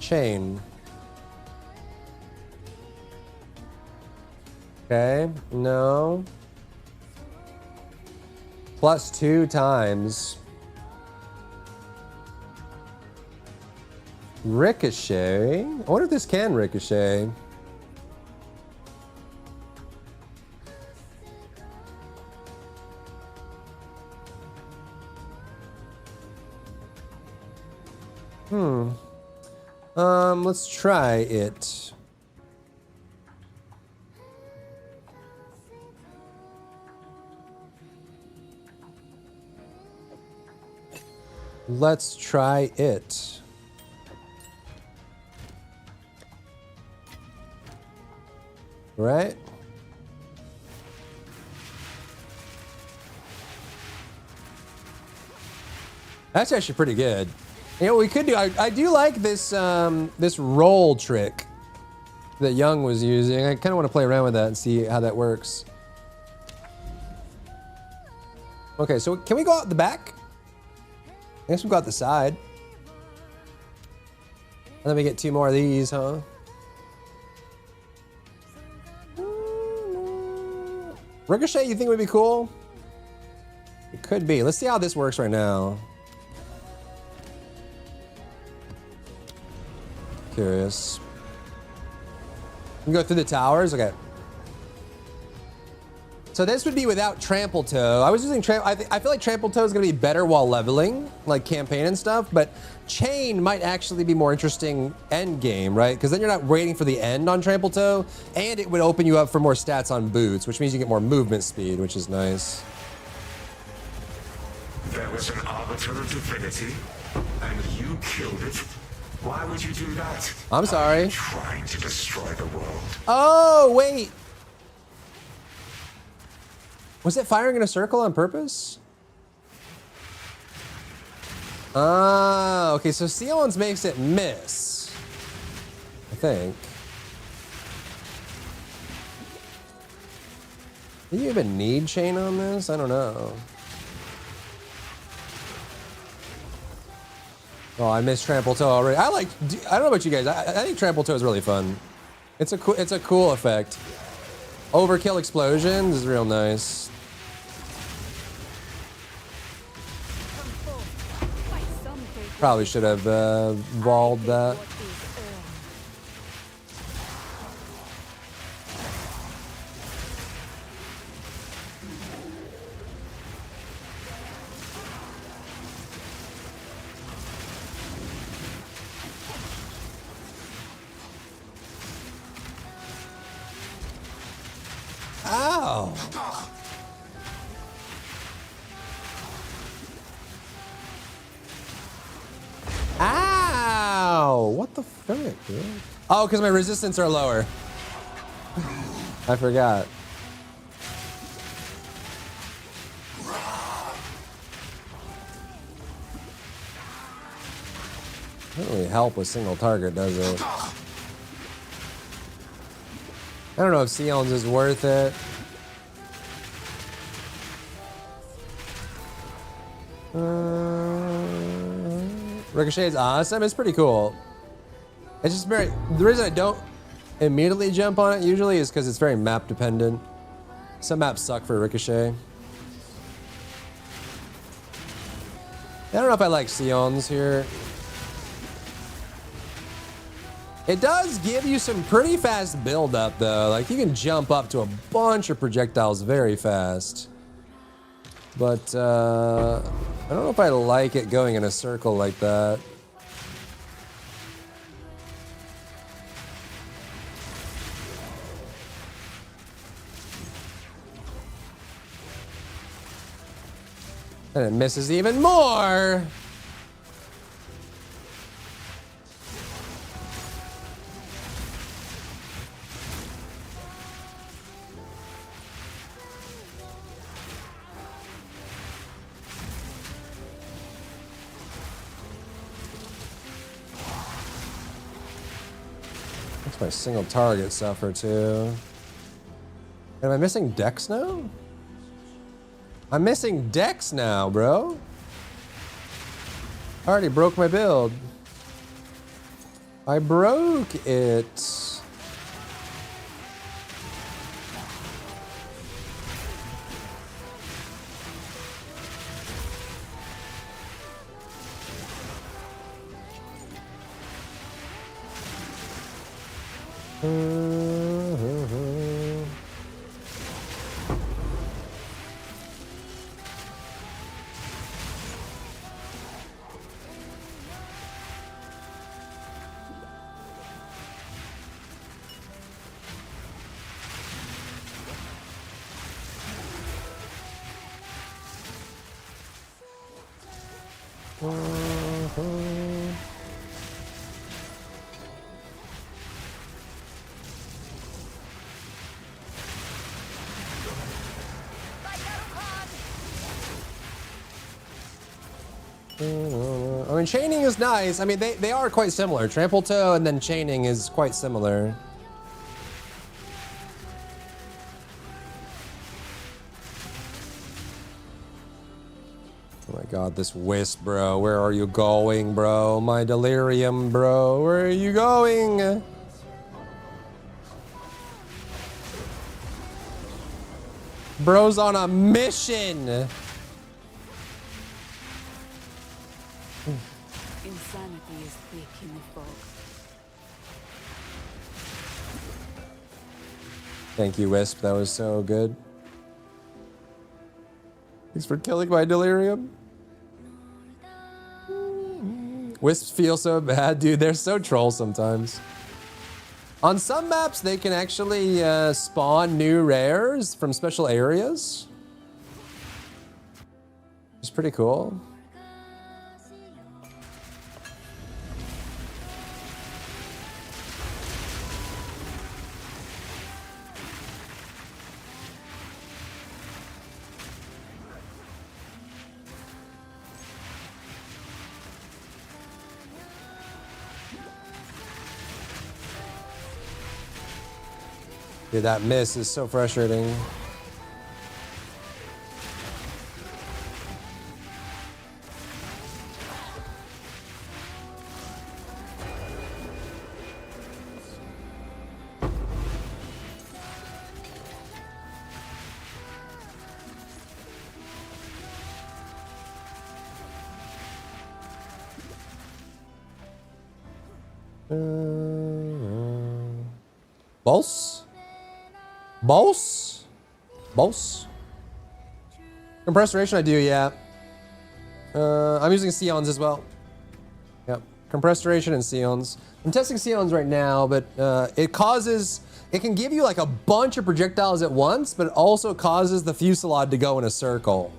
Chain. Okay, no. +2 times. Ricochet? I wonder if this can ricochet. Let's try it. Let's try it. Right? That's actually pretty good. You know what we could do? I do like this this roll trick that Young was using. I kind of want to play around with that and see how that works. Okay, so can we go out the back? I guess we'll go out the side. And then we get 2 more of these, huh? Ricochet, you think would be cool? It could be. Let's see how this works right now. Curious. You can go through the towers? Okay. So this would be without Trample Toe. I was using I feel like Trample Toe is going to be better while leveling, like campaign and stuff, but Chain might actually be more interesting end game, right? Because then you're not waiting for the end on Trample Toe, and it would open you up for more stats on boots, which means you get more movement speed, which is nice. There was an arbiter of divinity, and you killed it. Why would you do that? I'm sorry. Are you trying to destroy the world. Oh, wait. Was it firing in a circle on purpose? Ah, okay, so Sealons makes it miss. I think. Do you even need chain on this? I don't know. Oh, I missed Trample Toe already. I don't know about you guys. I think Trample Toe is really fun. It's a cool effect. Overkill explosions is real nice. Probably should have walled that. Ow! Ow! What the frick, dude? Oh, because my resistance are lower. I forgot. Doesn't really help with single target, does it? I don't know if Sealons is worth it. Ricochet is awesome. It's pretty cool. It's just very... The reason I don't immediately jump on it usually is because it's very map dependent. Some maps suck for Ricochet. I don't know if I like Sions here. It does give you some pretty fast build up though. Like you can jump up to a bunch of projectiles very fast. But I don't know if I like it going in a circle like that. And it misses even more. That's my single target suffer too. Am I missing Dex now? I'm missing Dex now, bro. I already broke my build. I broke it. I mean, chaining is nice. I mean, they are quite similar. Trample toe and then chaining is quite similar. Oh my god, this wisp, bro. Where are you going, bro? My delirium, bro. Where are you going? Bro's on a mission. Insanity is thick in the fog. Thank you, Wisp. That was so good. Thanks for killing my delirium. Wisps feel so bad, dude. They're so troll sometimes. On some maps, they can actually spawn new rares from special areas. It's pretty cool. Dude, that miss is so frustrating. Boss? Boss? Boss? Compressed duration, I do, yeah. I'm using Sions as well. Yep. Compressed duration and Sions. I'm testing Sions right now, but it can give you like a bunch of projectiles at once, but it also causes the fusillade to go in a circle.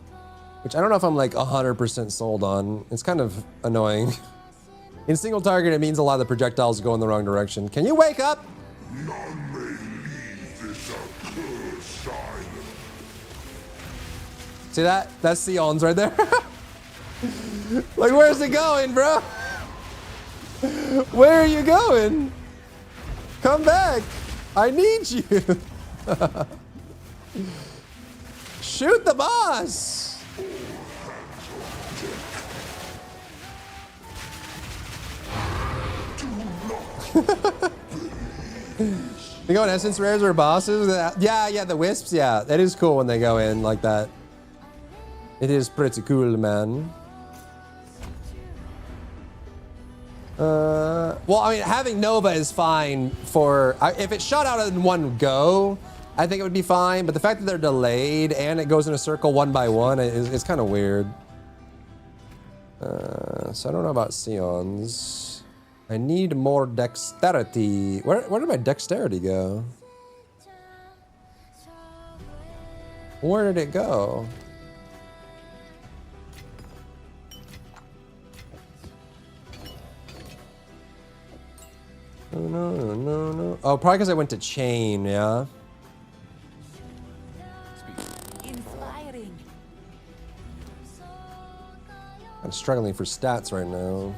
Which I don't know if I'm like 100% sold on. It's kind of annoying. In single target, it means a lot of the projectiles go in the wrong direction. Can you wake up? None may leave this accursed island. See that? That's Sions right there. Like, where's it going, bro? Where are you going? Come back. I need you. Shoot the boss. They go in essence rares or bosses? Yeah, the wisps, yeah. That is cool when they go in like that. It is pretty cool, man. Well, I mean, having Nova is fine for... if it shot out in one go, I think it would be fine. But the fact that they're delayed and it goes in a circle one by one is kind of weird. So I don't know about Sions. I need more dexterity. Where did my dexterity go? Where did it go? No. Oh, probably because I went to chain, yeah? Inspiring. I'm struggling for stats right now.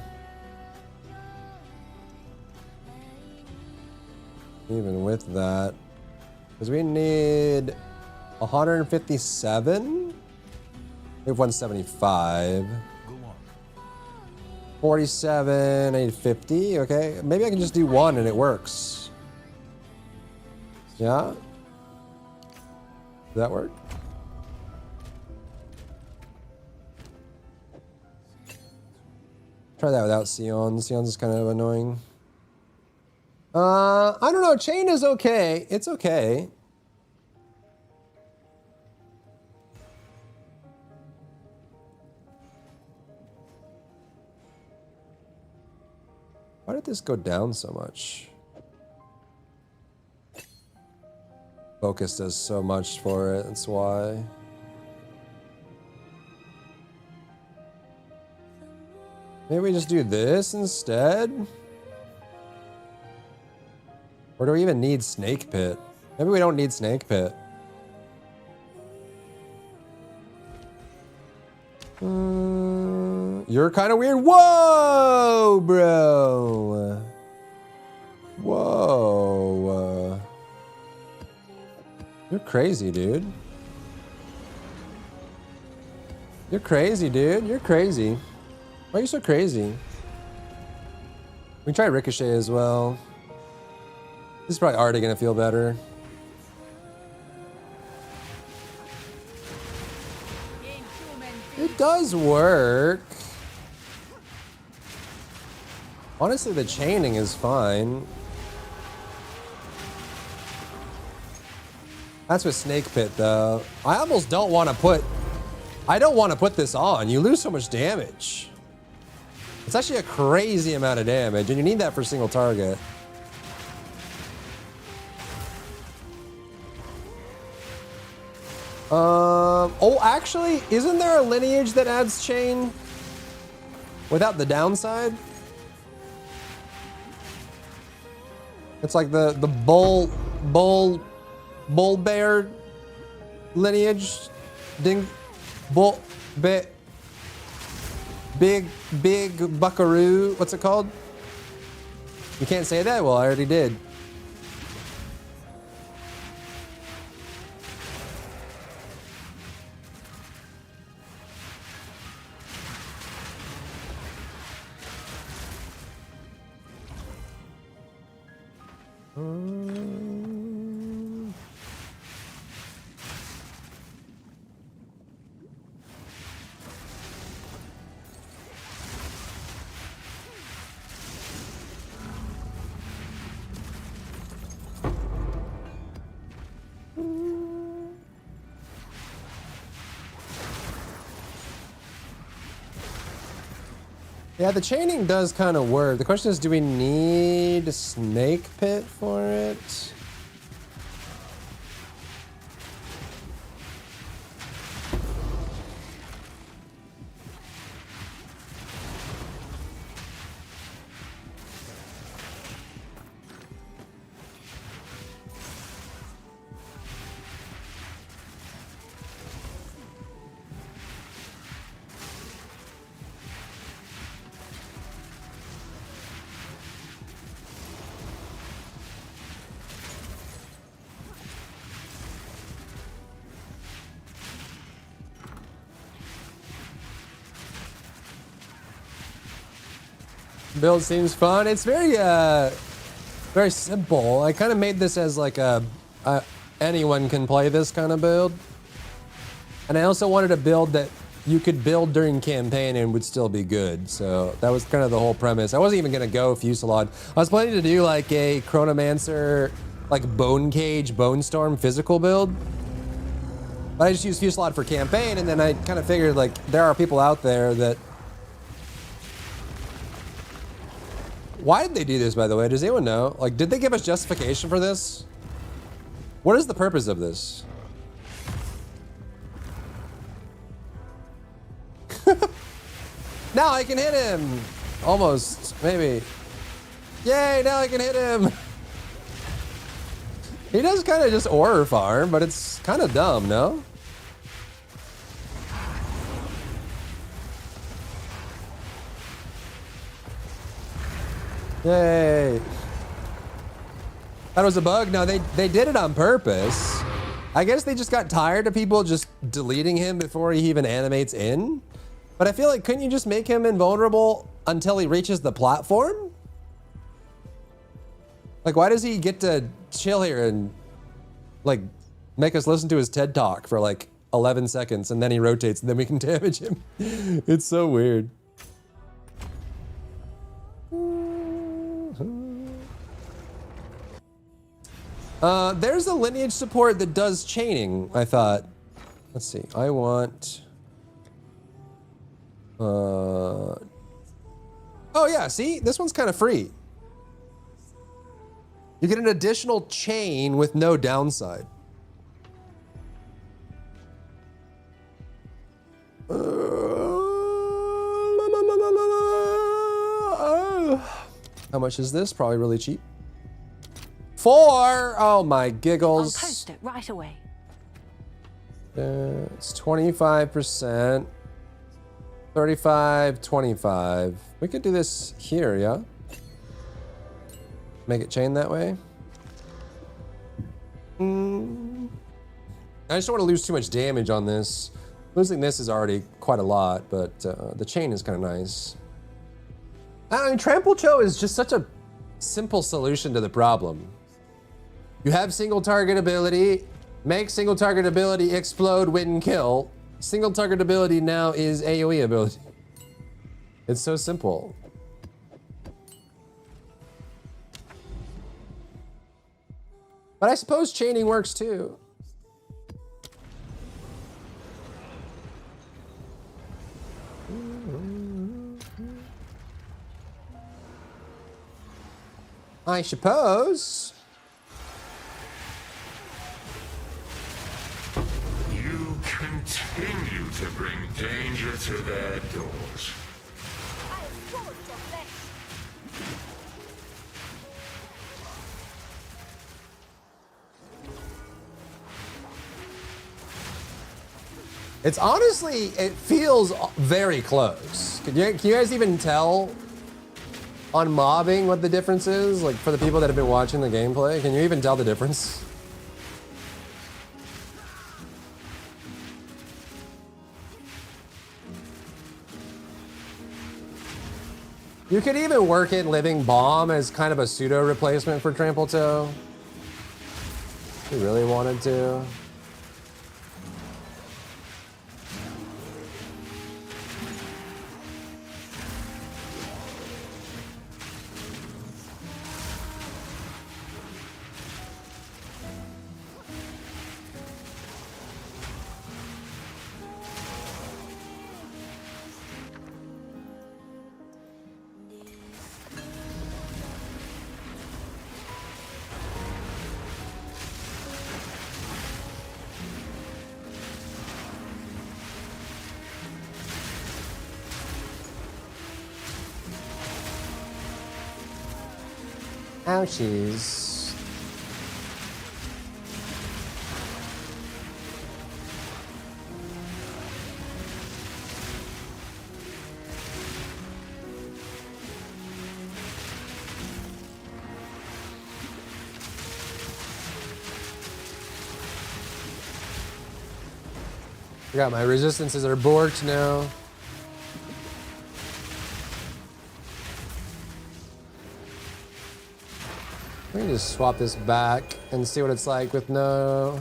Even with that. Because we need 157? We have 175. 47, 850, okay. Maybe I can just do one and it works. Yeah? Does that work? Try that without Sions. Sions is kind of annoying. I don't know. Chain is okay. It's okay. Why did this go down so much? Focus does so much for it. That's why. Maybe we just do this instead? Or do we even need Snake Pit? Maybe we don't need Snake Pit. You're kind of weird. Whoa, bro. Whoa. You're crazy, dude. You're crazy, dude. You're crazy. Why are you so crazy? We can try Ricochet as well. This is probably already gonna feel better. It does work. Honestly, the chaining is fine. That's with Snake Pit, though. I almost don't want to put... I don't want to put this on. You lose so much damage. It's actually a crazy amount of damage, and you need that for single target. Oh, actually, isn't there a lineage that adds chain without the downside? It's like the bull bear lineage. Big buckaroo. What's it called? You can't say that? Well, I already did. Yeah, the chaining does kind of work. The question is, do we need a Snake Pit for it? Build seems fun. It's very Very simple. I kind of made this as like a anyone can play this kind of build. And I also wanted a build that you could build during campaign and would still be good. So that was kind of the whole premise. I wasn't even going to go Fusillade. I was planning to do like a Chronomancer, like Bone Cage, Bone Storm physical build. But I just used Fusillade for campaign, and then I kind of figured like there are people out there that... Why did they do this, by the way? Does anyone know? Like, did they give us justification for this? What is the purpose of this? Now I can hit him! Almost, maybe. Yay, now I can hit him! He does kind of just Aura farm, but it's kind of dumb, no? Yay! That was a bug? No, they did it on purpose. I guess they just got tired of people just deleting him before he even animates in. But I feel like, couldn't you just make him invulnerable until he reaches the platform? Like, why does he get to chill here and, like, make us listen to his TED Talk for, like, 11 seconds, and then he rotates, and then we can damage him? It's so weird. There's a lineage support that does chaining, I thought. Let's see, I want... Oh yeah, see? This one's kind of free. You get an additional chain with no downside. How much is this? Probably really cheap. 4! Oh my giggles. I'll post it right away. It's 25%. 35, 25. We could do this here, yeah? Make it chain that way. I just don't want to lose too much damage on this. Losing this is already quite a lot, but the chain is kind of nice. I mean, Trample Cho is just such a simple solution to the problem. You have single target ability, make single target ability explode, win, kill. Single target ability now is AoE ability. It's so simple. But I suppose chaining works too. I suppose. You continue to bring danger to their doors. It's honestly, it feels very close. Can you guys even tell on mobbing what the difference is? Like for the people that have been watching the gameplay, can you even tell the difference? You could even work in Living Bomb as kind of a pseudo replacement for Trample Toe. If you really wanted to. Ouchies. I got my resistances are borked now. just swap this back and see what it's like with no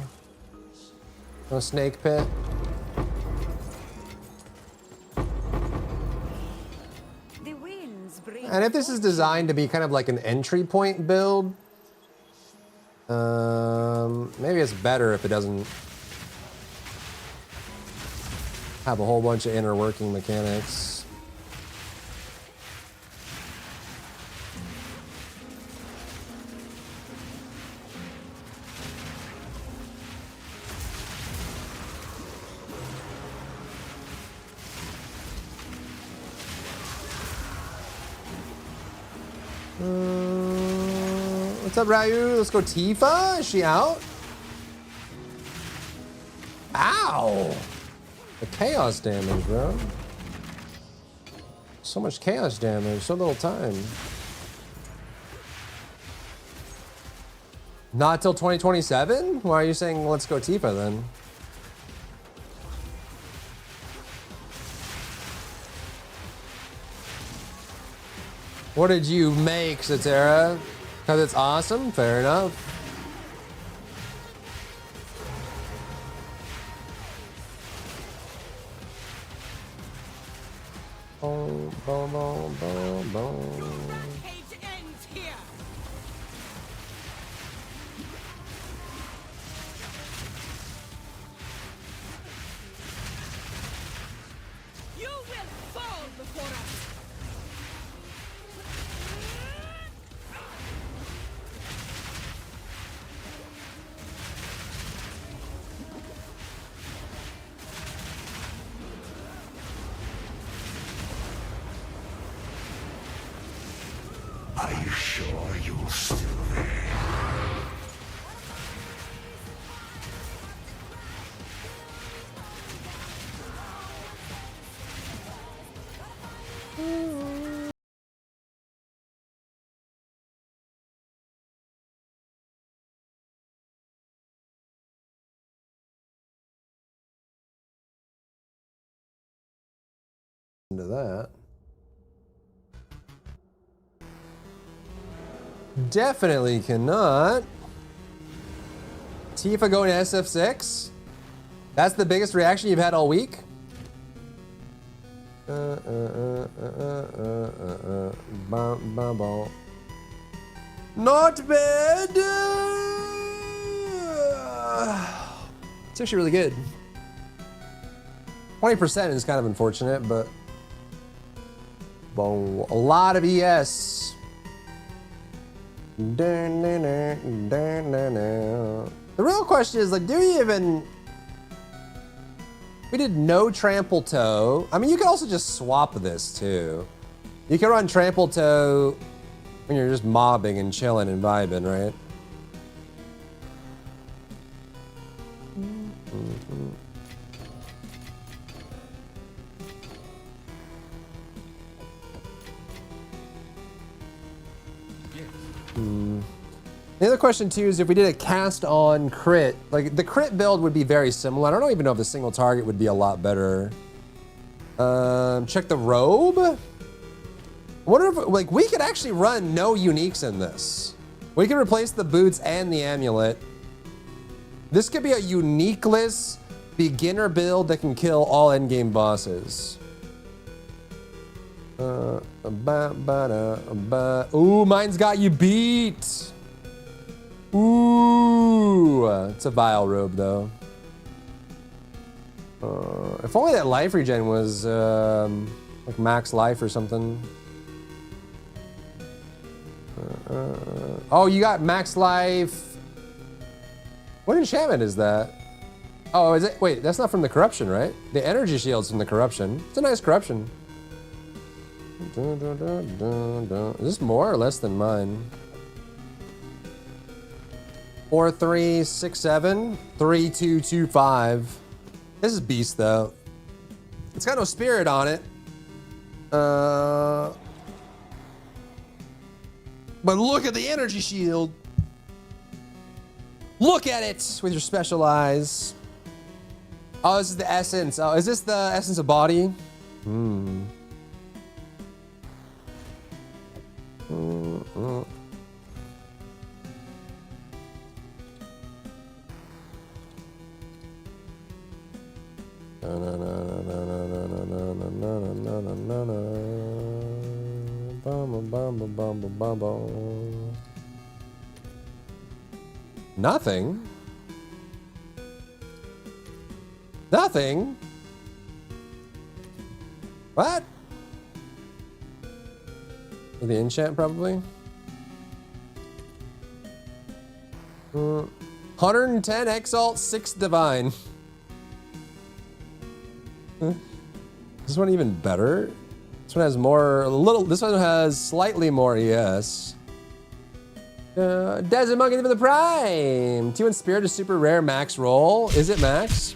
snake pit. And if this is designed to be kind of like an entry point build, maybe it's better if it doesn't have a whole bunch of inner working mechanics. What's up, Ryu? Let's go Tifa. Is she out? Ow! The chaos damage, bro. So much chaos damage, so little time. Not till 2027? Why are you saying let's go Tifa then? What did you make, Satara? Because it's awesome? Fair enough. Boom, boom, boom, boom, boom. You will fall before us. Are you sure you're still there? Into that. Definitely cannot. Tifa going to SF6? That's the biggest reaction you've had all week? Not bad. It's actually really good. 20% is kind of unfortunate, but boom, a lot of ES. The real question is, like, do you even... We did no trample toe. I mean, you could also just swap this too. You can run trample toe when you're just mobbing and chilling and vibing, right? The other question too is if we did a cast on crit, like the crit build would be very similar. I don't even know if the single target would be a lot better. Check the robe. I wonder if, like, we could actually run no uniques in this. We could replace the boots and the amulet. This could be a uniqueless beginner build that can kill all endgame bosses. Ooh, mine's got you beat. Ooh, it's a vile robe though. If only that life regen was like max life or something. Oh, you got max life. What enchantment is that? Oh, is it? Wait, that's not from the corruption, right? The energy shield's from the corruption. It's a nice corruption. Is this more or less than mine? 4, 3, 6, 7, 3, 2, 2, 5. This is beast though. It's got no spirit on it. But look at the energy shield. Look at it with your special eyes. Oh, this is the essence. Oh, is this the essence of body? Hmm. Nothing. Nothing. What? The enchant probably. 110 Exalt, 6 Divine. This one even better. This one has more, this one has slightly more ES. Desert Monkey for the Prime. 2 in Spirit is super rare max roll. Is it max?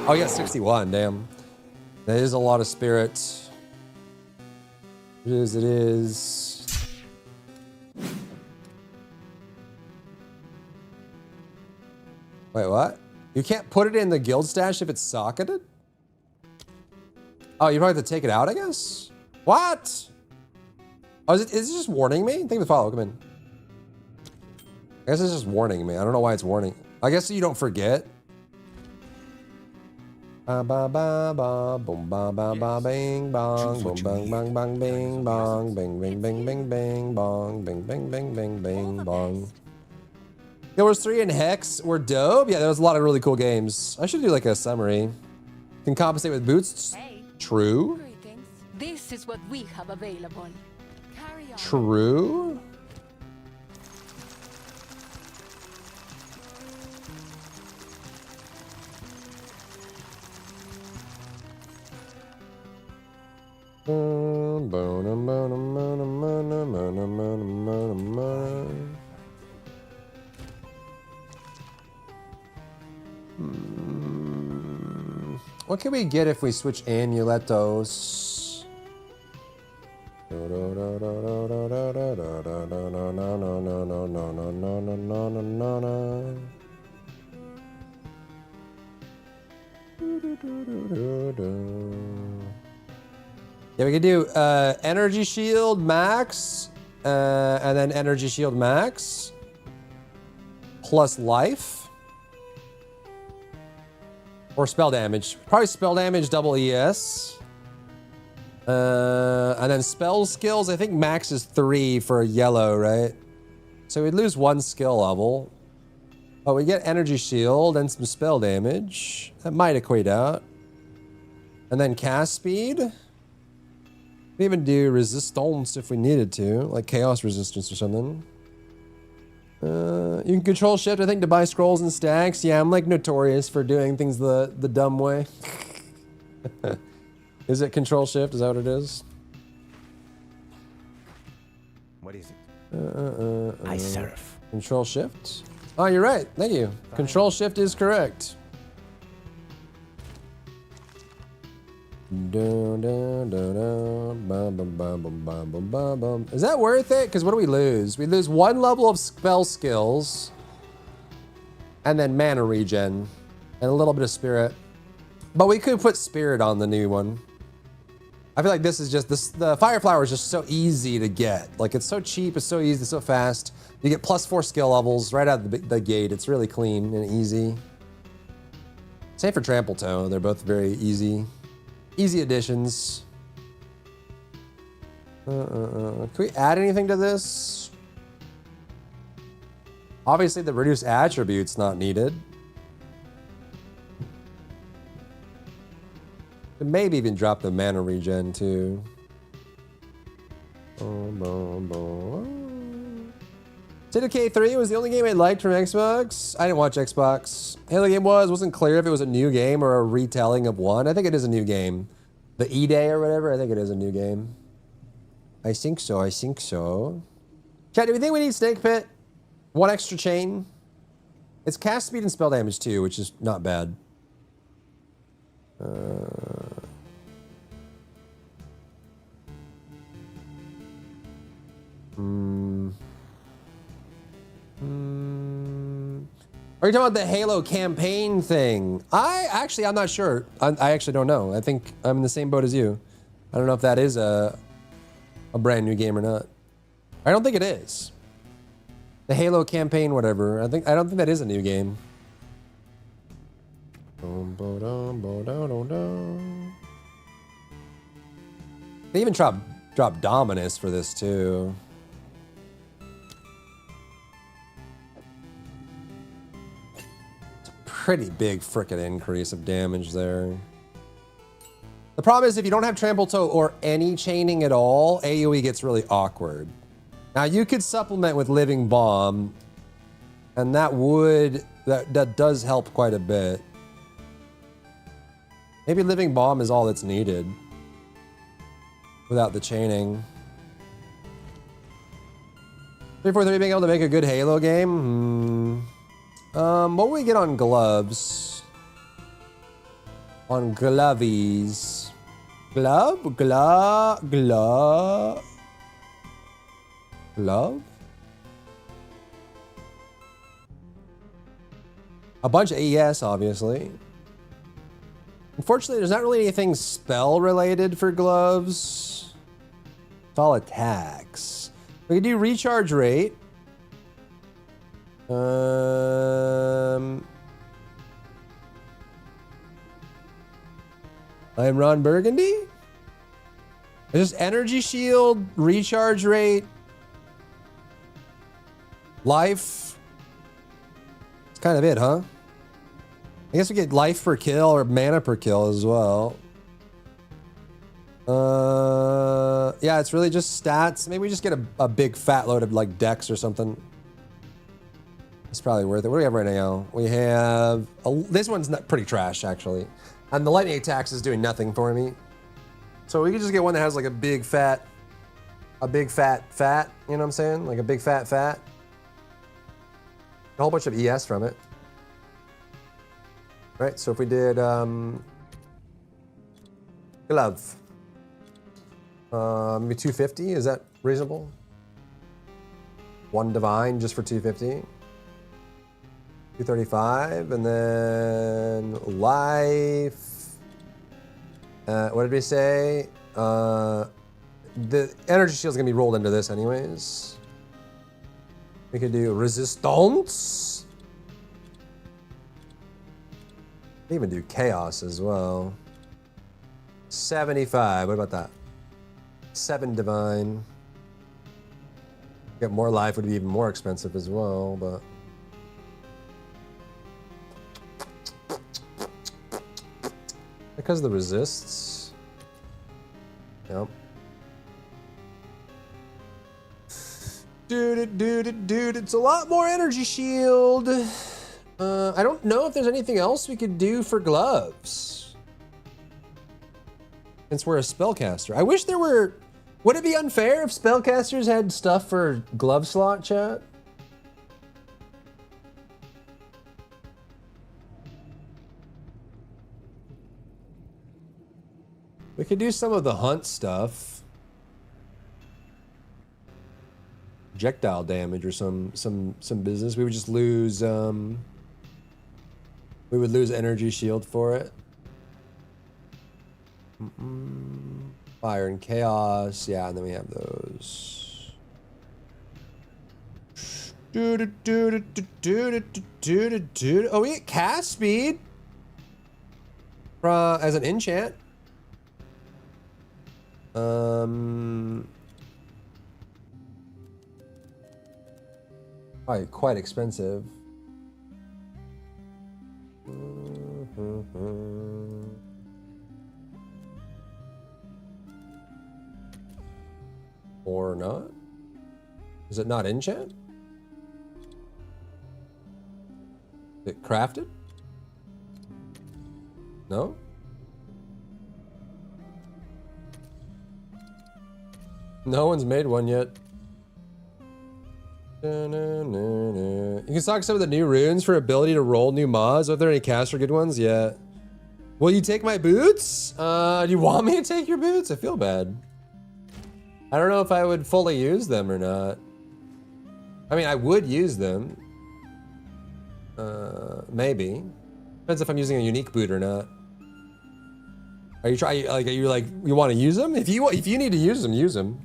Oh yeah, 61, damn. That is a lot of Spirit. It is. Wait, what? You can't put it in the guild stash if it's socketed? Oh, you probably have to take it out, I guess? What? Oh, is it just warning me? Thank you for the follow, come in. I guess it's just warning me. I don't know why it's warning. I guess so you don't forget. Ba ba ba ba boom ba ba ba bing bong boom bang bang bang bing bong bing bing bing bing bing bong bing bing bing bing bing bong. There was 3 in Hex were dope. Yeah, there was a lot of really cool games. I should do like a summary. Can compensate with boots. True. This is what we have available. Carry on. True. What can we get if we switch amuletos? Yeah, we could do energy shield max, and then energy shield max, plus life. Or spell damage. Probably spell damage double ES. And then spell skills, I think max is 3 for a yellow, right? So we'd lose 1 skill level. But we get energy shield and some spell damage. That might equate out. And then cast speed. We even do resistance if we needed to, like chaos resistance or something. You can control shift, I think, to buy scrolls and stacks. Yeah, I'm like notorious for doing things the dumb way. Is it control shift? Is that what it is? What is it? I surf. Control shift? Oh, you're right. Thank you. Control shift is correct. Is that worth it? Because what do we lose? We lose 1 level of spell skills, and then mana regen, and a little bit of spirit. But we could put spirit on the new one. I feel like this is just the fire flower is just so easy to get. Like it's so cheap, it's so easy, it's so fast. You get +4 skill levels right out of the gate. It's really clean and easy. Same for Trample Toe. They're both very easy. Easy additions. Can we add anything to this? Obviously, the reduced attribute's not needed. Could maybe even drop the mana regen too. State of K3 was the only game I liked from Xbox. I didn't watch Xbox. Halo game wasn't clear if it was a new game or a retelling of one. I think it is a new game. The E-Day or whatever, I think it is a new game. I think so, I think so. Chat, do we think we need Snake Pit? 1 extra chain? It's cast speed and spell damage too, which is not bad. Are you talking about the Halo campaign thing? I'm not sure. I actually don't know. I think I'm in the same boat as you. I don't know if that is a brand new game or not. I don't think it is. The Halo campaign, whatever. I don't think that is a new game. They even drop Dominus for this too. It's a pretty big frickin' increase of damage there. The problem is if you don't have Trample Toe or any chaining at all, AoE gets really awkward. Now you could supplement with Living Bomb, and that does help quite a bit. Maybe Living Bomb is all that's needed without the chaining. 343 being able to make a good Halo game. What will we get on gloves? On glovies. Glove? Glove? A bunch of AES, obviously. Unfortunately, there's not really anything spell related for gloves. It's all attacks. We can do recharge rate. I'm Ron Burgundy. Just energy shield, recharge rate, life. That's kind of it, huh? I guess we get life per kill or mana per kill as well. Yeah, it's really just stats. Maybe we just get a big fat load of like dex or something. It's probably worth it. What do we have right now? We have this one's not pretty trash actually, and the lightning attacks is doing nothing for me. So we could just get one that has like a big fat. You know what I'm saying? Like a big fat. A whole bunch of ES from it. Right, so if we did glove, maybe 250, is that reasonable? One divine just for 250. 235, and then life. What did we say? The energy shield is gonna be rolled into this anyways. We could do resistance. Even do chaos as well. 75. What about that? 7 divine. Get more life would be even more expensive as well, but. Because of the resists. Yep. Dude, it's a lot more energy shield. I don't know if there's anything else we could do for gloves. Since we're a spellcaster. I wish there were... Would it be unfair if spellcasters had stuff for glove slot, chat? We could do some of the hunt stuff. Projectile damage or some business. We would just lose we would lose energy shield for it. Fire and chaos, yeah, and then we have those. Oh, we get cast speed as an enchant. Probably quite expensive. Or not? Is it not enchant? Is it crafted? No? No one's made one yet. You can stock some of the new runes for ability to roll new mods. Are there any caster good ones? Yeah. Will you take my boots? Do you want me to take your boots? I feel bad. I don't know if I would fully use them or not. I mean, I would use them. Maybe. Depends if I'm using a unique boot or not. Are you trying? Like, are you like you want to use them? If you need to use them, use them.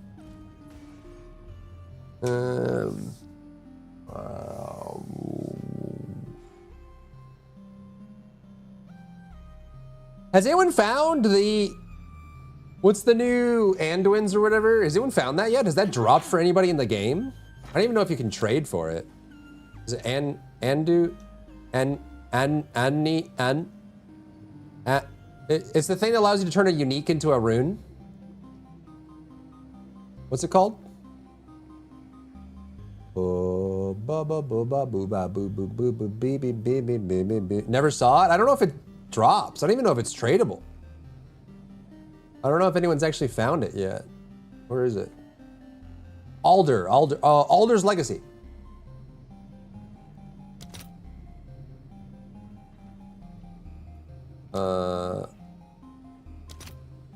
Has anyone found the... What's the new Anduins or whatever? Has anyone found that yet? Has that dropped for anybody in the game? I don't even know if you can trade for it. Is it Andu? It's the thing that allows you to turn a unique into a rune. What's it called? Never saw it. I don't know if it drops. I don't even know if it's tradable. I don't know if anyone's actually found it yet. Where is it? Alder's Legacy.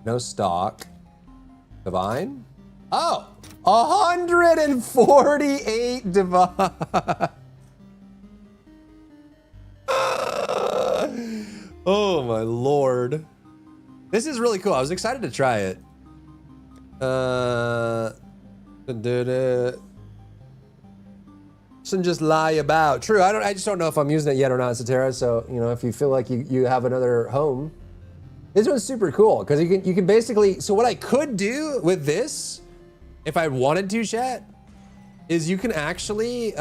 No stock. Divine? Oh! 148 divine. Oh my lord. This is really cool. I was excited to try it. Shouldn't just lie about. True, I just don't know if I'm using it yet or not, Satara. So, you know, if you feel like you have another home. This one's super cool because you can basically, so what I could do with this, if I wanted to, chat, is you can actually,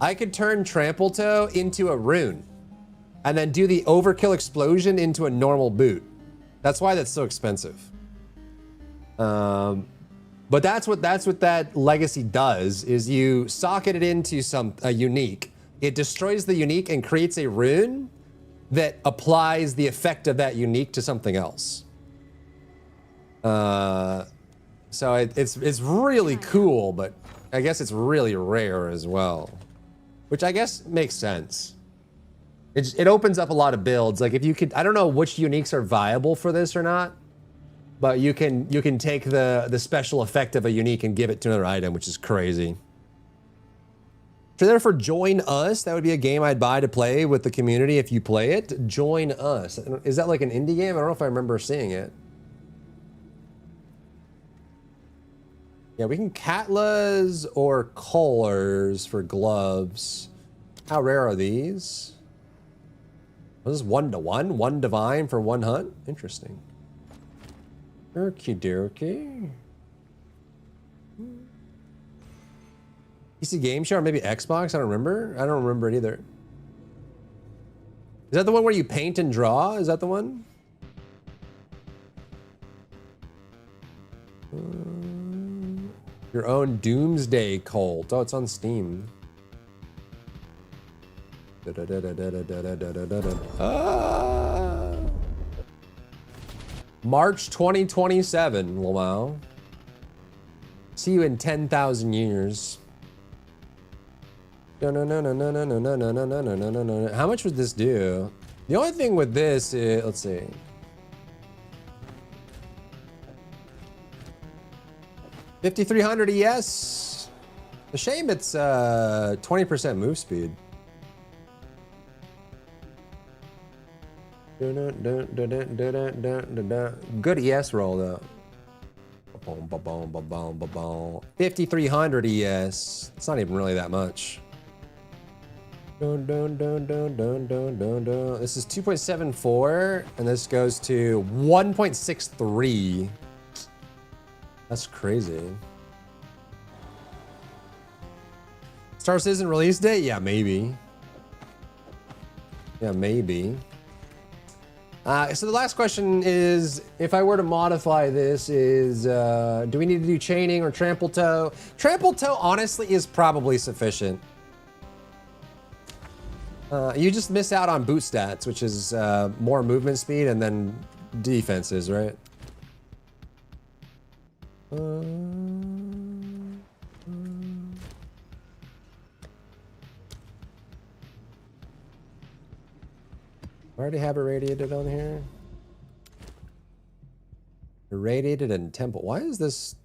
I could turn Trample Toe into a rune and then do the Overkill Explosion into a normal boot. That's why that's so expensive. But that's what that legacy does, is you socket it into a unique. It destroys the unique and creates a rune that applies the effect of that unique to something else. So it's really cool, but I guess it's really rare as well, which I guess makes sense. It opens up a lot of builds. Like if you could, I don't know which uniques are viable for this or not, but you can take the special effect of a unique and give it to another item, which is crazy. So therefore, Join Us. That would be a game I'd buy to play with the community if you play it. Join Us. Is that like an indie game? I don't know if I remember seeing it. Yeah, we can Catlas or Collars for gloves. How rare are these? Was this 1-to-1? 1 divine for 1 hunt? Interesting. Okie dokie. PC Game Show or maybe Xbox? I don't remember. I don't remember it either. Is that the one where you paint and draw? Is that the one? Your own Doomsday Cult. Oh, it's on Steam. March 2027, Lamau. See you in 10,000 years. How much would this do? The only thing with this is, let's see. $5,300 ES. A shame it's 20% move speed. Good ES roll though. 5,300 ES. It's not even really that much. This is 2.74 and this goes to 1.63. That's crazy. Star Citizen release date? Yeah, maybe. Yeah, maybe. So the last question is, if I were to modify this, is do we need to do chaining or trample toe? Trample toe honestly is probably sufficient. You just miss out on boot stats, which is more movement speed and then defenses, right? I already have irradiated on here. Irradiated and temple. Why is this?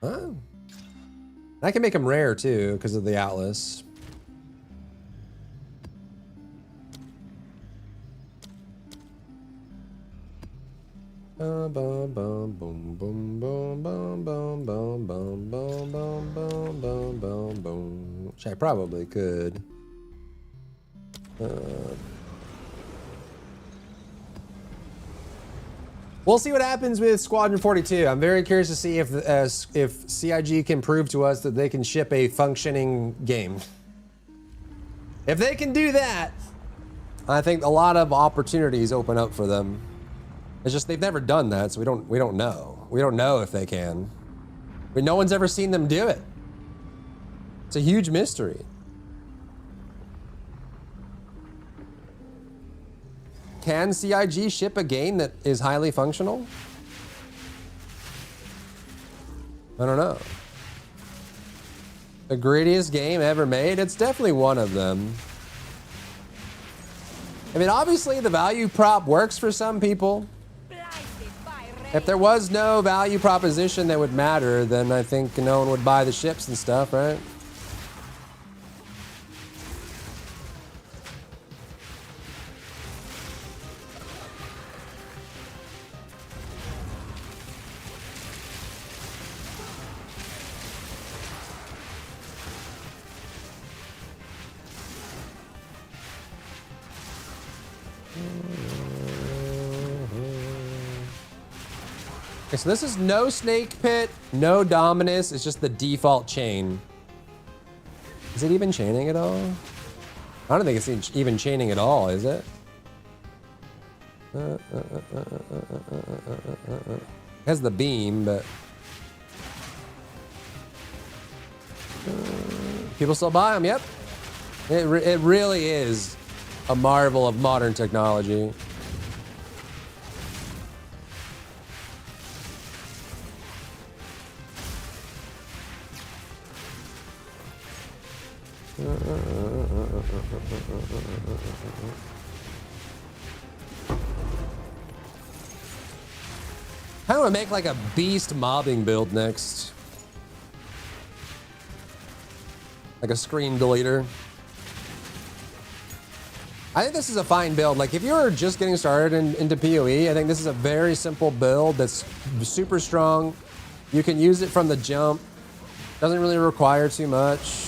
Oh. I can make them rare too because of the Atlas. Which I probably could. We'll see what happens with Squadron 42. I'm very curious to see if CIG can prove to us that they can ship a functioning game. If they can do that, I think a lot of opportunities open up for them. It's just they've never done that, so we don't know. We don't know if they can. But no one's ever seen them do it. It's a huge mystery. Can CIG ship a game that is highly functional? I don't know. The greediest game ever made? It's definitely one of them. I mean, obviously the value prop works for some people. If there was no value proposition that would matter, then I think no one would buy the ships and stuff, right? Okay, so this is no snake pit, no Dominus, it's just the default chain. Is it even chaining at all? I don't think it's even chaining at all, is it? It has the beam, but... people still buy them, yep. It really is a marvel of modern technology. I want to make like a beast mobbing build next. Like a screen deleter. I think this is a fine build. Like if you're just getting started into PoE, I think this is a very simple build that's super strong. You can use it from the jump. Doesn't really require too much.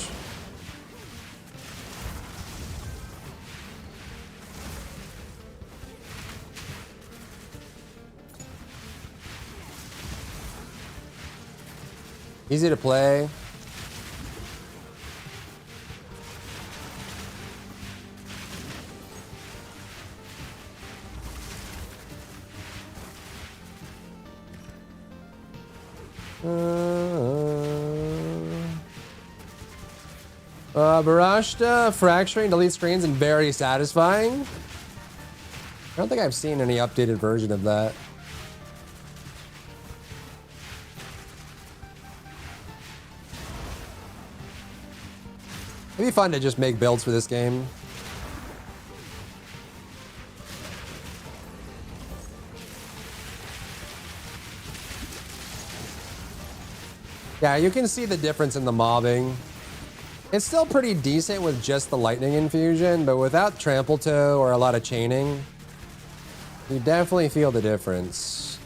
Easy to play. Barashta, fracturing, delete screens, and very satisfying. I don't think I've seen any updated version of that. It'd be fun to just make builds for this game. Yeah, you can see the difference in the mobbing. It's still pretty decent with just the lightning infusion, but without trample toe or a lot of chaining, you definitely feel the difference.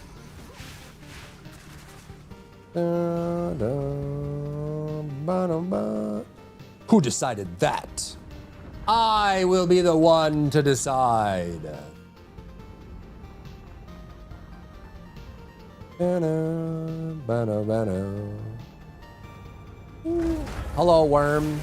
Who decided that? I will be the one to decide. Hello, worm.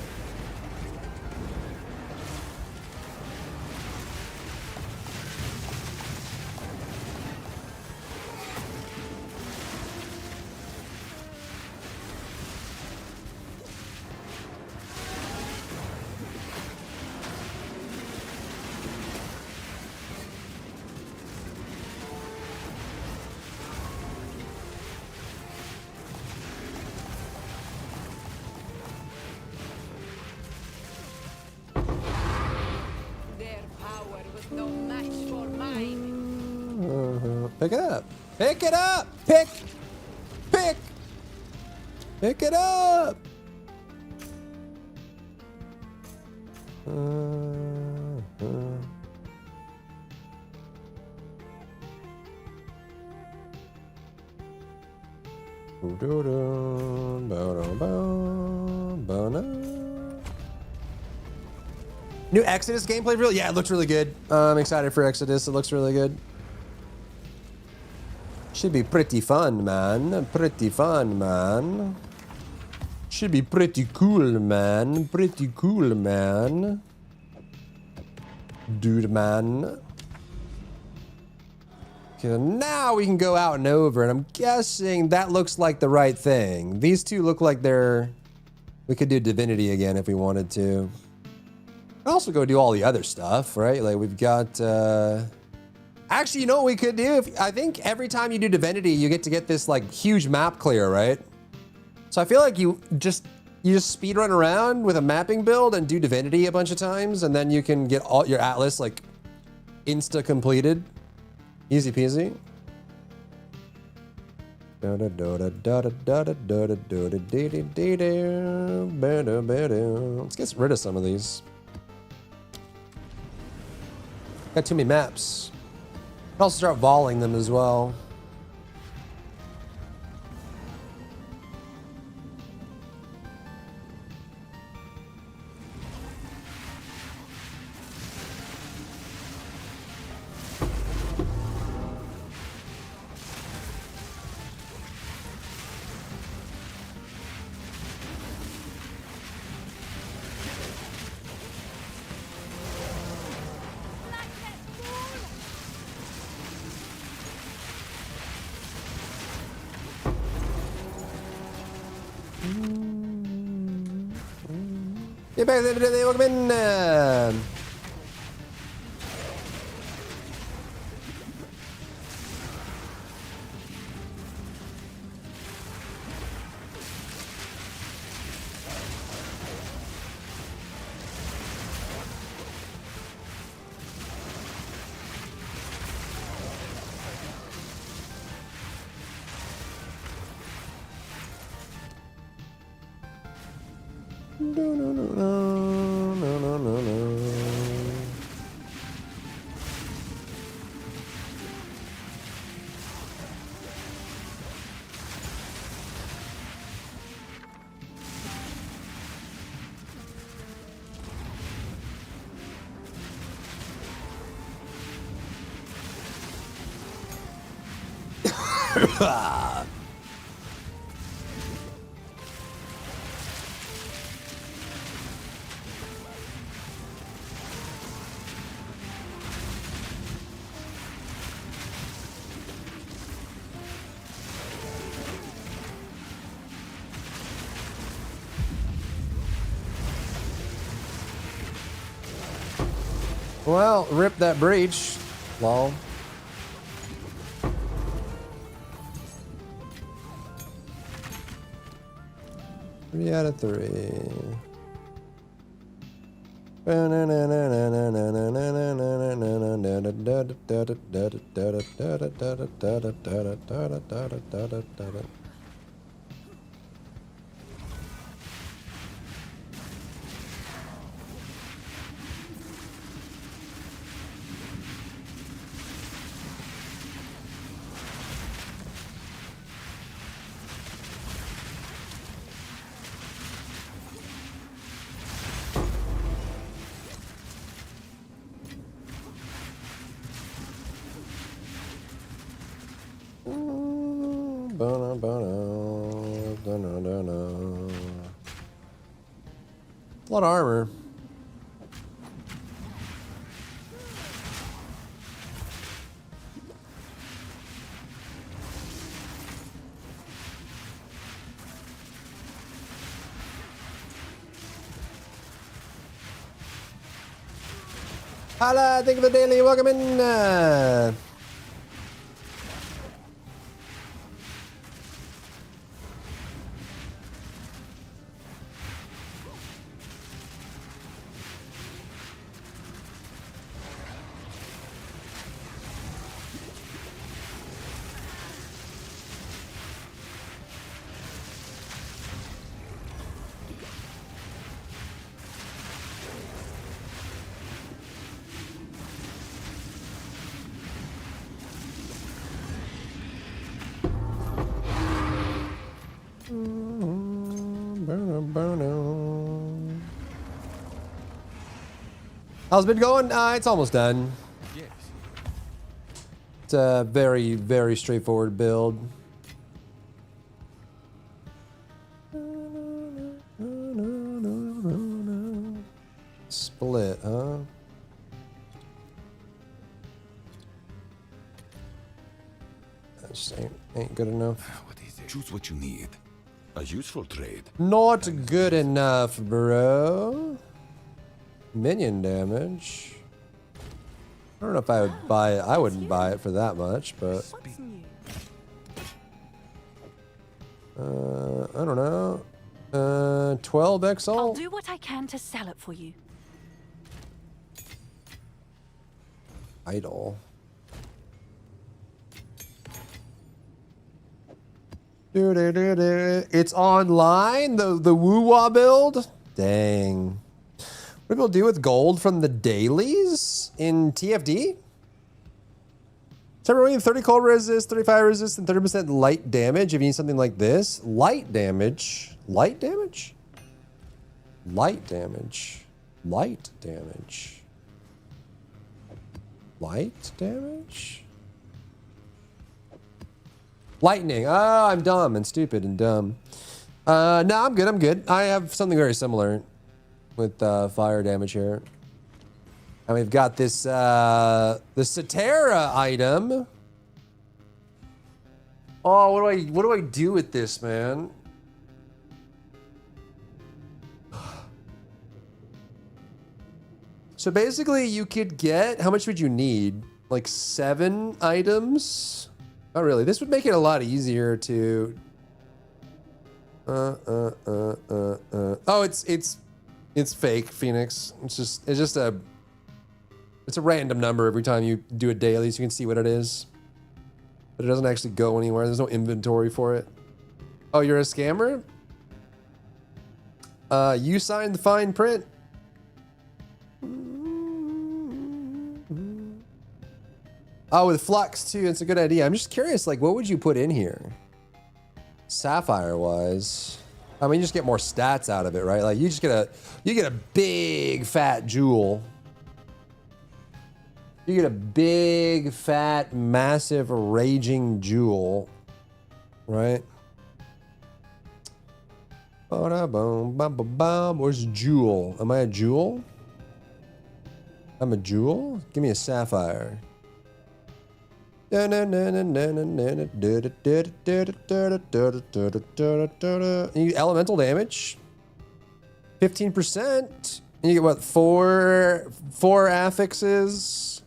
Pick it up. Pick it up. Pick it up. New Exodus gameplay reel? Yeah, it looks really good. I'm excited for Exodus. It looks really good. Should be pretty fun, man. Pretty fun, man. Should be pretty cool, man. Pretty cool, man. Dude, man. Okay, now we can go out and over, and I'm guessing that looks like the right thing. These two look like they're... We could do Divinity again if we wanted to. Also go do all the other stuff, right? Like we've got... Actually, you know what we could do? I think every time you do Divinity, you get this like huge map clear, right? So I feel like you just speed run around with a mapping build and do Divinity a bunch of times, and then you can get all your Atlas like insta completed. Easy peasy. Let's get rid of some of these. Got too many maps. I'll also start volleying them as well. Get back there, welcome in. Well, rip that breach. Lol. Three out of three. A lot of armor. Holla, thank you for the daily. Welcome in. How's it been going? It's almost done. Yes. It's a very, very straightforward build. Split, huh? That just ain't good enough. What is it? Choose what you need. A useful trade. Not good enough, bro. Minion damage. I don't know if I would buy it. I wouldn't buy it for that much, but I don't know. 12 I'll exalt. do what I can to sell it for you. Idle. It's online. The woo-wah build. Dang. What do people do with gold from the dailies in TFD? Separate 30 cold resist, 35 resist, and 30% light damage. If you need something like this, light damage, light damage, light damage, light damage, light damage. Lightning. Oh, I'm dumb and stupid and dumb. No, I'm good. I'm good. I have something very similar with fire damage here. And we've got this the Satera item. Oh, what do I do with this, man? So basically you could get, how much would you need? Like 7 items? Not really. This would make it a lot easier to Oh, it's fake, Phoenix. It's a random number every time you do a daily, so you can see what it is. But it doesn't actually go anywhere. There's no inventory for it. Oh, you're a scammer? You signed the fine print. Oh, with Flux too, it's a good idea. I'm just curious, like, what would you put in here? Sapphire-wise. I mean, you just get more stats out of it, right? Like, you get a big, fat jewel. You get a big, fat, massive, raging jewel, right? Where's jewel? Am I a jewel? I'm a jewel? Give me a sapphire. You elemental damage. 15%. And you get what, four affixes?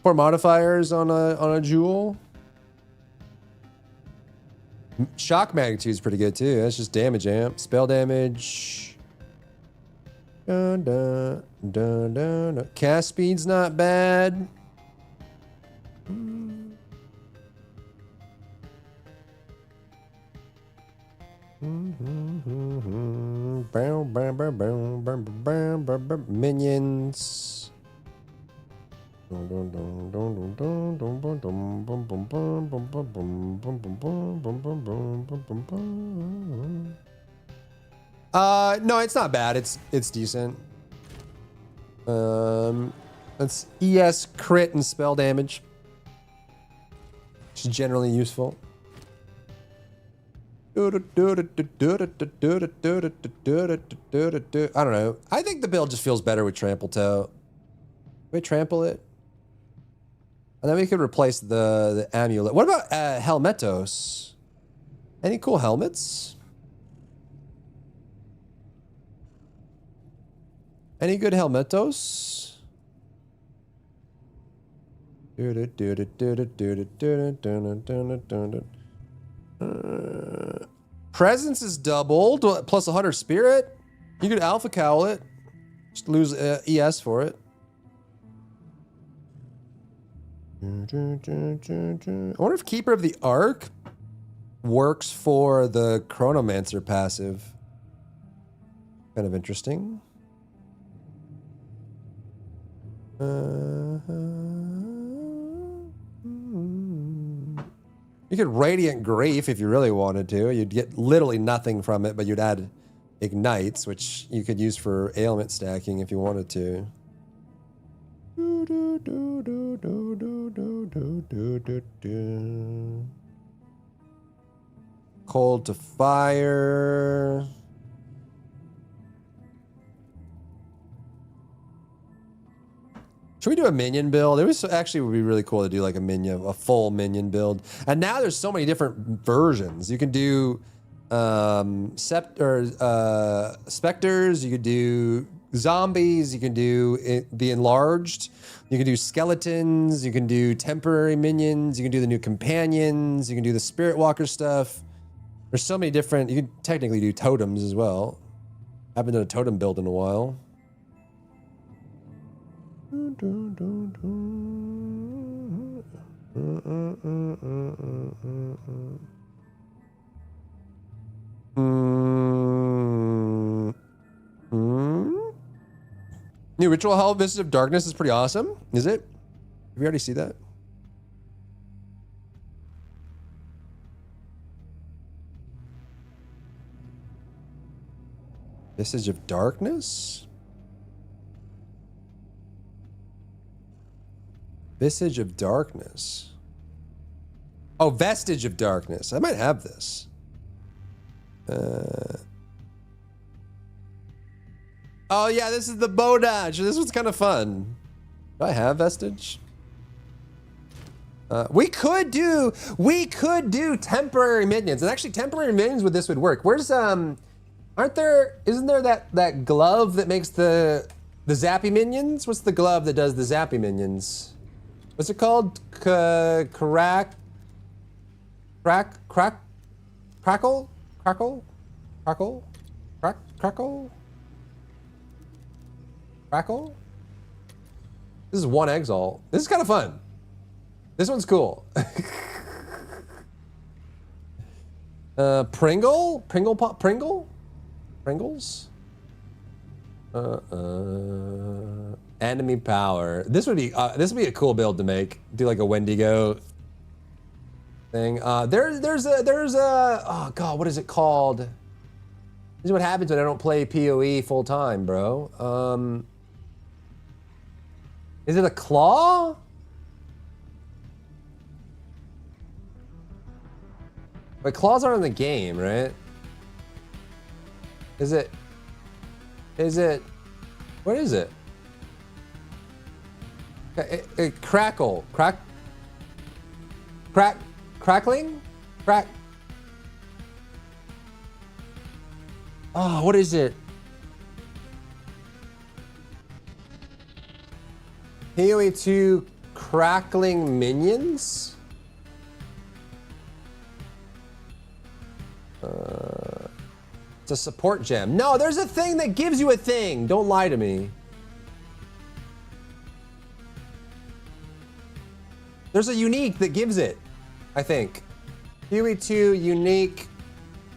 4 modifiers on a jewel. Shock magnitude is pretty good too. That's just damage amp. Spell damage. Cast speed's not bad. Minions. No, it's not bad. It's decent. That's ES crit and spell damage. Which is generally useful. I don't know. I think the build just feels better with Trample Toe. We trample it. And then we could replace the amulet. What about Helmetos? Any cool helmets? Any good Helmetos? Presence is doubled, plus 100 spirit. You could Alpha Cowl it. Just lose ES for it. I wonder if Keeper of the Ark works for the Chronomancer passive. Kind of interesting. You could Radiant Grief if you really wanted to. You'd get literally nothing from it, but you'd add Ignites, which you could use for ailment stacking if you wanted to. Cold to fire. Should we do a minion build? It was actually would be really cool to do like a full minion build. And now there's so many different versions. You can do specters, you could do zombies, you can do the enlarged, you can do skeletons, you can do temporary minions, you can do the new companions, you can do the spirit walker stuff. There's so many different, you can technically do totems as well. I haven't done a totem build in a while. New Ritual Hell Visage of Darkness is pretty awesome. Is it? Did we already see that? Visage of Darkness? Visage of Darkness. Oh, Vestige of Darkness. I might have this. Oh yeah, this is the bow dodge. This one's kind of fun. Do I have Vestige? We could do temporary minions. And actually temporary minions with this would work. Where's isn't there that glove that makes the zappy minions? What's the glove that does the zappy minions? What's it called? Crackle? This is one exalt. This is kind of fun. This one's cool. Pringle? Pringles? Enemy power. This would be a cool build to make. Do like a Wendigo thing. There's a oh god, what is it called? This is what happens when I don't play PoE full time, bro. Is it a claw? But claws aren't in the game, right? Is it? What is it? Crackle. Crackling? Oh, what is it? PoE 2 crackling minions? It's a support gem. No, there's a thing that gives you a thing. Don't lie to me. There's a unique that gives it, I think. PoE 2 unique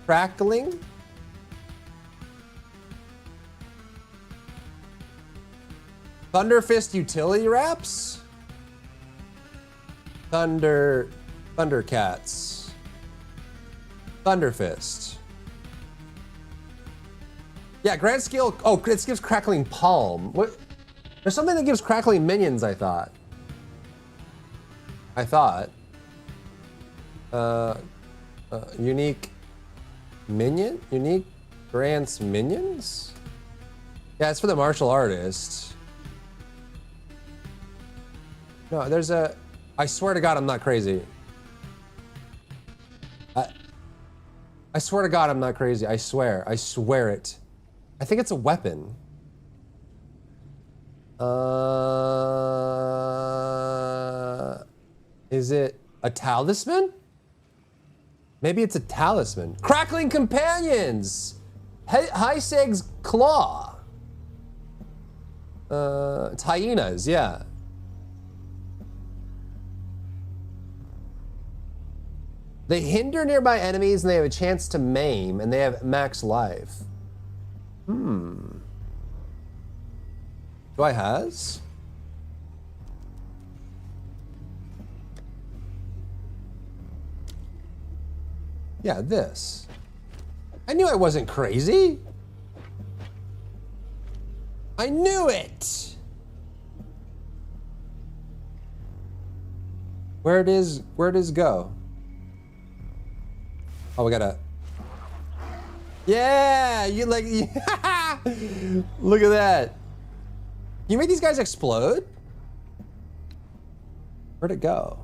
crackling. Thunderfist utility wraps? Thundercats. Thunderfist. Yeah, Grand Skill. Oh, it gives Crackling Palm. What? There's something that gives Crackling Minions, I thought. Unique Minion? Unique grants Minions? Yeah, it's for the martial artist. No, there's a... I swear to God, I'm not crazy. I swear to God, I'm not crazy. I swear it. I think it's a weapon. Is it a talisman? Maybe it's a talisman. Crackling Companions! Hyseg's Claw. It's hyenas, yeah. They hinder nearby enemies and they have a chance to maim, and they have max life. Do I has? Yeah, this. I knew I wasn't crazy. I knew it. Where it is go? Oh, we gotta. Yeah, you like. Look at that. You make these guys explode? Where'd it go?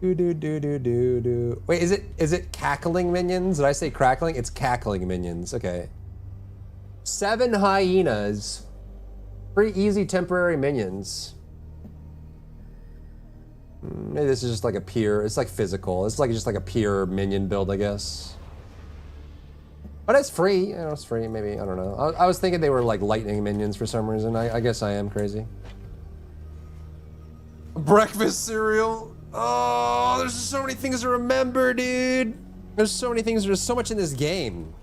Do. Wait, is it cackling minions? Did I say crackling? It's cackling minions. Okay. 7 hyenas. Pretty easy temporary minions. Maybe this is just like a pure. It's like physical. It's like just like a pure minion build, I guess. But it's free. You know, it's free. Maybe I don't know. I was thinking they were like lightning minions for some reason. I guess I am crazy. Breakfast cereal. Oh, there's so many things to remember, dude. There's so many things. There's so much in this game.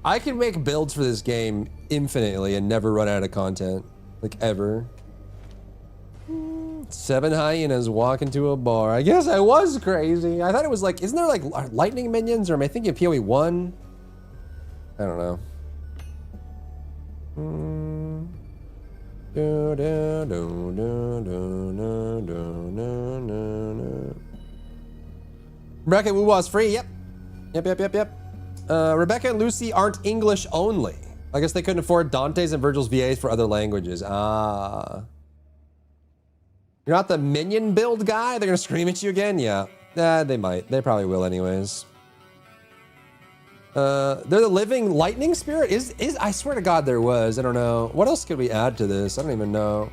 I can make builds for this game infinitely and never run out of content, like ever. 7 hyenas walk into a bar. I guess I was crazy. I thought it was like, isn't there like lightning minions, or am I thinking of PoE 1? I don't know. Rebecca and Wuwa's free. Yep. Rebecca and Lucy aren't English only. I guess they couldn't afford Dante's and Virgil's VAs for other languages. Ah. You're not the minion build guy? They're gonna scream at you again? Yeah. They might. They probably will anyways. They're the living lightning spirit? I swear to God there was. I don't know. What else could we add to this? I don't even know.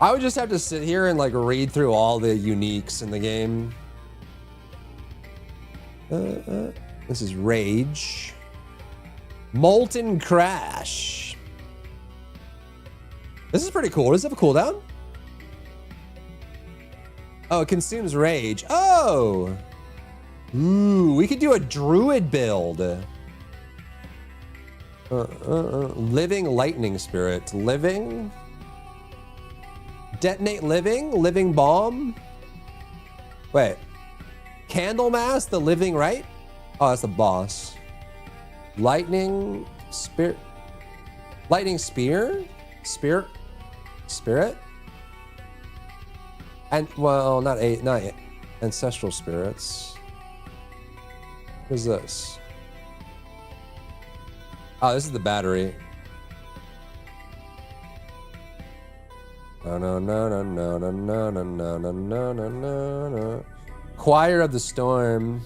I would just have to sit here and like read through all the uniques in the game. This is Rage. Molten Crash. This is pretty cool. Does it have a cooldown? Oh, it consumes rage. Oh! Ooh, we could do a druid build. Living lightning spirit. Living? Detonate living? Living bomb? Wait. Candlemas, the living, right? Oh, that's the boss. Lightning spirit. Lightning spear? Spirit? And well, not ancestral spirits. What is this? Oh, this is the battery. No. Choir of the Storm.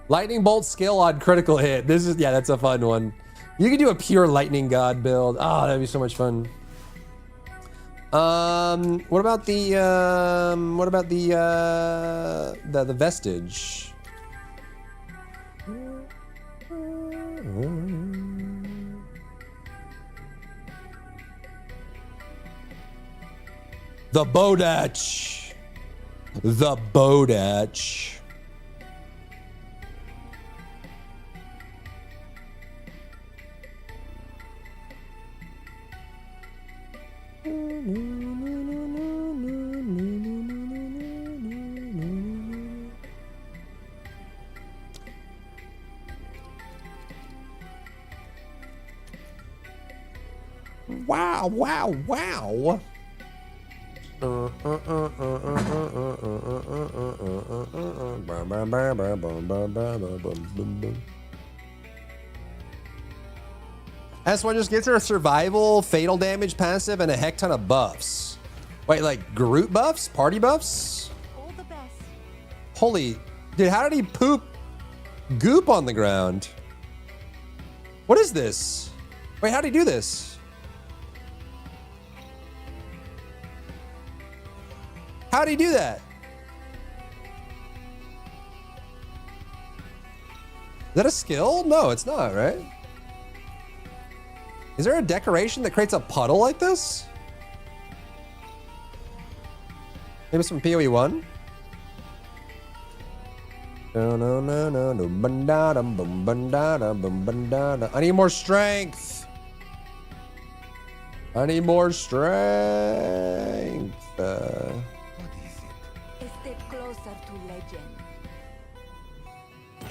Lightning bolt skill on critical hit. This is, yeah, that's a fun one. You could do a pure lightning god build. Oh, that'd be so much fun. What about the vestige? The Bodach. The Bodach. Wow. S1 just gets her a survival, fatal damage passive, and a heck ton of buffs. Wait, like Groot buffs? Party buffs? All the best. Holy, dude, how did he poop goop on the ground? What is this? Wait, how did he do this? How did he do that? Is that a skill? No, it's not, right? Is there a decoration that creates a puddle like this? Maybe it's from PoE 1? I need more strength. I need more strength. A step closer to legend.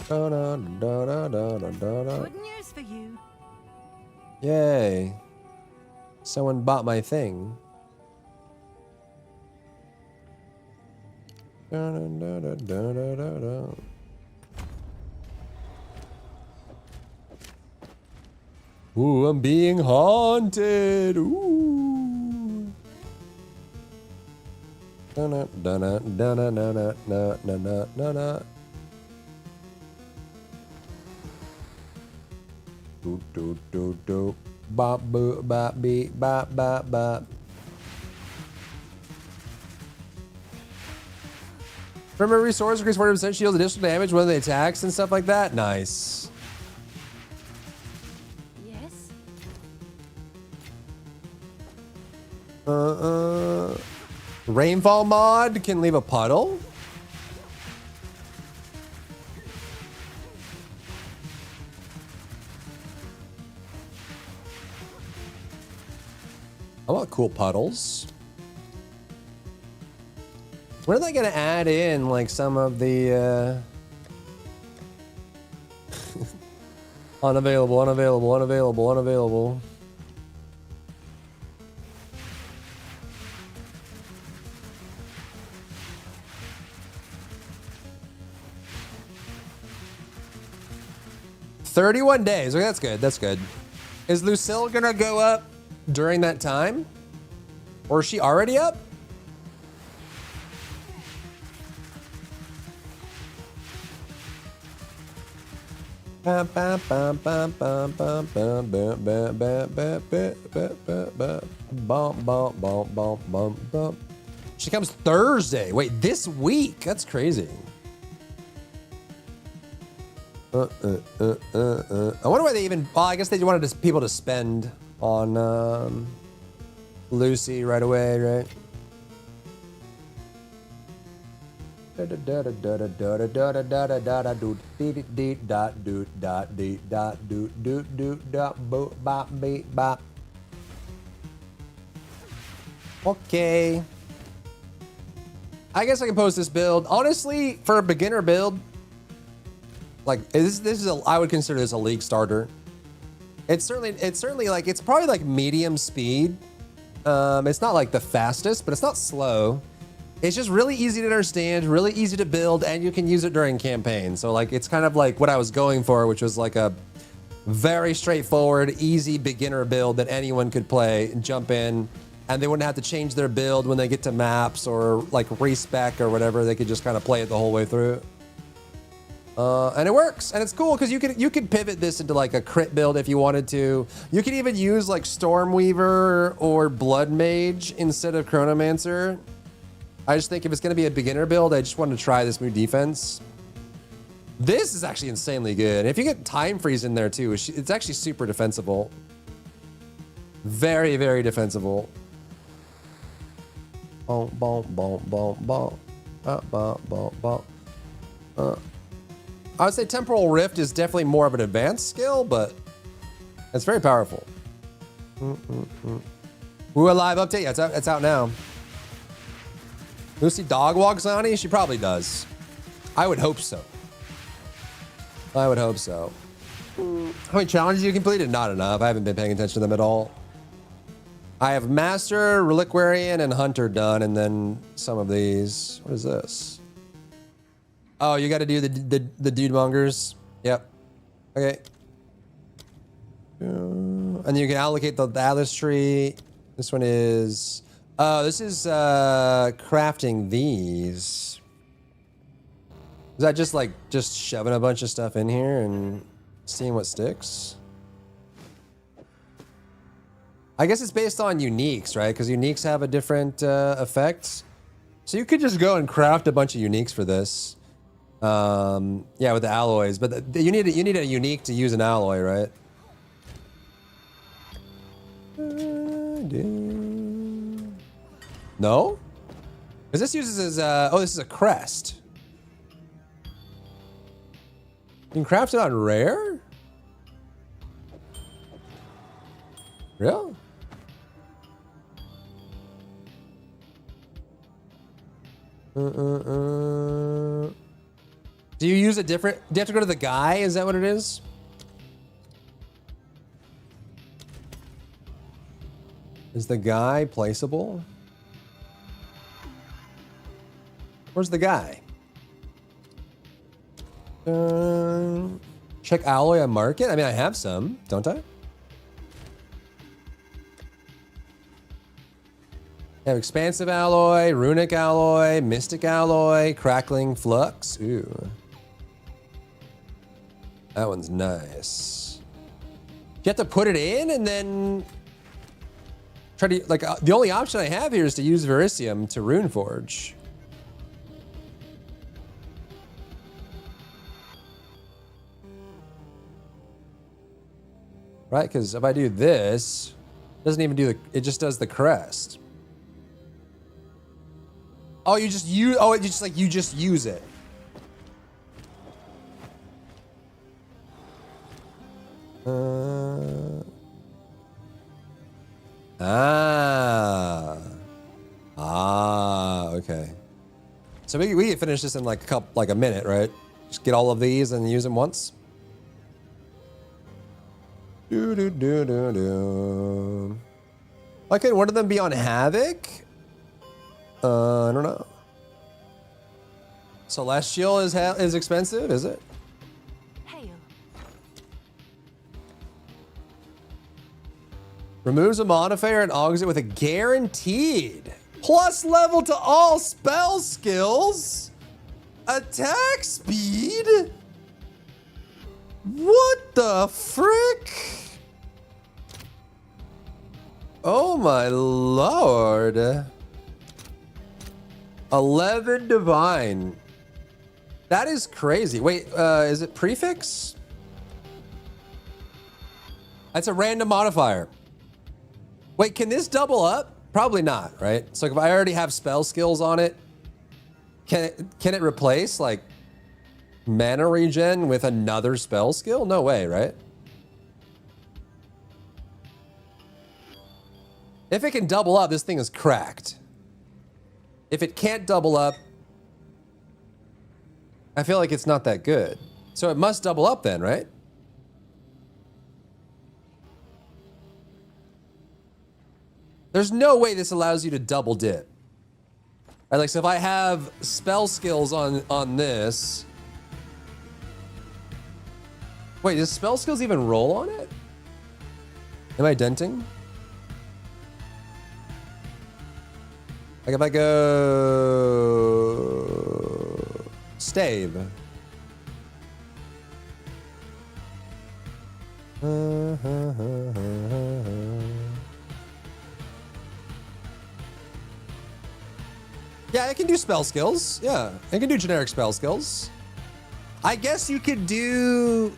Good news for you. Yay. Someone bought my thing. Ooh, I'm being haunted. Ooh. Dun dun dun dun dun dun dun dun dun dun. Do do do do. Bop boo bop beep bop bop bop. Remember resource increase 40% shield additional damage when they attacks and stuff like that? Nice. Yes. Rainfall mod can leave a puddle. I want cool puddles. When are they gonna add in like some of the unavailable, unavailable, unavailable, unavailable? $31 days. Okay, that's good. That's good. Is Lucille gonna go up during that time? Or is she already up? She comes Thursday. Wait, this week? That's crazy. I wonder why they even. Well, I guess they wanted people to spend on Lucy right away, right? Okay. I guess I can post this build. Honestly, for a beginner build, like this is I would consider this a league starter. It's certainly like it's probably like medium speed. It's not like the fastest, but it's not slow. It's just really easy to understand, really easy to build, and you can use it during campaign. So like it's kind of like what I was going for, which was like a very straightforward, easy beginner build that anyone could play and jump in, and they wouldn't have to change their build when they get to maps or like respec or whatever. They could just kind of play it the whole way through. And it works, and it's cool because you could pivot this into like a crit build if you wanted to. You could even use like Stormweaver or Blood Mage instead of Chronomancer. I just think if it's going to be a beginner build, I just wanted to try this new defense. This is actually insanely good. And if you get Time Freeze in there too, it's actually super defensible. Very, very defensible. Bonk, bonk, bonk, bonk, bonk. Bonk, bonk, bonk. I would say Temporal Rift is definitely more of an advanced skill, but it's very powerful. Ooh, a live update? Yeah, it's out now. Lucy dog walks Ani? She probably does. I would hope so. I would hope so. How many challenges you completed? Not enough. I haven't been paying attention to them at all. I have Master, Reliquarian, and Hunter done, and then some of these. What is this? Oh, you got to do the dude mongers. Yep. Okay. And you can allocate the Atlas tree. This one is. Oh, this is crafting these. Is that just like shoving a bunch of stuff in here and seeing what sticks? I guess it's based on uniques, right? Because uniques have a different effect. So you could just go and craft a bunch of uniques for this. Yeah, with the alloys, but you need a unique to use an alloy, right? No? Because this uses as oh, this is a crest. You can craft it on rare? Real? Do you use a different... Do you have to go to the guy? Is that what it is? Is the guy placeable? Where's the guy? Check alloy on market. I mean, I have some, don't I? I have expansive alloy, runic alloy, mystic alloy, crackling flux. Ooh. That one's nice. You have to put it in and then try to, like, the only option I have here is to use Verisium to rune forge. Right, because if I do this, it doesn't even do the, it just does the crest. Oh, you just use, oh, it just like, you just use it. Okay. So we can finish this in like a minute, right? Just get all of these and use them once. Okay, one of them be on Havoc? I don't know. Celestial is expensive, is it? Removes a modifier and augments it with a guaranteed plus level to all spell skills. Attack speed? What the frick? Oh my lord. 11 divine. That is crazy. Wait, is it prefix? That's a random modifier. Wait, can this double up? Probably not, right? So if I already have spell skills on it, can it replace like mana regen with another spell skill? No way, right? If it can double up, this thing is cracked. If it can't double up, I feel like it's not that good. So it must double up then, right? There's no way this allows you to double dip. Right, like, so if I have spell skills on this. Wait, does spell skills even roll on it? Am I denting? Like if I go stave. Yeah, it can do spell skills. Yeah, it can do generic spell skills. I guess you could do...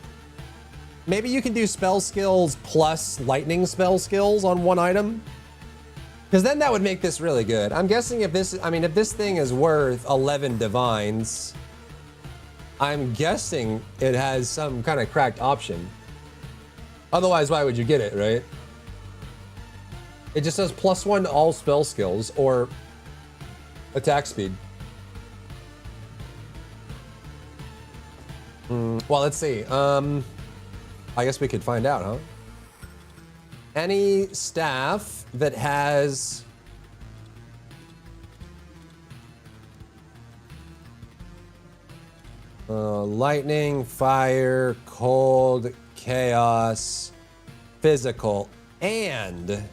Maybe you can do spell skills plus lightning spell skills on one item. Because then that would make this really good. I'm guessing if this... I mean, if this thing is worth 11 divines, I'm guessing it has some kind of cracked option. Otherwise, why would you get it, right? It just says +1 to all spell skills or attack speed. Well, let's see. I guess we could find out, huh? Any staff that has lightning, fire, cold, chaos, physical, and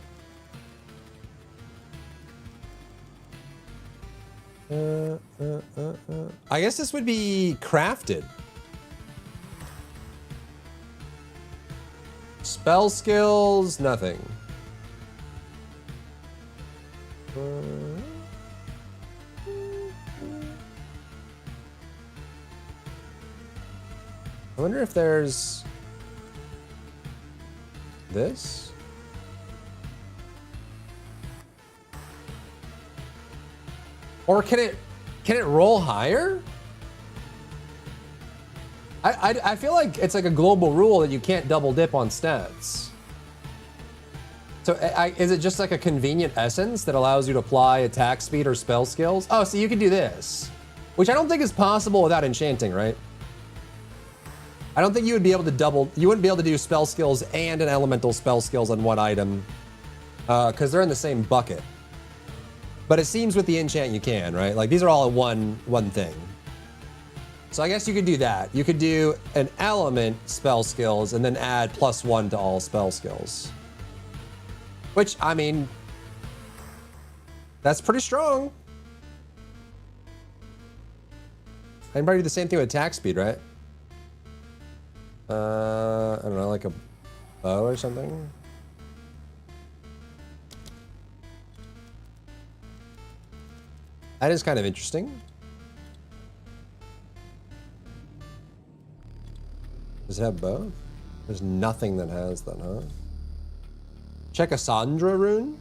I guess this would be crafted. Spell skills, nothing. I wonder if there's this. Or can it roll higher? I feel like it's like a global rule that you can't double dip on stats. So is it just like a convenient essence that allows you to apply attack speed or spell skills? Oh, so you can do this, which I don't think is possible without enchanting, right? I don't think you would be able to you wouldn't be able to do spell skills and an elemental spell skills on one item because they're in the same bucket. But it seems with the enchant you can, right? Like these are all one thing. So I guess you could do that. You could do an element spell skills and then add +1 to all spell skills. Which, I mean, that's pretty strong. I can probably do the same thing with attack speed, right? I don't know, like a bow or something. That is kind of interesting. Does it have both? There's nothing that has that, huh? Check a Sandra rune.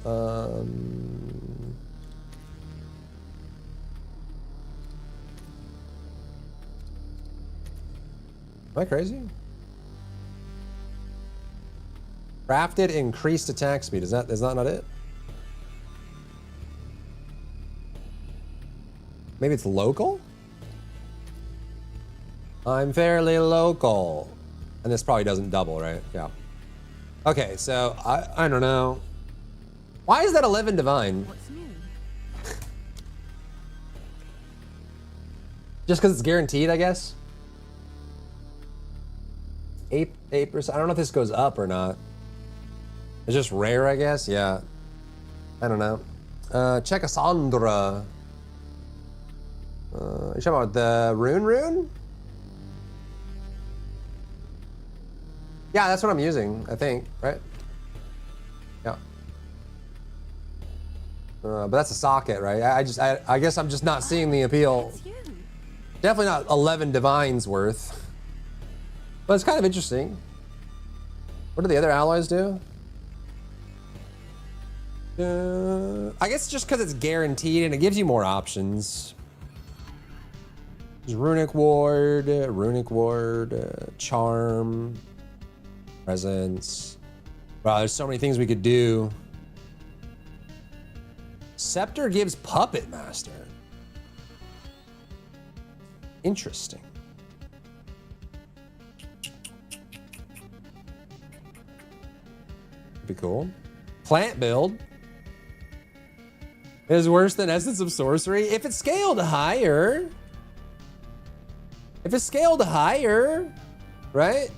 Am I crazy? Crafted increased attack speed. Is that not it? Maybe it's local? I'm fairly local. And this probably doesn't double, right? Yeah. Okay, so I don't know. Why is that 11 divine? What's new? Just because it's guaranteed, I guess? 8%. I don't know if this goes up or not. It's just rare, I guess. Yeah. I don't know. Check a Sandra. You talking about the rune? Yeah, that's what I'm using, I think, right? Yeah. But that's a socket, right? I guess I'm just not seeing the appeal. Definitely not 11 divines worth. But it's kind of interesting. What do the other alloys do? I guess just because it's guaranteed and it gives you more options. There's Runic Ward, Charm, Presence. Wow, there's so many things we could do. Scepter gives Puppet Master. Interesting. Be cool. Plant build is worse than Essence of Sorcery if it's scaled higher. If it's scaled higher, right?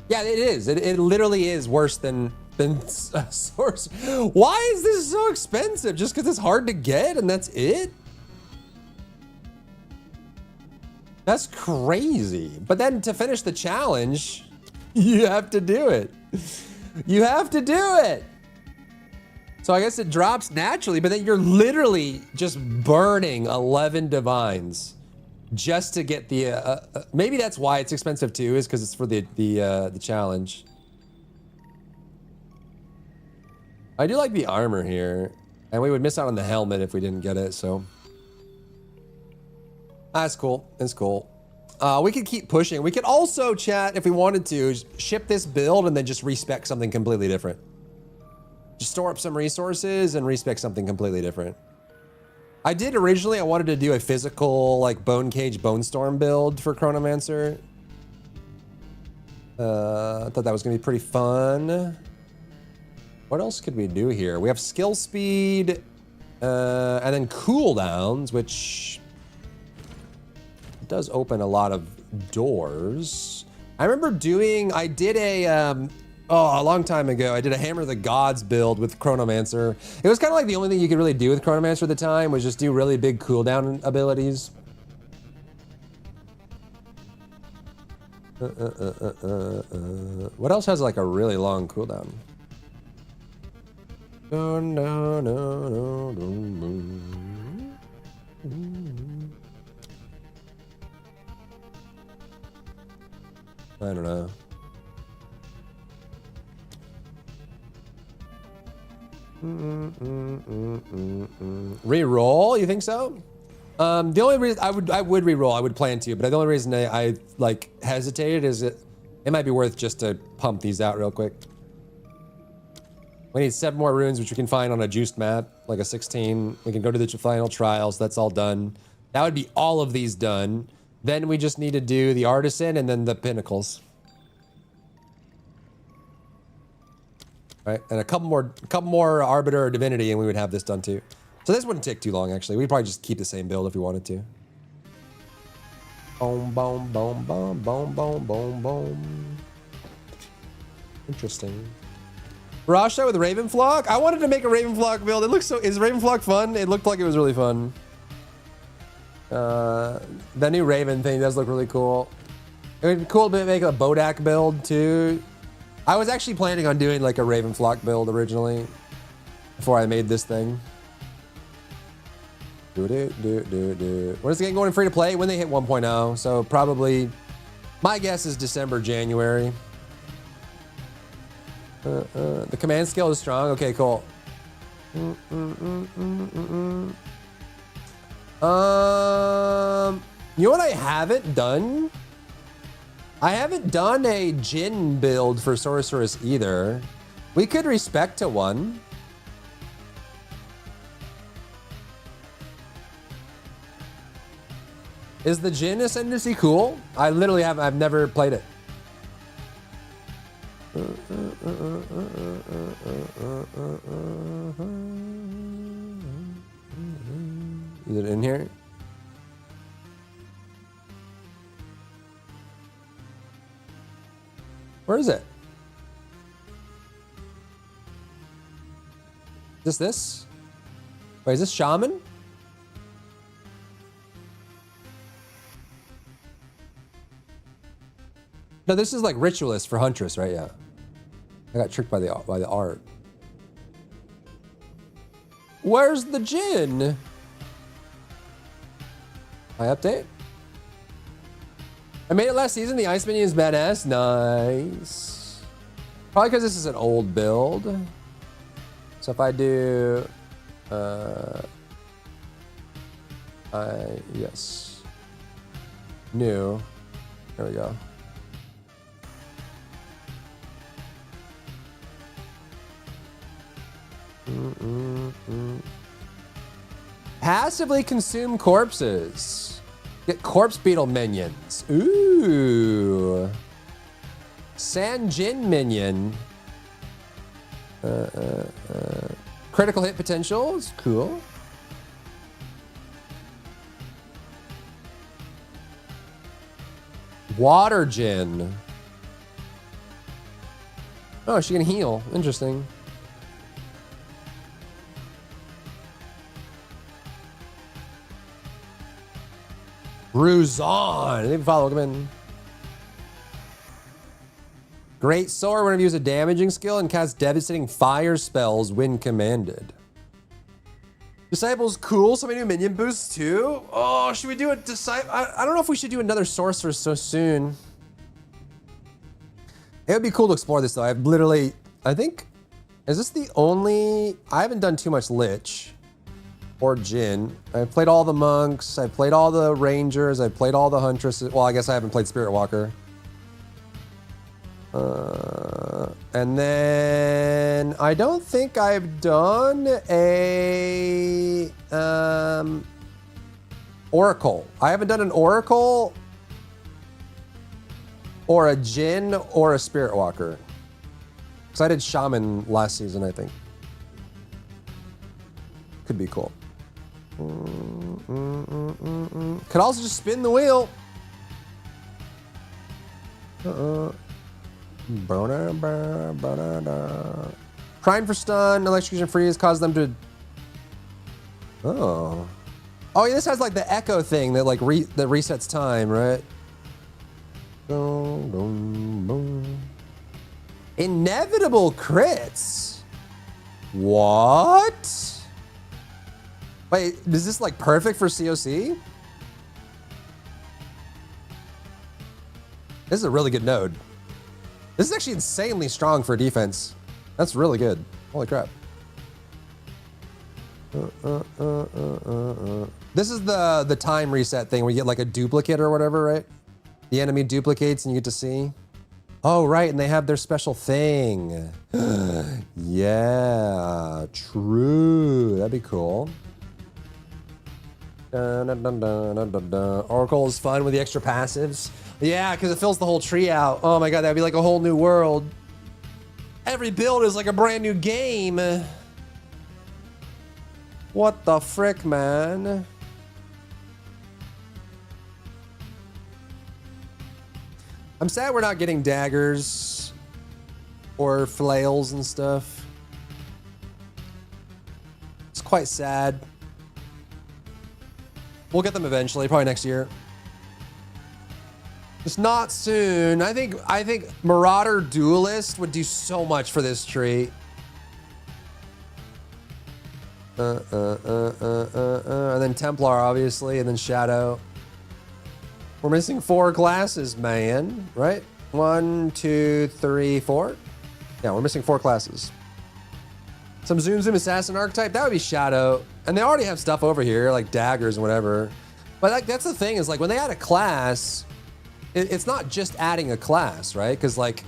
Yeah, it is. It literally is worse than Sorcery. Why is this so expensive? Just because it's hard to get and that's it? That's crazy. But then to finish the challenge, you have to do it. You have to do it. So I guess it drops naturally, but then you're literally just burning 11 divines just to get the, maybe that's why it's expensive too, is because it's for the challenge. I do like the armor here, and we would miss out on the helmet if we didn't get it, so. That's cool, that's cool. We could keep pushing. We could also, chat, if we wanted to, ship this build and then just respec something completely different. Just store up some resources and respec something completely different. I did originally, I wanted to do a physical, like, Bone Cage, Bone Storm build for Chronomancer. I thought that was gonna be pretty fun. What else could we do here? We have skill speed, and then cooldowns, which does open a lot of doors. I remember I did a long time ago, I did a Hammer of the Gods build with Chronomancer. It was kind of like the only thing you could really do with Chronomancer at the time was just do really big cooldown abilities. What else has like a really long cooldown? I don't know. Reroll? You think so? The only reason I would reroll, I would plan to, but the only reason I like hesitated is it might be worth just to pump these out real quick. We need 7 more runes, which we can find on a juiced map, like a 16. We can go to the final trials. That's all done. That would be all of these done. Then we just need to do the artisan and then the pinnacles. right? And a couple more Arbiter or Divinity, and we would have this done too. So this wouldn't take too long, actually. We'd probably just keep the same build if we wanted to. Boom, boom, boom, boom, boom, boom, boom, boom. Interesting. Barrage shot with Ravenflock? I wanted to make a Ravenflock build. It looks so... Is Ravenflock fun? It looked like it was really fun. The new Raven thing does look really cool. It would be cool to make a Bodak build too. I was actually planning on doing like a Ravenflock build originally before I made this thing. When is the game going free to play? When they hit 1.0. So probably, my guess is December, January. The command skill is strong. Okay, cool. You know what I haven't done? I haven't done a Jin build for Sorceress either. We could respect to one. Is the Jin Ascendancy cool? I literally have, I've never played it. Is it in here? Where is it? Is this? Wait, is this Shaman? No, this is like Ritualist for Huntress, right? Yeah. I got tricked by the art. Where's the Jin? I update? I made it last season. The Ice Minion is badass. Nice. Probably because this is an old build. So if I do... yes. New. There we go. Passively consume corpses. Get corpse beetle minions. Ooh. Sanjin minion. Critical hit potential is cool. Water Jin. Oh, she can heal. Interesting. Ruzon. They follow him in. Great Sword. Whenever you use a damaging skill and cast devastating fire spells when commanded. Disciple's cool. So many new minion boosts too. Oh, should we do a disciple? I don't know if we should do another sorcerer so soon. It would be cool to explore this though. I've literally, I think, is this the only? I haven't done too much Lich or Jin. I've played all the monks. I've played all the rangers. I've played all the huntresses. Well, I guess I haven't played Spirit Walker. And then I don't think I've done a Oracle. I haven't done an Oracle or a Jin or a Spirit Walker. Because I did Shaman last season, I think. Could be cool. Could also just spin the wheel. Prime for stun, electrocution freeze, cause them to. Oh, yeah, this has like the echo thing that like that resets time, right? Inevitable crits. What? Wait, is this like perfect for COC? This is a really good node. This is actually insanely strong for defense. That's really good. Holy crap. This is the time reset thing where you get like a duplicate or whatever, right? The enemy duplicates and you get to see. Oh, right, and they have their special thing. Yeah, true. That'd be cool. Oracle is fun with the extra passives. Yeah, because it fills the whole tree out. Oh my god, that'd be like a whole new world. Every build is like a brand new game. What the frick, man? I'm sad we're not getting daggers or flails and stuff. It's quite sad. We'll get them eventually, probably next year. Just not soon. I think Marauder Duelist would do so much for this tree. And then Templar, obviously, and then Shadow. We're missing 4 classes, man. Right? 1, 2, 3, 4. Yeah, we're missing 4 classes. Some Zoom Assassin archetype. That would be Shadow. And they already have stuff over here, like daggers and whatever. But like, that's the thing, is like when they add a class, it's not just adding a class, right? Because like,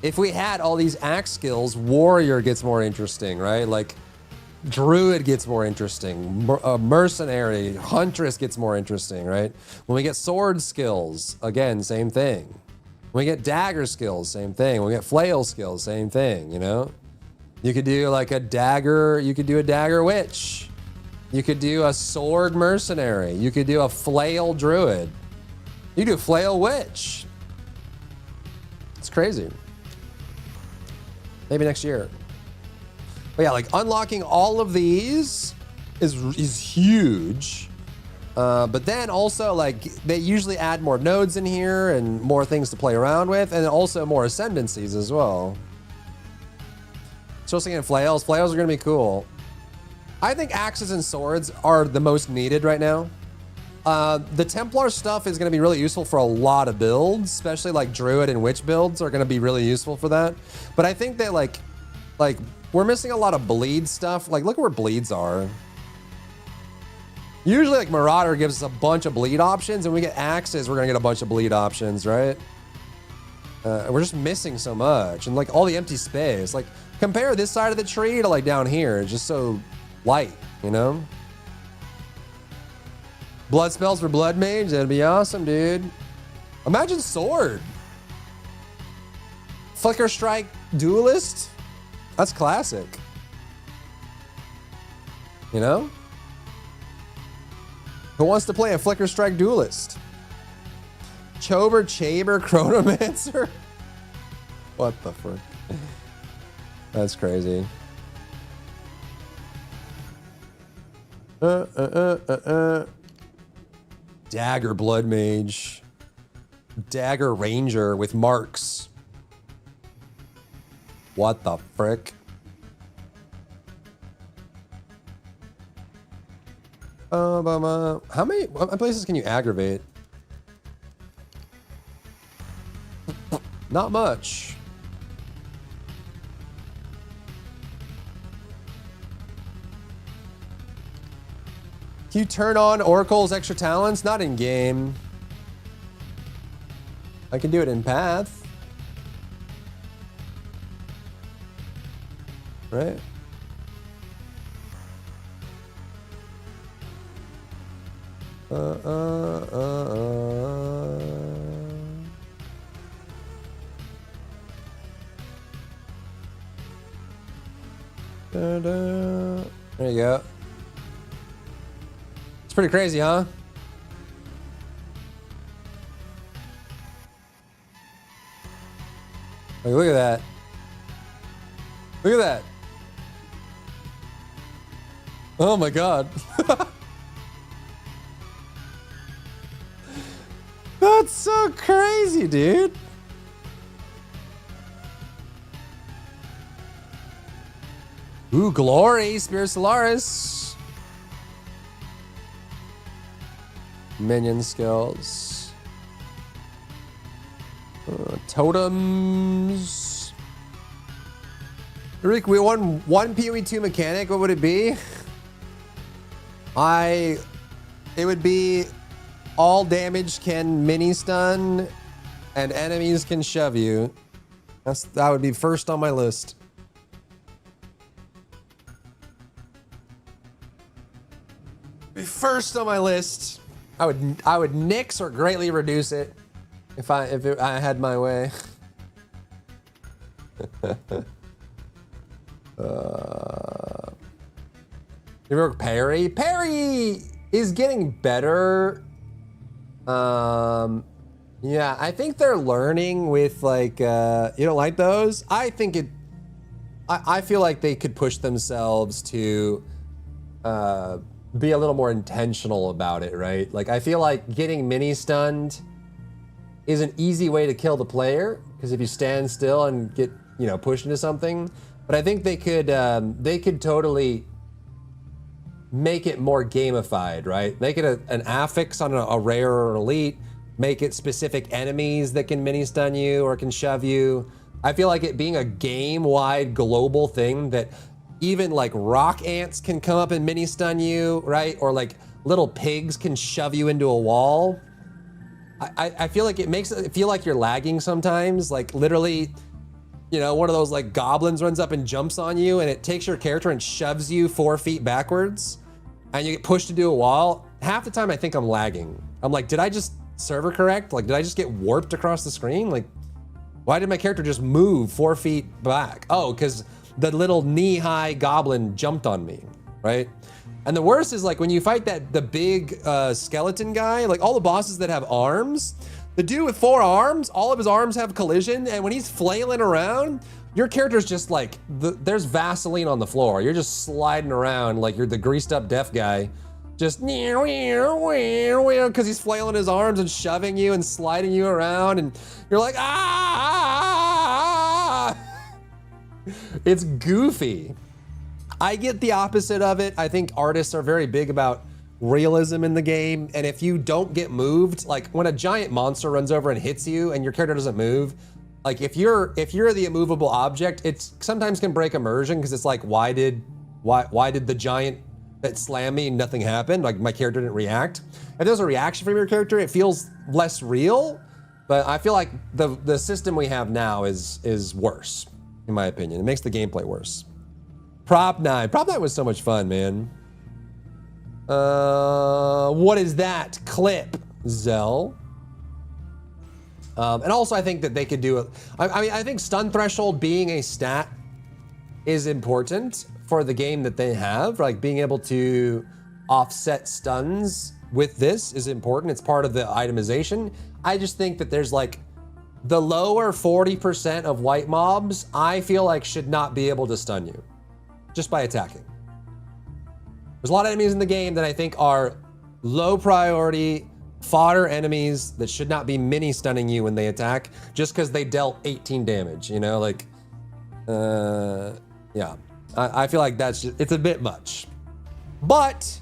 if we had all these axe skills, Warrior gets more interesting, right? Like, Druid gets more interesting. Mercenary, Huntress gets more interesting, right? When we get sword skills, again, same thing. When we get dagger skills, same thing. When we get flail skills, same thing, you know? You could do like a dagger, you could do a dagger witch. You could do a sword mercenary. You could do a flail druid. You do a flail witch. It's crazy. Maybe next year. But yeah, like unlocking all of these is huge. But then also like they usually add more nodes in here and more things to play around with, and also more ascendancies as well. So again, flails. Flails are gonna be cool. I think axes and swords are the most needed right now. The Templar stuff is gonna be really useful for a lot of builds, especially like Druid and Witch builds are gonna be really useful for that. But I think that like we're missing a lot of bleed stuff. Like look where bleeds are. Usually like Marauder gives us a bunch of bleed options, and we get axes, we're gonna get a bunch of bleed options, right? We're just missing so much, and like all the empty space. Like compare this side of the tree to like down here. It's just so light, you know? Blood spells for Blood Mage, that'd be awesome, dude. Imagine Sword. Flicker Strike Duelist? That's classic. You know? Who wants to play a Flicker Strike Duelist? Chober Chaber Chronomancer? What the frick? That's crazy. Dagger Blood Mage. Dagger Ranger with marks. What the frick? How many places can you aggravate? Not much. Can you turn on Oracle's extra talents? Not in game. I can do it in Path. Right? There you go. It's pretty crazy, huh? Like, look at that. Look at that. Oh my God. That's so crazy, dude. Ooh, Glory, Spirit Solaris. Minion skills. Totems. Rick, we won one PoE2 mechanic. What would it be? It would be all damage can mini stun and enemies can shove you. That would be first on my list. Be first on my list. I would nix or greatly reduce it if I had my way. New York Perry. Perry is getting better. Yeah, I think they're learning with like, you don't like those? I think I feel like they could push themselves to be a little more intentional about it, right? Like, I feel like getting mini stunned is an easy way to kill the player, because if you stand still and get, pushed into something. But I think they could totally make it more gamified, right? Make it an affix on a rare or an elite. Make it specific enemies that can mini stun you or can shove you. I feel like it being a game-wide global thing that even like rock ants can come up and mini stun you, right? Or like little pigs can shove you into a wall. I feel like it makes it feel like you're lagging sometimes. Like literally, one of those like goblins runs up and jumps on you and it takes your character and shoves you 4 feet backwards and you get pushed into a wall. Half the time I think I'm lagging. I'm like, did I just server correct? Like, did I just get warped across the screen? Like, why did my character just move 4 feet back? Oh, because the little knee-high goblin jumped on me, right? And the worst is like when you fight the big skeleton guy, like all the bosses that have arms, the dude with 4 arms, all of his arms have collision, and when he's flailing around, your character's just like, there's Vaseline on the floor. You're just sliding around like you're the greased up deaf guy. Just because he's flailing his arms and shoving you and sliding you around, and you're like, ah! It's goofy. I get the opposite of it. I think artists are very big about realism in the game, and if you don't get moved, like when a giant monster runs over and hits you and your character doesn't move, like if you're the immovable object, it sometimes can break immersion because it's like, why did the giant that slammed me and nothing happened? Like my character didn't react. If there's a reaction from your character, it feels less real. But I feel like the system we have now is worse, in my opinion. It makes the gameplay worse. Prop 9. Prop 9 was so much fun, man. What is that clip, Zell? And also I think that they could do it. I mean, I think stun threshold being a stat is important for the game that they have. Like being able to offset stuns with this is important. It's part of the itemization. I just think that there's like the lower 40% of white mobs, I feel like should not be able to stun you just by attacking. There's a lot of enemies in the game that I think are low priority fodder enemies that should not be mini stunning you when they attack just because they dealt 18 damage, like, yeah. I feel like it's a bit much. But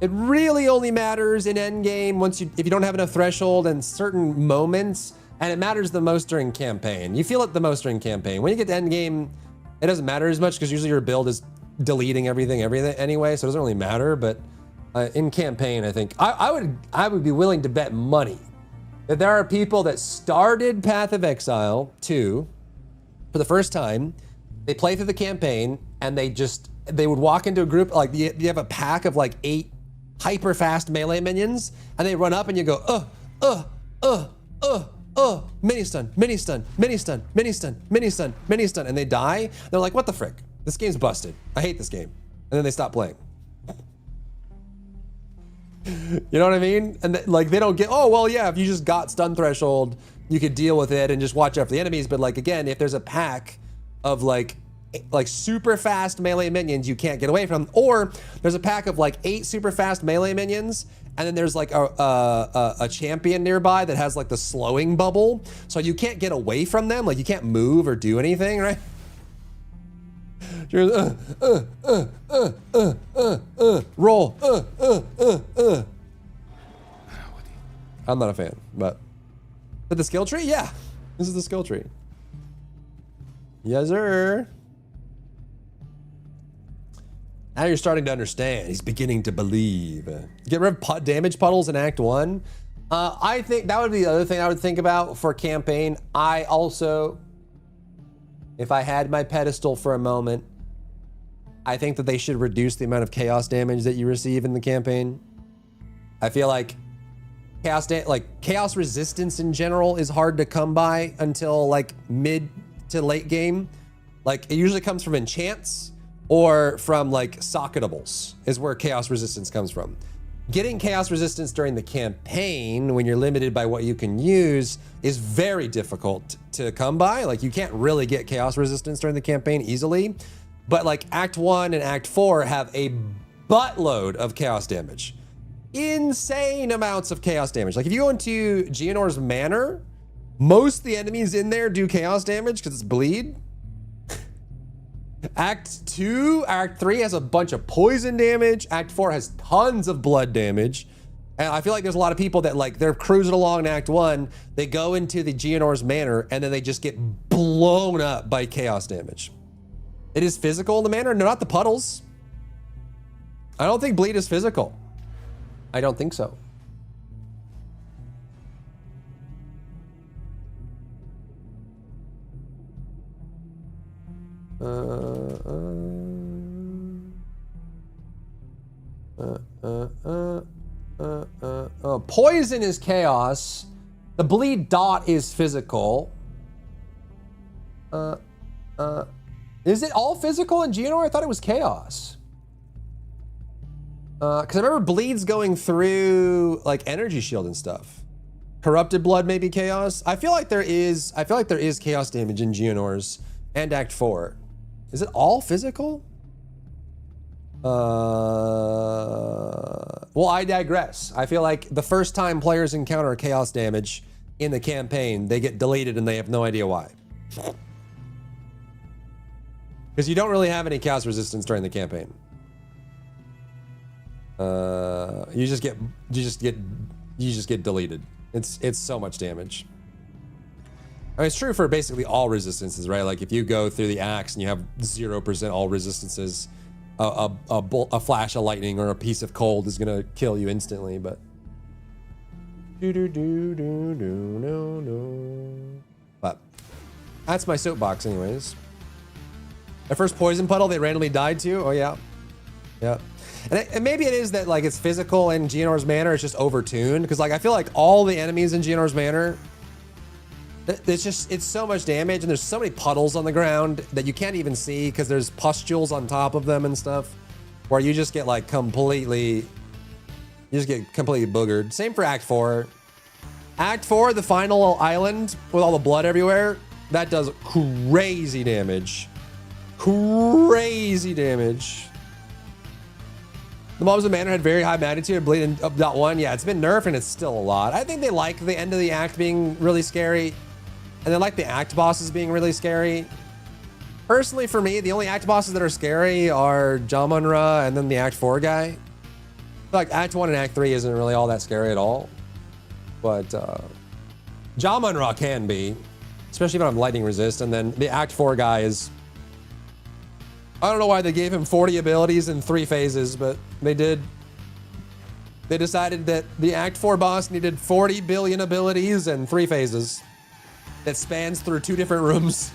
it really only matters in endgame if you don't have enough threshold and certain moments, and it matters the most during campaign. You feel it the most during campaign. When you get to endgame, it doesn't matter as much because usually your build is deleting everything anyway, so it doesn't really matter. But in campaign, I think I would be willing to bet money that there are people that started Path of Exile 2 for the first time. They play through the campaign and they would walk into a group, like you have a pack of like 8 hyper fast melee minions, and they run up and you go, mini stun, mini stun, mini stun, mini stun, mini stun, mini stun, and they die. They're like, what the frick? This game's busted. I hate this game. And then they stop playing. You know what I mean? And like they don't get, oh, well, yeah, if you just got stun threshold, you could deal with it and just watch out for the enemies. But like, again, if there's a pack of like super fast melee minions you can't get away from, or there's a pack of like 8 super fast melee minions, and then there's like a champion nearby that has like the slowing bubble, so you can't get away from them, like you can't move or do anything, right? You're roll. I'm not a fan, but the skill tree, yeah, this is the skill tree. Yes, sir. Now you're starting to understand. He's beginning to believe. Get rid of damage puddles in Act 1. I think that would be the other thing I would think about for campaign. I also, if I had my pedestal for a moment, I think that they should reduce the amount of chaos damage that you receive in the campaign. I feel like chaos resistance in general is hard to come by until like mid to late game, like it usually comes from enchants or from like socketables is where chaos resistance comes from. Getting chaos resistance during the campaign when you're limited by what you can use is very difficult to come by. Like you can't really get chaos resistance during the campaign easily, but like Act 1 and Act 4 have a buttload of chaos damage. Insane amounts of chaos damage. Like if you go into Geonor's Manor, most of the enemies in there do chaos damage because it's bleed. Act 2, Act 3 has a bunch of poison damage. Act 4 has tons of blood damage. And I feel like there's a lot of people that like they're cruising along in Act 1, they go into the Geonor's Manor and then they just get blown up by chaos damage. It is physical in the manor, no, not the puddles. I don't think bleed is physical. I don't think so. Poison is chaos. The bleed dot is physical. Is it all physical in Geonor? I thought it was chaos. Because I remember bleeds going through like energy shield and stuff. Corrupted blood may be chaos. I feel like there is chaos damage in Geonor's and Act 4. Is it all physical? Well, I digress. I feel like the first time players encounter chaos damage in the campaign, they get deleted and they have no idea why. Because you don't really have any chaos resistance during the campaign. You just get deleted. It's so much damage. I mean, it's true for basically all resistances, right? Like if you go through the axe and you have 0% all resistances, a flash of lightning or a piece of cold is gonna kill you instantly. But but that's my soapbox, anyways. The first poison puddle they randomly died to. Oh yeah, yeah. And maybe it is that like it's physical in Geonor's Manor. It's just overtuned because like I feel like all the enemies in Geonor's Manor, it's so much damage and there's so many puddles on the ground that you can't even see because there's pustules on top of them and stuff, where you just get like completely boogered. Same for Act 4. Act 4, the final island with all the blood everywhere, that does crazy damage. Crazy damage. The Mobs of Manor had very high magnitude, bleed in dot 1. Yeah, it's been nerfed and it's still a lot. I think they like the end of the act being really scary. And they like the act bosses being really scary. Personally, for me, the only act bosses that are scary are Jamunra and then the Act 4 guy. I feel like Act 1 and Act 3 isn't really all that scary at all. But Jamunra can be, especially if I'm lightning resist. And then the Act 4 guy is... I don't know why they gave him 40 abilities in 3 phases, but they did. They decided that the Act 4 boss needed 40 billion abilities and 3 phases that spans through 2 different rooms.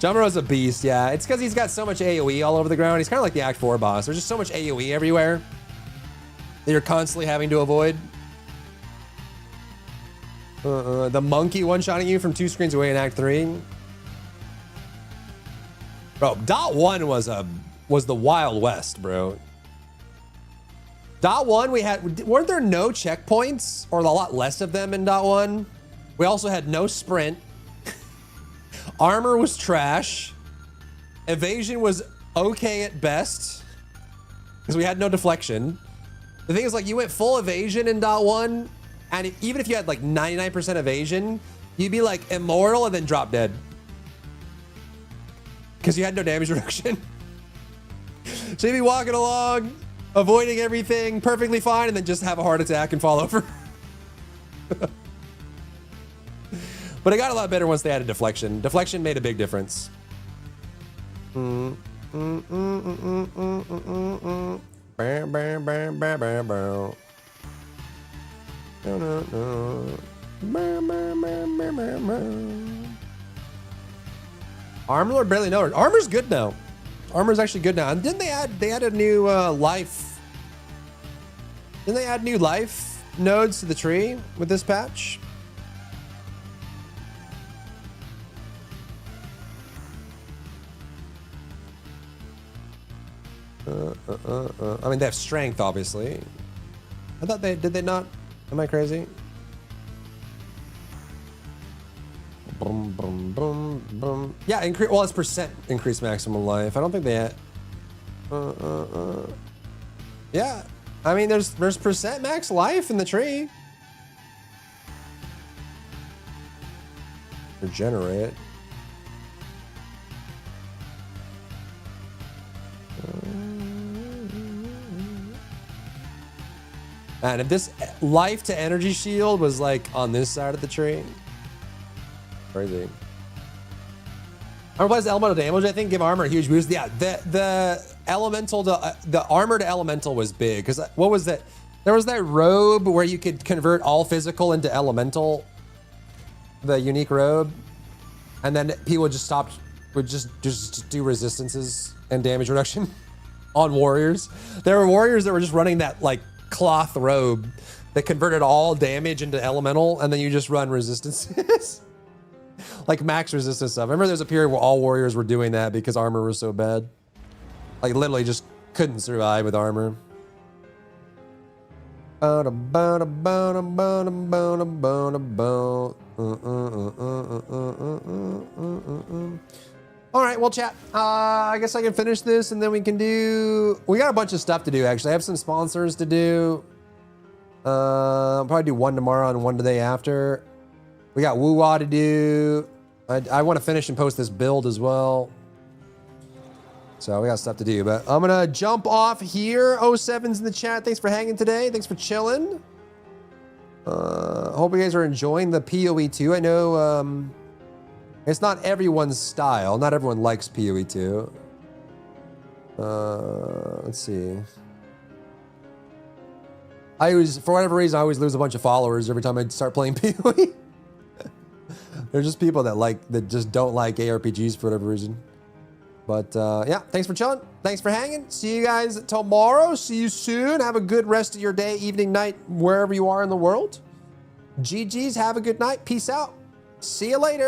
Jamunra's a beast, yeah. It's because he's got so much AoE all over the ground. He's kind of like the Act 4 boss. There's just so much AoE everywhere that you're constantly having to avoid. The monkey one-shotting you from 2 screens away in Act 3. Bro, Dot 1 was the Wild West, bro. Dot 1, weren't there no checkpoints? Or a lot less of them in Dot 1? We also had no sprint. Armor was trash. Evasion was okay at best. Because we had no deflection. The thing is, like, you went full evasion in Dot 1, and even if you had like 99% evasion, you'd be like immortal and then drop dead. Because you had no damage reduction. So you'd be walking along, avoiding everything perfectly fine, and then just have a heart attack and fall over. But it got a lot better once they added deflection. Deflection made a big difference. Armor barely know her. Armor's good now. Armor's actually good now. And didn't they add a new life? Didn't they add new life nodes to the tree with this patch? I mean, they have strength, obviously. I thought did they not? Am I crazy? Boom, boom, boom, boom. Yeah, well, it's percent increase maximum life. I don't think they had. Yeah, I mean, there's percent max life in the tree. Regenerate. And if this life to energy shield was like on this side of the tree, crazy. Armor plus elemental damage, I think, give armor a huge boost. Yeah, the elemental to the armor to elemental was big because what was that? There was that robe where you could convert all physical into elemental, the unique robe, and then people would just do resistances and damage reduction on warriors. There were warriors that were just running that like cloth robe that converted all damage into elemental, and then you just run resistances. Like max resistance stuff. I remember there's a period where all warriors were doing that because armor was so bad. Like literally just couldn't survive with armor. All right, well, chat, I guess I can finish this and then we can we got a bunch of stuff to do, actually. I have some sponsors to do. I'll probably do one tomorrow and one the day after. We got Woo-Wah to do. I want to finish and post this build as well. So we got stuff to do, but I'm gonna jump off here. 07's in the chat. Thanks for hanging today. Thanks for chilling. Hope you guys are enjoying the PoE 2. I know it's not everyone's style. Not everyone likes PoE 2. Let's see. For whatever reason, I always lose a bunch of followers every time I start playing PoE. There's just people that just don't like ARPGs for whatever reason. But yeah, thanks for chilling. Thanks for hanging. See you guys tomorrow. See you soon. Have a good rest of your day, evening, night, wherever you are in the world. GG's. Have a good night. Peace out. See you later.